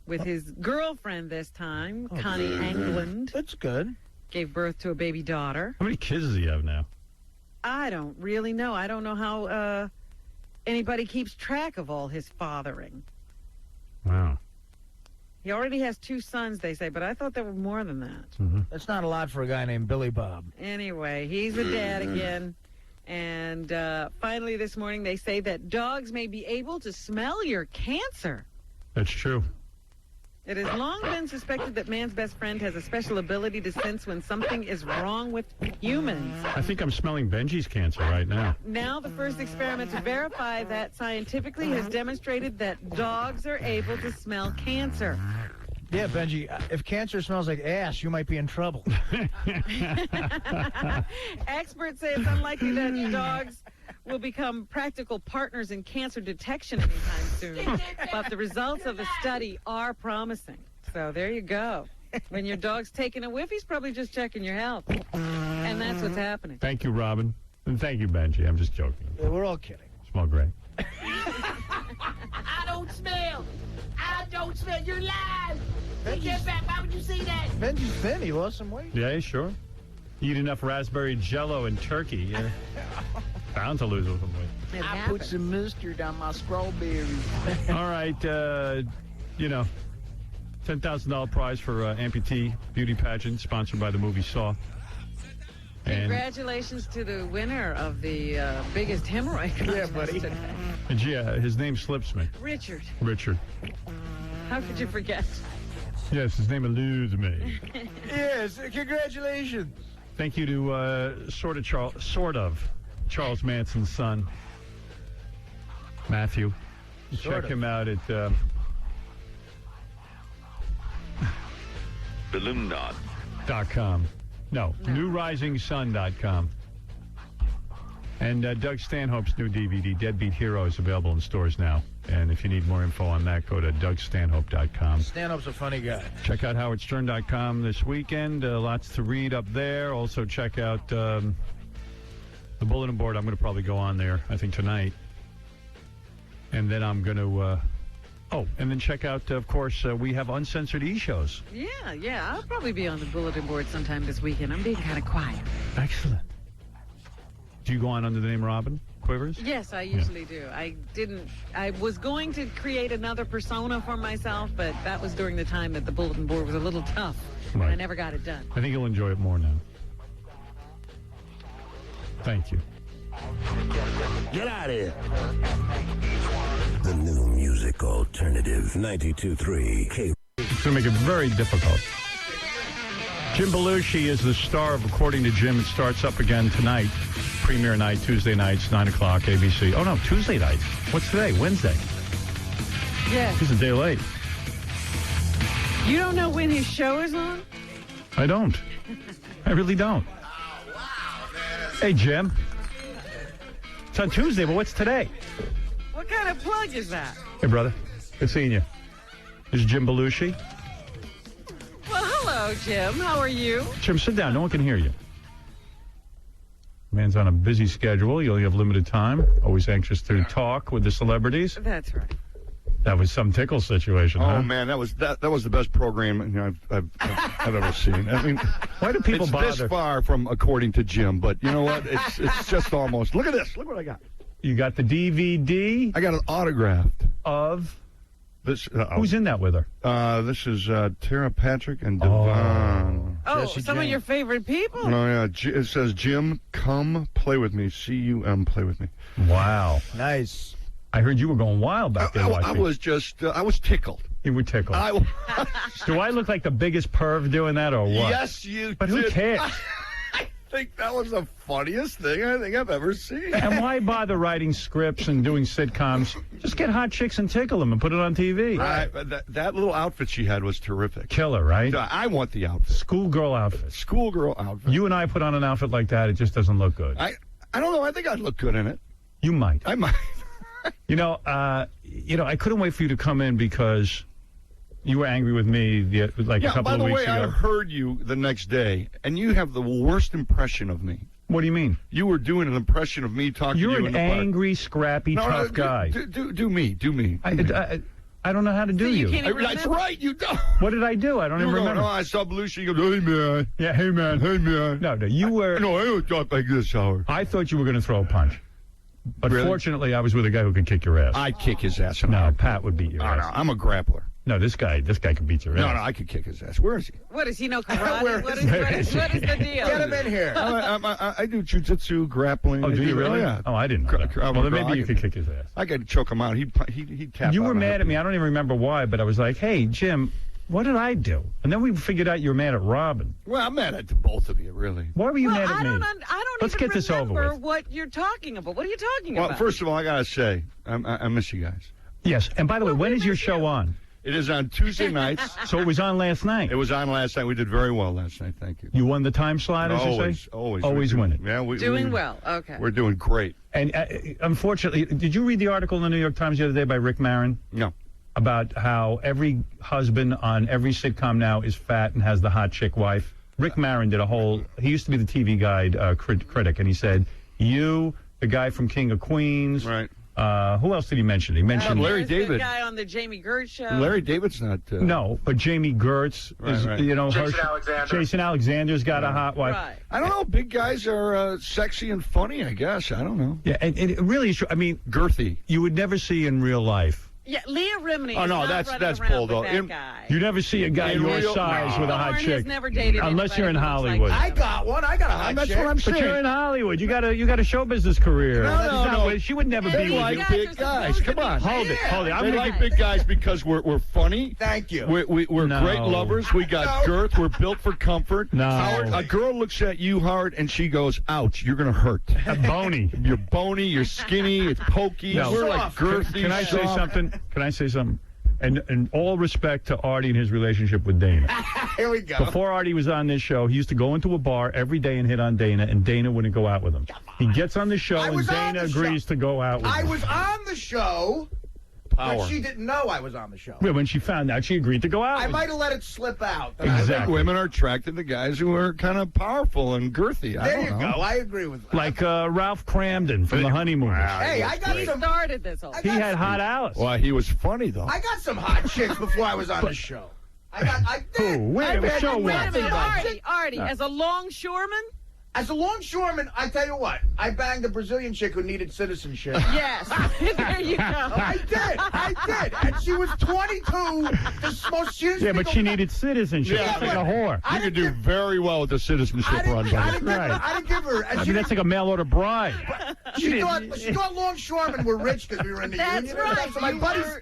With his girlfriend this time, Connie England. That's good. Gave birth to a baby daughter. How many kids does he have now? I don't really know. I don't know how anybody keeps track of all his fathering. Wow. He already has 2 sons, they say, but I thought there were more than that. That's not a lot for a guy named Billy Bob. Anyway, he's a dad again. And finally this morning they say that dogs may be able to smell your cancer. That's true. It has long been suspected that man's best friend has a special ability to sense when something is wrong with humans. I think I'm smelling Benji's cancer right now. Now the first experiment to verify that scientifically has demonstrated that dogs are able to smell cancer. Yeah, Benji, if cancer smells like ass, you might be in trouble. Experts say it's unlikely that dogs will become practical partners in cancer detection anytime soon. But the results of the study are promising. So there you go. When your dog's taking a whiff, he's probably just checking your health. And that's what's happening. Thank you, Robin. And thank you, Benji. I'm just joking. Yeah, we're all kidding. Smell great. I don't smell. I don't smell. You're lying. Get back. Why would you say that? Benji's thin. He lost some weight. Yeah, sure. You eat enough raspberry jello and turkey, you're bound to lose some weight. I put some mustard on my strawberries. All right, you know, $10,000 prize for amputee beauty pageant sponsored by the movie Saw. And Congratulations to the winner of the biggest hemorrhoid contest today. yeah, his name slips me. Richard. Richard. How could you forget? Yes, his name eludes me. Yes, congratulations. Thank you to sort of Charles Manson's son, Matthew. Check him out at balloon.com. No, newrisingsun.com. And Doug Stanhope's new DVD, Deadbeat Hero, is available in stores now. And if you need more info on that, go to dougstanhope.com. Stanhope's a funny guy. Check out howardstern.com this weekend. Lots to read up there. Also check out the bulletin board. I'm going to probably go on there, I think, tonight. And then I'm going to... and then check out, of course, we have uncensored e-shows. Yeah. I'll probably be on the bulletin board sometime this weekend. I'm being kind of quiet. Excellent. Do you go on under the name Robin Quivers? Yes, I usually do. I was going to create another persona for myself, but that was during the time that the bulletin board was a little tough. Right. And I never got it done. I think you'll enjoy it more now. Thank you. Get out of here. The new music alternative, 92.3 K. It's going to make it very difficult. Jim Belushi is the star of According to Jim. It starts up again tonight. Premiere night, Tuesday nights, 9 o'clock, ABC. Oh, no, Tuesday nights. What's today? Wednesday. Yeah. He's a day late. You don't know when his show is on? I don't. I really don't. Hey, Jim. It's on Tuesday, but what's today? What kind of plug is that? Hey, brother. Good seeing you. This is Jim Belushi. Well, hello, Jim. How are you? Jim, sit down. No one can hear you. Man's on a busy schedule. You only have limited time. Always anxious to talk with the celebrities. That's right. That was some tickle situation, huh? Oh man, that was the best program I've ever seen. I mean, why do people bother? It's this far from According to Jim, but you know what? It's just almost. Look at this. Look what I got. You got the DVD. I got an autographed of this. Who's in that with her? This is Tara Patrick and Devon. Oh, some of your favorite people. Oh yeah, it says Jim, come play with me. C-U-M, play with me. Wow, nice. I heard you were going wild back there. I was just, I was tickled. You were tickled. Do I look like the biggest perv doing that or what? Yes, you But who did. cares? I think that was the funniest thing I think I've ever seen. And why bother writing scripts and doing sitcoms? Just get hot chicks and tickle them and put it on TV. Right. That little outfit she had was terrific. Killer, right? I want the outfit. Schoolgirl outfit. Schoolgirl outfit. You and I put on an outfit like that, it just doesn't look good. I don't know. I think I'd look good in it. You might. I might. I couldn't wait for you to come in because you were angry with me a couple of weeks ago. By the way, I heard you the next day, and you have the worst impression of me. What do you mean? You were doing an impression of me talking to you in the You're an angry, scrappy, tough guy. Do me. I don't know how to do you. That's right, you don't. What did I do? I don't even remember. No, I saw Belushi. You go, hey, man. Yeah, hey, man. Hey, man. No, you were... No, I don't talk like this, Howard. I thought you were going to throw a punch. But Really? Fortunately, I was with a guy who could kick your ass. I'd kick his ass. No, Pat would beat your ass. No, I'm a grappler. No, this guy could beat your ass. No, I could kick his ass. Where is he? What, does he know karate? What is the deal? Get him in here. I do jujitsu, grappling. Oh, do you really? Oh, yeah. Oh, I didn't know that. Well, then maybe you could kick his ass. I could choke him out. He'd tap You out were on mad at me. I don't even remember why, but I was like, hey, Jim, what did I do? And then we figured out you were mad at Robin. Well, I'm mad at the both of you, really. Why were you mad at me? I don't Let's even get this over remember with. what you're talking about. What are you talking Well, about? first of all, I got to say, I miss you guys. Yes, and by the way, when is your show on? It is on Tuesday nights. So it was on last night. It was on last night. We did very well last night. Thank you. You won the time slot, as you say? Always win it. Yeah, Doing well. Okay. We're doing great. And unfortunately, did you read the article in the New York Times the other day by Rick Marin? No. About how every husband on every sitcom now is fat and has the hot chick wife. Rick Marin did he used to be the TV Guide critic, and he said, you, the guy from King of Queens. Right. Who else did he mention? He mentioned Larry David. The guy on the Jamie Gertz show. Larry David's not. No, but Jamie Gertz is, right. Jason Alexander. Jason Alexander's got a hot wife. Right. I don't know. Big guys are sexy and funny, I guess. I don't know. Yeah, and it really is true. I mean, girthy. You would never see in real life Yeah, Leah Remini. Oh, is no, not that's running around bull, with though. that guy. You never see a guy In your real- size with a hot Lohan has chick. never dated Unless you're in anybody who looks Hollywood. like I got one. I got a hot That's chick. what I'm But saying. you're in Hollywood. You got a show business career. No. She would never They be with like you. big guys. Come on. Hold it. I'm They gonna like give- big guys because we're funny. Thank you. We're No. great lovers. We got girth. We're built for comfort. No. Howard, a girl looks at you, Howard, and she goes, "Ouch, you're gonna hurt." Bony. You're bony. You're skinny. It's pokey. No. We're like Soft. girthy. Can I say soft. something? Can I say something? And all respect to Artie and his relationship with Dana. Here we go. Before Artie was on this show, he used to go into a bar every day and hit on Dana, and Dana wouldn't go out with him. He gets on the show, I and was on Dana the agrees show. to go out with I him. was on the show, Power. but she didn't know I was on the show. Yeah, when she found out, she agreed to go out I with might him. have let it slip out. I think Exactly. women are attracted to guys who are kind of powerful and girthy. I There don't you know. go. I agree with that. Like Ralph Cramden from The Honeymooners. Hey, I got He some. started this whole He had Hot Alice. Well, he was funny though. I got some hot chicks before I was on the show. I did. Who? Wait, I've had show some one. Wait a minute, women. Artie, as a longshoreman? As a longshoreman, I tell you what, I banged a Brazilian chick who needed citizenship. Yes. There you go. I did. And she was 22. Yeah, but she needed citizenship. Yeah, That's like a whore. You could do very well with the citizenship run, buddy. I didn't give her. I mean, that's like a mail order bribe. She thought longshoremen were rich because we were in the That's union. right. So my You buddy, were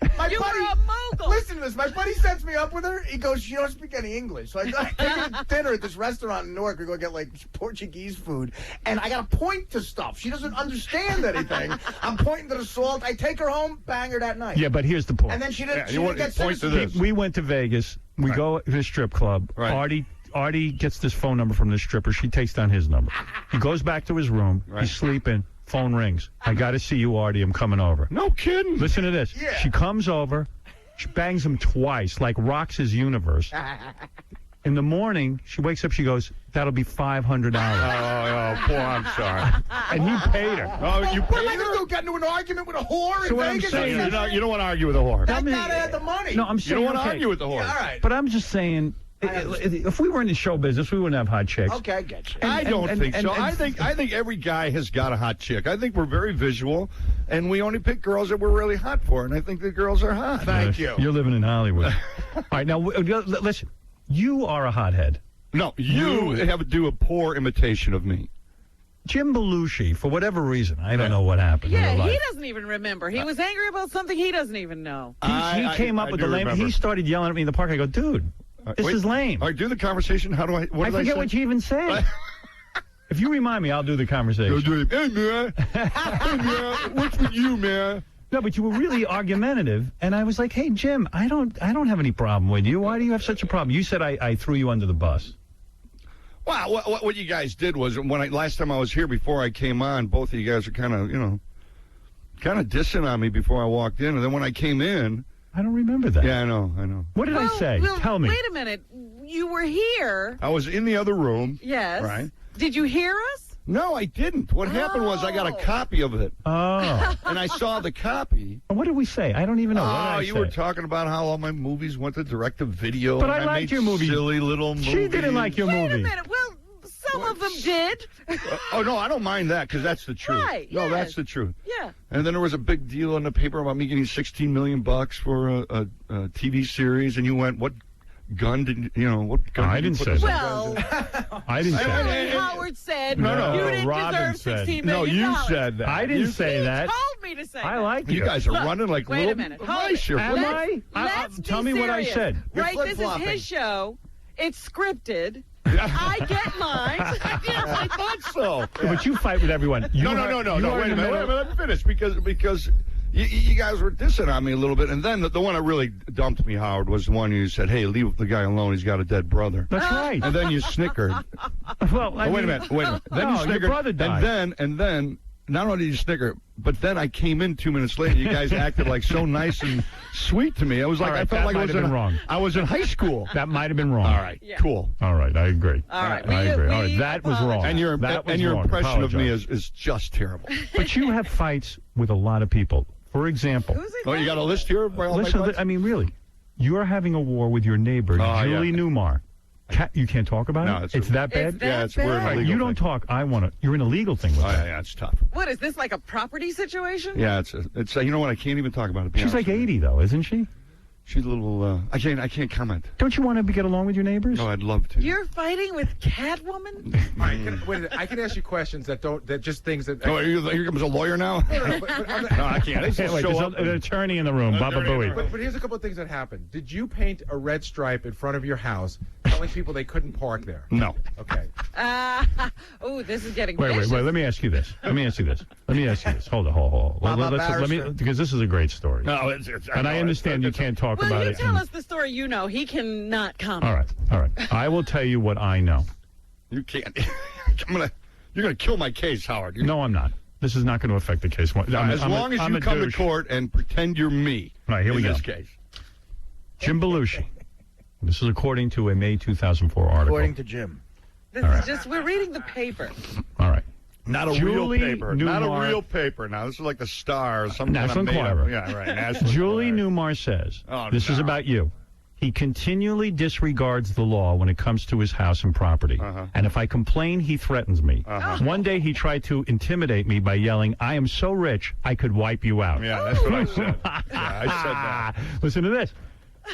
a mogul. listen to this. My buddy sends me up with her. He goes, she don't speak any English. So I take her to dinner at this restaurant in Newark. We go get like Portuguese food, and I got to point to stuff. She doesn't understand anything. I'm pointing to the salt. I take her home, bang her that night. Yeah, but here's the point. And then she didn't. Yeah, she you didn't want- get point to citizenship. this. We went to Vegas. We go to the strip club. Right. Artie gets this phone number from the stripper. She takes down his number. He goes back to his room. Right. He's sleeping. Phone rings. I got to see you, Artie. I'm coming over. No kidding. Listen to this. Yeah. She comes over. She bangs him twice, like rocks his universe. In the morning, she wakes up. She goes, "That'll be $500." Oh, poor. I'm sorry. And he paid her. Oh, you What am paid I her? going to do? Get into an argument with a whore So in what I'm Vegas? saying is- You don't want to argue with a whore. Thank God I had the money. No, I'm You saying don't want to okay. argue with the whore. Yeah, all right. But I'm just saying, if we were in the show business, we wouldn't have hot chicks. Okay, I get you. I don't think so. and- I think every guy has got a hot chick. I think we're very visual, and we only pick girls that we're really hot for. And I think the girls are hot. Thank you. You're living in Hollywood. All right, now listen. You are a hothead. No, you have to do a poor imitation of me. Jim Belushi, for whatever reason, I don't know what happened. in Yeah, real he life. doesn't even remember. He was angry about something he doesn't even know. He came up I with do the lame. remember. He started yelling at me in the park. I go, dude, this Wait. is lame. All right, do the conversation. How do I? What I did forget say? what you even said. If you remind me, I'll do the conversation. Hey man, hey man, what's with you, man? No, but you were really argumentative, and I was like, "Hey, Jim, I don't have any problem with you. Why do you have such a problem?" You said I threw you under the bus. Wow, what you guys did was last time I was here before I came on, both of you guys were kind of dissing on me before I walked in, and then when I came in, I don't remember that. Yeah, I know. What did I say? Well, Tell me. Wait a minute. You were here. I was in the other room. Yes. Right. Did you hear us? No, I didn't. What happened was I got a copy of it. Oh. And I saw the copy. What did we say? I don't even know. What did I You say? were talking about how all my movies went to direct-to-video. But and I liked made your movie. Silly little movies. She didn't like your Wait movie. a minute. Well, some of them did. Oh, no, I don't mind that because that's the truth. Right, No, yes. that's the truth. Yeah. And then there was a big deal in the paper about me getting $16 million for a TV series, and you went, what gun did what gun I did you didn't put say this that. Well, I didn't say that. Charlie Howard said No, you didn't Robin deserve said. $16 No, million. you said that. I didn't say He that. told me to say I that. like You guys are running like wait a little minute. Hold mice here. Am Let's- I? Let's be Tell me what I serious. said. You're Right, this is flip-flopping. his show. It's scripted. I get mine. I thought so. But you fight with everyone. You No. are- Wait you a are minute. in the middle- Let me finish because you guys were dissing on me a little bit, and then the one that really dumped me, Howard, was the one you said, "Hey, leave the guy alone. He's got a dead brother." That's right. And then you snickered. Well, I Wait a mean- minute. Then No, you your snickered. brother died. And then not only did you snicker, but then I came in 2 minutes later. You guys acted like so nice and sweet to me. I was like, All right, I felt that like I might was have been wrong. I was in high school. That might have been wrong. All right, Yeah. cool. All right, I agree. All right, I agree. All right, we that was wrong. And your That was wrong. impression of me Apologize. is just terrible. But you have fights with a lot of people. For example, Who's he Oh, you got a list here? By all my listen. fights? I mean, really, you are having a war with your neighbor, Oh, Julie yeah. Newmar. You can't talk about No, it? It's that bad? Yeah, we're in a All right, legal you don't thing. talk. I want to. You're in a legal thing with her. Yeah, it's tough. What is this, like a property situation? Yeah, it's you know what? I can't even talk about it. She's like 80, though, isn't she? She's a little. I can't comment. Don't you want to get along with your neighbors? No, I'd love to. You're fighting with Catwoman? I can ask you questions that just things that. Oh, here comes a lawyer now. No, I can't. I Wait, there's an attorney in the room, Baba Booey. But here's a couple of things that happened. Did you paint a red stripe in front of your house, telling people they couldn't park there? No. Okay. Oh, this is getting Wait. vicious. Let me ask you this. Hold on. Because this is a great story. No, and I understand you can't talk about you it. tell us the story you know. He cannot comment. All right. I will tell you what I know. You can't. You're gonna kill my case, Howard. No, I'm not. This is not going to affect the case. As long as you come to court and pretend you're me. Right, here we go. In this case. Jim Belushi. This is according to a May 2004 article. According to Jim. This is just, we're reading the paper. All right. Not a Julie real paper. Not a Newmar- real paper. Now, this is like the Star or some National kind of Enquirer. Yeah, right. National Julie Newmar says, this is about you. He continually disregards the law when it comes to his house and property. And if I complain, he threatens me. One day he tried to intimidate me by yelling, I am so rich, I could wipe you out. Yeah, that's what I said. I said that. Listen to this.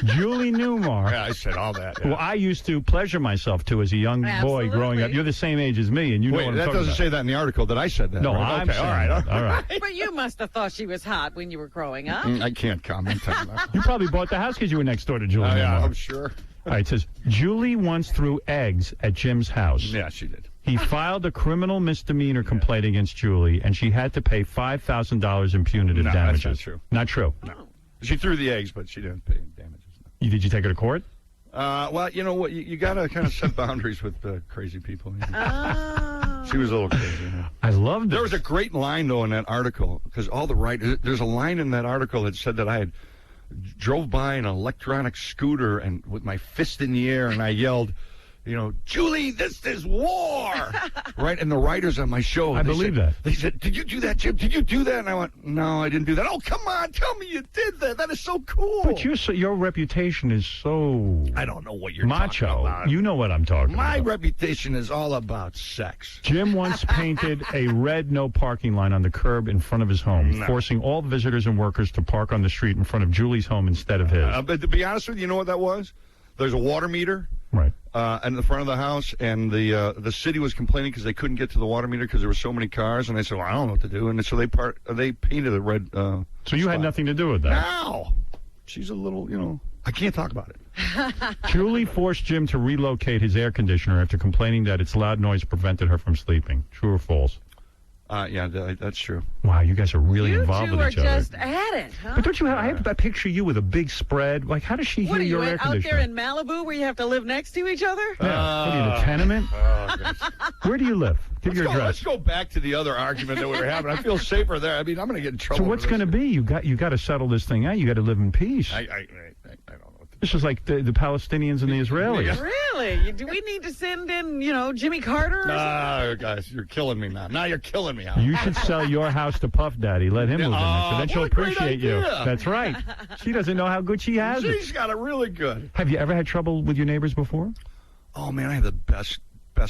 Julie Newmar. Yeah, I said all that. Who I used to pleasure myself to as a young boy growing up. You're the same age as me, and you know what I'm that talking doesn't about. say that in the article that I said that. No, right? I'm okay, saying all right. But you must have thought she was hot when you were growing up. I can't comment on that. You probably bought the house because you were next door to Julie Newmar. Yeah, I'm sure. All right, it says, Julie once threw eggs at Jim's house. Yeah, she did. He filed a criminal misdemeanor complaint against Julie, and she had to pay $5,000 in punitive damages. That's not true. Not true. No. She threw the eggs, but she didn't pay damages. Did you take her to court? Well, you know what? You got to kind of set boundaries with crazy people. She was a little crazy. I loved it. There was a great line, though, in that article, because all the writers, there's a line in that article that said that I had drove by an electronic scooter and with my fist in the air, and I yelled, Julie, this is war. Right? And the writers on my show, I believe that. They said, did you do that, Jim? Did you do that? And I went, no, I didn't do that. Oh, come on. Tell me you did that. That is so cool. But your reputation is so... I don't know what you're macho. talking about. You know what I'm talking about. My reputation is all about sex. Jim once painted a red no parking line on the curb in front of his home, forcing all visitors and workers to park on the street in front of Julie's home instead of his. But to be honest with you, you know what that was? There's a water meter. Right. In the front of the house, and the city was complaining because they couldn't get to the water meter because there were so many cars, and they said, well, I don't know what to do, and so they painted a red So you had nothing to do with that? No. She's a little, I can't talk about it. Julie forced Jim to relocate his air conditioner after complaining that its loud noise prevented her from sleeping. True or false? Yeah, that's true. Wow, you guys are really involved with each other. You two are just at it, huh? But don't you I picture you with a big spread. Like, how does she hear your air out conditioner? there in Malibu where you have to live next to each other? Yeah. What are you, the tenement? Where do you live? Give your address. Let's go back to the other argument that we were having. I feel safer there. I mean, I'm going to get in trouble. So what's going to be? You got to settle this thing out. You got to live in peace. I don't know. This is like the Palestinians and the Israelis. Really? Do we need to send in, Jimmy Carter or something? Guys, you're killing me now. Now you're killing me. Howard. You should sell your house to Puff Daddy. Let him move in there. So then she'll what a great appreciate you. idea. That's right. She doesn't know how good she has it. She's got it really good. Have you ever had trouble with your neighbors before? Oh, man, I have the best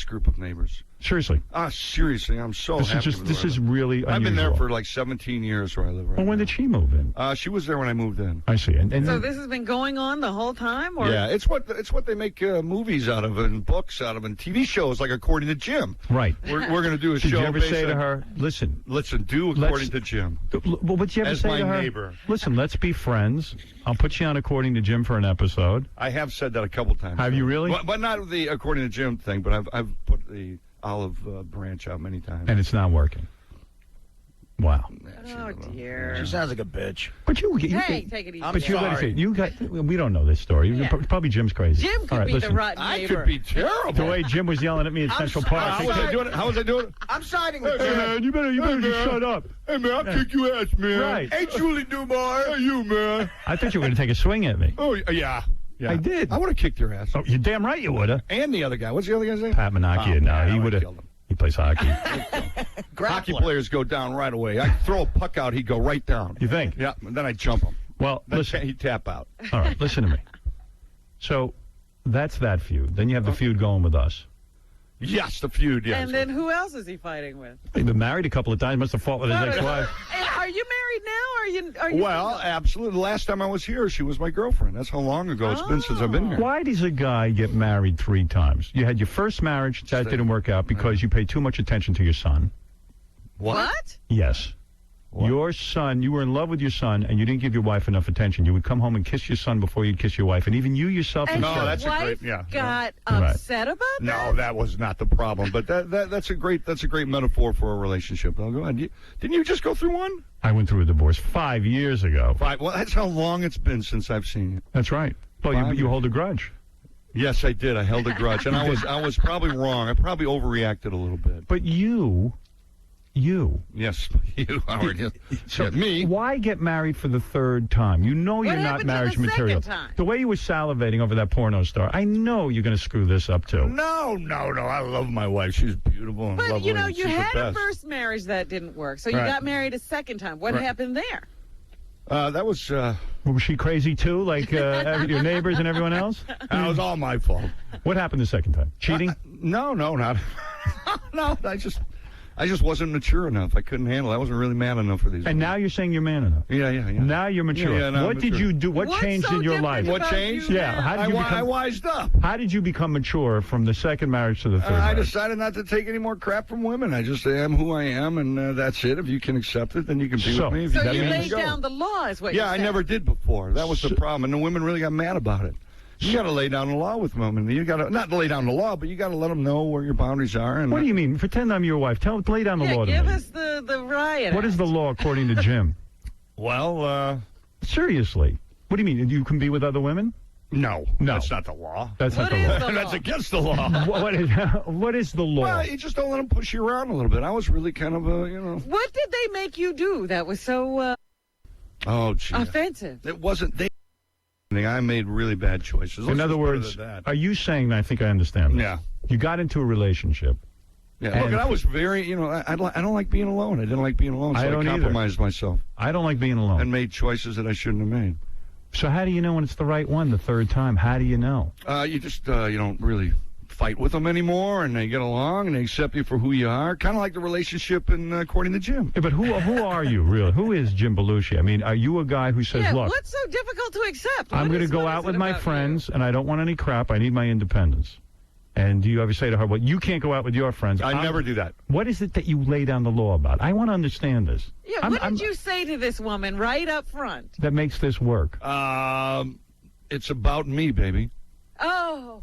group of neighbors. Seriously? Seriously, I'm so happy. This is really unusual. I've been there for like 17 years where I live right Well, when did she move in? She was there when I moved in. I see. And So this has been going on the whole time? Or? Yeah, it's what they make movies out of and books out of and TV shows, like According to Jim. Right. We're going to do a Did show. you ever say to her, listen, do According to Jim. Well, what'd you ever As say my to her? neighbor. Listen, let's be friends. I'll put you on According to Jim for an episode. I have said that a couple times. Have you really? But not the According to Jim thing, but I've put the olive branch out many times. And it's not working. Wow. Oh, dear. She sounds like a bitch. But you Hey, take it easy. But you got to say, we don't know this story. Yeah. Probably Jim's crazy. Jim could All right, be listen. the rotten I neighbor. could be terrible. The way Jim was yelling at me at Central Park. How was I doing it? I'm siding with Hey, Jim. man, You better just shut up. Hey, man, I'll kick your ass, man. Right. Hey, Julie Newmar. Hey, you, man. I thought you were going to take a swing at me. Oh, yeah. I did. I would have kicked your ass. Oh, you're damn right you would have. And the other guy. What's the other guy's name? Pat Menachie. No, he would have. He plays hockey. Hockey players go down right away. I throw a puck out, he'd go right down. You think? Yeah, and then I jump him. Well, Then listen. he'd tap out. All right, listen to me. So, That's that feud. Then you have the feud going with us. Yes, the feud, yes. And then who else is he fighting with? He's been married a couple of times. Must have fought with his ex-wife. Are you married now? Are you Well, absolutely. The last time I was here, she was my girlfriend. That's how long ago it's been since I've been here. Why does a guy get married 3 times? You had your first marriage. That didn't work out because you paid too much attention to your son. What? Yes. Your son, you were in love with your son, and you didn't give your wife enough attention. You would come home and kiss your son before you'd kiss your wife, and even you yourself. And would your say- wife got upset about that? No, that was not the problem. But that's a great metaphor for a relationship. I'll go ahead. Didn't you just go through one? I went through a divorce 5 years ago. 5. Well, that's how long it's been since I've seen you. That's right. Well, you hold a grudge. Yes, I did. I held a grudge, and I was probably wrong. I probably overreacted a little bit. But you. Yes, you, Howard. So me. Why get married for the 3rd time? You know you're not marriage material. The way you were salivating over that porno star, I know you're going to screw this up too. No. I love my wife. She's beautiful and lovely. But, you know, and you she's the had a best. first marriage that didn't work, so you Right. got married a second time. What Right. happened there? That was... Was she crazy too, like your neighbors and everyone else? That was all my fault. What happened the second time? Cheating? No, not... No, I just wasn't mature enough. I couldn't handle it. I wasn't really man enough for these. And now you're saying you're man enough. Yeah. Now you're mature. Yeah, now I'm what did mature. you do? What What's changed so in your different life? What about changed? you Yeah. now? How did you I wised up. How did you become mature from the second marriage to the third I marriage? decided not to take any more crap from women. I just am who I am, and that's it. If you can accept it, then you can be with me. If So you you can't, laid go. down the law, is what you Yeah, I said. never did before. That was the problem, and the women really got mad about it. You got to lay down the law with women. You got to not lay down the law, but you got to let them know where your boundaries are. And What do you mean? Pretend I'm your wife. Lay down the law to give me. us the riot. What is the law according to Jim? Well, seriously, what do you mean? You can be with other women? No, that's not the law. That's What not the is law. the law? That's against the law. What is the law? Well, you just don't let them push you around a little bit. I was really kind of What did they make you do that was so Oh, gee. offensive? It wasn't. I made really bad choices. In other words, are you saying, I think I understand this. Yeah. You got into a relationship. Yeah, look, I was very, I don't like being alone. I didn't like being alone, so I don't either. compromised myself. I don't like being alone. And made choices that I shouldn't have made. So how do you know when it's the right one the third time? How do you know? You just, you don't really fight with them anymore, and they get along, and they accept you for who you are. Kind of like the relationship in According to Jim. Yeah, but who are you, really? Who is Jim Belushi? I mean, are you a guy who says, look, what's so difficult to accept? I'm going to go out with my friends, and I don't want any crap. I need my independence. And do you ever say to her, well, you can't go out with your friends? I never do that. What is it that you lay down the law about? I want to understand this. Yeah, what did you say to this woman right up front? That makes this work. It's about me, baby. Oh.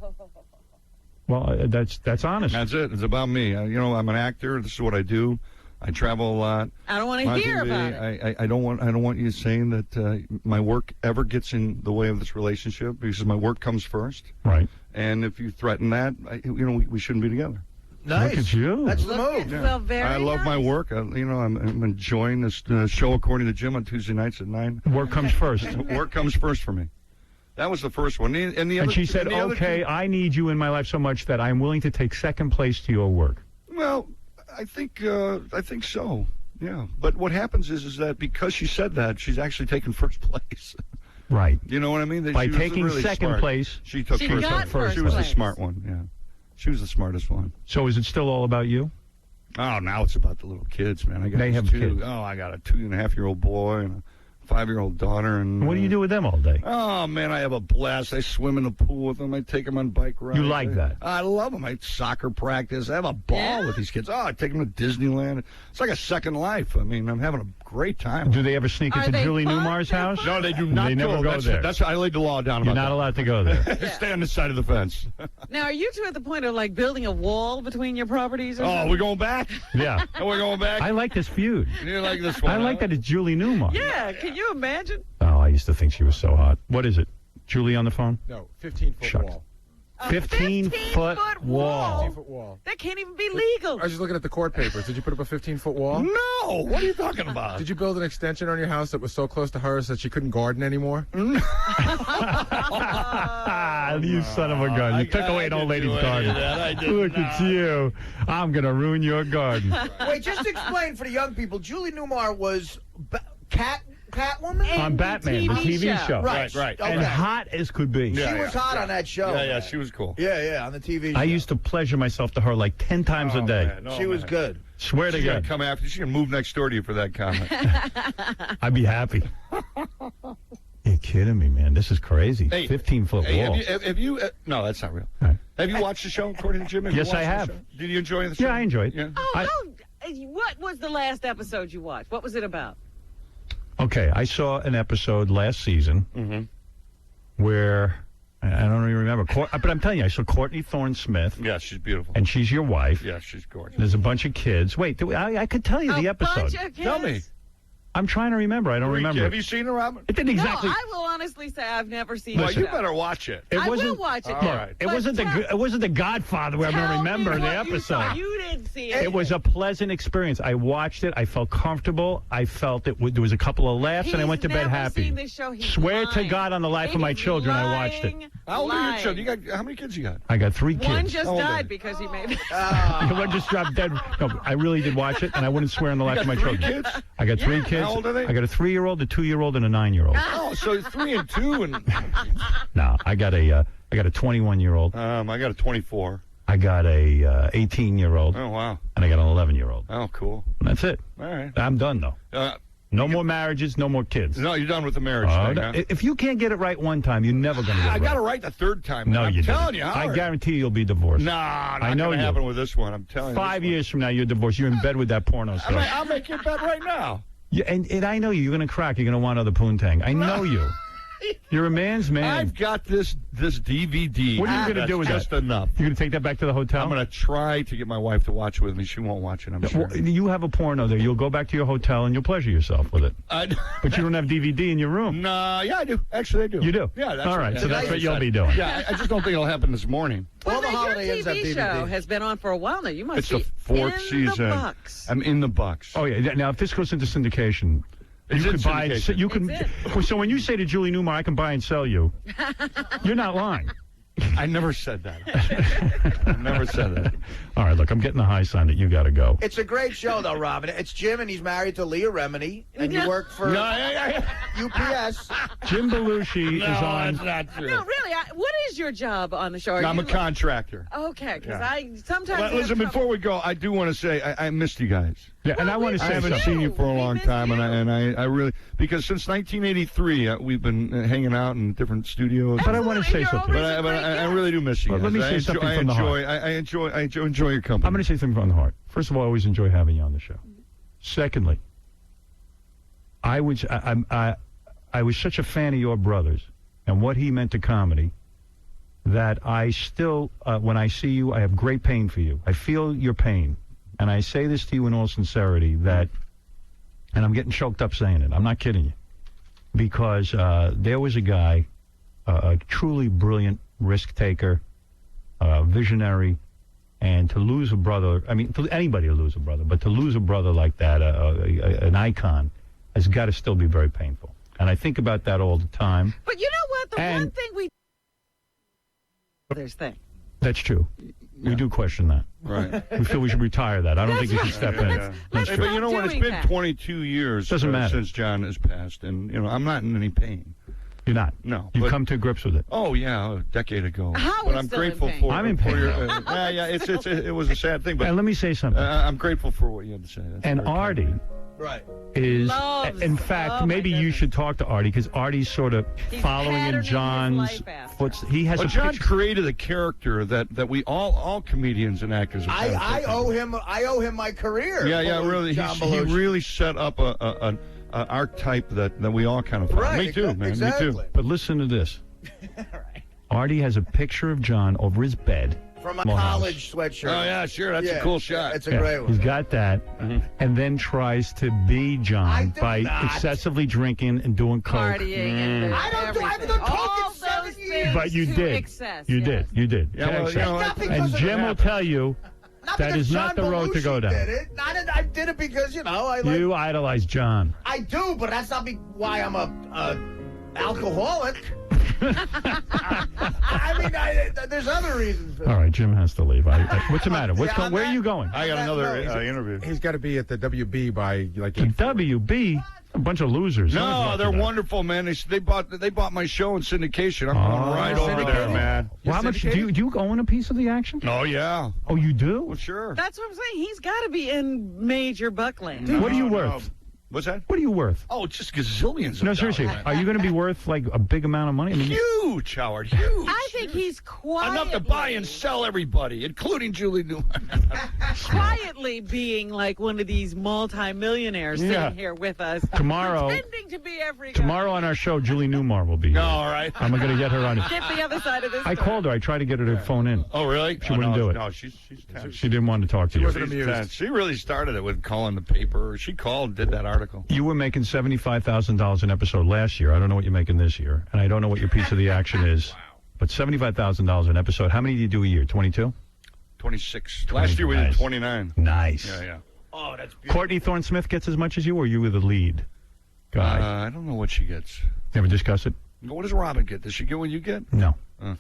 Well, that's honest. That's it. It's about me. I'm an actor. This is what I do. I travel a lot. I don't want to On hear TV. about it. I don't want you saying that my work ever gets in the way of this relationship, because my work comes first. Right. And if you threaten that, we shouldn't be together. Nice. Look at you. That's the move. Well, very I love my work. I'm enjoying this show According to Jim on Tuesday nights at 9. Work comes first. Work comes first for me. That was the first one. And the other, And she said, and the other okay, two- I need you in my life so much that I'm willing to take second place to your work. Well, I think so. Yeah. But what happens is that because she said that, she's actually taken first place. Right. You know what I mean? That By she was taking really second smart. place, she took She first. got first She was the place. smart one. Yeah. She was the smartest one. So is it still all about you? Oh, now it's about the little kids, man. I got They these have two. kids. Oh, I got a 2.5-year-old boy and a 5-year-old daughter. And What do you do with them all day? Oh, man, I have a blast. I swim in the pool with them. I take them on bike rides. You like that? I love them. I soccer practice. I have a ball with these kids. Oh, I take them to Disneyland. It's like a second life. I mean, I'm having a great time. Do they ever sneak into Julie Newmar's house? No, they do not. They never go there. That's I laid the law down about You're not that. allowed to go there. Stay on this side of the fence. Now, are you two at the point of like building a wall between your properties? Or Oh, something? we're going back? Yeah. Oh, we're going back? I like this feud. You like this one? I like that it's Julie Newmar. Yeah, can you imagine? Oh, I used to think she was so hot. What is it? Julie on the phone? No, 15-foot Shucks. wall. 15-foot wall. 15-foot wall. That can't even be legal. I was just looking at the court papers. Did you put up a 15-foot wall? No. What are you talking about? Did you build an extension on your house that was so close to hers that she couldn't garden anymore? You son of a gun. You took away an old lady's garden. Look at you. I'm going to ruin your garden. Wait, just explain for the young people. Julie Newmar was cat Catwoman? On Batman, the TV show. Right. Right. And Okay. hot as could be. She was hot on that show. Yeah, she was cool. Yeah, on the TV show. I used to pleasure myself to her like 10 times a day. Man, She was good. Swear to She's going God. to come after. She's going to move next door to you for that comment. I'd be happy. You're kidding me, man. This is crazy. Hey, 15-foot Hey, wall. have you no, that's not real. Right. Have you watched the show, according to Jim? Yes, I have. Did you enjoy the show? Yeah, I enjoyed it. Yeah. What was the last episode you watched? What was it about? Okay, I saw an episode last season where, I don't even remember, but I'm telling you, I saw Courtney Thorne-Smith. Yeah, she's beautiful. And she's your wife. Yeah, she's gorgeous. There's a bunch of kids. Wait, I could tell you the episode. Bunch of kids? Tell me. I'm trying to remember. I don't remember. Have you seen her, Robin? It didn't exactly. No, I will honestly say I've never seen Well, it. you better watch it. It I wasn't, will watch it. All right. It wasn't the Godfather where I'm going to remember the episode. You didn't see it. It was a pleasant experience. I watched it. I felt comfortable. I felt there was a couple of laughs, and I went to bed happy. Seen this show. He's Swear to lying. God on the life of my children, I watched it. How old are your children? You got how many kids you got? I got 3 kids. One just How old are died they? because he made it. One just dropped dead. No, I really did watch it, and I wouldn't swear on the life of my three children. kids? I got 3 Yeah. kids. How old are they? I got a 3-year-old, a 2-year-old, and a 9-year-old. Oh, so 3 and 2, and No, I got a 21-year-old. I got a 24. I got a 18-year-old, Oh wow. and I got an 11-year-old. Oh cool. And that's it. All right. I'm done though. No more marriages, no more kids. No, you're done with the marriage thing. Huh? If you can't get it right one time, you're never going to get it right. I got it right the third time. No, I'm you telling didn't. you. I Howard. guarantee you'll be divorced. Nah, I know going to you. happen with this one. I'm telling you. 5 years from now, you're divorced. You're in bed with that porno star. I'll make you a bet right now. Yeah, and I know you. You're going to crack. You're going to want other poontang. I know you. You're a man's man. I've got this DVD. What are you going to do with just that? enough. You're going to take that back to the hotel? I'm going to try to get my wife to watch with me. She won't watch it, I'm sure. Well, you have a porno there. You'll go back to your hotel and you'll pleasure yourself with it. But you don't have DVD in your room. No, yeah, I do. Actually, I do. You do? Yeah, that's all right. Yeah, So that's what you'll be doing. Yeah, I just don't think it'll happen this morning. Well, All the your Holiday Inns have TV DVD. show has been on for a while now. You must It's be the fourth in season. the bucks. I'm in the bucks. Oh yeah. Now, if this goes into syndication, It's you in could buy. syndication. You can. Well, so when you say to Julie Newmar, "I can buy and sell you," you're not lying. I never said that. I never said that. All right, look, I'm getting the high sign that you got to go. It's a great show, though, Robin. It's Jim, and he's married to Leah Remini, and you work for UPS. Jim Belushi No, is on. that's not true. No, really. What is your job on the show? Are I'm you a contractor. Okay, because Yeah. I sometimes. Well, have listen, trouble- before we go, I do want to say I missed you guys. Yeah, and I want to I say haven't something. seen you for a long time, and I really, because since 1983 we've been hanging out in different studios. But I want to say something. But I really do miss you. Well, guys. let me say something from the heart. I enjoy your company. I'm going to say something from the heart. First of all, I always enjoy having you on the show. Secondly, I was such a fan of your brothers and what he meant to comedy that I still, when I see you, I have great pain for you. I feel your pain. And I say this to you in all sincerity that, and I'm getting choked up saying it, I'm not kidding you, because there was a guy, a truly brilliant risk taker, visionary, and to lose a brother, I mean, to anybody to lose a brother, but to lose a brother like that, an icon, has got to still be very painful. And I think about that all the time. But you know what? The one thing we. There's thing. That's true. We do question that. Right. We feel we should retire that. I don't think you should step in. That's Hey, true. but you know what? It's been 22 years Doesn't matter. since John has passed, and I'm not in any pain. You're not. No. You've but- come to grips with it. Oh yeah, a decade ago. Howard's but I'm still in grateful pain. for. I'm in for pain your, now. yeah, it was a sad thing, but And let me say something. I'm grateful for what you had to say. That's And very kind. Artie Right. is, Loves- in fact, oh, my maybe you goodness. should talk to Artie because Artie's sort of He's following in patterning his John's life after. footsteps. He has Well, a John picture. created a character that we all comedians and actors. Have had. I owe him my career. Yeah, Holy really. John He Belushi. really set up an archetype that we all kind of follow. Right, Me too, man. exactly. Me too. But listen to this. Artie has a picture of John over his bed. From a Lohan. college sweatshirt. Oh yeah, sure. That's a cool shot. It's a great one. He's got that, and then tries to be John do by not. excessively drinking and doing coke. Partying and I don't do. I haven't everything. done coke All in 7 those years. things But you to did. Excess, You yes. did. You did. Yeah, To well, excess. you know, Not because And of Jim that. will tell you Not that because is not John the road to go Belushi down. Did it. I did it because I like. You idolize John. I do, but that's not why I'm a alcoholic. I mean, there's other reasons for All right, Jim has to leave. What's the matter? Where are you going? I got another interview. He's got to be at the WB by like The WB? A bunch of losers. No, they're wonderful, man. They bought my show in syndication. I'm going right over there, man. Well, how much do you own a piece of the action? Oh yeah. Oh, you do? Well, sure. That's what I'm saying. He's got to be in major Buckland. What are you worth? What's that? What are you worth? Oh, just gazillions of No, seriously. dollars. Are you going to be worth like a big amount of money? I mean, Huge, Howard. Huge. I think he's quietly... Enough to buy and sell everybody, including Julie Newman. quietly being like one of these multi-millionaires sitting here with us. Tomorrow... Pretending to be every guy. Tomorrow on our show, Julie Newmar will be here. All right. I'm going to get her on it. Get the other side of this I called her. I tried to get her to phone in. Oh, really? She wouldn't do it. No, she's tense. She didn't want to talk to you. She really started it with calling the paper. She called and did that article. You were making $75,000 an episode last year. I don't know what you're making this year, and I don't know what your piece of the action is. But $75,000 an episode. How many do you do a year? 22? 26. Last year we did 29. Nice. Yeah. Oh, that's beautiful. Courtney Thorne-Smith gets as much as you, or you were the lead guy? I don't know what she gets. Never discuss it? What does Robin get? Does she get what you get? No. And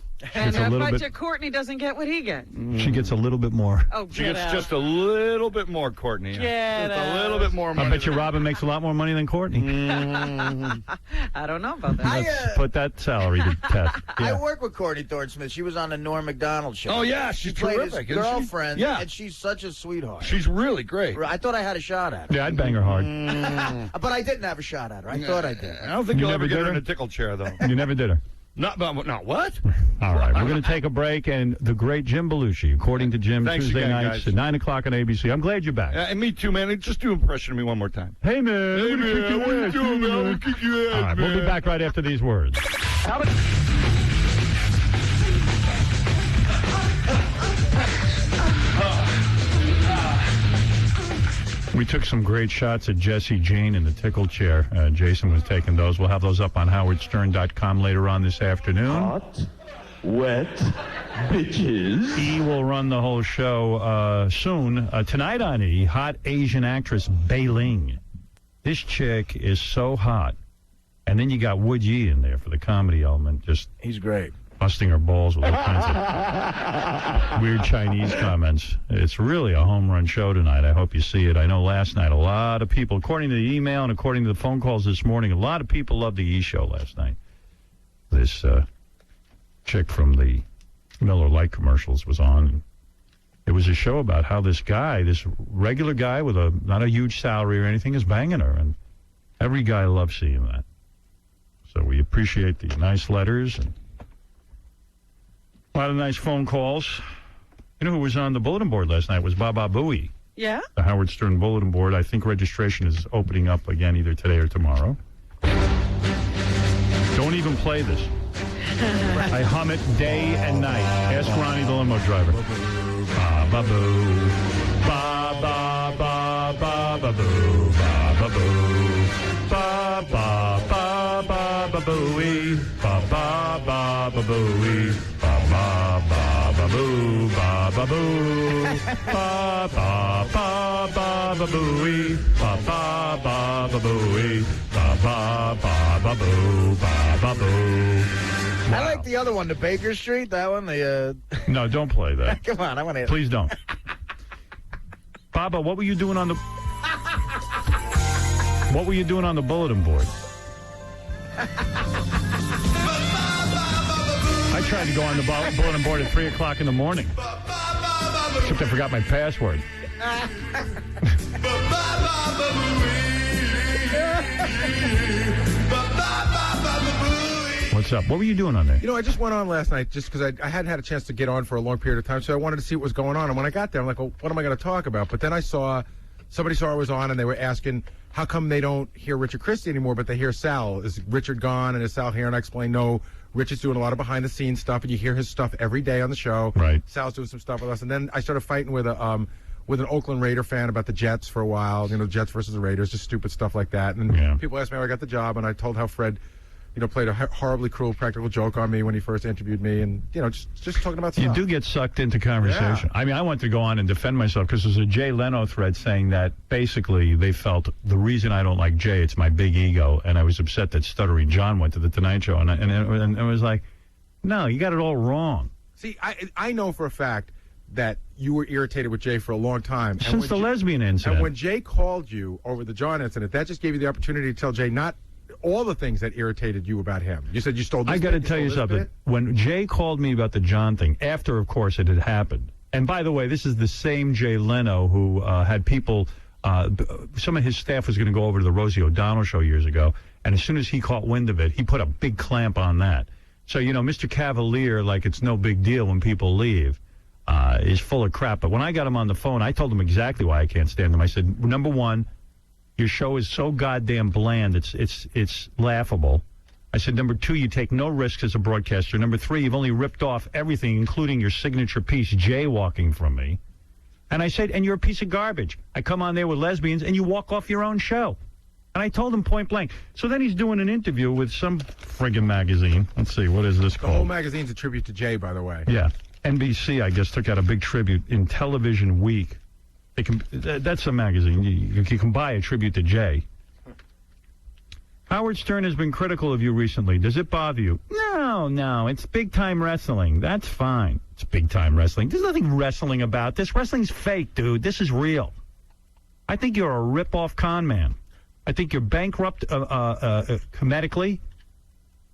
a I little bet bit- you Courtney doesn't get what he gets. She gets a little bit more. Oh, She get gets out. just a little bit more, Courtney. Get Just out. a little bit more money. I bet you Robin makes a lot more money than Courtney. I don't know about that. Let's put that salary to test. I Yeah. work with Courtney Thorne-Smith. She was on the Norm Macdonald show. Oh, yeah, she's she played terrific, his isn't she? girlfriend, Yeah. and she's such a sweetheart. She's really great. I thought I had a shot at her. Yeah, I'd bang her hard. But I didn't have a shot at her. I thought I did. I don't think You you'll ever never get did her in her? a tickle chair, though. You never did her. Not what? All right, we're going to take a break, and the great Jim Belushi, according to Jim, Thanks Tuesday again, nights guys. at 9 o'clock on ABC. I'm glad you're back. And me too, man. Just do an impression of me one more time. Hey, man. Hey, I'm gonna man, kick your what you ass, doing, man? I'm man. gonna kick your ass, All right, we'll be man. back right after these words. We took some great shots at Jesse Jane in the tickle chair. Jason was taking those. We'll have those up on howardstern.com later on this afternoon. Hot, wet, bitches. E will run the whole show soon. Tonight on E, hot Asian actress Bei Ling. This chick is so hot. And then you got Wood Yi in there for the comedy element. Just He's great. busting her balls with all kinds of weird Chinese comments. It's really a home run show tonight. I hope you see it. I know last night a lot of people, according to the email and according to the phone calls this morning, a lot of people loved the E show last night. This chick from the Miller Lite commercials was on. It was a show about how this guy, this regular guy with not a huge salary or anything, is banging her. And every guy loves seeing that. So we appreciate the nice letters and a lot of nice phone calls. You know who was on the bulletin board last night was Baba Booey. Yeah? The Howard Stern bulletin board. I think registration is opening up again either today or tomorrow. Don't even play this. I hum it day and night. Ask Ronnie the limo driver. Baba Boo. Ba ba ba ba ba boo. Ba ba boo. Ba ba ba ba ba booey. Ba ba ba ba booey. Ba ba ba ba boo. Ba ba boo. Ba ba ba ba ba booey. Ba ba ba ba booey. Ba ba ba ba boo. Ba ba boo. I like the other one, the Baker Street. That one, the. No, don't play that. Come on, I want to. Please don't. Baba, what were you doing on the... What were you doing on the bulletin board? I tried to go on the bulletin board at 3 o'clock in the morning. Except I forgot my password. What's up? What were you doing on there? You know, I just went on last night just because I hadn't had a chance to get on for a long period of time, so I wanted to see what was going on. And when I got there, I'm like, well, what am I going to talk about? But then somebody saw I was on, and they were asking, how come they don't hear Richard Christie anymore, but they hear Sal? Is Richard gone, and is Sal here? And I explained, no, Richard's doing a lot of behind-the-scenes stuff, and you hear his stuff every day on the show. Right. Sal's doing some stuff with us. And then I started fighting with an Oakland Raider fan about the Jets for a while, Jets versus the Raiders, just stupid stuff like that. And people asked me how I got the job, and I told how Fred played a horribly cruel practical joke on me when he first interviewed me, and just talking about stuff. You do get sucked into conversation. Yeah. I mean, I wanted to go on and defend myself because there's a Jay Leno thread saying that basically they felt the reason I don't like Jay, it's my big ego, and I was upset that Stuttering John went to the Tonight Show, and it was like, no, you got it all wrong. See, I know for a fact that you were irritated with Jay for a long time. Since the lesbian incident. And when Jay called you over the John incident, that just gave you the opportunity to tell Jay not all the things that irritated you about him. You said you stole this I got to tell you something. When Jay called me about the John thing, after, of course, it had happened, and by the way, this is the same Jay Leno who had people, some of his staff was going to go over to the Rosie O'Donnell show years ago, and as soon as he caught wind of it, he put a big clamp on that. So, Mr. Cavalier, like it's no big deal when people leave, is full of crap. But when I got him on the phone, I told him exactly why I can't stand him. I said, number one, your show is so goddamn bland, it's laughable. I said, number two, you take no risks as a broadcaster. Number three, you've only ripped off everything, including your signature piece, jaywalking from me. And I said, and you're a piece of garbage. I come on there with lesbians, and you walk off your own show. And I told him point blank. So then he's doing an interview with some friggin' magazine. Let's see, what is this called? The whole magazine's a tribute to Jay, by the way. Yeah. NBC, I guess, took out a big tribute in Television Week. That's a magazine. You can buy a tribute to Jay. Howard Stern has been critical of you recently. Does it bother you? No. It's big-time wrestling. That's fine. It's big-time wrestling. There's nothing wrestling about this. Wrestling's fake, dude. This is real. I think you're a rip-off con man. I think you're bankrupt comedically,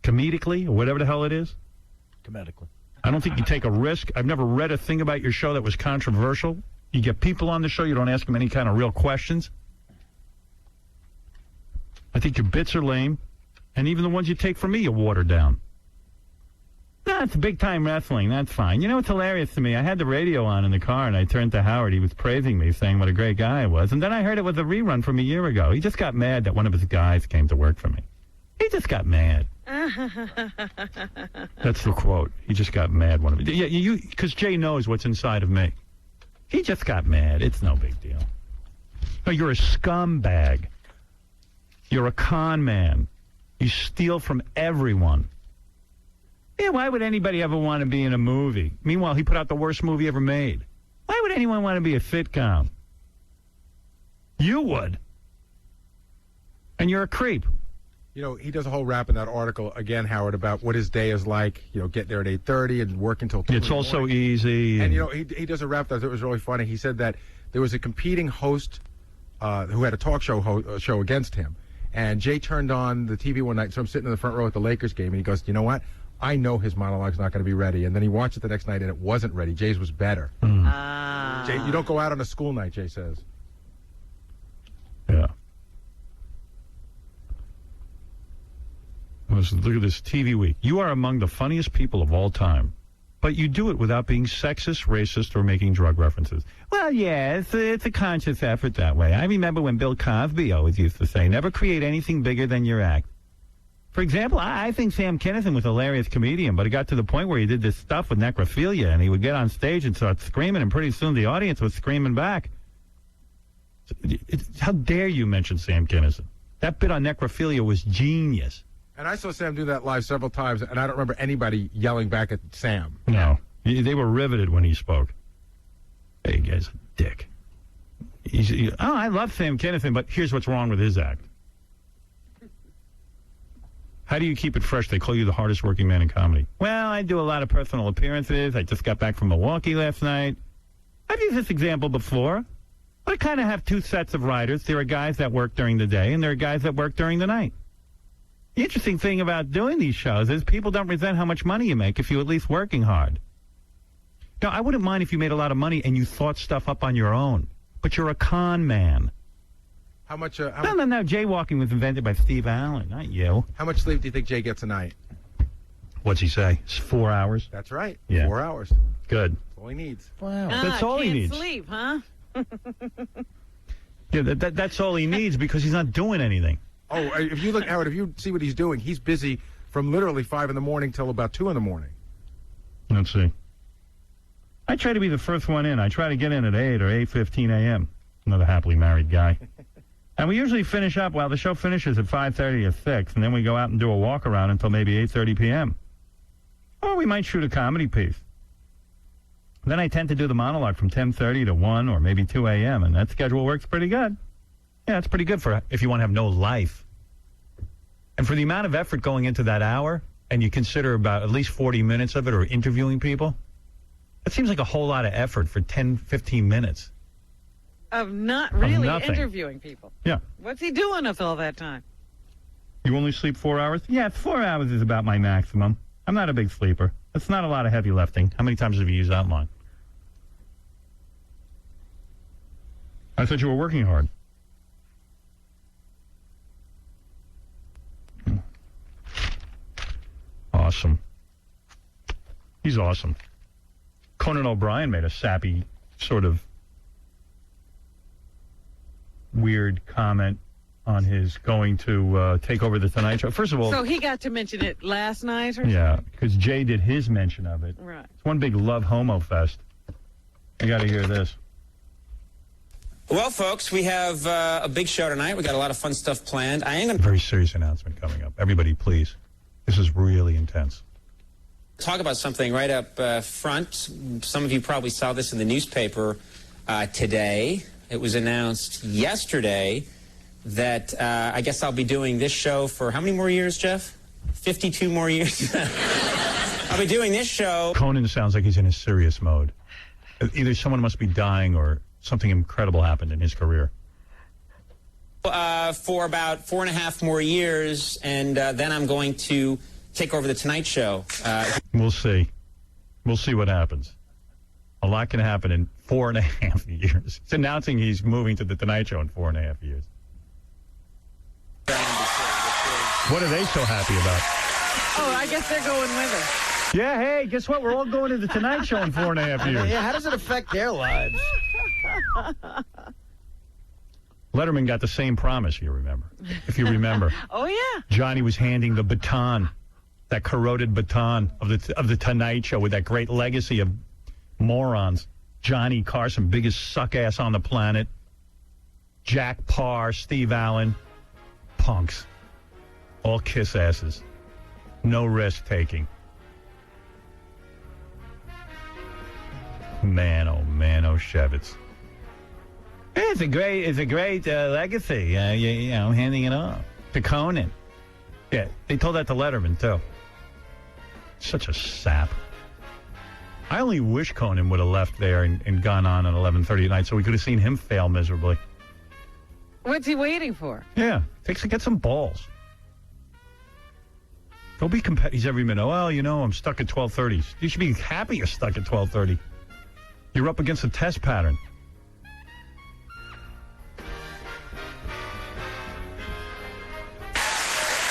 or whatever the hell it is. Comedically. I don't think you take a risk. I've never read a thing about your show that was controversial. You get people on the show, you don't ask them any kind of real questions. I think your bits are lame, and even the ones you take from me, you water down. It's big-time wrestling. That's fine. You know what's hilarious to me? I had the radio on in the car, and I turned to Howard. He was praising me, saying what a great guy I was. And then I heard it was a rerun from a year ago. He just got mad that one of his guys came to work for me. He just got mad. That's the quote. He just got mad. Because Jay knows what's inside of me. He just got mad. It's no big deal. No, you're a scumbag. You're a con man. You steal from everyone. Yeah, why would anybody ever want to be in a movie? Meanwhile, he put out the worst movie ever made. Why would anyone want to be a sitcom? You would. And you're a creep. He does a whole rap in that article, again, Howard, about what his day is like, get there at 8:30 and work until 2 It's also easy. And, he does a rap that was really funny. He said that there was a competing host who had a talk show against him. And Jay turned on the TV one night, so I'm sitting in the front row at the Lakers game, and he goes, you know what? I know his monologue's not going to be ready. And then he watched it the next night, and it wasn't ready. Jay's was better. Jay, you don't go out on a school night, Jay says. Yeah. Look at this TV Week. You are among the funniest people of all time, but you do it without being sexist, racist, or making drug references. Well, yeah, it's a conscious effort that way. I remember when Bill Cosby always used to say, never create anything bigger than your act. For example, I think Sam Kinison was a hilarious comedian, but it got to the point where he did this stuff with necrophilia, and he would get on stage and start screaming, and pretty soon the audience was screaming back. How dare you mention Sam Kinison? That bit on necrophilia was genius. And I saw Sam do that live several times, and I don't remember anybody yelling back at Sam. No. They were riveted when he spoke. Hey, you guys, dick. I love Sam Kinison, but here's what's wrong with his act. How do you keep it fresh? They call you the hardest working man in comedy. Well, I do a lot of personal appearances. I just got back from Milwaukee last night. I've used this example before. I kind of have two sets of writers. There are guys that work during the day, and there are guys that work during the night. The interesting thing about doing these shows is people don't resent how much money you make if you're at least working hard. Now, I wouldn't mind if you made a lot of money and you thought stuff up on your own, but you're a con man. How much? No, jaywalking was invented by Steve Allen, not you. How much sleep do you think Jay gets a night? What's he say? It's 4 hours? That's right. Yeah. 4 hours. Good. That's all he needs. Wow. That's all he needs. Can't sleep, huh? Yeah, that's all he needs because he's not doing anything. Oh, if you look, Howard, if you see what he's doing, he's busy from literally 5 in the morning till about 2 in the morning. Let's see. I try to be the first one in. I try to get in at 8 or 8:15 a.m. Another happily married guy. And we usually finish up, the show finishes at 5:30 or 6, and then we go out and do a walk around until maybe 8:30 p.m. Or we might shoot a comedy piece. Then I tend to do the monologue from 10:30 to 1 or maybe 2 a.m., and that schedule works pretty good. Yeah, it's pretty good for if you want to have no life. And for the amount of effort going into that hour, and you consider about at least 40 minutes of it or interviewing people, it seems like a whole lot of effort for 10, 15 minutes. Of not really nothing. interviewing people. Yeah. What's he doing with all that time? You only sleep 4 hours? Yeah, 4 hours is about my maximum. I'm not a big sleeper. It's not a lot of heavy lifting. How many times have you used that line? I thought you were working hard. Awesome. He's awesome. Conan O'Brien made a sappy, sort of weird comment on his going to take over the Tonight Show. First of all... So he got to mention it last night or Yeah, because Jay did his mention of it. Right. It's one big love homo fest. You got to hear this. Well, folks, we have a big show tonight. We got a lot of fun stuff planned. I am going to Very serious announcement coming up. Everybody, please. This is really intense. talk about something right up front. Some of you probably saw this in the newspaper today. It was announced yesterday that I guess I'll be doing this show for how many more years, Jeff? 52 more years? I'll be doing this show. Conan sounds like he's in a serious mode. Either someone must be dying or something incredible happened in his career. For about 4.5 more years, and then I'm going to take over the Tonight Show. We'll see. We'll see what happens. A lot can happen in 4.5 years. It's announcing he's moving to the Tonight Show in 4.5 years. What are they so happy about? Oh, I guess they're going with us. Yeah, hey, guess what? We're all going to the Tonight Show in 4.5 years. Yeah, how does it affect their lives? Letterman got the same promise, if you remember. Oh, yeah. Johnny was handing the baton, that corroded baton of the Tonight Show with that great legacy of morons. Johnny Carson, biggest suck ass on the planet. Jack Parr, Steve Allen, punks. All kiss asses. No risk taking. Man, oh Shevitz. It's a great legacy. You know, handing it off to Conan. Yeah, they told that to Letterman too. Such a sap. I only wish Conan would have left there and gone on at 11:30 at night, so we could have seen him fail miserably. What's he waiting for? Yeah, get some balls. Don't be competitive. He's every minute. Well, you know, I'm stuck at 12:30. You should be happy you're stuck at 12:30. You're up against a test pattern.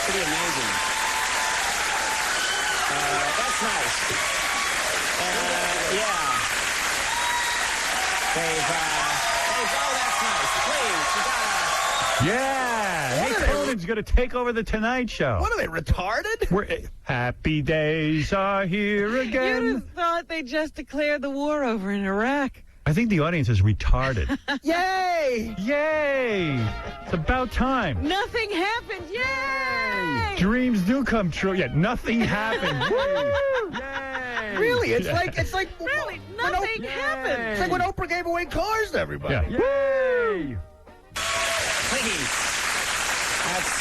Pretty amazing. That's nice. Yeah. Oh, that's nice. Please, you gotta... Yeah. Hey, Conan's going to take over the Tonight Show. What are they, retarded? Happy days are here again. You'd have thought they just declared the war over in Iraq. I think the audience is retarded. Yay! Yay! It's about time. Nothing happened. Yay! Dreams do come true. Yeah, nothing happened. Yay! Yay! Really? It's Yeah. like Really, nothing happened. It's like when Oprah gave away cars to everybody. Yeah. Yay! Please. That's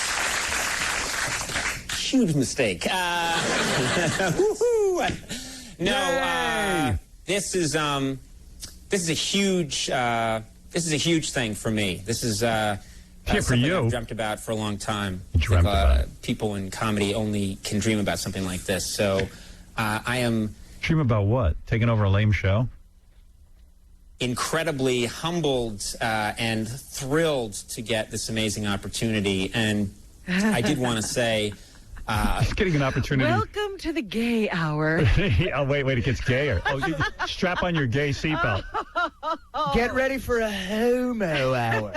a huge mistake. No, this is a huge thing for me. This is for something you. I've dreamt about for a long time. Dreamt about it. People in comedy only can dream about something like this. So I am Dream about what? Taking over a lame show? incredibly humbled and thrilled to get this amazing opportunity. And I did want to say... He's getting an opportunity. Welcome to the gay hour. Oh, wait, it gets gayer. Oh, strap on your gay seatbelt. Get ready for a homo hour.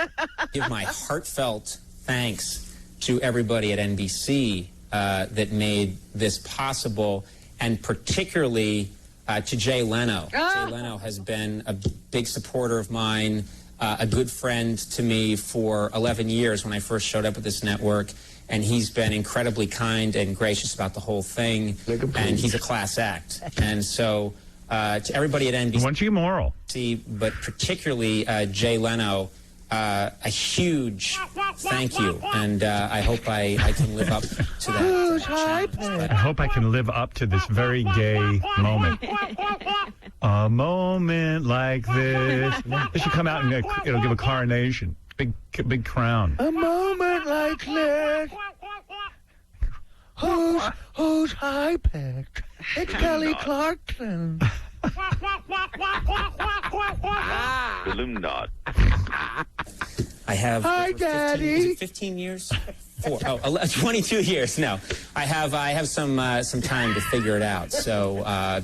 Give my heartfelt thanks to everybody at NBC that made this possible, and particularly to Jay Leno. Jay Leno has been a big supporter of mine a good friend to me for 11 years when I first showed up at this network, and he's been incredibly kind and gracious about the whole thing, and he's a class act. And so to everybody at NBC, why don't you moral? But particularly Jay Leno, a huge thank you, and I hope I can live up to that. I hope I can live up to this very gay moment. A moment like this. They should come out and give a coronation. Big crown. A moment like this. Who's high-picked? It's Kelly Clarkson. Balloon knot. I have Hi, 15, Daddy. is it 15 years? 22 years. No, I have some time to figure it out. So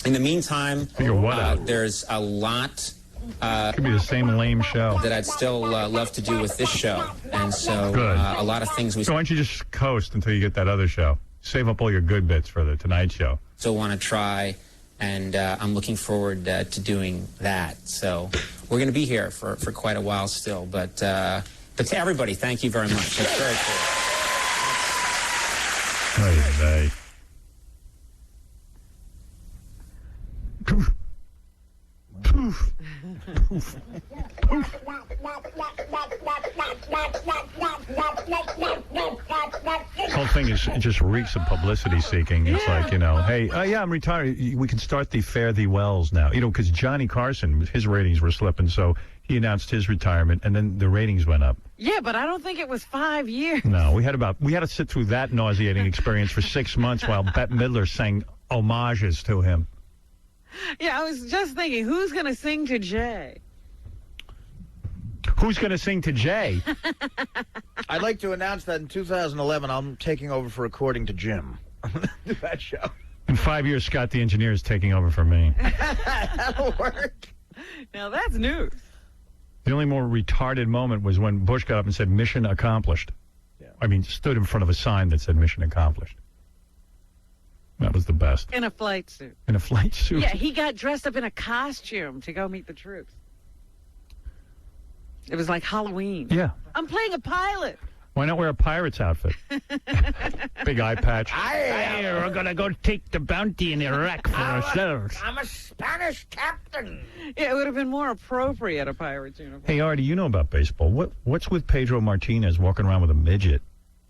in the meantime, there's a lot. Could be the same lame show that I'd still love to do with this show, and so a lot of things we. So why don't you just coast until you get that other show? Save up all your good bits for the Tonight Show. Still want to try, and I'm looking forward to doing that. So we're going to be here for quite a while still, but to everybody, thank you very much. It's very cool. Poof. Poof. The whole thing it just reeks of publicity seeking. It's like, hey, yeah, I'm retired. We can start the Fare Thee Wells now. Because Johnny Carson, his ratings were slipping, so he announced his retirement, and then the ratings went up. Yeah, but I don't think it was 5 years. No, we had to sit through that nauseating experience for 6 months while Bette Midler sang homages to him. Yeah, I was just thinking, who's going to sing to Jay? Who's going to sing to Jay? I'd like to announce that in 2011, I'm taking over for According to Jim. Do that show. In 5 years, Scott the Engineer is taking over for me. That'll work. Now, that's news. The only more retarded moment was when Bush got up and said, "Mission accomplished." Yeah. I mean, stood in front of a sign that said, "Mission accomplished." That was the best. In a flight suit. In a flight suit? Yeah, he got dressed up in a costume to go meet the troops. It was like Halloween. Yeah. I'm playing a pilot. Why not wear a pirate's outfit? Big eye patch. We're going to go take the bounty in Iraq for ourselves. I'm a Spanish captain. Yeah, it would have been more appropriate, a pirate's uniform. Hey, Artie, you know about baseball. What's with Pedro Martinez walking around with a midget?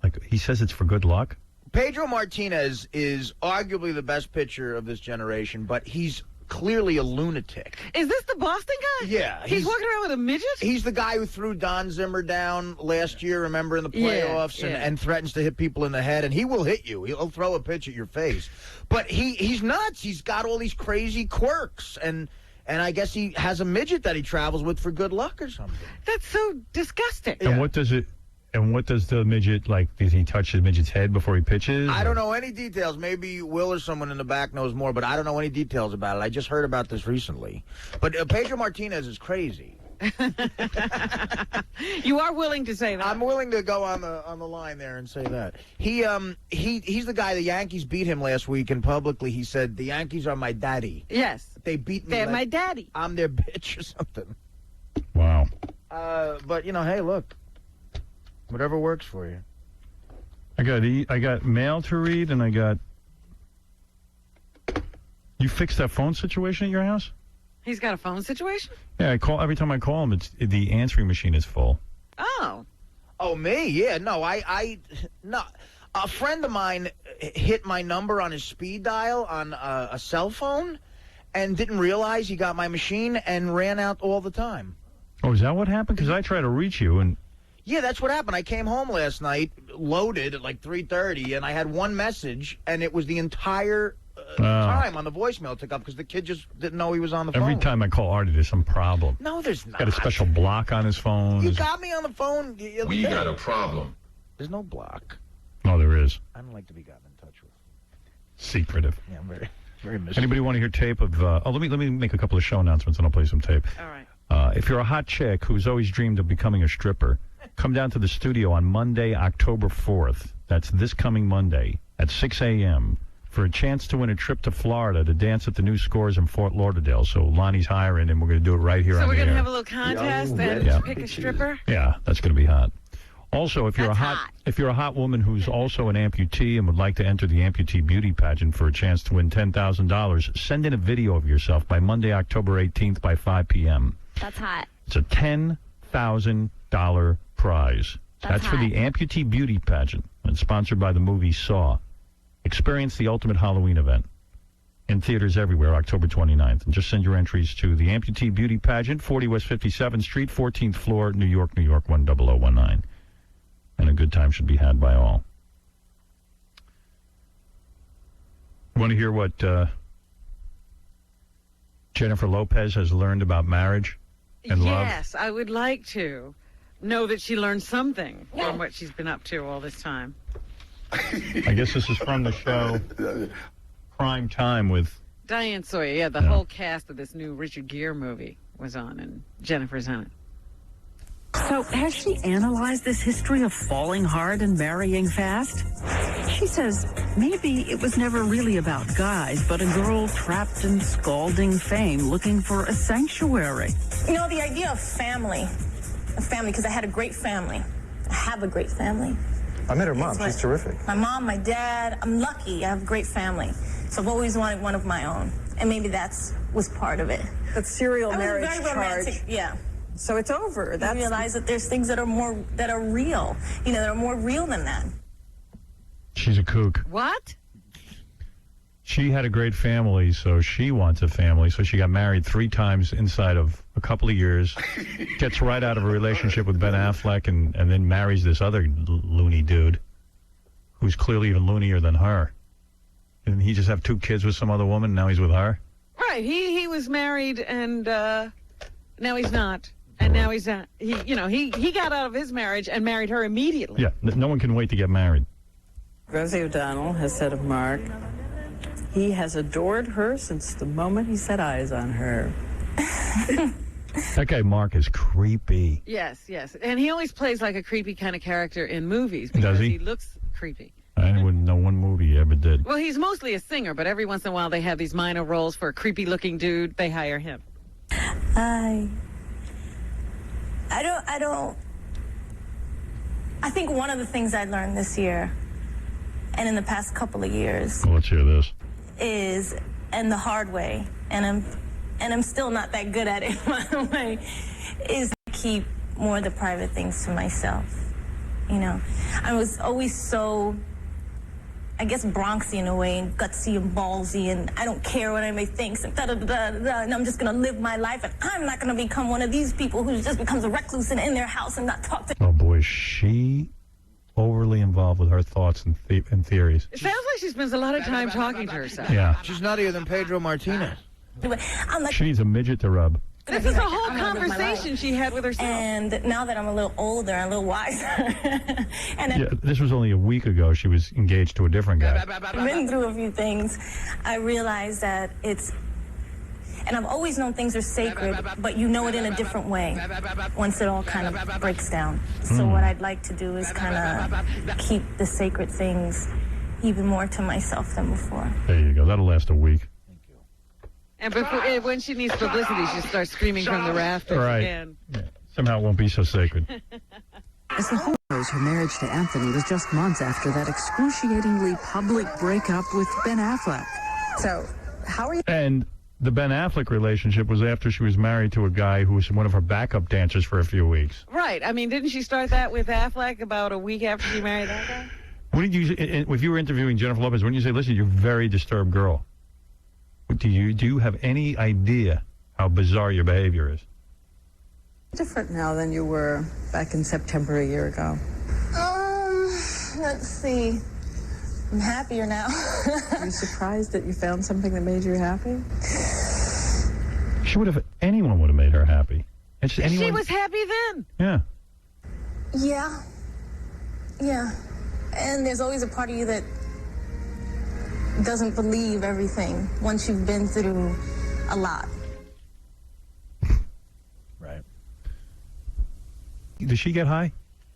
Like, he says it's for good luck? Pedro Martinez is arguably the best pitcher of this generation, but he's clearly a lunatic. Is this the Boston guy? Yeah. He's walking around with a midget? He's the guy who threw Don Zimmer down last year, remember, in the playoffs, and threatens to hit people in the head, and he will hit you. He'll throw a pitch at your face. But he's nuts. He's got all these crazy quirks, and I guess he has a midget that he travels with for good luck or something. That's so disgusting. And what does the midget, like, does he touch the midget's head before he pitches? I don't know any details. Maybe Will or someone in the back knows more, but I don't know any details about it. I just heard about this recently. But Pedro Martinez is crazy. You are willing to say that? I'm willing to go on the line there and say that. He's the guy, the Yankees beat him last week, and publicly he said, "The Yankees are my daddy." Yes. They beat me. They're my daddy. I'm their bitch or something. Wow. But, hey, look. Whatever works for you. I got mail to read, and I got... You fixed that phone situation at your house? He's got a phone situation? Yeah, every time I call him, the answering machine is full. Oh. Oh, me? Yeah, no, no. A friend of mine hit my number on his speed dial on a cell phone and didn't realize he got my machine and ran out all the time. Oh, is that what happened? Because I tried to reach you, and... Yeah, that's what happened. I came home last night, loaded at like 3:30, and I had one message, and it was the entire time on the voicemail it took up because the kid just didn't know he was on the phone. Every time I call Artie, there's some problem. No, there's not. Got a special block on his phone. You got me on the phone. We got a problem. There's no block. Oh, there is. I don't like to be gotten in touch with. Secretive. Yeah, I'm very, very mystical. Anybody want to hear tape of... let me make a couple of show announcements, and I'll play some tape. All right. If you're a hot chick who's always dreamed of becoming a stripper, come down to the studio on Monday, October 4th. That's this coming Monday at 6 a.m. for a chance to win a trip to Florida to dance at the new Scores in Fort Lauderdale. So Lonnie's hiring, and we're going to do it right here on the air. So we're going to have a little contest and pick a stripper? Yeah, that's going to be hot. Also, if you're a hot woman who's also an amputee and would like to enter the amputee beauty pageant for a chance to win $10,000, send in a video of yourself by Monday, October 18th by 5 p.m. That's hot. It's a $10,000 prize. That's for the amputee beauty pageant. It's sponsored by the movie Saw. Experience the ultimate Halloween event in theaters everywhere, October 29th. And just send your entries to the amputee beauty pageant, 40 West 57th Street, 14th floor, New York, 10019. And a good time should be had by all. Want to hear what Jennifer Lopez has learned about marriage and love? Yes, I would like to know that she learned something from what she's been up to all this time. I guess this is from the show Prime Time with Diane Sawyer. Yeah, the whole cast of this new Richard Gere movie was on, and Jennifer's on it. So, has she analyzed this history of falling hard and marrying fast? She says maybe it was never really about guys, but a girl trapped in scalding fame looking for a sanctuary. You know, the idea of family, because I had a great family. I have a great family. I met her mom. She's terrific. My mom, my dad, I'm lucky. I have a great family. So I've always wanted one of my own. And maybe was part of it. That serial marriage very romantic, charge. yeah. So it's over. I realize that there's things that are real, that are more real than that. She's a kook. What? She had a great family, so she wants a family. So she got married 3 times inside of a couple of years, gets right out of a relationship with Ben Affleck, and then marries this other loony dude who's clearly even loonier than her. Didn't he just have 2 kids with some other woman, and now he's with her? Right. He was married, and now he's not. And now he's not. He got out of his marriage and married her immediately. Yeah, no one can wait to get married. Rosie O'Donnell has said of Mark, he has adored her since the moment he set eyes on her. That guy Mark is creepy. Yes. And he always plays like a creepy kind of character in movies because Does he? He looks creepy. I wouldn't know one movie he ever did. Well, he's mostly a singer, but every once in a while they have these minor roles for a creepy-looking dude. They hire him. I think one of the things I learned this year and in the past couple of years Well, let's hear this. is, and the hard way, and I'm still not that good at it, by the way, is to keep more of the private things to myself. I was always so, I guess, Bronxy in a way, and gutsy and ballsy, and I don't care what anybody thinks, and and I'm just going to live my life, and I'm not going to become one of these people who just becomes a recluse and in their house and not talk to... Oh, boy, is she overly involved with her thoughts and theories. It sounds like she spends a lot of time talking to herself. Yeah. She's nuttier than Pedro Martinez. She needs a midget to rub. This is a whole conversation she had with herself. And now that I'm a little older and a little wiser, Yeah, this was only a week ago. She was engaged to a different guy. I've been through a few things, I realized that it's, and I've always known things are sacred, but you know it in a different way once it all kind of breaks down. So what I'd like to do is kind of keep the sacred things even more to myself than before. There you go. That'll last a week. And when she needs publicity, she starts screaming from the rafters Right. again. Yeah. Somehow it won't be so sacred. As the whole knows, her marriage to Anthony was just months after that excruciatingly public breakup with Ben Affleck. So, how are you? And the Ben Affleck relationship was after she was married to a guy who was one of her backup dancers for a few weeks. Right. I mean, didn't she start that with Affleck about a week after she married that guy? What did you, if you were interviewing Jennifer Lopez, wouldn't you say, listen, you're a very disturbed girl? Do you have any idea how bizarre your behavior is? Different now than you were back in September a year ago. Let's see. I'm happier now. Are you surprised that you found something that made you happy? Anyone would have made her happy. It's anyone. She was happy then. Yeah. Yeah. And there's always a part of you that doesn't believe everything once you've been through a lot. Right. Does she get high?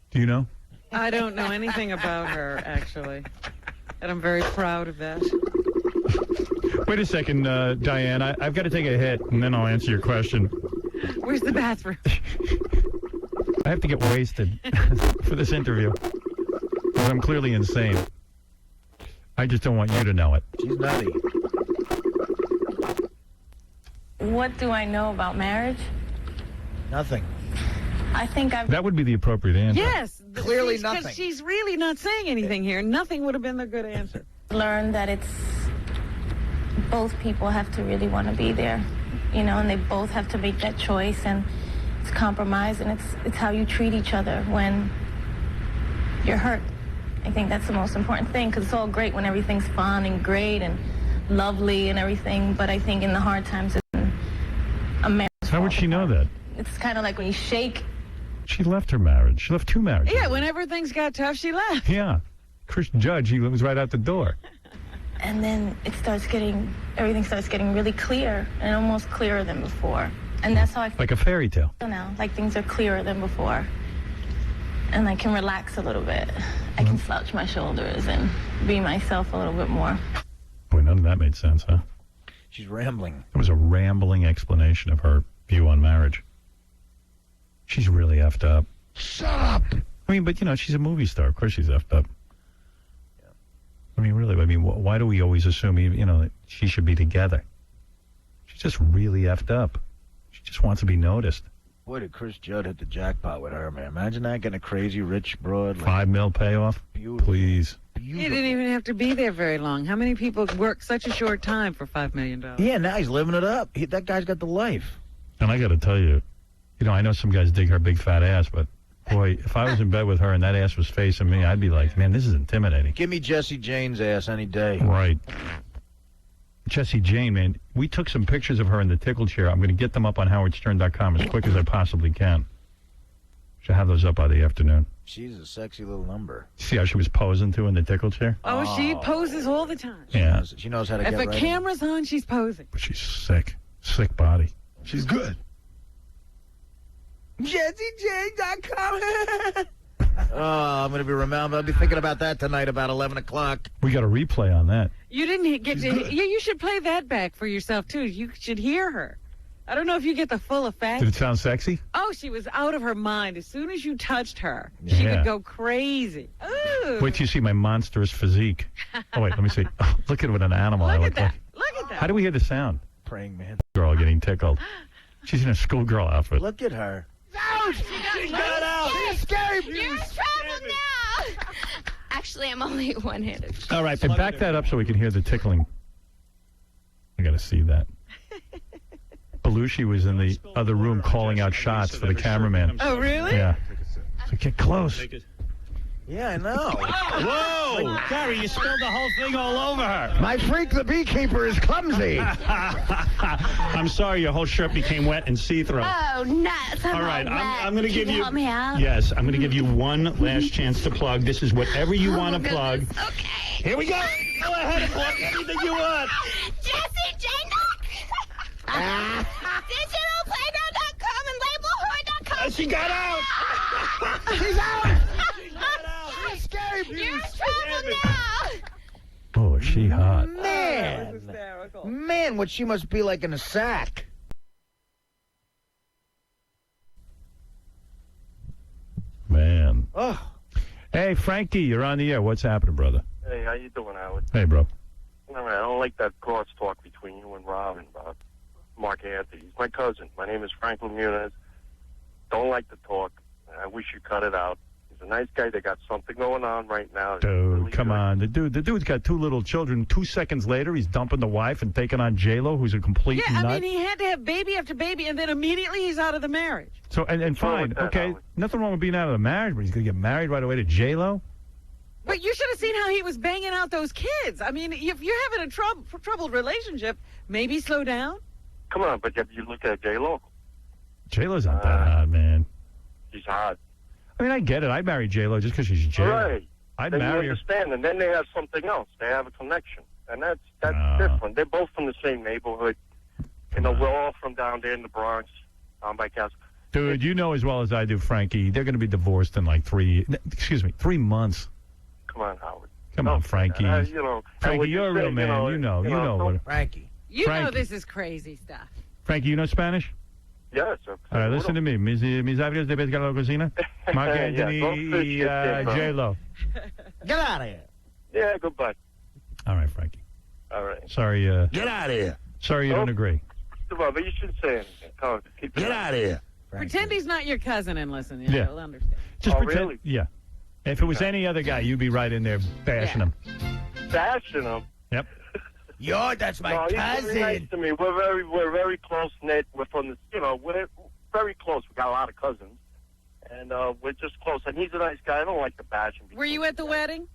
Do you know? I don't know anything about her, actually. And I'm very proud of that. Wait a second, Diane. I've got to take a hit, and then I'll answer your question. Where's the bathroom? I have to get wasted for this interview. Because I'm clearly insane. I just don't want you to know it. She's nutty. What do I know about marriage? Nothing. I think I've... That would be the appropriate answer. Yes. Clearly Because nothing. she's really not saying anything here. Nothing would have been the good answer. learned that it's both people have to really want to be there, you know, and they both have to make that choice, and it's compromise, and it's how you treat each other when you're hurt. I think that's the most important thing, because it's all great when everything's fun and great and lovely and everything, but I think in the hard times, a marriage. How would she know that? It's kind of like when you shake. She left her marriage. She left 2 marriages. Yeah, whenever things got tough, she left. Yeah. Chris Judge, he was right out the door. And then everything starts getting really clear, and almost clearer than before. And that's how I feel Like a fairy tale. now. Like things are clearer than before. And I can relax a little bit. I can slouch my shoulders and be myself a little bit more. Boy, none of that made sense, huh? She's rambling. It was a rambling explanation of her view on marriage. She's really effed up. Shut up! I mean, but, you know, she's a movie star. Of course she's effed up. I mean, really, why do we always assume, you know, that she should be together? She's just really effed up. She just wants to be noticed. Boy, did Chris Judd hit the jackpot with her, man. Imagine that, getting a crazy rich broad. Like, $5 million payoff? Beautiful. Please. He didn't even have to be there very long. How many people work such a short time for $5 million? Yeah, now he's living it up. That guy's got the life. And I got to tell you, you know, I know some guys dig her big fat ass, but boy, if I was in bed with her and that ass was facing me, I'd be like, man, this is intimidating. Give me Jesse Jane's ass any day. Right. Jesse Jane, man, we took some pictures of her in the tickle chair. I'm going to get them up on howardstern.com as quick as I possibly can. Should have those up by the afternoon. She's a sexy little number. See how she was posing, too, in the tickle chair? Oh, she poses all the time. Yeah. She knows how to If get a ready. camera's on, she's posing. But she's sick. Sick body. She's good. JesseJane.com. Oh, I'm going to be remembered. I'll be thinking about that tonight about 11 o'clock. We got a replay on that. You didn't get to... Yeah, you should play that back for yourself, too. You should hear her. I don't know if you get the full effect. Did it sound sexy? Oh, she was out of her mind. As soon as you touched her, she would go crazy. Ooh. Wait till you see my monstrous physique. Oh, wait, let me see. Oh, look at what an animal I look like. Look at that. How do we hear the sound? Praying man. Girl getting tickled. She's in a schoolgirl outfit. Look at her. No, she got out. She escaped. You're in trouble now. Actually, I'm only one-handed. All right, and back that up so we can hear the tickling. I got to see that. Belushi was in the other room calling out shots for the cameraman. Oh, really? Yeah. So get close. Yeah, I know. Whoa! Gary, you spilled the whole thing all over her. My freak the beekeeper is clumsy. I'm sorry, your whole shirt became wet and see-through. Oh, nuts. All right, I'm going to give Can you... help me out? Yes, I'm going to give you one last chance to plug. This is whatever you want to plug. Okay. Here we go. Go ahead and plug anything you want. Jesse Jane. DigitalPlayground.com and LabelWhore.com. She got out. She's out. She escaped. You're in trouble now. Oh, is she hot? Man, what she must be like in a sack. Man. Oh. Hey, Frankie, you're on the air. What's happening, brother? Hey, how you doing, Howard? Hey, bro. All right, I don't like that crosstalk between you and Robin about Mark Anthony. He's my cousin. My name is Franklin Muniz. Don't like the talk. I wish you cut it out. He's a nice guy. They got something going on right now. Dude, come on. The dude's got 2 little children. 2 seconds later, he's dumping the wife and taking on J-Lo, who's a complete Yeah, nut. I mean, he had to have baby after baby, and then immediately he's out of the marriage. So, and fine, okay, nothing wong with being out of the marriage, but he's going to get married right away to J-Lo? But you should have seen how he was banging out those kids. I mean, if you're having a troubled relationship, maybe slow down. Come on, but if you look at J-Lo. J-Lo's not that hot, man. She's hot. I mean, I get it. I'd marry J-Lo just because she's J-Lo. Right. I'd then marry you her. understand, and then they have something else. They have a connection, and that's different. They're both from the same neighborhood. You know, we're all from down there in the Bronx, down by Castle. Dude, you know as well as I do, Frankie, they're going to be divorced in like 3 months. Come on, Howard. Come on, Frankie. Frankie, you're a real man. You know what. Frankie. You know Frankie. this is crazy stuff. Frankie, you know Spanish? Yes. All right, listen to me. Mis abrios de pescar a la cocina. Mark Anthony y J-Lo. Get out of here. Yeah, goodbye. All right, Frankie. All right. Sorry. Get out of here. Sorry you don't agree. But you shouldn't say anything. Come on, keep it out of here. Pretend he's not your cousin and listen. Yeah. He'll understand. Just pretend. Really? Yeah. If it was any other guy, you'd be right in there bashing him. Bashing him. Yep. That's my No, he's cousin. very nice to me. We're very close knit. We're from the, we're very close. We got a lot of cousins, and we're just close. And he's a nice guy. I don't like to bash him. Were you at the wedding?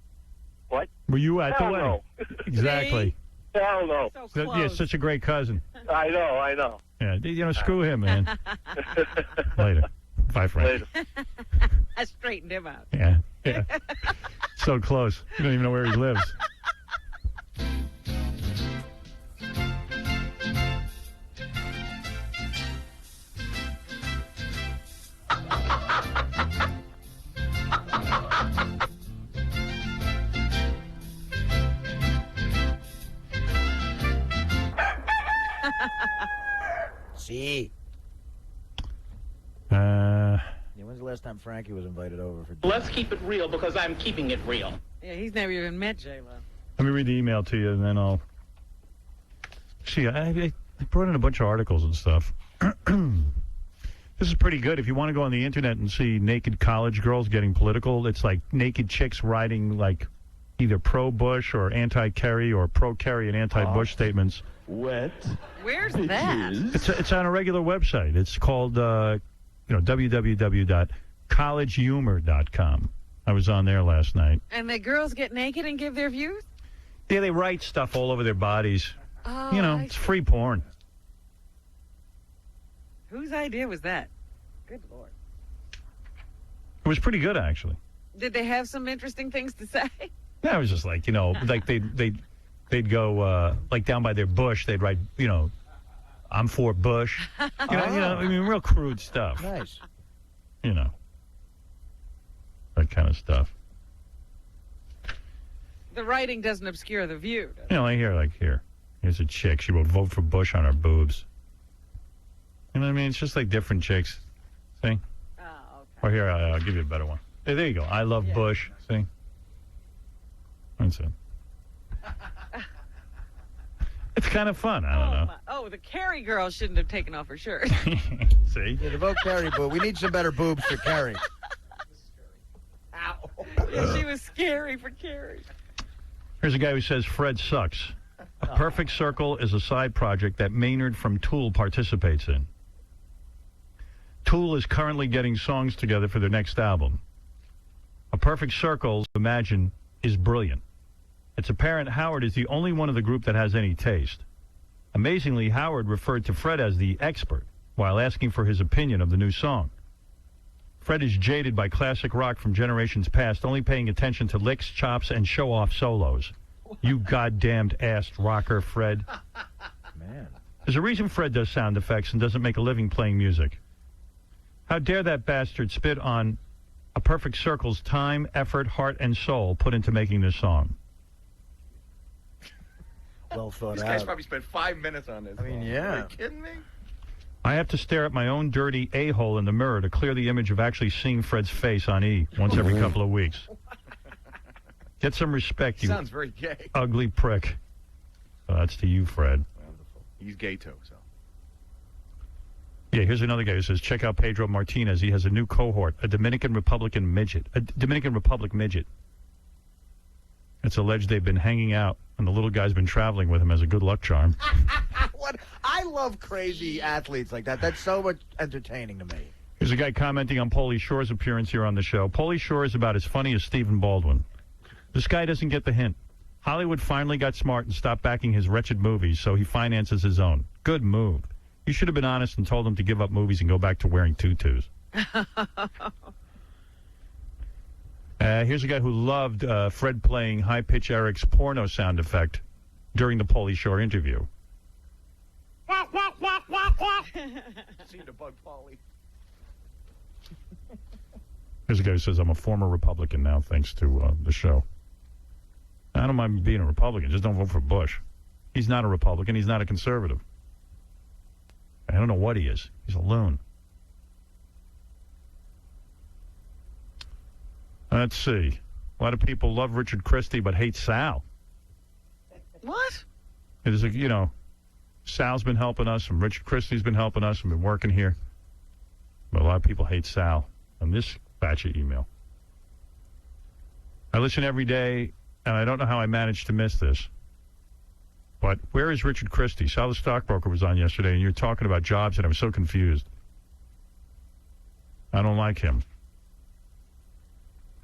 What? Were you at Hell the wedding? no. Exactly. Hell no. Yeah, such a great cousin. I know. Yeah, screw him, man. Later. Bye, Frank. I straightened him out. Yeah. So close. You don't even know where he lives. See. When's the last time Frankie was invited over for dinner? Let's keep it real because I'm keeping it real. Yeah, he's never even met J-Lo. Let me read the email to you, and then I'll... See, I brought in a bunch of articles and stuff. This is pretty good. If you want to go on the internet and see naked college girls getting political, it's like naked chicks writing, like, either pro-Bush or anti-Kerry or pro-Kerry and anti-Bush statements. Wet. Where's that? It's on a regular website. It's called, www.collegehumor.com. I was on there last night. And the girls get naked and give their views? Yeah, they write stuff all over their bodies. Oh, It's free porn. Whose idea was that? Good Lord. It was pretty good, actually. Did they have some interesting things to say? Yeah, it was just like, like they'd go, like down by their bush, they'd write, I'm for Bush. Real crude stuff. Nice. That kind of stuff. The writing doesn't obscure the view. Here's a chick. She wrote, vote for Bush on her boobs. You know what I mean? It's just like different chicks. See? Oh, okay. Or here, I'll give you a better one. Hey, there you go. I love Bush. See? That's it. It's kind of fun. I don't know. Oh, the Carrie girl shouldn't have taken off her shirt. See? Yeah, the vote Carrie boob. We need some better boobs for Carrie. Ow. Yeah, she was scary for Carrie. Here's a guy who says Fred sucks. A Perfect Circle is a side project that Maynard from Tool participates in. Tool is currently getting songs together for their next album. A Perfect Circle, imagine, is brilliant. It's apparent Howard is the only one of the group that has any taste. Amazingly, Howard referred to Fred as the expert while asking for his opinion of the new song. Fred is jaded by classic rock from generations past, only paying attention to licks, chops, and show-off solos. You goddamned ass rocker, Fred. Man. There's a reason Fred does sound effects and doesn't make a living playing music. How dare that bastard spit on A Perfect Circle's time, effort, heart, and soul put into making this song. Well thought These out. guys probably spent 5 minutes on this. I mean, Are yeah. you kidding me? I have to stare at my own dirty a-hole in the mirror to clear the image of actually seeing Fred's face on E once every couple of weeks. Get some respect, you Sounds very gay. ugly prick. That's to you, Fred. Wonderful. He's gay too, so. Yeah, here's another guy who says, check out Pedro Martinez. He has a new cohort, a Dominican Republic midget. It's alleged they've been hanging out, and the little guy's been traveling with him as a good luck charm. What? I love crazy athletes like that. That's so much entertaining to me. Here's a guy commenting on Pauly Shore's appearance here on the show. Pauly Shore is about as funny as Stephen Baldwin. This guy doesn't get the hint. Hollywood finally got smart and stopped backing his wretched movies, so he finances his own. Good move. You should have been honest and told him to give up movies and go back to wearing tutus. Here's a guy who loved Fred playing High Pitch Eric's porno sound effect during the Pauly Shore interview. Seem to bug Pauly. Here's a guy who says, I'm a former Republican now, thanks to the show. I don't mind being a Republican. Just don't vote for Bush. He's not a Republican. He's not a conservative. I don't know what he is. He's a loon. Let's see. A lot of people love Richard Christie but hate Sal. What? It is, Sal's been helping us, and Richard Christie's been helping us, and been working here. But a lot of people hate Sal on this batch of email. I listen every day, and I don't know how I managed to miss this. But where is Richard Christie? Sal the stockbroker was on yesterday, and you're talking about jobs, and I'm so confused. I don't like him.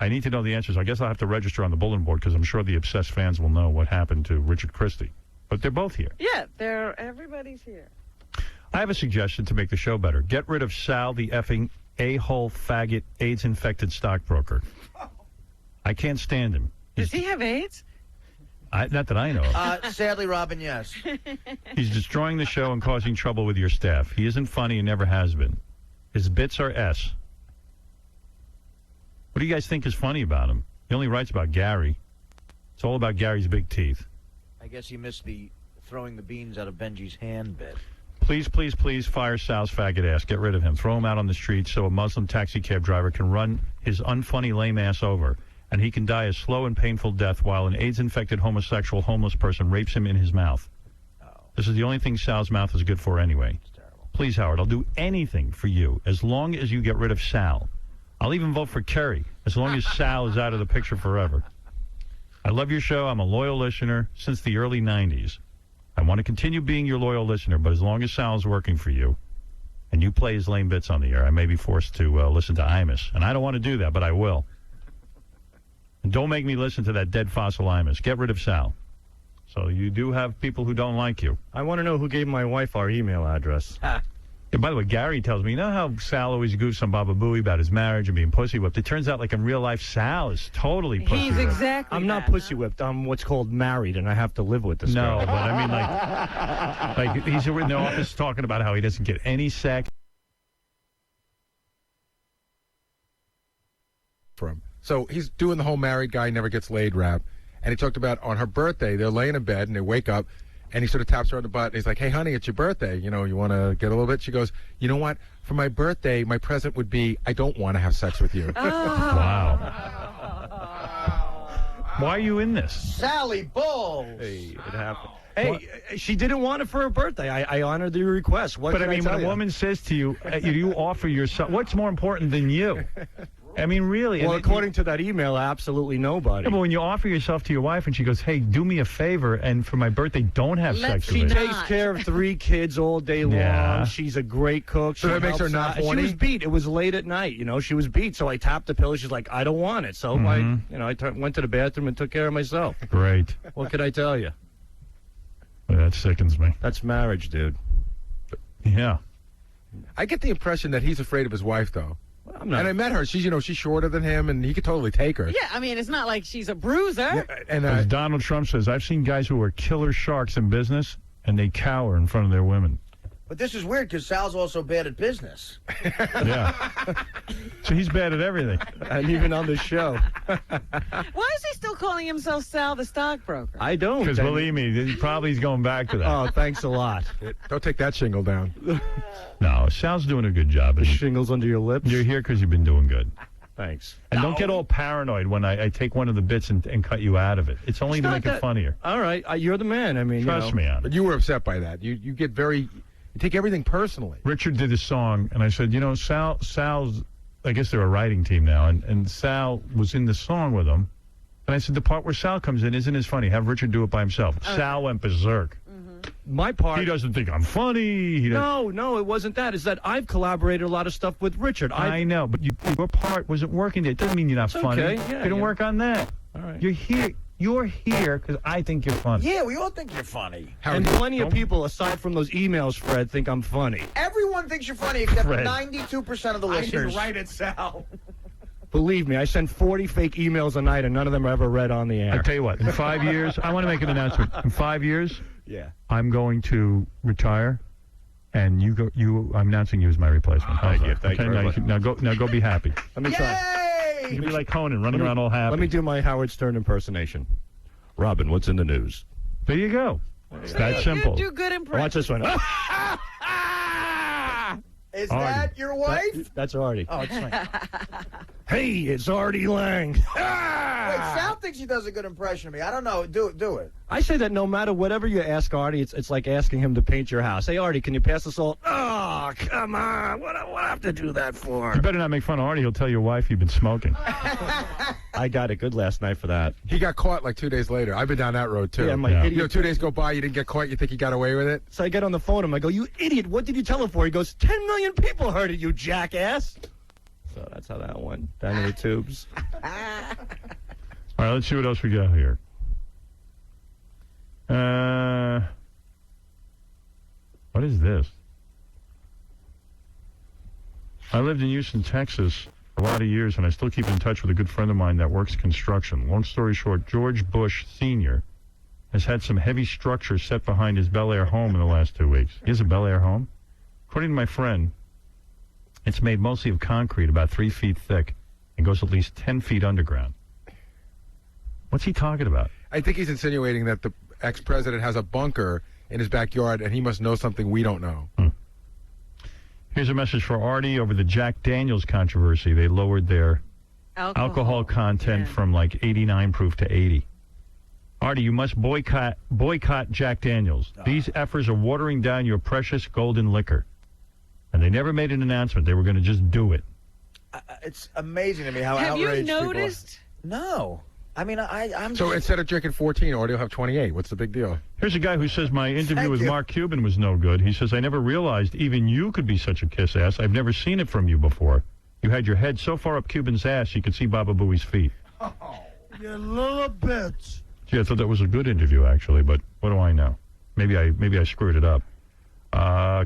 I need to know the answers. I guess I'll have to register on the bulletin board because I'm sure the obsessed fans will know what happened to Richard Christie. But they're both here. Yeah, everybody's here. I have a suggestion to make the show better. Get rid of Sal, the effing a-hole faggot AIDS-infected stockbroker. I can't stand him. Does he have AIDS? Not that I know of. Sadly, Robin, yes. He's destroying the show and causing trouble with your staff. He isn't funny and never has been. His bits are S. What do you guys think is funny about him? He only writes about Gary. It's all about Gary's big teeth. I guess he missed the throwing the beans out of Benji's hand bit. Please, please, please fire Sal's faggot ass. Get rid of him. Throw him out on the street so a Muslim taxi cab driver can run his unfunny lame ass over, and he can die a slow and painful death while an AIDS-infected homosexual homeless person rapes him in his mouth. This is the only thing Sal's mouth is good for anyway. Please, Howard, I'll do anything for you as long as you get rid of Sal. I'll even vote for Kerry as long as Sal is out of the picture forever. I love your show. I'm a loyal listener since the early 90s. I want to continue being your loyal listener, but as long as Sal is working for you and you play his lame bits on the air, I may be forced to listen to Imus. And I don't want to do that, but I will. And don't make me listen to that dead fossil Imus. Get rid of Sal. So you do have people who don't like you. I want to know who gave my wife our email address. And by the way, Gary tells me, you know how Sal always goofs on Baba Booey about his marriage and being pussy whipped? It turns out, like in real life, Sal is totally pussy whipped. He's exactly I'm not pussy whipped. I'm what's called married, and I have to live with this No, girl. but I mean, like he's in the office talking about how he doesn't get any sex. So he's doing the whole married guy never gets laid rap. And he talked about on her birthday, they're laying in bed and they wake up and he sort of taps her on the butt. And he's like, hey, honey, it's your birthday. You know, you want to get a little bit? She goes, you know what? For my birthday, my present would be, I don't want to have sex with you. Wow. Why are you in this? Sally Bowles. Hey, it happened. Hey, she didn't want it for her birthday. I honored the request. What But I mean, tell when a you? woman says to you, you offer yourself, what's more important than you? I mean, really. Well, according to that email, absolutely nobody. Yeah, but when you offer yourself to your wife and she goes, hey, do me a favor, and for my birthday, don't have sex with me. She takes care of 3 kids all day long. Yeah. She's a great cook. So that makes her not She horny? was beat. It was late at night. You know, she was beat. So I tapped the pillow. She's like, I don't want it. So I went to the bathroom and took care of myself. Great. What could I tell you? That sickens me. That's marriage, dude. Yeah. I get the impression that he's afraid of his wife, though. I'm not. And I met her. She's shorter than him, and he could totally take her. Yeah, I mean, it's not like she's a bruiser. Yeah, and As Donald Trump says, I've seen guys who are killer sharks in business, and they cower in front of their women. But this is weird because Sal's also bad at business. Yeah. So he's bad at everything. And even on the show. Why is he still calling himself Sal the stockbroker? I don't. Because believe me, probably he's going back to that. Oh, thanks a lot. Don't take that shingle down. No, Sal's doing a good job. The shingles under your lips? You're here because you've been doing good. Thanks. And don't get all paranoid when I take one of the bits and cut you out of it. It's only to make it funnier. All right. You're the man. I mean, Trust me on it. But you were upset by that. You get very... You take everything personally. Richard did a song, and I said, Sal's, I guess they're a writing team now, and Sal was in the song with him. And I said, the part where Sal comes in isn't as funny. Have Richard do it by himself. Okay. Sal went berserk. My part... He doesn't think I'm funny. No, it wasn't that. It's that I've collaborated a lot of stuff with Richard. I know, but your part wasn't working there. It doesn't mean you're not funny. Okay. You didn't work on that. All right. You're here because I think you're funny. Yeah, we all think you're funny. And plenty of people, aside from those emails, Fred, think I'm funny. Everyone thinks you're funny except Fred. 92% of the I listeners. can write it, Sal. Believe me, I send 40 fake emails a night, and none of them are ever read on the air. I tell you what, in 5 years, I want to make an announcement. In 5 years, I'm going to retire, and I'm announcing you as my replacement. Thank you. Thank you very much. Now go be happy. Let me try. You can be like Conan, running around all happy. Let me do my Howard Stern impersonation. Robin, what's in the news? There you go. It's that simple. You do good impressions. Watch this one. Is that your wife? That's Artie. Oh, it's fine. Hey, it's Artie Lang. Wait, Sal thinks he does a good impression of me. I don't know. Do it. I say that no matter whatever you ask Artie, it's like asking him to paint your house. Hey, Artie, can you pass the salt? Oh, come on. What do I have to do that for? You better not make fun of Artie. He'll tell your wife you've been smoking. I got it good last night for that. He got caught like 2 days later. I've been down that road, too. Yeah, my idiot. You know, 2 days go by, you didn't get caught, you think you got away with it? So I get on the phone to him. I go, you idiot, what did you tell him for? He goes, 10 million people heard it, you jackass. So that's how that went. Down in the tubes. All right, let's see what else we got here. What is this? I lived in Houston, Texas for a lot of years, and I still keep in touch with a good friend of mine that works construction. Long story short, George Bush Sr. has had some heavy structure set behind his Bel Air home in the last 2 weeks. He has a Bel Air home? According to my friend, it's made mostly of concrete, about 3 feet thick, and goes at least 10 feet underground. What's he talking about? I think he's insinuating that the ex-president has a bunker in his backyard, and he must know something we don't know. Here's a message for Artie over the Jack Daniels controversy. They lowered their alcohol content from like 89 proof to 80. Artie, you must boycott Jack Daniels. These effers are watering down your precious golden liquor. And they never made an announcement. They were going to just do it. It's amazing to me how Have outraged you noticed? people are. No. I mean, I'm So instead of drinking 14, Artie will have 28. What's the big deal? Here's a guy who says my interview with Mark Cuban was no good. He says, I never realized even you could be such a kiss ass. I've never seen it from you before. You had your head so far up Cuban's ass you could see Baba Booey's feet. Oh, you little bitch. Gee, I thought that was a good interview, actually, but what do I know? Maybe I screwed it up.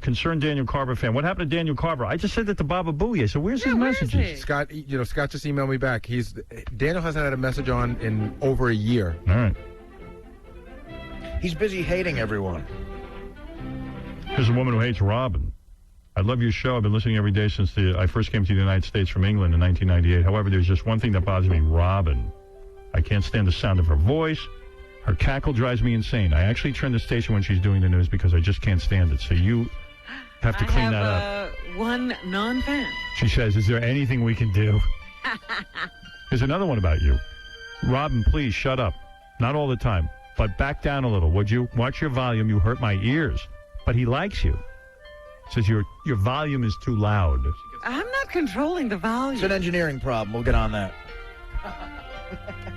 Concerned Daniel Carver fan. What happened to Daniel Carver? I just said that to Baba Booey. I said, where's his messages? Scott, Scott just emailed me back. Daniel hasn't had a message on in over a year. All right. He's busy hating everyone. Here's a woman who hates Robin. I love your show. I've been listening every day since I first came to the United States from England in 1998. However, there's just one thing that bothers me, Robin. I can't stand the sound of her voice. Her cackle drives me insane. I actually turn the station when she's doing the news because I just can't stand it. So you have to clean that up. One non-fan. She says, is there anything we can do? There's another one about you. Robin, please shut up. Not all the time, but back down a little, would you? Watch your volume. You hurt my ears. But he likes you. Says your volume is too loud. I'm not controlling the volume. It's an engineering problem. We'll get on that.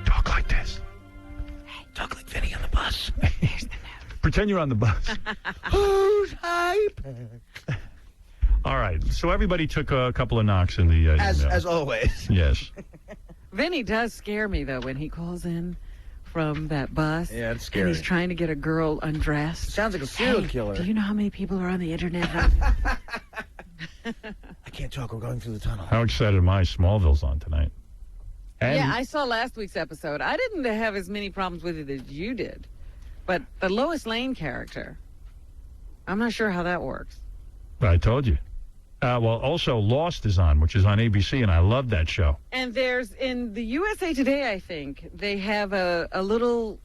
Talk like this. Talk like Vinny on the bus. Pretend you're on the bus. Who's hype? All right. So everybody took a couple of knocks in the as always. Yes. Vinny does scare me, though, when he calls in from that bus. Yeah, it's scary. And he's trying to get a girl undressed. Sounds like a serial killer. Do you know how many people are on the internet right now? I can't talk. We're going through the tunnel. How excited am I? Smallville's on tonight. And yeah, I saw last week's episode. I didn't have as many problems with it as you did. But the Lois Lane character, I'm not sure how that works. I told you. Well, also Lost is on, which is on ABC, and I love that show. And there's, in the USA Today, I think, they have a little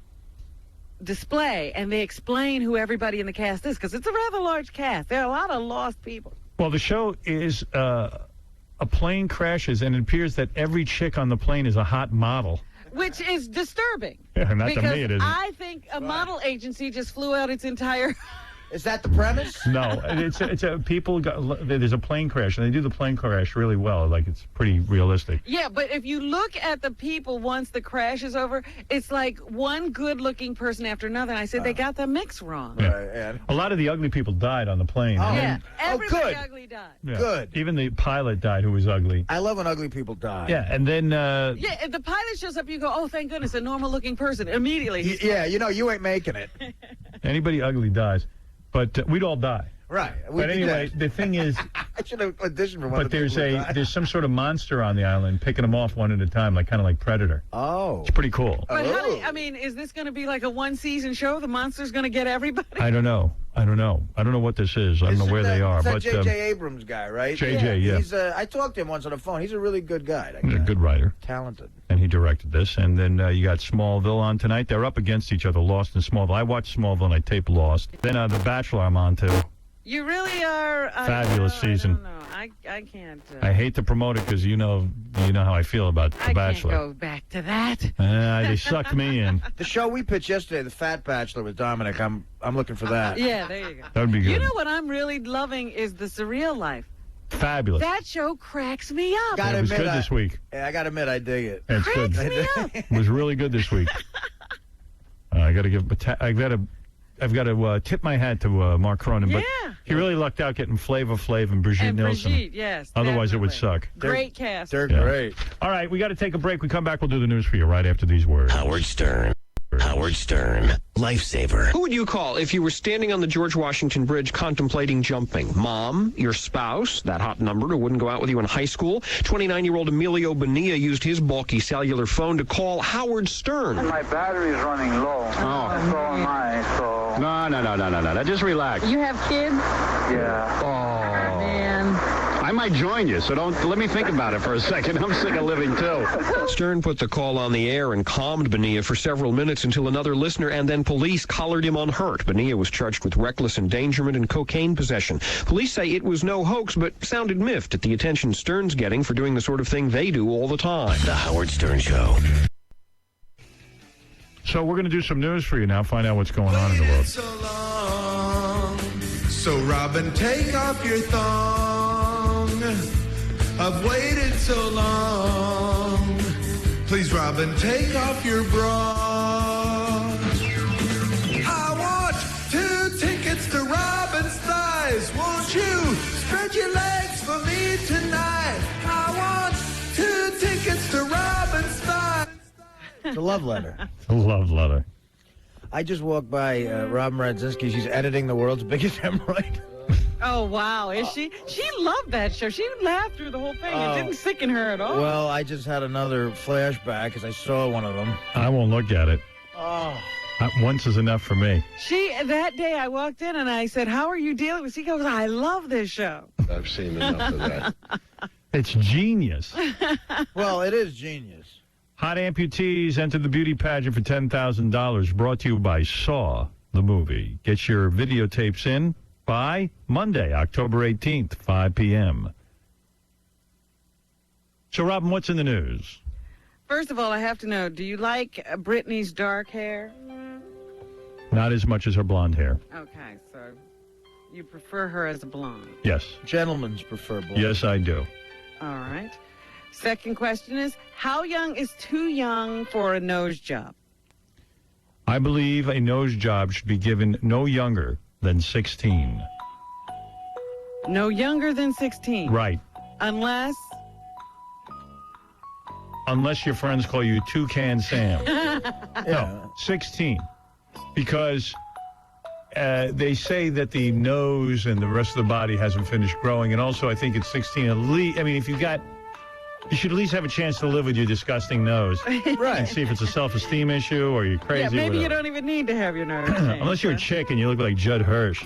display, and they explain who everybody in the cast is, because it's a rather large cast. There are a lot of lost people. Well, the show is a plane crashes, and it appears that every chick on the plane is a hot model. Which is disturbing. Yeah, not because to me, it isn't. I think a model agency just flew out its entire... Is that the premise? No, there's a plane crash, and they do the plane crash really well. Like, it's pretty realistic. Yeah, but if you look at the people once the crash is over, it's like one good-looking person after another. And I said they got the mix wrong. Yeah. A lot of the ugly people died on the plane. Oh, yeah, everybody good. ugly died. Yeah. Good. Even the pilot died who was ugly. I love when ugly people die. Yeah, and then... yeah, if the pilot shows up, you go, oh, thank goodness, a normal-looking person. Immediately. Yeah, you ain't making it. Anybody ugly dies. But we'd all die. Right. But anyway, the thing is... I should have auditioned for one But there's some sort of monster on the island picking them off one at a time, like kind of like Predator. Oh. It's pretty cool. But how do you, I mean, is this going to be like a one-season show? The monster's going to get everybody? I don't know. I don't know what this is. I don't know where they are. It's that J.J. Abrams guy, right? J.J., yeah. He's, I talked to him once on the phone. He's a really good guy. He's a good writer. Talented. And He directed this. And then you got Smallville on tonight. They're up against each other, Lost and Smallville. I watched Smallville and I taped Lost. Then The Bachelor I'm on to. You really are... Fabulous season. I can't... I hate to promote it because you know how I feel about The Bachelor. I can't go back to that. They sucked me in. The show we pitched yesterday, The Fat Bachelor with Dominic, I'm looking for that. Yeah, there you go. That would be good. You know what I'm really loving is The Surreal Life. Fabulous. That show cracks me up. It was good this week. Yeah, I got to admit, I dig it. It's good. It was really good this week. I've got to tip my hat to Mark Cronin, but he really lucked out getting Flavor Flav and Brigitte Nielsen. Yes. Otherwise, it would suck. Great cast. They're great. All right, we got to take a break. We come back, we'll do the news for you right after these words. Howard Stern, lifesaver. Who would you call if you were standing on the George Washington Bridge contemplating jumping? Mom, your spouse, that hot number who wouldn't go out with you in high school? 29-year-old Emilio Bonilla used his bulky cellular phone to call Howard Stern. My battery's running low. Oh. So am I, so... No. Just relax. You have kids? Yeah. Oh. Man. I might join you, so don't let me think about it for a second. I'm sick of living, too. Stern put the call on the air and calmed Bonilla for several minutes until another listener and then police collared him unhurt. Bonilla was charged with reckless endangerment and cocaine possession. Police say it was no hoax, but sounded miffed at the attention Stern's getting for doing the sort of thing they do all the time. The Howard Stern Show. So we're going to do some news for you now, find out what's going on in the world. So long. So Robin, take off your thong. I've waited so long. Please, Robin, take off your bra. I want 2 tickets to Robin's thighs. Won't you spread your legs for me tonight? I want 2 tickets to Robin's thighs. It's a love letter. A love letter. I just walked by Robin Radzinski. She's editing The World's Biggest Hemorrhoid. Oh, wow. Is she? She loved that show. She laughed through the whole thing. It didn't sicken her at all. Well, I just had another flashback because I saw one of them. I won't look at it. Oh. Once is enough for me. That day I walked in and I said, how are you dealing with? She goes, I love this show. I've seen enough of that. It's genius. Well, it is genius. Hot amputees entered the beauty pageant for $10,000, brought to you by Saw, the movie. Get your videotapes in by Monday, October 18th, 5 p.m. So, Robin, what's in the news? First of all, I have to know, do you like Britney's dark hair? Not as much as her blonde hair. Okay, so you prefer her as a blonde. Yes. Gentlemen's prefer blonde. Yes, I do. All right. Second question is, how young is too young for a nose job? I believe a nose job should be given no younger than 16. No younger than 16? Right. Unless your friends call you Toucan Sam. No, 16. Because they say that the nose and the rest of the body hasn't finished growing. And also, I think at 16, at least, I mean, if you should at least have a chance to live with your disgusting nose. Right. And see if it's a self-esteem issue or you're crazy. Yeah, maybe you whatever. don't even need to have your nose changed. Unless you're a chick and you look like Judd Hirsch.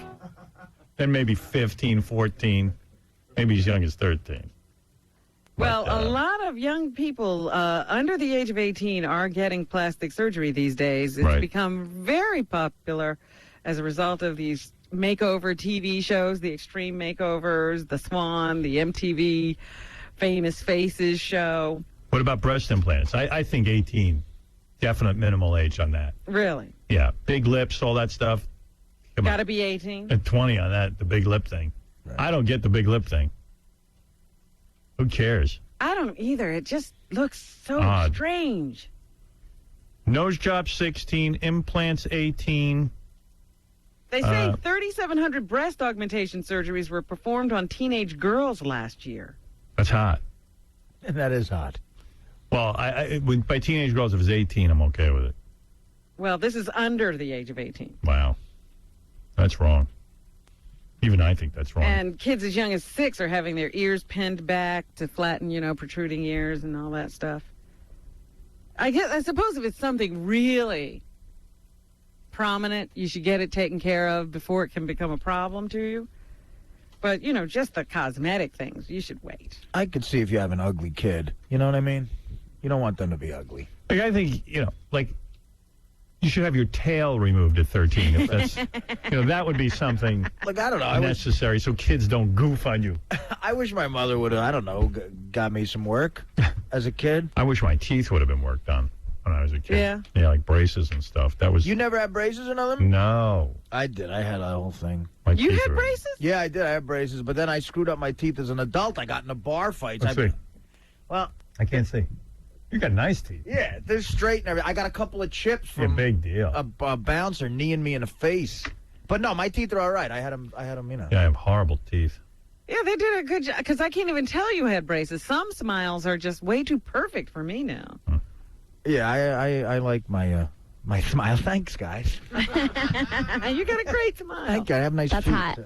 Then maybe 15, 14, maybe as young as 13. Well, a lot of young people under the age of 18 are getting plastic surgery these days. It's become very popular as a result of these makeover TV shows, the Extreme Makeovers, The Swan, the MTV Famous Faces show. What about breast implants? I think 18. Definite minimal age on that. Really? Yeah. Big lips, all that stuff. Got to be 18? At 20 on that, the big lip thing. Right. I don't get the big lip thing. Who cares? I don't either. It just looks so strange. Nose job 16, implants 18. They say 3,700 breast augmentation surgeries were performed on teenage girls last year. That's hot. And that is hot. Well, by teenage girls, if it's 18, I'm okay with it. Well, this is under the age of 18. Wow. That's wrong. Even I think that's wrong. And kids as young as 6 are having their ears pinned back to flatten, protruding ears and all that stuff. I suppose if it's something really prominent, you should get it taken care of before it can become a problem to you. But, just the cosmetic things, you should wait. I could see if you have an ugly kid. You know what I mean? You don't want them to be ugly. Like, I think, like, you should have your tail removed at 13. If that's, that would be something Look, I don't know. necessary so kids don't goof on you. I wish my mother would have, I don't know, got me some work as a kid. I wish my teeth would have been worked on when I was a kid. Yeah. Yeah, like braces and stuff. That was. You never had braces or nothing? No. I did. I had a whole thing. You had braces? Yeah, I did. I had braces, but then I screwed up my teeth as an adult. I got into bar fights. Let's see. Well, I can't see. You got nice teeth. yeah, they're straight and everything. I got a couple of chips Yeah, from big deal. a bouncer kneeing me in the face. But no, my teeth are all right. I had them, Yeah, I have horrible teeth. Yeah, they did a good job, because I can't even tell you had braces. Some smiles are just way too perfect for me now. Yeah, I like my my smile. Thanks, guys. You got a great smile. Thank you. I have nice That's feet. hot.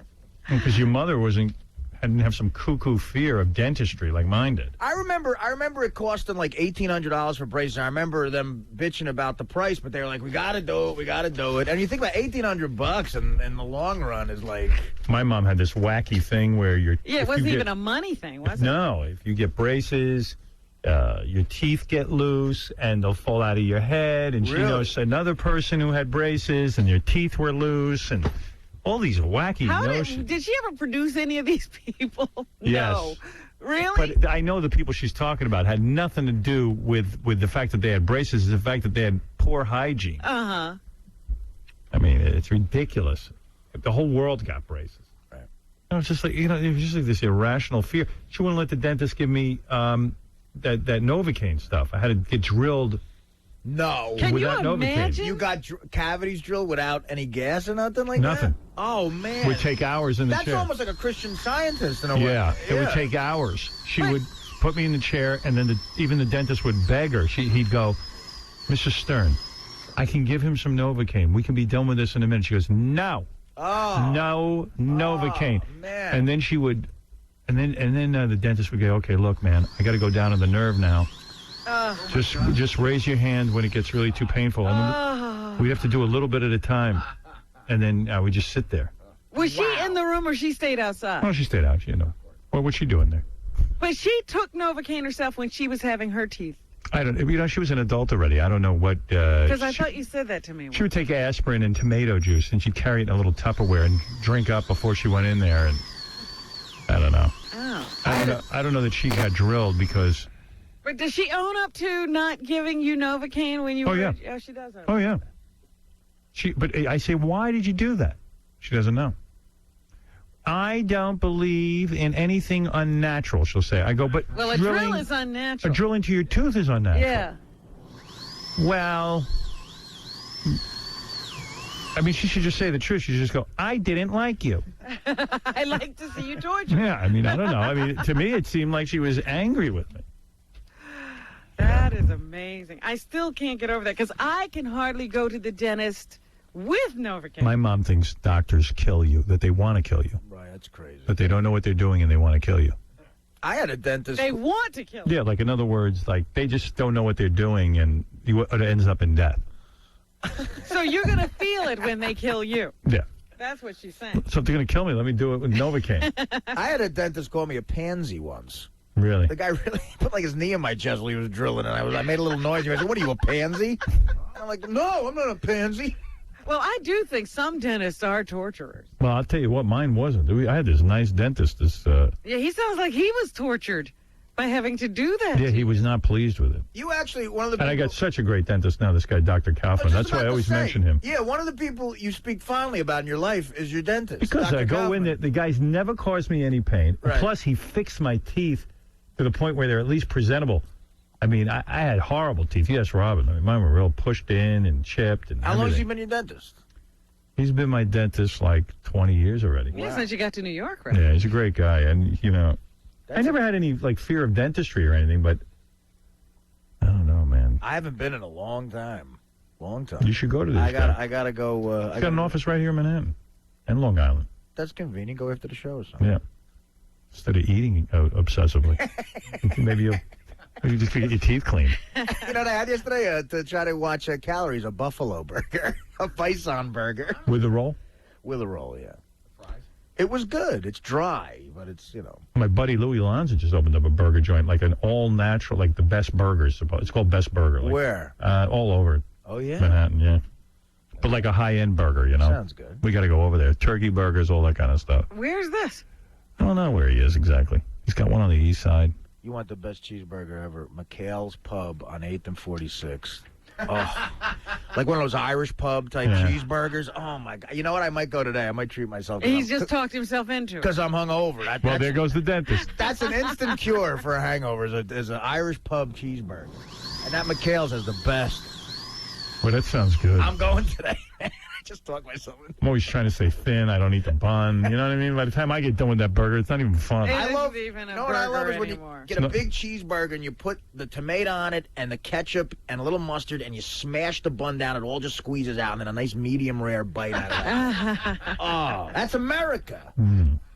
Because your mother didn't have some cuckoo fear of dentistry like mine did. I remember it costing like $1,800 for braces. I remember them bitching about the price, but they were like, "We got to do it." And you think about $1,800 in the long run is like. My mom had this wacky thing where Yeah, it wasn't even a money thing, was it? No, if you get braces, your teeth get loose and they'll fall out of your head. And she Really? knows another person who had braces and their teeth were loose and all these wacky notions. Did she ever produce any of these people? Yes. No. Really? But I know the people she's talking about had nothing to do with the fact that they had braces. It's the fact that they had poor hygiene. Uh-huh. I mean, it's ridiculous. The whole world got braces. Right. It's just like, it was just like this irrational fear. She wouldn't let the dentist give me that Novocaine stuff. I had to get drilled. No. Can you without Novocaine. imagine? You got cavities drilled without any gas or nothing like Nothing. that? Oh, man. It would take hours in the That's chair. almost like a Christian Scientist in a way. Yeah, it would take hours. She would put me in the chair, and then even the dentist would beg her. He'd go, "Mrs. Stern, I can give him some Novocaine. We can be done with this in a minute." She goes, "No, no Novocaine." Man. And then she would, and then the dentist would go, "Okay, look, man, I got to go down to the nerve now. Just raise your hand when it gets really too painful." And we'd have to do a little bit at a time, and then we'd just sit there. Was she in the room or she stayed outside? Oh, she stayed out. What was she doing there? But she took Novocaine herself when she was having her teeth. I don't. She was an adult already. I don't know what. Because I thought you said that to me. She would take aspirin and tomato juice, and she'd carry it in a little Tupperware and drink up before she went in there. And I don't know. Oh. I don't know that she got drilled because. But does she own up to not giving you Novocaine when you were? Yeah. Oh, she does. Oh yeah. But I say, why did you do that? She doesn't know. I don't believe in anything unnatural, she'll say. I go, but well, a drill is unnatural. A drill into your tooth is unnatural. Yeah. Well, I mean, she should just say the truth. She should just go, I didn't like you. I like to see you tortured. Yeah, I mean, I don't know. I mean, to me, it seemed like she was angry with me. That is amazing. I still can't get over that because I can hardly go to the dentist with Novocaine. My mom thinks doctors kill you, that they want to kill you. Right, that's crazy. But they don't know what they're doing and they want to kill you. I had a dentist. They want to kill you. Yeah, like in other words, like they just don't know what they're doing and it ends up in death. So you're going to feel it when they kill you. Yeah. That's what she's saying. So if they're going to kill me, let me do it with Novocaine. I had a dentist call me a pansy once. Really? The guy really put like his knee in my chest while he was drilling, and I made a little noise. He said, "What are you, a pansy?" I'm like, "No, I'm not a pansy." Well, I do think some dentists are torturers. Well, I'll tell you what, mine wasn't. I had this nice dentist. Yeah, he sounds like he was tortured by having to do that. Yeah, he was not pleased with it. You actually, one of the And people... I got such a great dentist now, this guy, Dr. Kaufman. That's why I always mention him. Yeah, one of the people you speak fondly about in your life is your dentist. Because Dr. I go Kaufman. in there, the guy's never caused me any pain. Right. Plus, he fixed my teeth to the point where they're at least presentable. I mean, I had horrible teeth. Yes, Robin. I mean, mine were real pushed in and chipped and How long has he everything. been your dentist? He's been my dentist like 20 years already. Yeah, since you got to New York, right? Yeah, he's a great guy. And, I never had any, like, fear of dentistry or anything, but I don't know, man. I haven't been in a long time. You should go to this guy. I gotta go. He's got an office right here in Manhattan and Long Island. That's convenient. Go after the show. So. Yeah. Instead of eating obsessively. Maybe you just get your teeth cleaned. You know what I had yesterday to try to watch calories? A buffalo burger, a bison burger With the roll? with a roll. Yeah. It was good. It's dry, but it's, My buddy Louis Lanza just opened up a burger joint, like an all-natural, like the Best Burgers. It's called Best Burger. Like, where? All over Oh, yeah? Manhattan, yeah. But like a high-end burger, Sounds good. We got to go over there. Turkey burgers, all that kind of stuff. Where's this? I don't know where he is exactly. He's got one on the east side. You want the best cheeseburger ever. McHale's Pub on 8th and 46th. Oh, like one of those Irish pub type cheeseburgers. Oh my God! You know what? I might go today. I might treat myself. He's just talked himself into it because I'm hungover. Well, there goes the dentist. That's an instant cure for a hangover. Is an Irish pub cheeseburger, and that McHale's is the best. Well, that sounds good. I'm going today. I just talked myself into it. I'm always trying to say thin. I don't eat the bun. You know what I mean? By the time I get done with that burger, it's not even fun. I love even a what I love is when anymore. you get a big cheeseburger and you put the tomato on it and the ketchup and a little mustard and you smash the bun down. It all just squeezes out and then a nice medium rare bite out of it. Oh, that's America.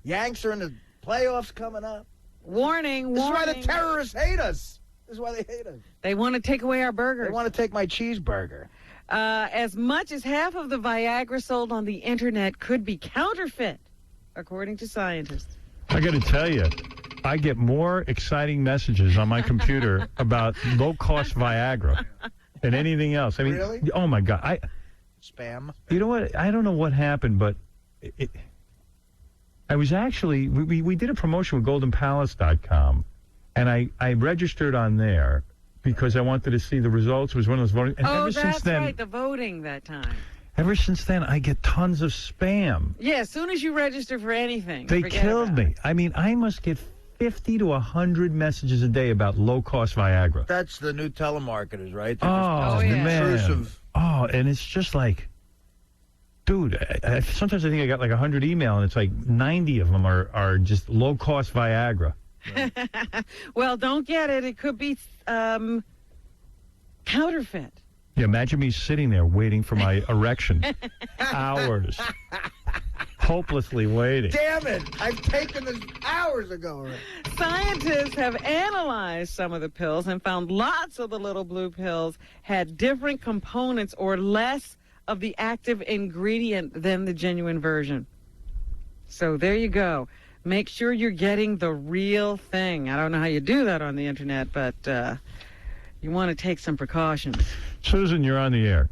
Yanks are in the playoffs coming up. Warning. This is why the terrorists hate us. This is why they hate us. They want to take away our burgers. They want to take my cheeseburger. As much as half of the Viagra sold on the internet could be counterfeit, according to scientists. I got to tell you, I get more exciting messages on my computer about low-cost Viagra than anything else. I mean, really? Oh my God! Spam. You know what? I don't know what happened, but I was actually we did a promotion with GoldenPalace.com, and I registered on there. Because I wanted to see the results. It was one of those voting. And ever since then, right, the voting that time. Ever since then, I get tons of spam. Yeah, as soon as you register for anything. They killed me. I mean, I must get 50 to 100 messages a day about low-cost Viagra. That's the new telemarketers, right? Oh, man. Oh, and it's just like, dude, sometimes I think I got like 100 email, and it's like 90 of them are just low-cost Viagra. Well, don't get it. It could be counterfeit. Yeah, imagine me sitting there waiting for my erection. Hours. Hopelessly waiting. Damn it! I've taken this hours ago already. Scientists have analyzed some of the pills and found lots of the little blue pills had different components or less of the active ingredient than the genuine version. So there you go. Make sure you're getting the real thing. I don't know how you do that on the internet, but you want to take some precautions. Susan, you're on the air.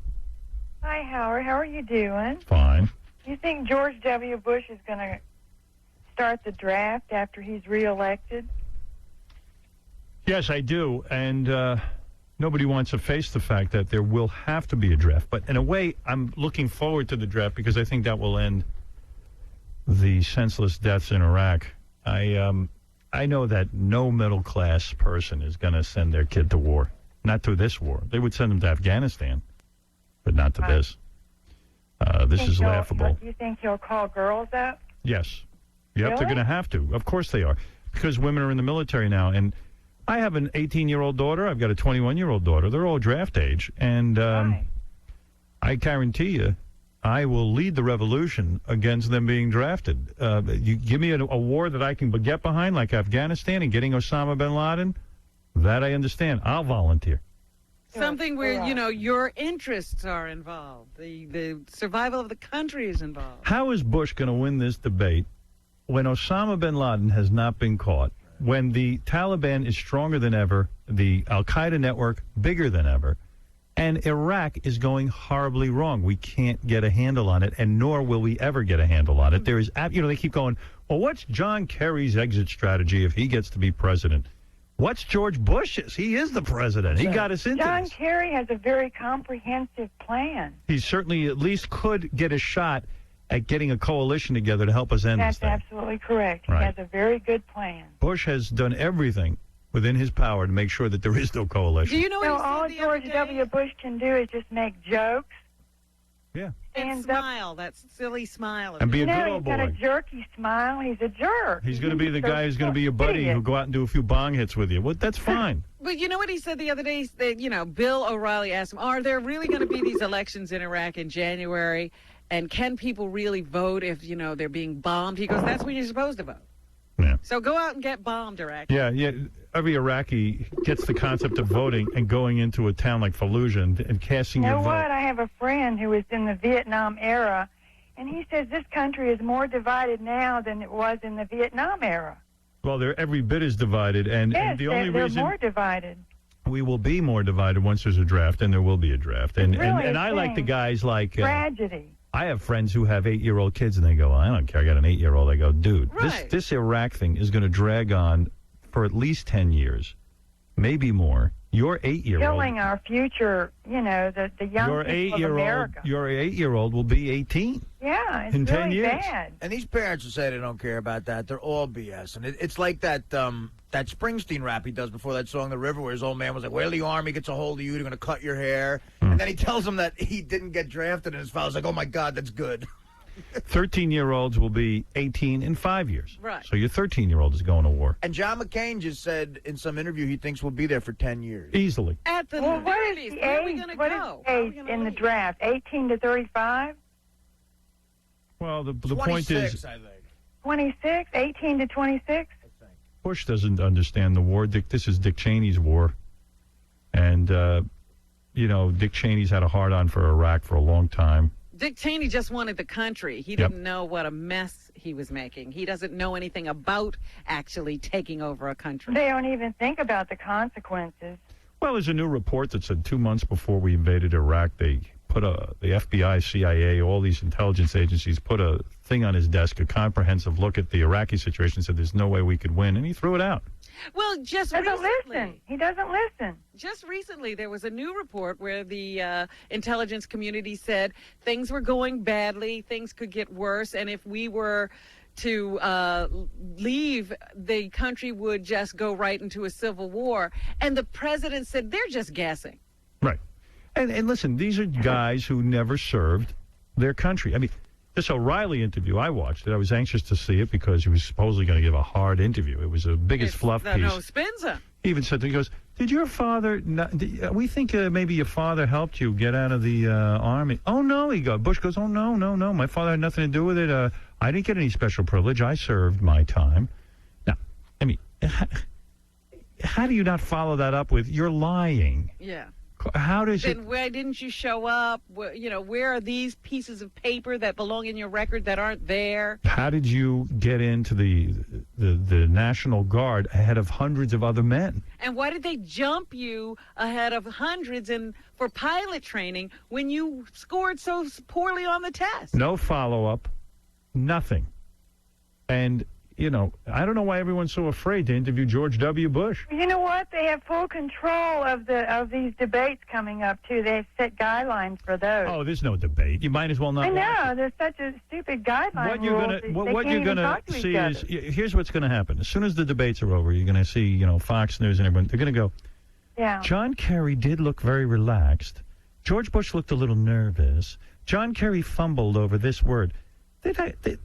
Hi, Howard. How are you doing? Fine. You think George W. Bush is going to start the draft after he's reelected? Yes, I do. And nobody wants to face the fact that there will have to be a draft. But in a way, I'm looking forward to the draft because I think that will end the senseless deaths in Iraq. I know that no middle-class person is going to send their kid to war. Not to this war. They would send them to Afghanistan, but not to this. This is laughable. Do you think he'll call girls up? Yes. Yep, Really? They're going to have to. Of course they are. Because women are in the military now. And I have an 18-year-old daughter. I've got a 21-year-old daughter. They're all draft age. And I guarantee you, I will lead the revolution against them being drafted. You give me a war that I can get behind, like Afghanistan and getting Osama bin Laden, that I understand. I'll volunteer. Something where, your interests are involved. The survival of the country is involved. How is Bush going to win this debate when Osama bin Laden has not been caught, when the Taliban is stronger than ever, the Al-Qaeda network bigger than ever, and Iraq is going horribly wrong? We can't get a handle on it, and nor will we ever get a handle on it. There is, they keep going, well, what's John Kerry's exit strategy if he gets to be president? What's George Bush's? He is the president. He got us into John this. Kerry has a very comprehensive plan. He certainly at least could get a shot at getting a coalition together to help us end this That's thing. absolutely correct. Right. He has a very good plan. Bush has done everything within his power to make sure that there is no coalition. Do you know what all George W. Bush can do is just make jokes. Yeah. And smile, that silly smile. And be a good old he's got a boy. jerky smile. He's a jerk. He's going to be the guy who's going to be your buddy who'll go out and do a few bong hits with you. Well, that's fine. But you know what he said the other day? That, Bill O'Reilly asked him, are there really going to be these elections in Iraq in January? And can people really vote if, they're being bombed? He goes, that's when you're supposed to vote. Yeah. So go out and get bombed, Iraq. Yeah. Every Iraqi gets the concept of voting and going into a town like Fallujah and casting You know your vote. what? I have a friend who was in the Vietnam era, And he says this country is more divided now than it was in the Vietnam era. Well, they're every bit as divided, and Yes, the only they're reason more divided. we will be more divided once there's a draft, and there will be a draft. And really and a I like the thing. guys like Tragedy. I have friends who have 8-year-old kids, and they go, I don't care. I got an 8-year-old. I go, dude, this Iraq thing is going to drag on for at least 10 years, maybe more. Your 8-year-old, Killing our future, the young people of America. your 8-year-old will be 18. Yeah, it's in 10 really years. bad. And these parents who say they don't care about that, they're all BS. And it's like that that Springsteen rap he does before that song, The River, where his old man was like, wait till the Army gets a hold of you, they're going to cut your hair. And then he tells him that he didn't get drafted, and his father's like, oh, my God, that's good. 13-year-olds will be 18 in 5 years. Right. So your 13-year-old is going to war. And John McCain just said in some interview he thinks we'll be there for 10 years. Easily. At the Well, what is very the least, where are we age? going to What go? is the age in the draft? 18 to 35? Well, the point is, I think. 26? 18 to 26? Bush doesn't understand the war. This is Dick Cheney's war. And, Dick Cheney's had a hard-on for Iraq for a long time. Dick Cheney just wanted the country. He didn't know what a mess he was making. He doesn't know anything about actually taking over a country. They don't even think about the consequences. Well, there's a new report that said 2 months before we invaded Iraq, they put the FBI, CIA, all these intelligence agencies put a thing on his desk, a comprehensive look at the Iraqi situation, said there's no way we could win, and he threw it out. Well, just He doesn't recently, listen. He doesn't listen. Just recently, there was a new report where the intelligence community said things were going badly, things could get worse, and if we were to leave, the country would just go right into a civil war. And the president said they're just guessing. Right. And listen, these are guys who never served their country. I mean, this O'Reilly interview, I watched it. I was anxious to see it because he was supposedly going to give a hard interview. It was the biggest fluff piece. No, Spencer. He even said, he goes, did your father, we think maybe your father helped you get out of the Army. Oh, no, Bush goes, oh, no, my father had nothing to do with it. I didn't get any special privilege. I served my time. Now, I mean, how do you not follow that up with, you're lying? Yeah. How does then why didn't you show up? Where are these pieces of paper that belong in your record that aren't there? How did you get into the National Guard ahead of hundreds of other men? And why did they jump you ahead of hundreds for pilot training when you scored so poorly on the test? No follow-up, nothing. And, I don't know why everyone's so afraid to interview George W. Bush. You know what? They have full control of these debates coming up, too. They set guidelines for those. Oh, there's no debate. You might as well not I watch know. it. There's such a stupid guideline What you're rule. gonna see is, here's what's going to happen. As soon as the debates are over, you're going to see, Fox News and everyone. They're going to go, yeah. John Kerry did look very relaxed. George Bush looked a little nervous. John Kerry fumbled over this word.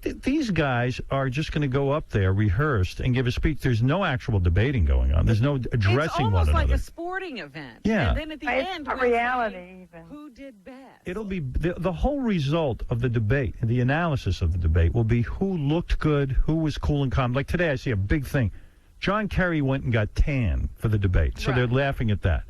These guys are just going to go up there, rehearsed, and give a speech. There's no actual debating going on. There's no addressing one another. It's almost like a sporting event. Yeah. And then at the end, a reality even. Who did best? It'll be the whole result of the debate, the analysis of the debate will be who looked good, who was cool and calm. Like today, I see a big thing. John Kerry went and got tan for the debate, so they're laughing at that.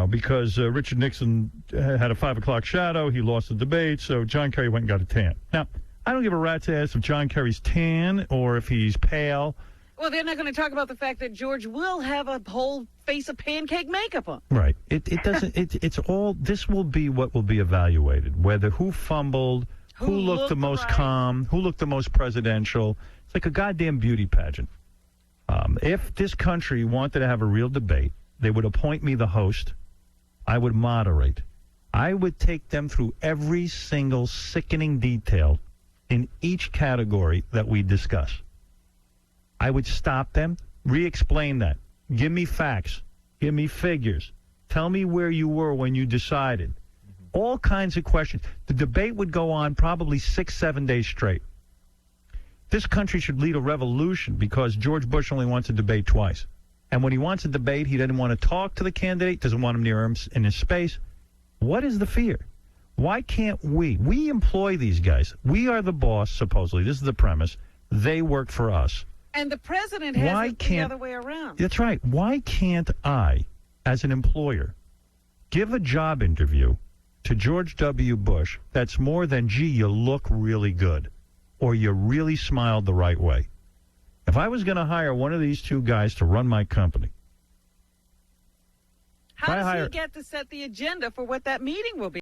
Because Richard Nixon had a 5 o'clock shadow. He lost the debate, so John Kerry went and got a tan. Now, I don't give a rat's ass if John Kerry's tan or if he's pale. Well, they're not going to talk about the fact that George will have a whole face of pancake makeup on. Right. It doesn't. It's all. This will be what will be evaluated. Whether who fumbled, who looked the most calm, who looked the most presidential. It's like a goddamn beauty pageant. If this country wanted to have a real debate, they would appoint me the host. I would moderate. I would take them through every single sickening detail in each category that we discuss. I would stop them, re-explain that. Give me facts. Give me figures. Tell me where you were when you decided. All kinds of questions. The debate would go on probably 6-7 days straight. This country should lead a revolution because George Bush only wants to debate twice. And when he wants a debate, he doesn't want to talk to the candidate, doesn't want him near him in his space. What is the fear? Why can't we employ these guys? We are the boss, supposedly. This is the premise. They work for us. And the president has it the other way around. That's right. Why can't I, as an employer, give a job interview to George W. Bush that's more than, gee, you look really good, or you really smiled the right way. If I was going to hire one of these two guys to run my company, how does he get to set the agenda for what that meeting will be?